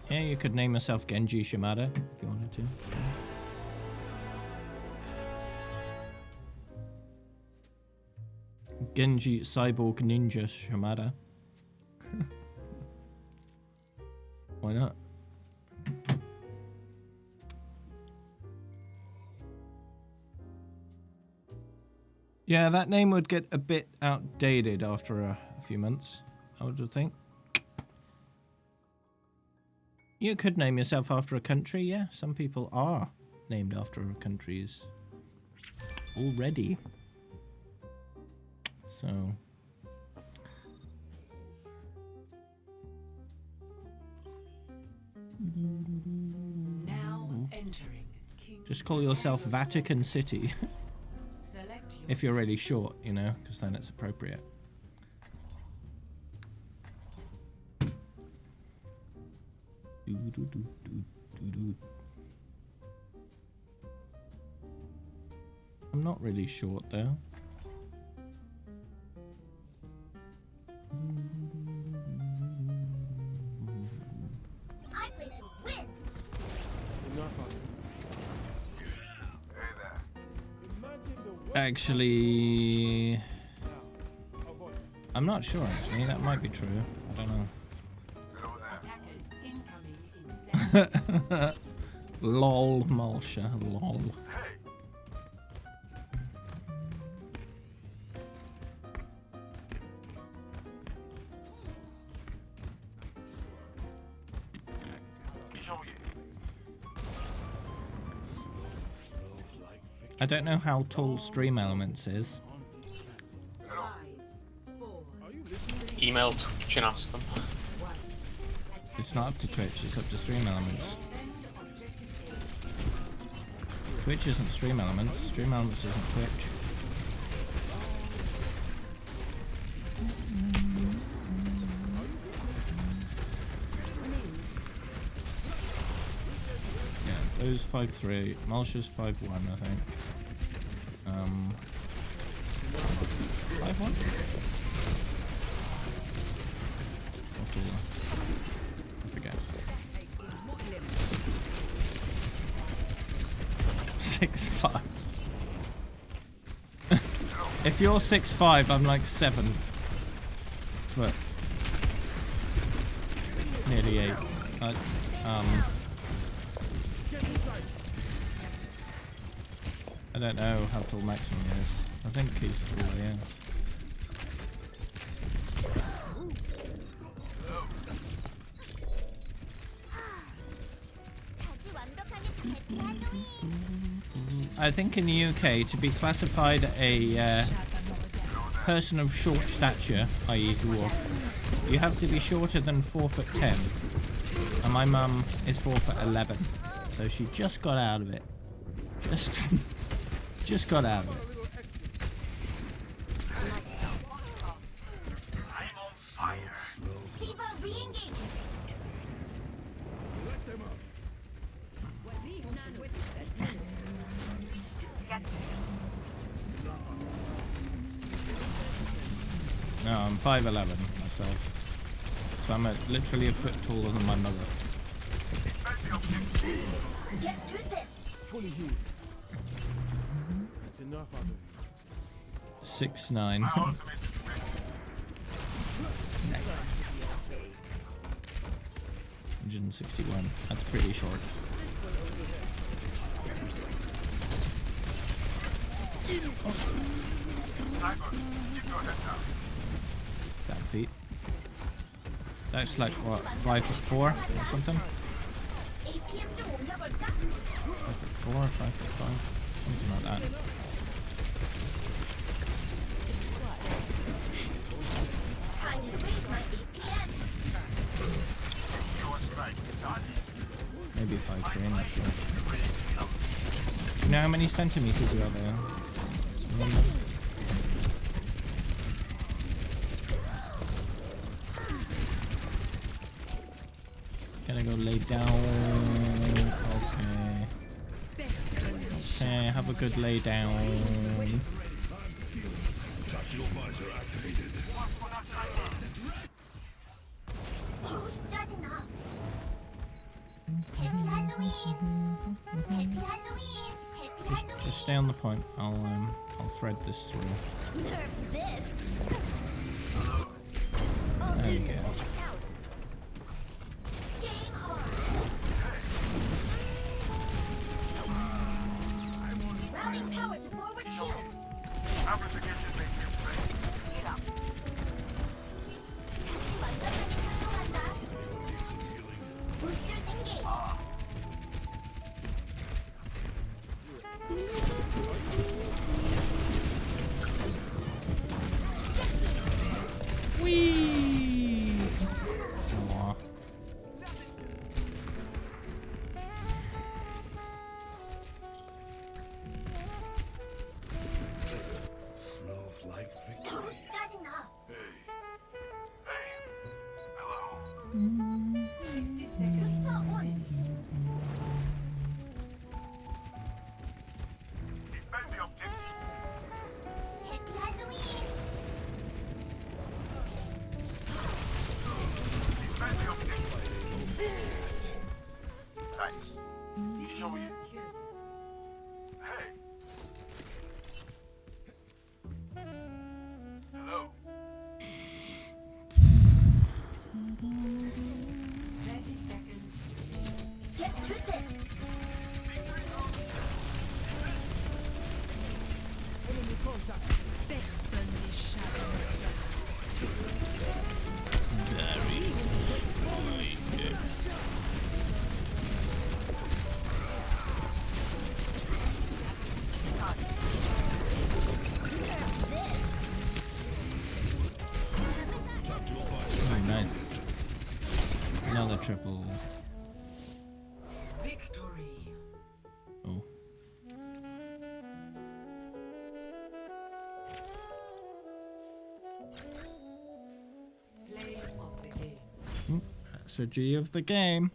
Yeah, you could name yourself Genji Shimada if you wanted to. Genji Cyborg Ninja Shimada. Why not? Yeah, that name would get a bit outdated after a few months, I would think. You could name yourself after a country, yeah. Some people are named after countries already. So... Now entering King. Just call yourself Vatican City. Select your If you're really short, you know, because then it's appropriate. I'm not really short though. I play to win. Actually, I'm not sure. Actually, that might be true. I don't know. attackers incoming in Lol, Malsha, lol. I don't know how tall Stream Elements is. Email Twitch and ask them. It's not up to Twitch, it's up to Stream Elements. Twitch isn't Stream Elements, Stream Elements isn't Twitch. Yeah, those 5'3", Malsha's 5'1", I think. 5'1"? I forget. 6'5". If you're 6'5", I'm like 7 foot. Nearly 8. I don't know how tall Maximum is. I think he's taller, yeah. I think in the UK, to be classified a person of short stature, i.e. dwarf, you have to be shorter than 4'10". And my mum is 4'11", so she just got out of it. Just got out of it. D.Va re-engaging. No, I'm 5'11" myself. So I'm literally a foot taller than my mother. Get through this. Fully healed. That's enough of it. 6'9". Nice. 161. That's pretty short. That feet. That's like what, 5'4" or something? 5'4", 5'5", something like that. Time to raise my APM. Maybe 5'3", I'm not sure. Do you know how many centimeters you are there? Remember? Gonna go lay down. Okay. Okay, have a good lay down. 짜증나. Happy Halloween. Happy Halloween. Happy Just stay on the point. I'll thread this through. Nerf this. There you go. Game on. Routing power to forward shield. 60 seconds. Defend the objective. Happy Halloween. Defend the objective. Thanks. Show you. Hey. Hello. 30 seconds. Get through this. Enemy contact. Personne n'échappe. Very strong. Oh, nice. Another triple. Victory. Oh. Play of the game. That's a G of the game.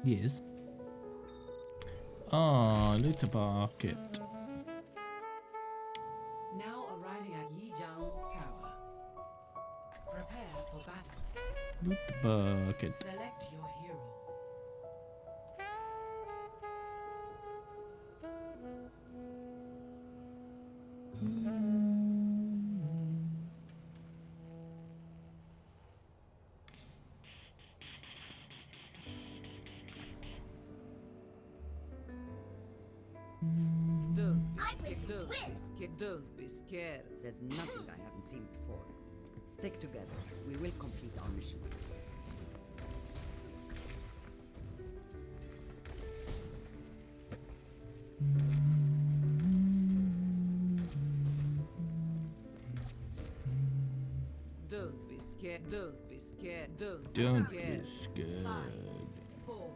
Yes. Ah, loot bucket. Now arriving at Yijiang Tower. Prepare for battle. Loot bucket. Select your hero. Don't be scared. There's nothing I haven't seen before. Stick together. We will complete our mission. Don't be scared. Don't be scared. Don't be be scared. scared. 5, 4,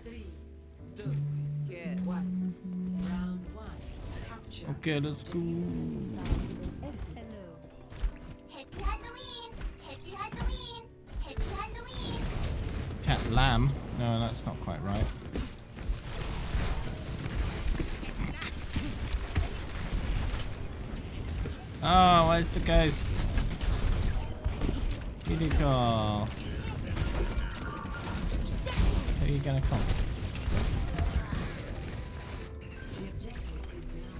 3, Don't be scared. 1. Round 1. Capture. Okay, let's go. Happy Halloween. Happy Halloween. Happy Halloween. Cat lamb. No, that's not quite right. Oh, where's the ghost? Kitty call. Who are you gonna call? The objective is now.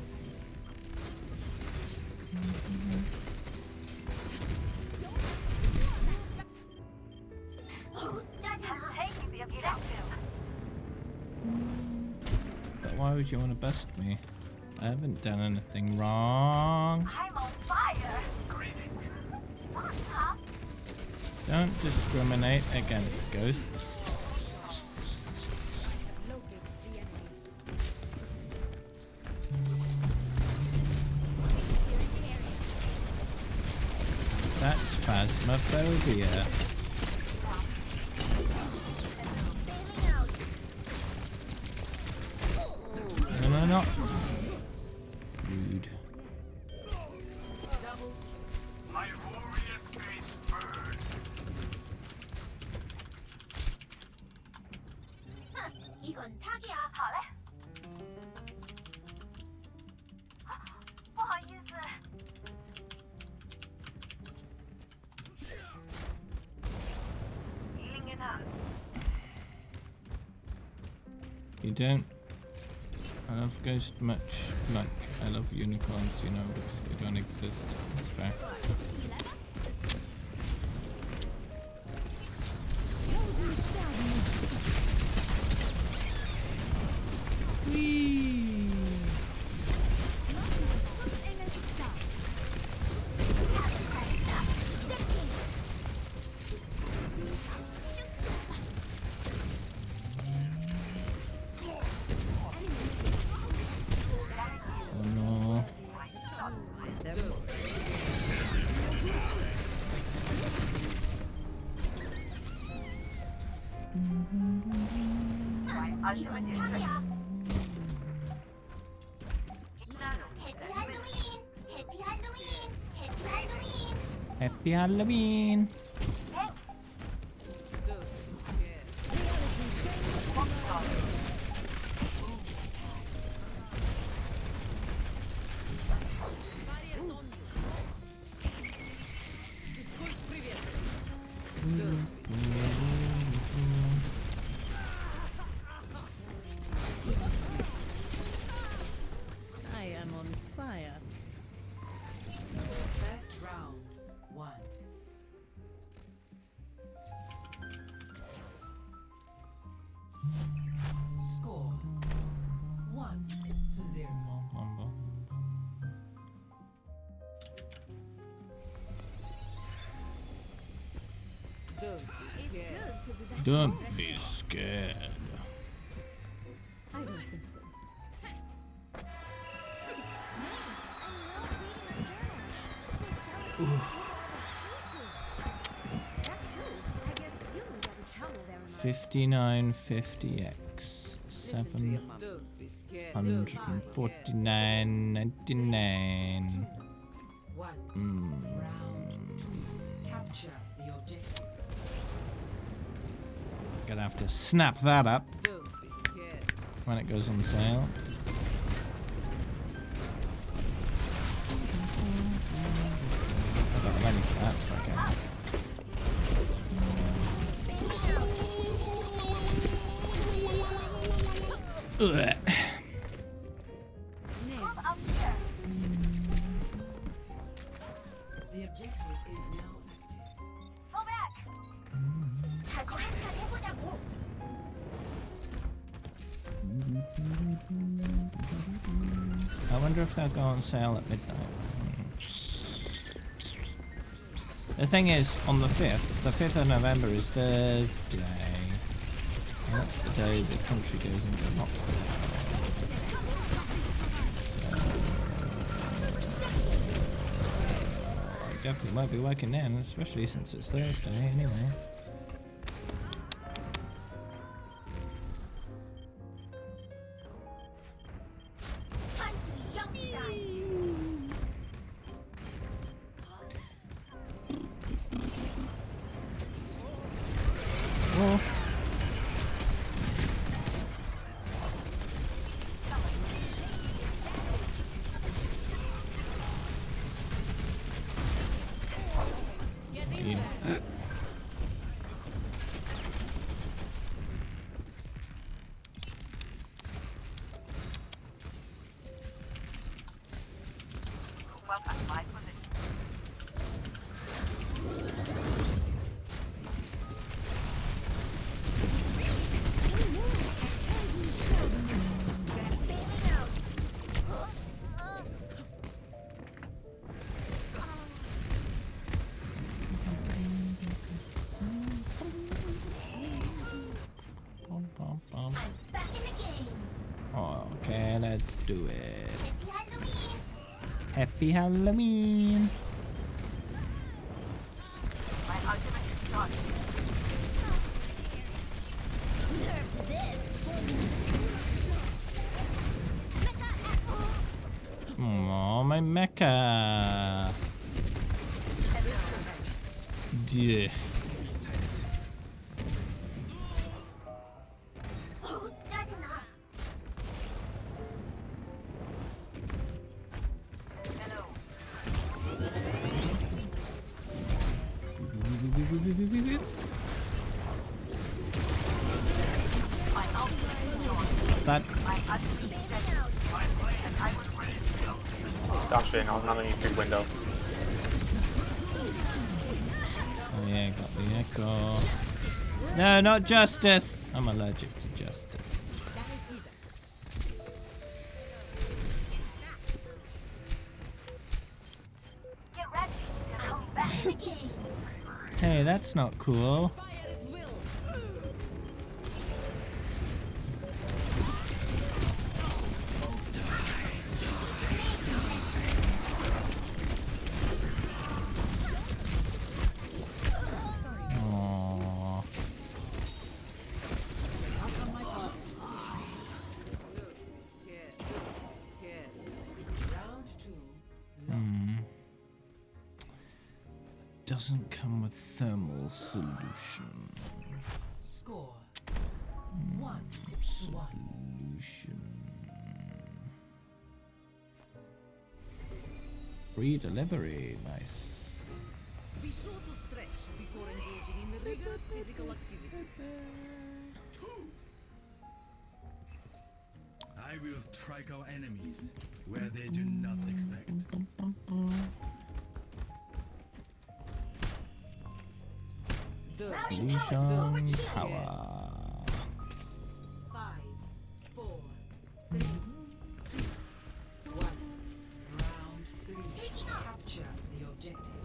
Taking the objective. But why would you want to bust me? I haven't done anything wrong. I'm on fire. Huh? Don't discriminate against ghosts. That's phasmophobia. No. Rude. My warrior spirit burns. 이건 사기야. 好嘞。不好意思。Healing it up. You don't. I love ghost much like I love unicorns, you know, because they don't exist. That's fair. Oh no. Happy Halloween! I am on fire. First round, 1. Score 1-0. Don't be scared. I don't think so. Ooh. 5950x 749.99. Capture the objective. Gonna have to snap that up when it goes on sale. I got money for that, so okay. Ugh. The objective is now active. Fall back. 다시 한판 해보자고. I wonder if they'll go on sale at midnight. The thing is, on the 5th of November is Thursday. And that's the day the country goes into lockdown. So, I definitely won't be working then, especially since it's Thursday anyway. Oh. Okay, let's do it. Happy Halloween! Oh, my mecha! Yeah. that. Dashing on underneath the window. Oh yeah, got the echo. No, not justice. I'm allergic to justice. Hey, that's not cool. Aww. Doesn't come with thermal solution. Score. Solution. Re-delivery, nice. Be sure to stretch before engaging in rigorous physical activity. I will strike our enemies where they do not expect. Illusion power. 5, 4, 3, 2, 1. Round 3. Capture the objective.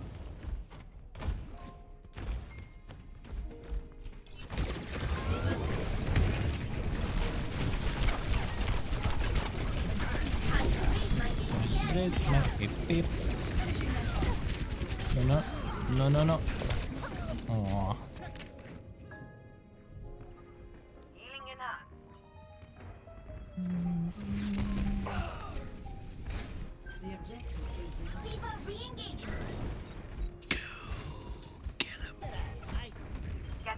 No, no, no, no. Aww. Healing enough. The objective is D.Va re-engage. Get him. Get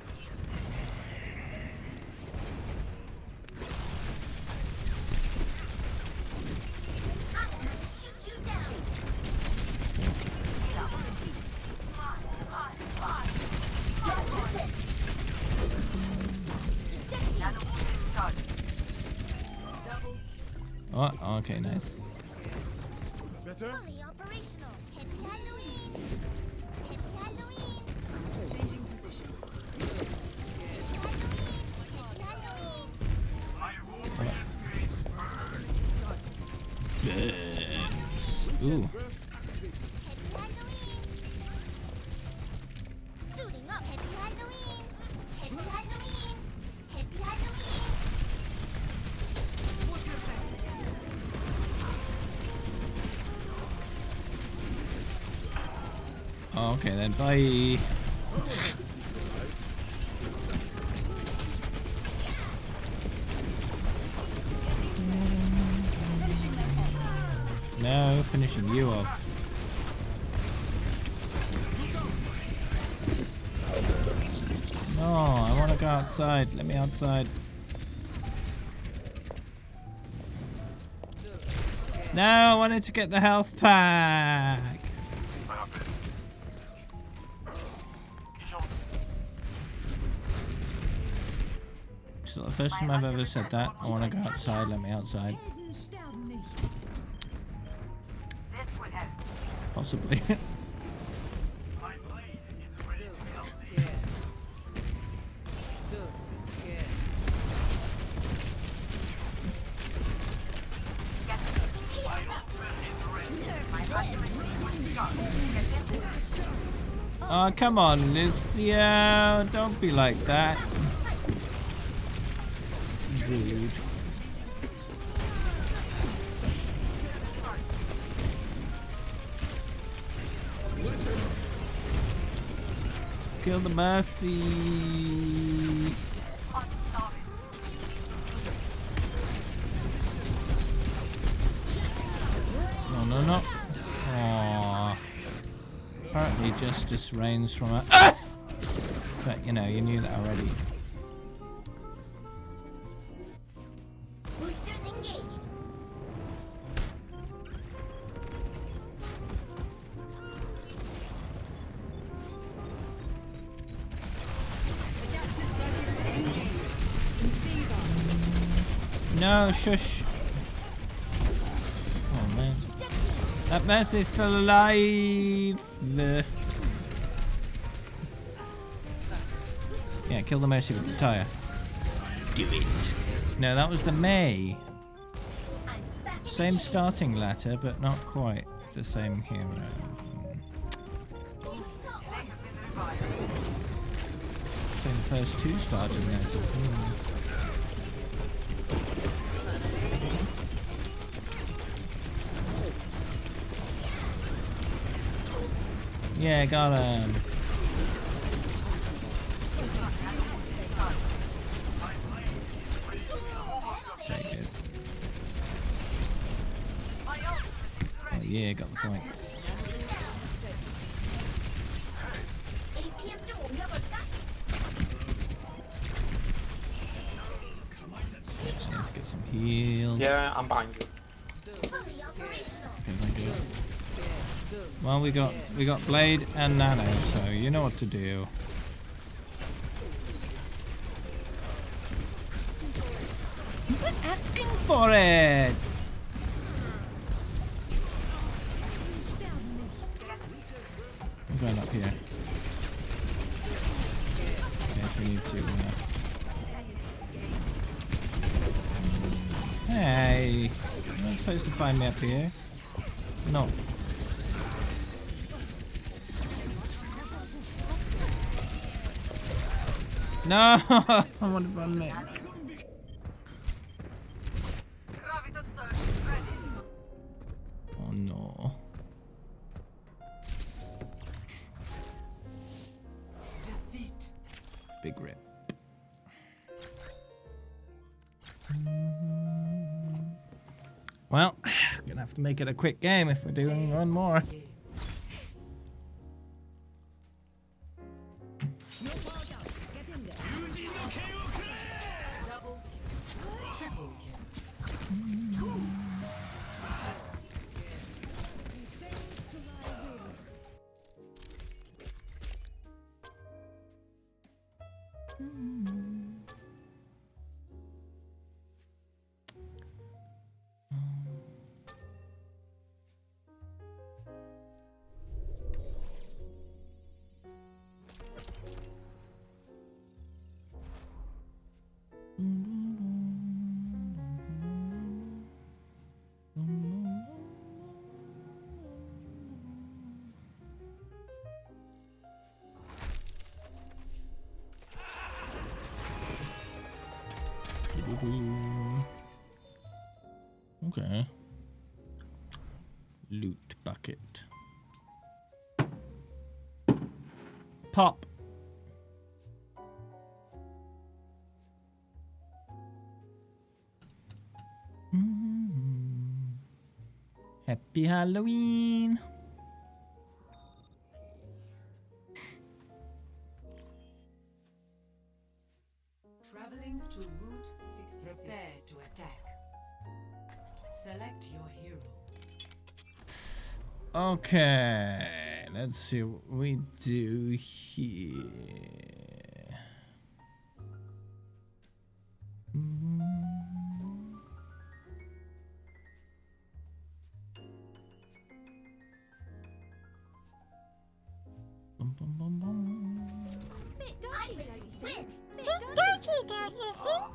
I'm gonna shoot you down. Oh, okay, nice. Better? Fully operational. Happy Halloween. Happy Halloween. Changing position. Happy Halloween. Ooh. Suiting up. Happy Halloween. Happy Halloween. Happy Halloween. Oh, okay then, bye. No, finishing you off. No, I want to go outside. Let me outside. No, I wanted to get the health pack. It's not the first time I've ever said that. I want to go outside. Let me outside. Possibly. Oh, come on, Lucio. Don't be like that. Rude. Kill the Mercy. No, no, no. Aww. Apparently justice reigns from a... Ah! But, you know, you knew that already. Boosters engaged. No, shush. Oh man. That Mercy's still alive. Yeah, kill the Mercy with the tire. Do it. No, that was the May. Same starting letter, but not quite the same hero. Same first two starting letters. Yeah, got him. Very good. Oh yeah, got the point. Yeah, let's get some heals. Yeah, I'm behind you. Okay, thank you. Well, we got Blade and Nano, so you know what to do. You're asking for it. I'm going up here. Yes, we need to. Hey, you're not supposed to find me up here. No. No, I want to run mech. Oh no. Big rip. Well, gonna have to make it a quick game if we're doing one more. Okay. Loot bucket. Pop. Happy Halloween. Traveling to Route 66. Prepare to attack. Select your hero. Okay, let's see what we do here. Bum, bum, bum, bum. Bit dodgy, don't you think? Bit dodgy, don't you think?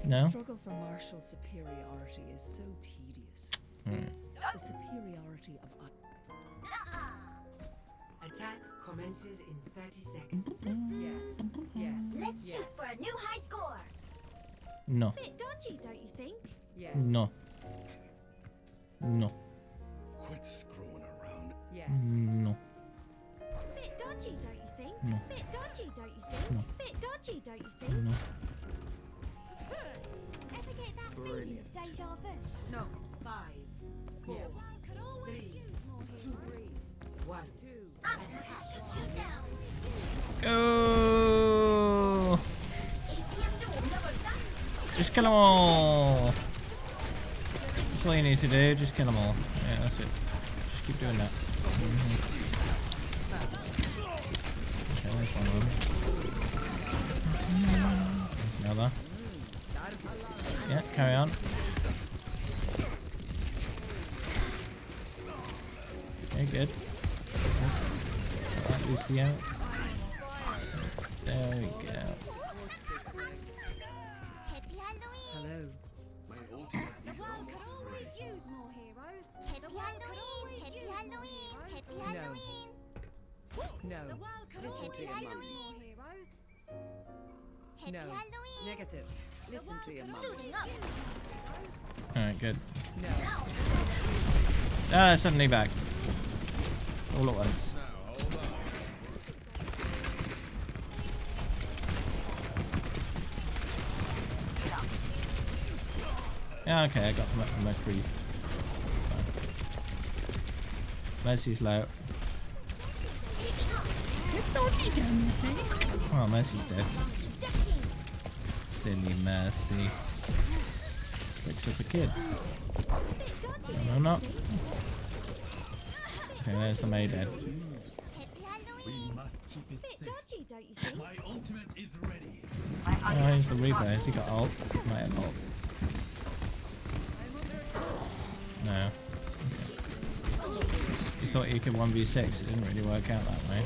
No? The struggle for martial superiority is so tedious. The superiority of Attack commences in 30 seconds. Yes. Yes. Let's yes. shoot for a new high score. No. Bit dodgy, don't you think? Yes. No. No. Quit screwing around. Yes. No. Bit dodgy, don't you think? No. Bit dodgy, don't you think? No. Bit dodgy, don't you think? No. Ever get that feeling of deja vu? No. 5, 4, Yes. 3, 2, 1. Go! Just kill them all. That's all you need to do. Just kill them all. Yeah, that's it. Just keep doing that. Okay, there's one of them. There's another. Yeah, carry on. Okay, good. Alright, Lucio. There we go. Hello. My ultimate The is world could almost always ready. use more heroes. Happy Halloween! Happy Halloween! Happy Halloween! No. The world could Listen always to your use mum. more heroes. Happy No. Halloween! Negative. Listen to your mum. Suiting up. Alright, good. No. Ah, suddenly back. All at once. Yeah, okay, I got my creep. Mercy's low. Oh, Mercy's dead. Silly Mercy. Picks up a kid. No, I'm not. Okay, there's the Maydead. We must keep it safe. My ultimate is ready. Oh, he's the Reaper. Has he got ult? Might have ult. No. You thought you could 1v6, it didn't really work out that way.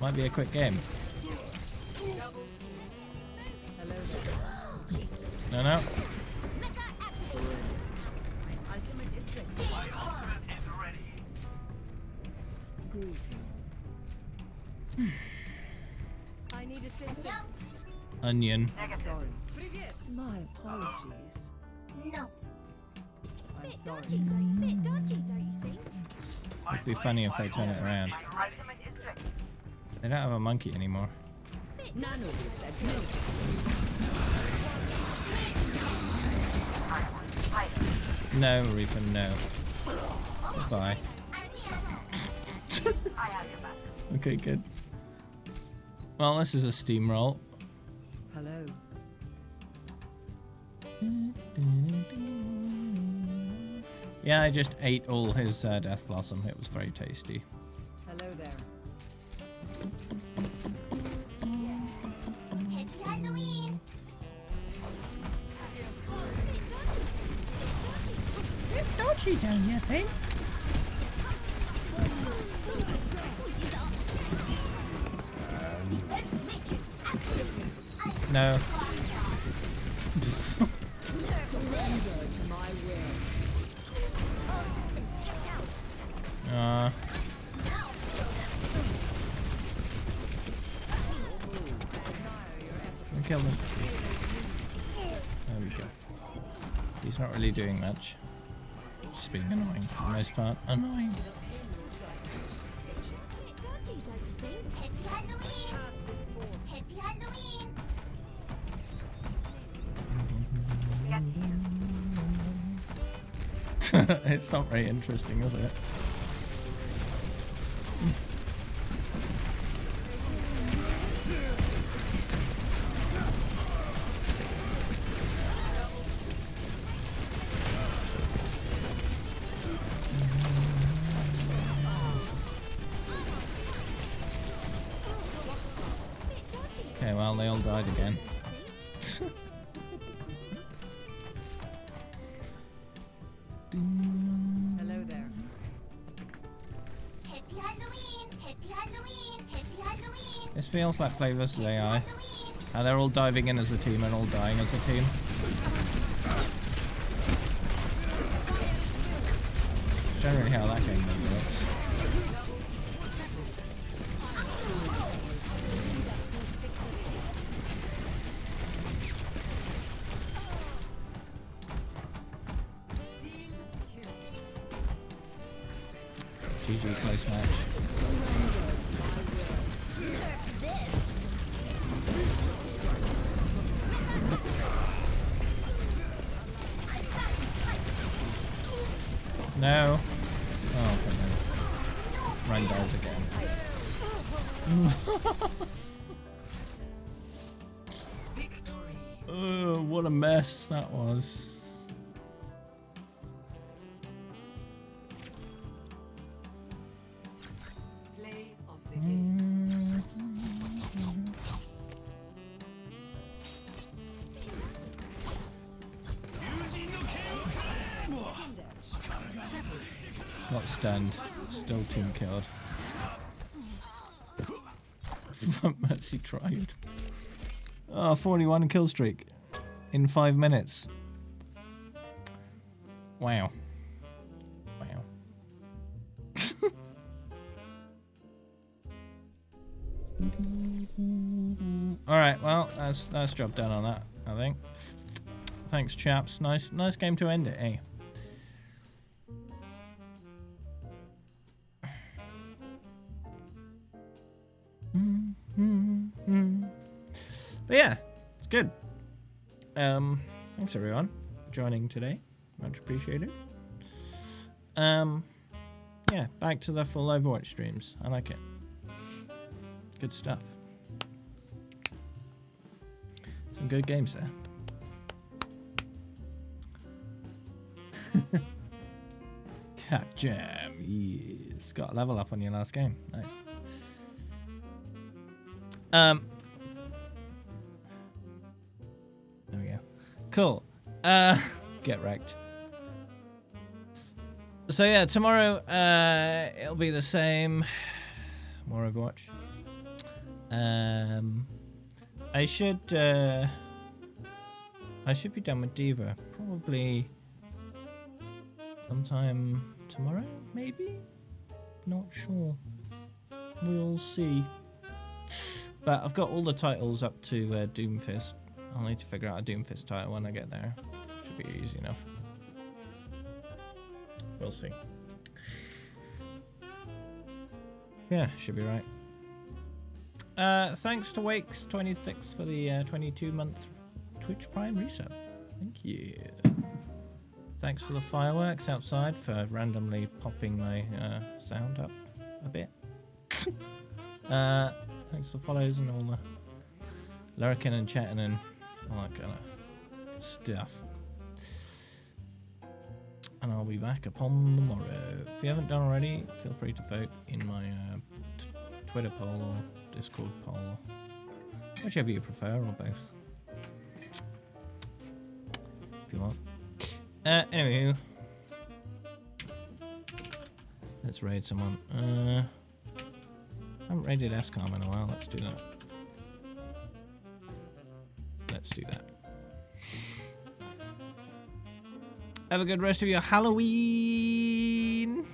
Might be a quick game. No, no. My ultimate is ready. Greetings. I need assistance. Onion. Sorry. My apologies. No. I'm sorry. Bit dodgy, don't you think? It'd be funny if they turn it around. They don't have a monkey anymore. None of this that No, Reaper, no. Goodbye. Okay, good. Well, this is a steamroll. Hello. Yeah, I just ate all his Death Blossom. It was very tasty. Hello there. Happy Halloween! Bit dodgy down here, think? No. Surrender to my will. Kill him. There we go. He's not really doing much. Just being annoying for the most part. Annoying. Dodgy, don't you think? Happy Halloween! Happy Halloween! It's not very interesting, is it? Okay, well, they all died again. Hello there. Happy Halloween! Happy Halloween! Happy Halloween! This feels like Play vs AI. How they're all diving in as a team and all dying as a team. Generally how that game works. GG, close match. No. Oh, okay, no. Run dies again. Oh, what a mess that was. Play of the game. Got stunned. Still team killed. Mercy tried. Oh, 41 kill streak in 5 minutes. Wow. Wow. Alright, well, that's job done on that, I think. Thanks, chaps. Nice game to end it, eh? But yeah, it's good. Thanks everyone for joining today. Much appreciated. Yeah, back to the full Overwatch streams. I like it. Good stuff. Some good games there. Cat Jam, yes. Got a level up on your last game. Nice. There we go. Cool. Get wrecked. So yeah, tomorrow it'll be the same. More Overwatch. I should be done with D.Va probably sometime tomorrow, maybe? Not sure. We'll see. But I've got all the titles up to Doomfist. I'll need to figure out a Doomfist title when I get there. Should be easy enough. We'll see. Yeah, should be right. Thanks to Wakes26 for the 22-month Twitch Prime resub. Thank you. Thanks for the fireworks outside for randomly popping my sound up a bit. Thanks for follows and all the lurking and chatting and all that kind of stuff. And I'll be back upon the morrow. If you haven't done already, feel free to vote in my Twitter poll or Discord poll, whichever you prefer, or both, if you want. Anyway, let's raid someone. I haven't raided SCOM in a while. Let's do that. Let's do that. Have a good rest of your Halloween.